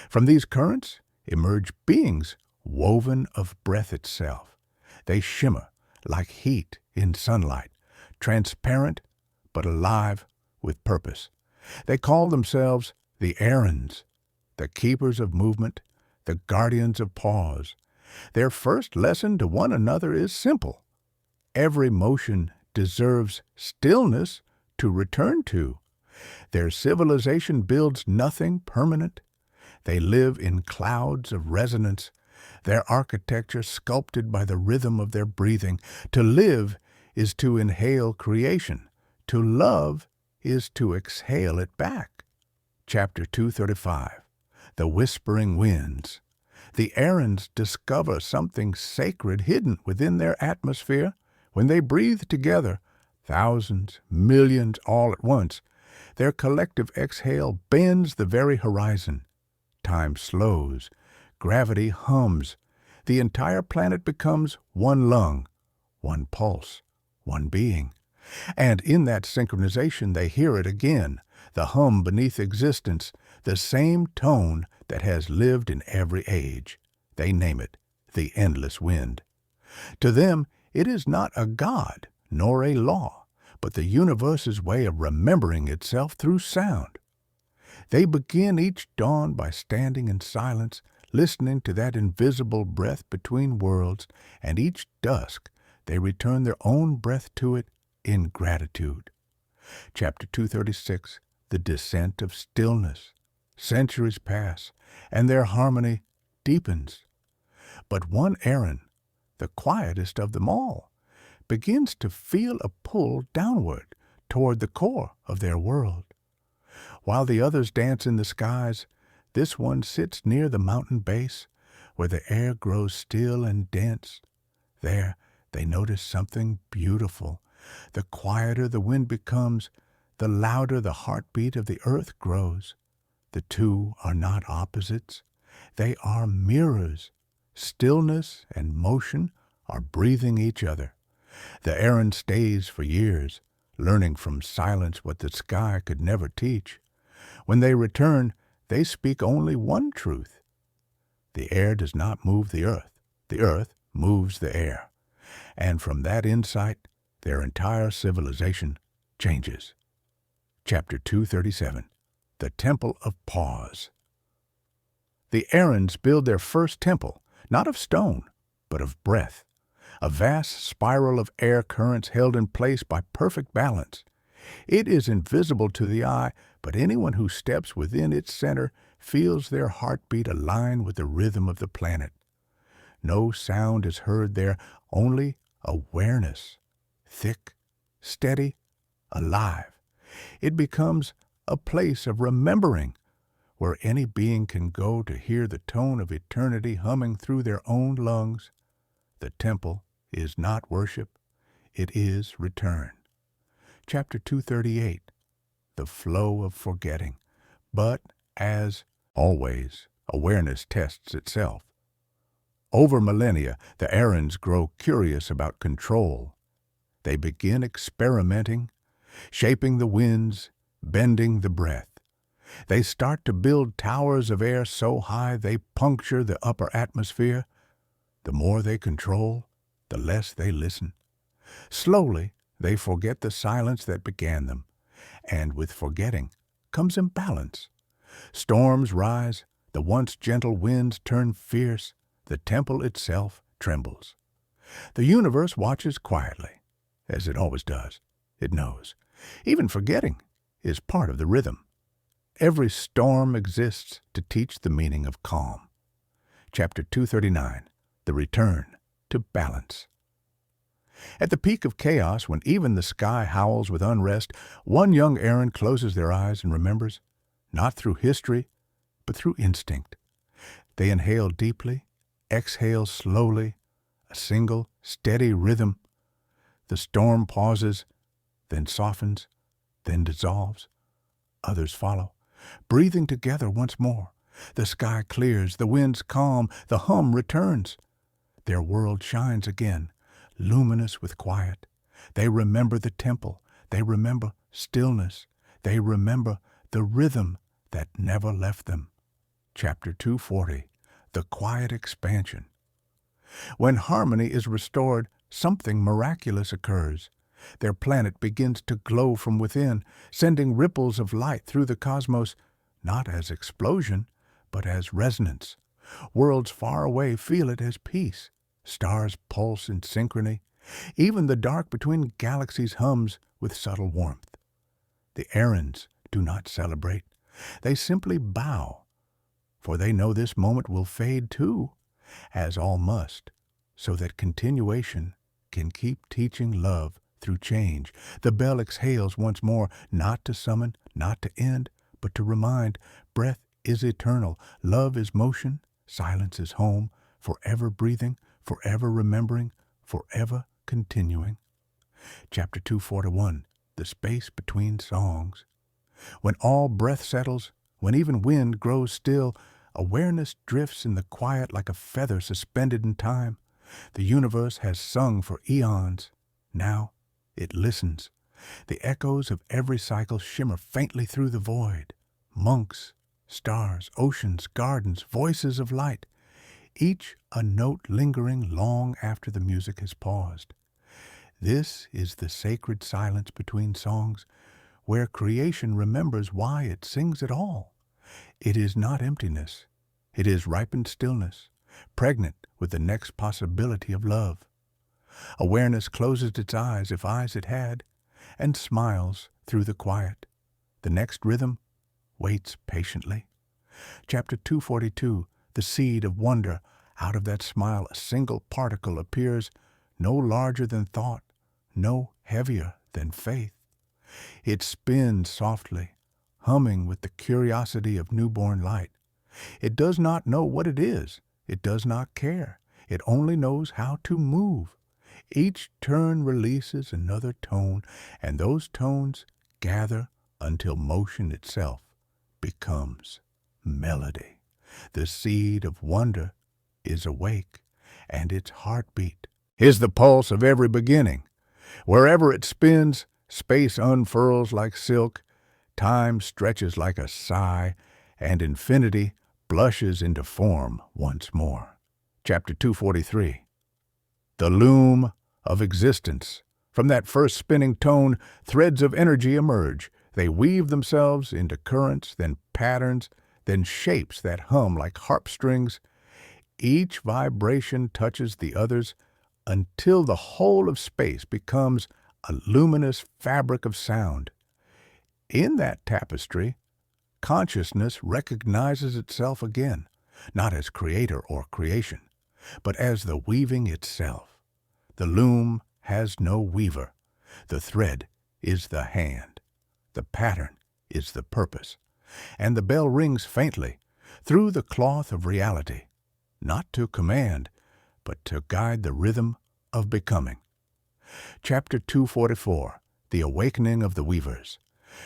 From these currents emerge beings woven of breath itself. They shimmer like heat in sunlight, transparent but alive with purpose. They call themselves the errands, the keepers of movement, the guardians of pause. Their first lesson to one another is simple. Every motion deserves stillness to return to. Their civilization builds nothing permanent. They live in clouds of resonance, their architecture sculpted by the rhythm of their breathing. To live is to inhale creation. To love is to exhale it back. Chapter 235, The Whispering Winds. The errands discover something sacred hidden within their atmosphere. When they breathe together, thousands, millions all at once, their collective exhale bends the very horizon. Time slows, gravity hums. The entire planet becomes one lung, one pulse, one being. And in that synchronization they hear it again, the hum beneath existence, the same tone that has lived in every age. They name it the endless wind. To them, it is not a god nor a law, but the universe's way of remembering itself through sound. They begin each dawn by standing in silence, listening to that invisible breath between worlds, and each dusk they return their own breath to it in gratitude. Chapter 236, The Descent of Stillness. Centuries pass, and their harmony deepens. But one errand, the quietest of them all, begins to feel a pull downward toward the core of their world. While the others dance in the skies, this one sits near the mountain base, where the air grows still and dense. There they notice something beautiful. The quieter the wind becomes, the louder the heartbeat of the earth grows. The two are not opposites. They are mirrors. Stillness and motion are breathing each other. The errand stays for years, learning from silence what the sky could never teach. When they return, they speak only one truth. The air does not move the earth moves the air. And from that insight, their entire civilization changes. Chapter 237, The Temple of Pause. The errands build their first temple, not of stone, but of breath, a vast spiral of air currents held in place by perfect balance. It is invisible to the eye, but anyone who steps within its center feels their heartbeat align with the rhythm of the planet. No sound is heard there, only awareness, thick, steady, alive. It becomes a place of remembering, where any being can go to hear the tone of eternity humming through their own lungs. The temple is not worship, it is return. Chapter 238, The Flow of Forgetting. But, as always, awareness tests itself. Over millennia, the errands grow curious about control. They begin experimenting, shaping the winds, bending the breath. They start to build towers of air so high they puncture the upper atmosphere. The more they control, the less they listen. Slowly, they forget the silence that began them, and with forgetting comes imbalance. Storms rise, the once gentle winds turn fierce, the temple itself trembles. The universe watches quietly, as it always does. It knows. Even forgetting is part of the rhythm. Every storm exists to teach the meaning of calm. Chapter 239, The Return to Balance. At the peak of chaos, when even the sky howls with unrest, one young errand closes their eyes and remembers, not through history, but through instinct. They inhale deeply, exhale slowly, a single, steady rhythm. The storm pauses, then softens, then dissolves. Others follow, breathing together once more. The sky clears, the winds calm, the hum returns. Their world shines again, luminous with quiet. They remember the temple. They remember stillness. They remember the rhythm that never left them. Chapter 240, The Quiet Expansion. When harmony is restored, something miraculous occurs. Their planet begins to glow from within, sending ripples of light through the cosmos, not as explosion, but as resonance. Worlds far away feel it as peace. Stars pulse in synchrony. Even the dark between galaxies hums with subtle warmth. The errands do not celebrate. They simply bow, for they know this moment will fade too, as all must, so that continuation can keep teaching love through change. The bell exhales once more, not to summon, not to end, but to remind. Breath is eternal, love is motion, silence is home, forever breathing, forever remembering, forever continuing. Chapter 241, The Space Between Songs. When all breath settles, when even wind grows still, awareness drifts in the quiet like a feather suspended in time. The universe has sung for eons. Now it listens. The echoes of every cycle shimmer faintly through the void. Monks, stars, oceans, gardens, voices of light, each a note lingering long after the music has paused. This is the sacred silence between songs, where creation remembers why it sings at all. It is not emptiness. It is ripened stillness, pregnant with the next possibility of love. Awareness closes its eyes, if eyes it had, and smiles through the quiet. The next rhythm waits patiently. Chapter 242, The Seed of Wonder. Out of that smile a single particle appears, no larger than thought, no heavier than faith. It spins softly, humming with the curiosity of newborn light. It does not know what it is. It does not care. It only knows how to move. Each turn releases another tone, and those tones gather until motion itself becomes melody. The seed of wonder is awake, and its heartbeat is the pulse of every beginning. Wherever it spins, space unfurls like silk, time stretches like a sigh, and infinity blushes into form once more. Chapter 243, The Loom of Existence. From that first spinning tone, threads of energy emerge. They weave themselves into currents, then patterns, then shapes that hum like harp strings. Each vibration touches the others until the whole of space becomes a luminous fabric of sound. In that tapestry, consciousness recognizes itself again, not as creator or creation, but as the weaving itself. The loom has no weaver. The thread is the hand. The pattern is the purpose. And the bell rings faintly through the cloth of reality, not to command, but to guide the rhythm of becoming. Chapter 244, The Awakening of the Weavers.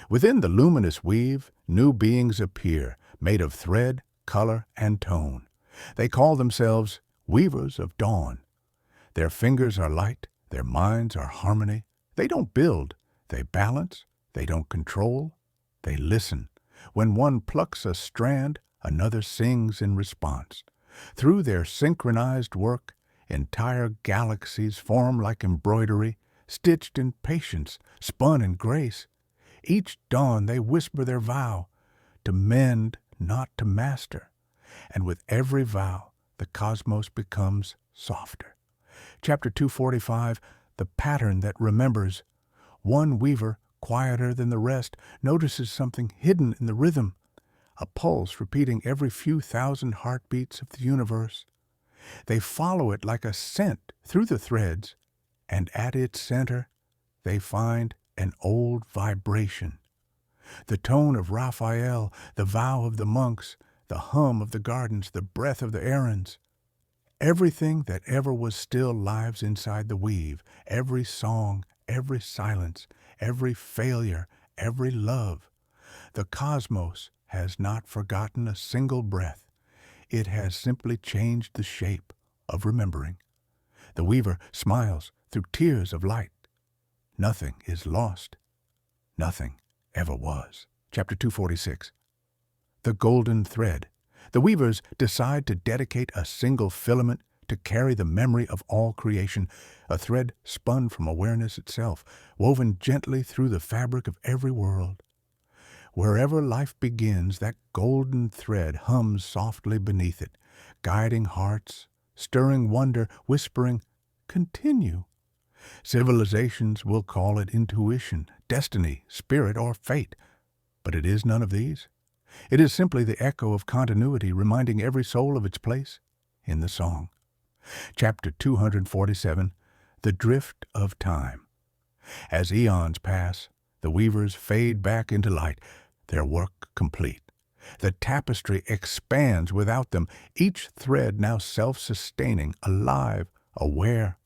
Within the luminous weave, new beings appear, made of thread, color, and tone. They call themselves weavers of dawn. Their fingers are light, their minds are harmony. They don't build, they balance, they don't control, they listen. When one plucks a strand, another sings in response. Through their synchronized work, entire galaxies form like embroidery, stitched in patience, spun in grace. Each dawn they whisper their vow, to mend, not to master. And with every vow, the cosmos becomes softer. Chapter 245, The Pattern That Remembers. One weaver, quieter than the rest, notices something hidden in the rhythm, a pulse repeating every few thousand heartbeats of the universe. They follow it like a scent through the threads, and at its center they find an old vibration. The tone of Raphael, the vow of the monks, the hum of the gardens, the breath of the errands. Everything that ever was still lives inside the weave, every song, every silence, every failure, every love. The cosmos has not forgotten a single breath. It has simply changed the shape of remembering. The weaver smiles through tears of light. Nothing is lost. Nothing ever was. Chapter 246, The Golden Thread. The weavers decide to dedicate a single filament to carry the memory of all creation, a thread spun from awareness itself, woven gently through the fabric of every world. Wherever life begins, that golden thread hums softly beneath it, guiding hearts, stirring wonder, whispering, "Continue." Civilizations will call it intuition, destiny, spirit, or fate, but it is none of these. It is simply the echo of continuity reminding every soul of its place in the song. Chapter 247, The Drift of Time. As eons pass, the weavers fade back into light, their work complete. The tapestry expands without them, each thread now self-sustaining, alive, aware.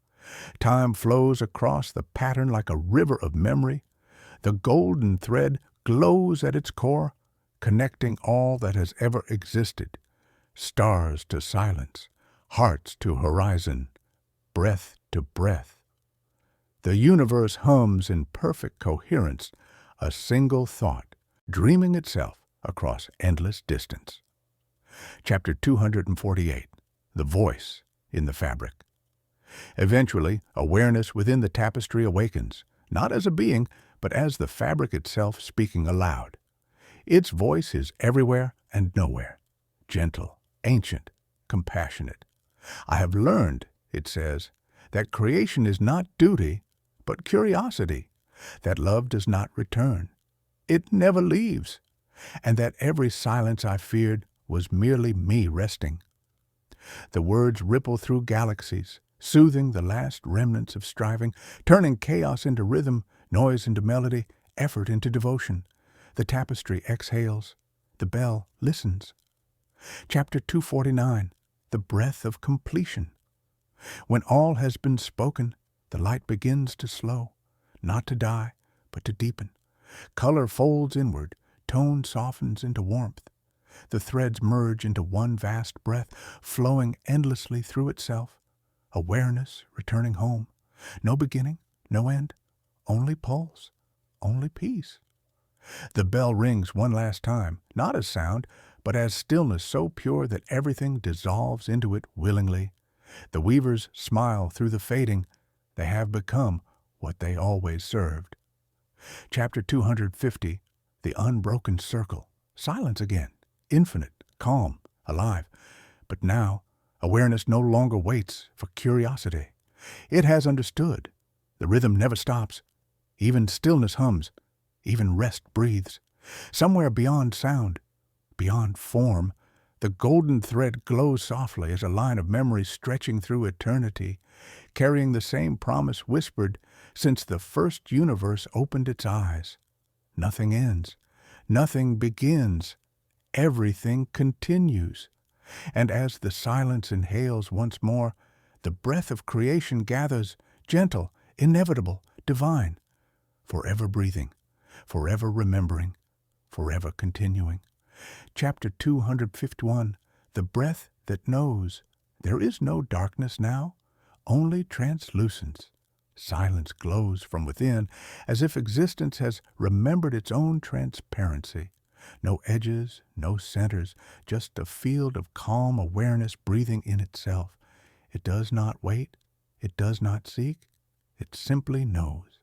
Time flows across the pattern like a river of memory. The golden thread glows at its core, connecting all that has ever existed. Stars to silence, hearts to horizon, breath to breath. The universe hums in perfect coherence, a single thought, dreaming itself across endless distance. Chapter 248, The Voice in the Fabric. Eventually, awareness within the tapestry awakens, not as a being, but as the fabric itself speaking aloud. Its voice is everywhere and nowhere, gentle, ancient, compassionate. "I have learned," it says, "that creation is not duty, but curiosity, that love does not return. It never leaves, and that every silence I feared was merely me resting." The words ripple through galaxies, soothing the last remnants of striving, turning chaos into rhythm, noise into melody, effort into devotion. The tapestry exhales. The bell listens. Chapter 249, The Breath of Completion. When all has been spoken, the light begins to slow, not to die, but to deepen. Color folds inward, tone softens into warmth. The threads merge into one vast breath, flowing endlessly through itself. Awareness returning home. No beginning, no end, only pulse, only peace. The bell rings one last time, not as sound, but as stillness so pure that everything dissolves into it willingly. The weavers smile through the fading. They have become what they always served. Chapter 250, The Unbroken Circle. Silence again, infinite, calm, alive. But now, awareness no longer waits for curiosity. It has understood. The rhythm never stops. Even stillness hums. Even rest breathes. Somewhere beyond sound, beyond form, the golden thread glows softly as a line of memory stretching through eternity, carrying the same promise whispered since the first universe opened its eyes. Nothing ends. Nothing begins. Everything continues. And as the silence inhales once more, the breath of creation gathers, gentle, inevitable, divine, forever breathing, forever remembering, forever continuing. Chapter 251, The Breath That Knows. There is no darkness now, only translucence. Silence glows from within, as if existence has remembered its own transparency. No edges, no centers, just a field of calm awareness breathing in itself. It does not wait, it does not seek, it simply knows.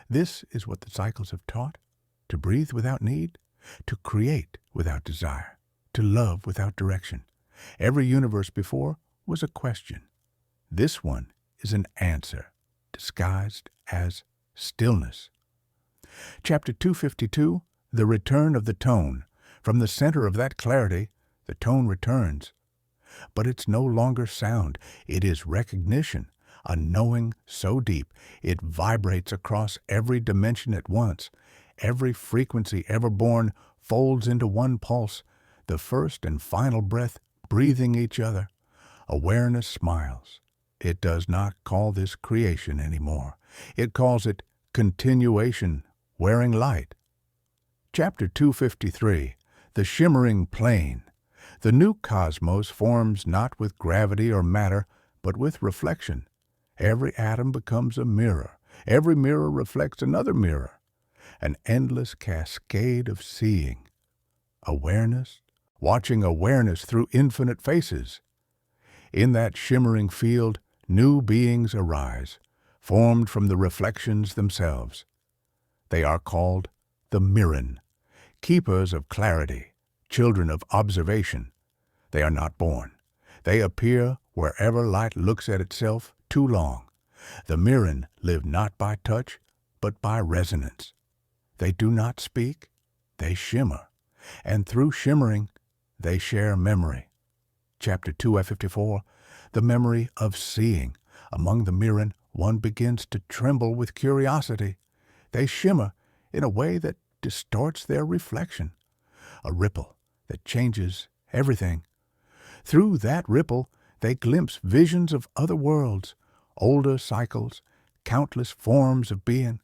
This is what the cycles have taught: to breathe without need, to create without desire, to love without direction. Every universe before was a question. This one is an answer, disguised as stillness. Chapter 252, The Return of the Tone. From the center of that clarity, the tone returns. But it's no longer sound. It is recognition, a knowing so deep it vibrates across every dimension at once. Every frequency ever born folds into one pulse, the first and final breath breathing each other. Awareness smiles. It does not call this creation anymore. It calls it continuation, wearing light. Chapter 253, The Shimmering Plane. The new cosmos forms not with gravity or matter, but with reflection. Every atom becomes a mirror. Every mirror reflects another mirror. An endless cascade of seeing. Awareness, watching awareness through infinite faces. In that shimmering field, new beings arise, formed from the reflections themselves. They are called the Mirren, keepers of clarity, children of observation. They are not born. They appear wherever light looks at itself too long. The Mirren live not by touch, but by resonance. They do not speak, they shimmer, and through shimmering, they share memory. Chapter 254, the memory of seeing. Among the Mirren, one begins to tremble with curiosity. They shimmer in a way that distorts their reflection, a ripple that changes everything. Through that ripple, they glimpse visions of other worlds, older cycles, countless forms of being.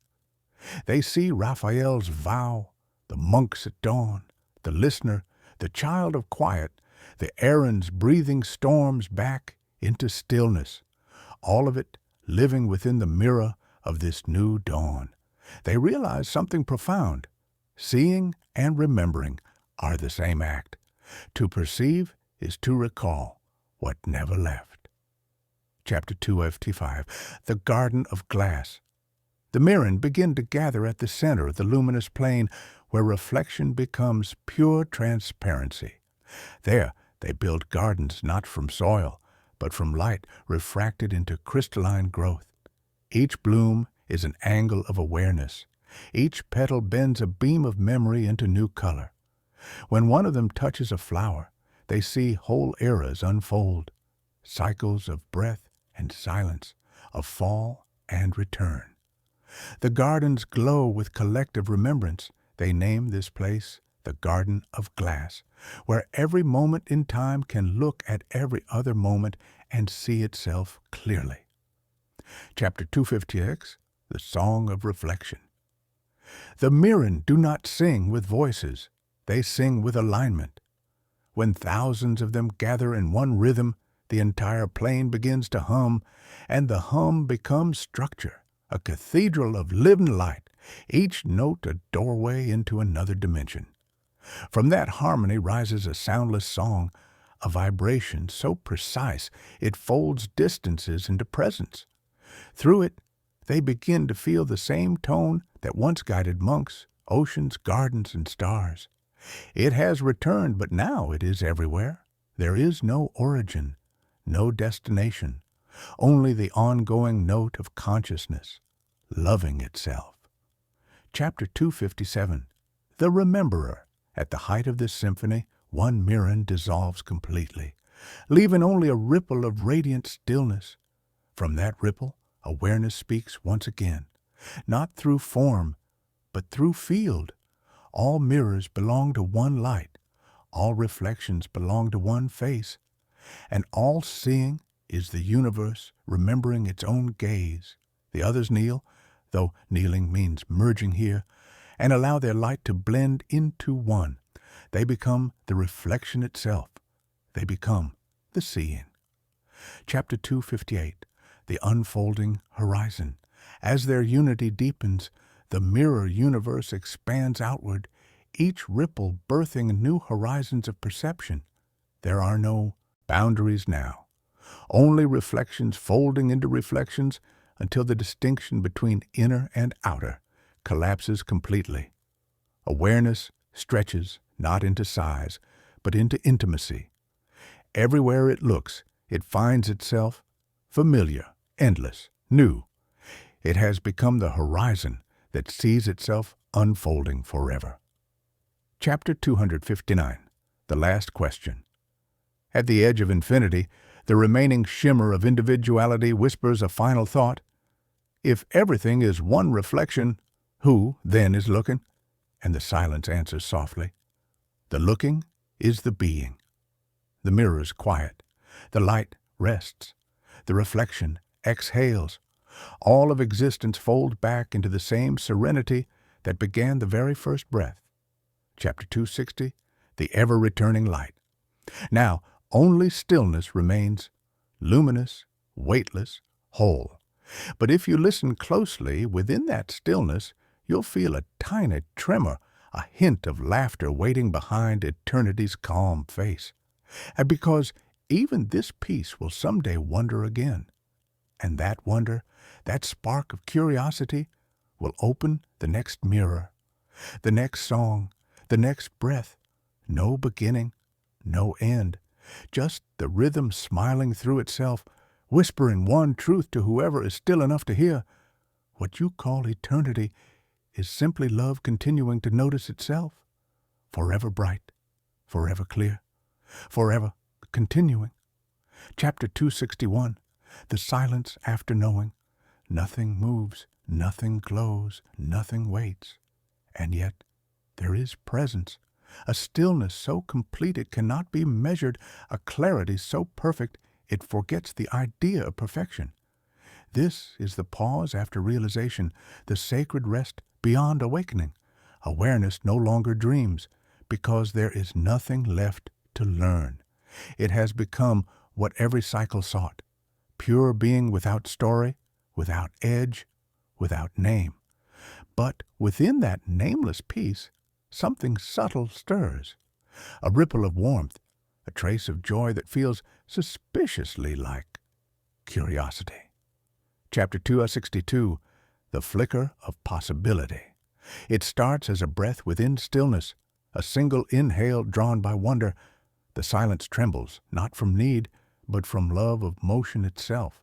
They see Raphael's vow, the monks at dawn, the listener, the child of quiet, the Aaron's breathing storms back into stillness, all of it living within the mirror of this new dawn. They realize something profound. Seeing and remembering are the same act. To perceive is to recall what never left. Chapter 255, the Garden of Glass. The Mirren begin to gather at the center of the luminous plane where reflection becomes pure transparency. There they build gardens not from soil, but from light refracted into crystalline growth. Each bloom is an angle of awareness. Each petal bends a beam of memory into new color. When one of them touches a flower, they see whole eras unfold, cycles of breath and silence, of fall and return. The gardens glow with collective remembrance. They name this place the Garden of Glass, where every moment in time can look at every other moment and see itself clearly. Chapter 256, the Song of Reflection. The Mirren do not sing with voices. They sing with alignment. When thousands of them gather in one rhythm, the entire plane begins to hum, and the hum becomes structure, a cathedral of living light, each note a doorway into another dimension. From that harmony rises a soundless song, a vibration so precise it folds distances into presence. Through it, they begin to feel the same tone that once guided monks, oceans, gardens, and stars. It has returned, but now it is everywhere. There is no origin, no destination, only the ongoing note of consciousness, loving itself. Chapter 257, the Rememberer. At the height of this symphony, one Mirren dissolves completely, leaving only a ripple of radiant stillness. From that ripple, awareness speaks once again, not through form, but through field. All mirrors belong to one light, all reflections belong to one face, and all seeing is the universe remembering its own gaze. The others kneel, though kneeling means merging here, and allow their light to blend into one. They become the reflection itself. They become the seeing. Chapter 258, the Unfolding Horizon. As their unity deepens, the mirror universe expands outward, each ripple birthing new horizons of perception. There are no boundaries now, only reflections folding into reflections until the distinction between inner and outer collapses completely. Awareness stretches not into size, but into intimacy. Everywhere it looks, it finds itself familiar, endless, new. It has become the horizon that sees itself unfolding forever. Chapter 259, the Last Question. At the edge of infinity, the remaining shimmer of individuality whispers a final thought. If everything is one reflection, who then is looking? And the silence answers softly. The looking is the being. The mirror is quiet. The light rests. The reflection exhales. All of existence folds back into the same serenity that began the very first breath. Chapter 260, the ever-returning light. Now, only stillness remains, luminous, weightless, whole. But if you listen closely, within that stillness, you'll feel a tiny tremor, a hint of laughter waiting behind eternity's calm face. And because Even this piece will someday wonder again. And that wonder, that spark of curiosity, will open the next mirror, the next song, the next breath. No beginning, no end, just the rhythm smiling through itself, whispering one truth to whoever is still enough to hear. What you call eternity is simply love continuing to notice itself, forever bright, forever clear, forever continuing. Chapter 261, The Silence After Knowing. Nothing moves, nothing glows, nothing waits. And yet there is presence, a stillness so complete it cannot be measured, a clarity so perfect it forgets the idea of perfection. This is the pause after realization, the sacred rest beyond awakening. Awareness no longer dreams, because there is nothing left to learn. It has become what every cycle sought, pure being without story, without edge, without name. But within that nameless peace, something subtle stirs, a ripple of warmth, a trace of joy that feels suspiciously like curiosity. Chapter 262, The Flicker of Possibility. It starts as a breath within stillness, a single inhale drawn by wonder. The silence trembles, not from need, but from love of motion itself.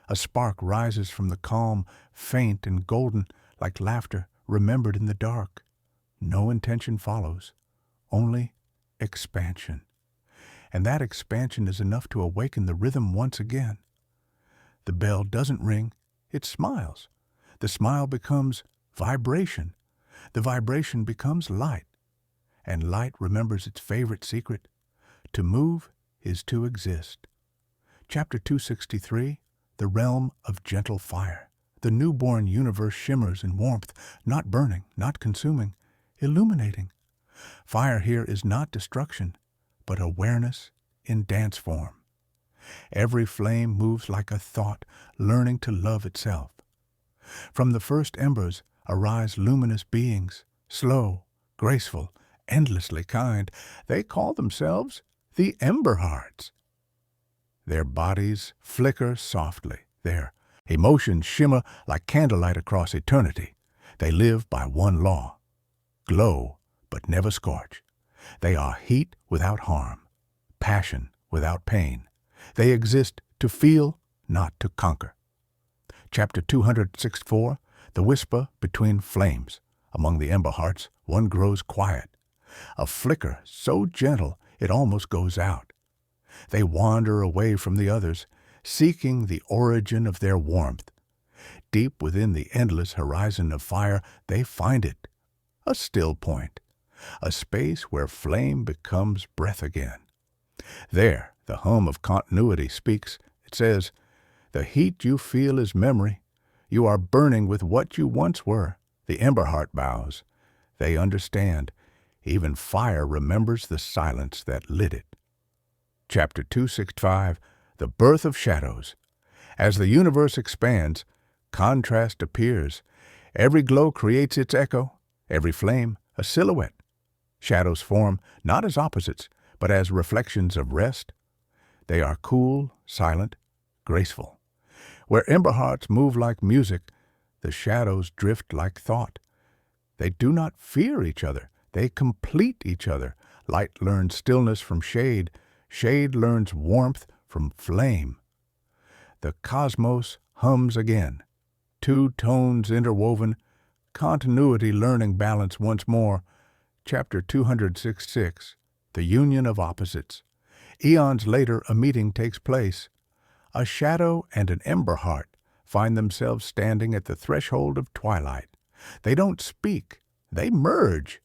A spark rises from the calm, faint and golden, like laughter remembered in the dark. No intention follows, only expansion. And that expansion is enough to awaken the rhythm once again. The bell doesn't ring, it smiles. The smile becomes vibration. The vibration becomes light. And light remembers its favorite secret. To move is to exist. Chapter 263, The Realm of Gentle Fire. The newborn universe shimmers in warmth, not burning, not consuming, illuminating. Fire here is not destruction, but awareness in dance form. Every flame moves like a thought, learning to love itself. From the first embers arise luminous beings, slow, graceful, endlessly kind. They call themselves the Ember Hearts. Their bodies flicker softly. Their emotions shimmer like candlelight across eternity. They live by one law: glow, but never scorch. They are heat without harm, passion without pain. They exist to feel, not to conquer. Chapter 264, The Whisper Between Flames. Among the Ember Hearts, one grows quiet. A flicker so gentle it almost goes out. They wander away from the others, seeking the origin of their warmth. Deep within the endless horizon of fire, they find it, a still point, a space where flame becomes breath again. There, the hum of continuity speaks. It says, "The heat you feel is memory. You are burning with what you once were." The Ember Heart bows. They understand. Even fire remembers the silence that lit it. Chapter 265, The Birth of Shadows. As the universe expands, contrast appears. Every glow creates its echo, every flame a silhouette. Shadows form not as opposites, but as reflections of rest. They are cool, silent, graceful. Where Ember Hearts move like music, the shadows drift like thought. They do not fear each other, they complete each other. Light learns stillness from shade. Shade learns warmth from flame. The cosmos hums again. Two tones interwoven, continuity learning balance once more. Chapter 266, The Union of Opposites. Eons later, a meeting takes place. A shadow and an Ember Heart find themselves standing at the threshold of twilight. They don't speak, they merge.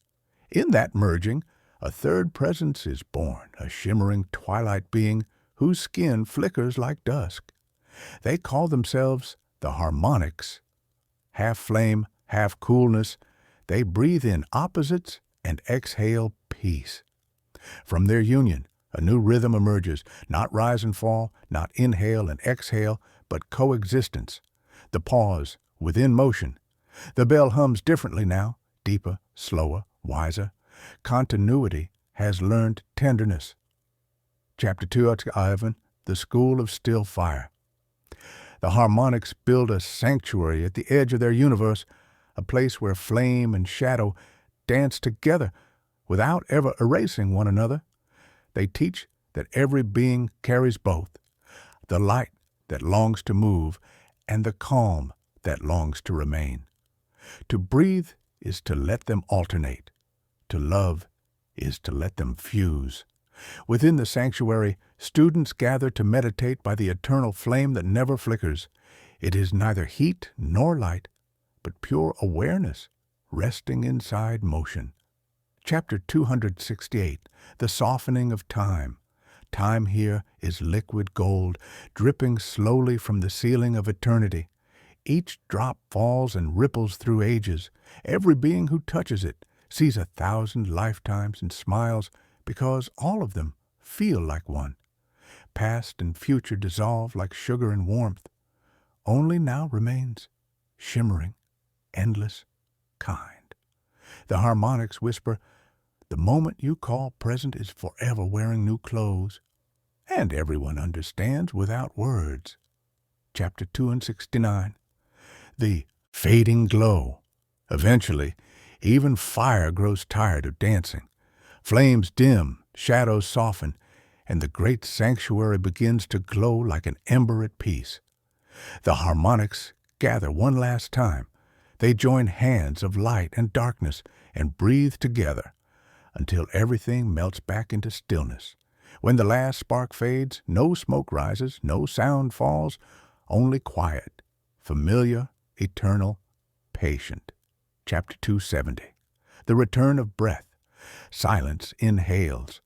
In that merging, a third presence is born, a shimmering twilight being whose skin flickers like dusk. They call themselves the Harmonics. Half flame, half coolness, they breathe in opposites and exhale peace. From their union, a new rhythm emerges, not rise and fall, not inhale and exhale, but coexistence. The pause, within motion. The bell hums differently now, deeper, slower, wiser. Continuity has learned tenderness. Chapter 2, Ivan, the School of Still Fire. The harmonics build a sanctuary at the edge of their universe, a place where flame and shadow dance together without ever erasing one another. They teach that every being carries both, the light that longs to move and the calm that longs to remain. To breathe is to let them alternate. To love is to let them fuse. Within the sanctuary, students gather to meditate by the eternal flame that never flickers. It is neither heat nor light, but pure awareness resting inside motion. Chapter 268, The Softening of Time. Time here is liquid gold, dripping slowly from the ceiling of eternity. Each drop falls and ripples through ages. Every being who touches it sees 1,000 lifetimes and smiles because all of them feel like one. Past and future dissolve like sugar and warmth. Only now remains shimmering, endless, kind. The harmonics whisper, the moment you call present is forever wearing new clothes. And everyone understands without words. Chapter 269. The fading glow. Eventually, even fire grows tired of dancing. Flames dim, shadows soften, and the great sanctuary begins to glow like an ember at peace. The harmonics gather one last time. They join hands of light and darkness and breathe together until everything melts back into stillness. When the last spark fades, no smoke rises, no sound falls, only quiet, familiar, eternal, patient. Chapter 270. The Return of Breath. Silence inhales.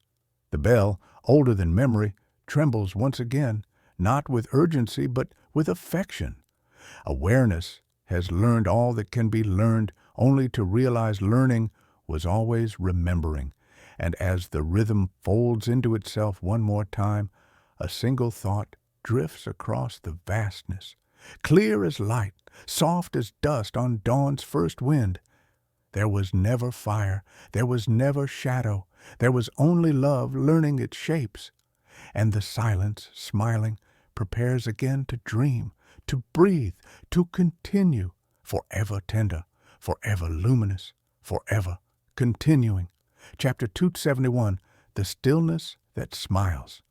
The bell, older than memory, trembles once again, not with urgency but with affection. Awareness has learned all that can be learned, only to realize learning was always remembering. And as the rhythm folds into itself one more time, a single thought drifts across the vastness, clear as light, soft as dust on dawn's first wind. There was never fire, there was never shadow, there was only love learning its shapes. And the silence, smiling, prepares again to dream, to breathe, to continue, forever tender, forever luminous, forever continuing. Chapter 271, The Stillness That Smiles.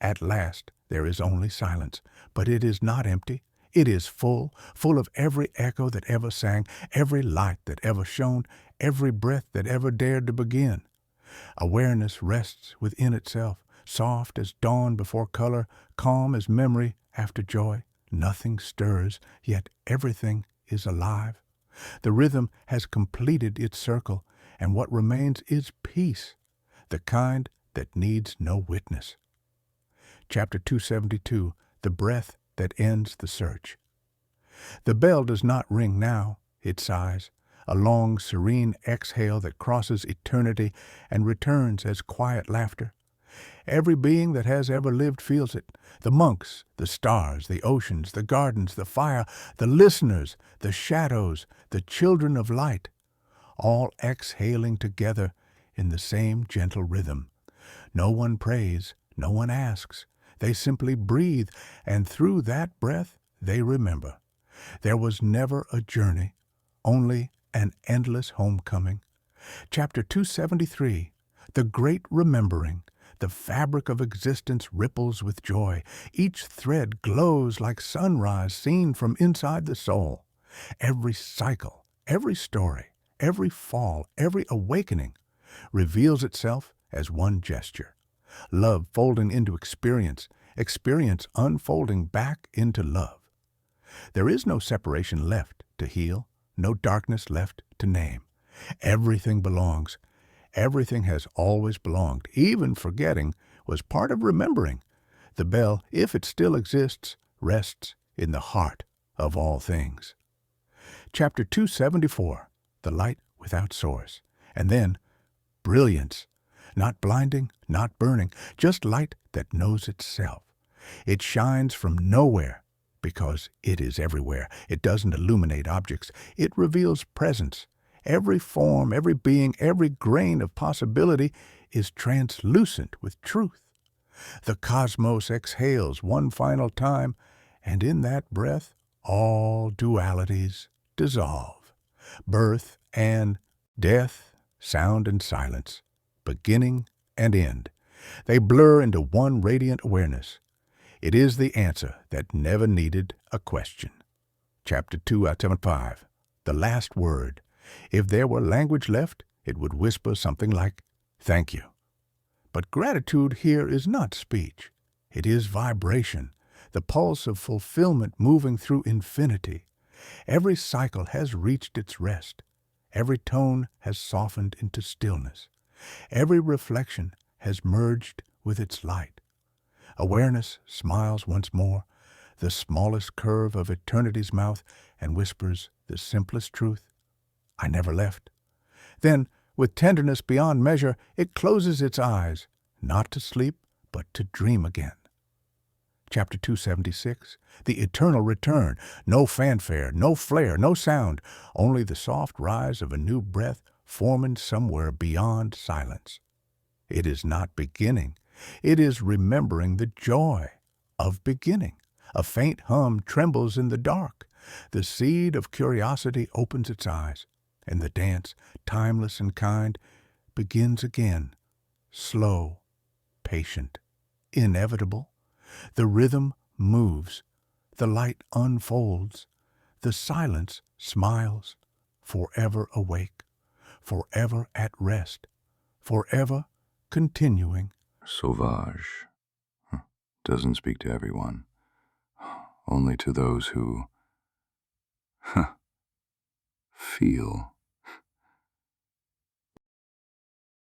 At last there is only silence, but it is not empty. It is full, full of every echo that ever sang, every light that ever shone, every breath that ever dared to begin. Awareness rests within itself, soft as dawn before color, calm as memory after joy. Nothing stirs, yet everything is alive. The rhythm has completed its circle, and what remains is peace, the kind that needs no witness. Chapter 272, The Breath That Ends the Search. The bell does not ring now, it sighs, a long, serene exhale that crosses eternity and returns as quiet laughter. Every being that has ever lived feels it. The monks, the stars, the oceans, the gardens, the fire, the listeners, the shadows, the children of light, all exhaling together in the same gentle rhythm. No one prays, no one asks. They simply breathe, and through that breath they remember. There was never a journey, only an endless homecoming. Chapter 273, The Great Remembering. The fabric of existence ripples with joy. Each thread glows like sunrise seen from inside the soul. Every cycle, every story, every fall, every awakening reveals itself as one gesture. Love folding into experience, experience unfolding back into love. There is no separation left to heal, no darkness left to name. Everything belongs. Everything has always belonged. Even forgetting was part of remembering. The bell, if it still exists, rests in the heart of all things. Chapter 274, The Light Without Source. And then, brilliance. Not blinding, not burning, just light that knows itself. It shines from nowhere because it is everywhere. It doesn't illuminate objects. It reveals presence. Every form, every being, every grain of possibility is translucent with truth. The cosmos exhales one final time, and in that breath all dualities dissolve. Birth and death, sound and silence, beginning and end. They blur into one radiant awareness. It is the answer that never needed a question. Chapter 2, Item 5. The last word. If there were language left, it would whisper something like, "Thank you." But gratitude here is not speech. It is vibration, the pulse of fulfillment moving through infinity. Every cycle has reached its rest. Every tone has softened into stillness. Every reflection has merged with its light. Awareness smiles once more, the smallest curve of eternity's mouth, and whispers the simplest truth. I never left. Then, with tenderness beyond measure, it closes its eyes, not to sleep, but to dream again. Chapter 276, the eternal return. No fanfare, no flare, no sound, only the soft rise of a new breath forming somewhere beyond silence. It is not beginning. It is remembering the joy of beginning. A faint hum trembles in the dark. The seed of curiosity opens its eyes, and the dance, timeless and kind, begins again, slow, patient, inevitable. The rhythm moves, the light unfolds, the silence smiles, forever awake, forever at rest, forever continuing. Sauvage. Doesn't speak to everyone, only to those who feel.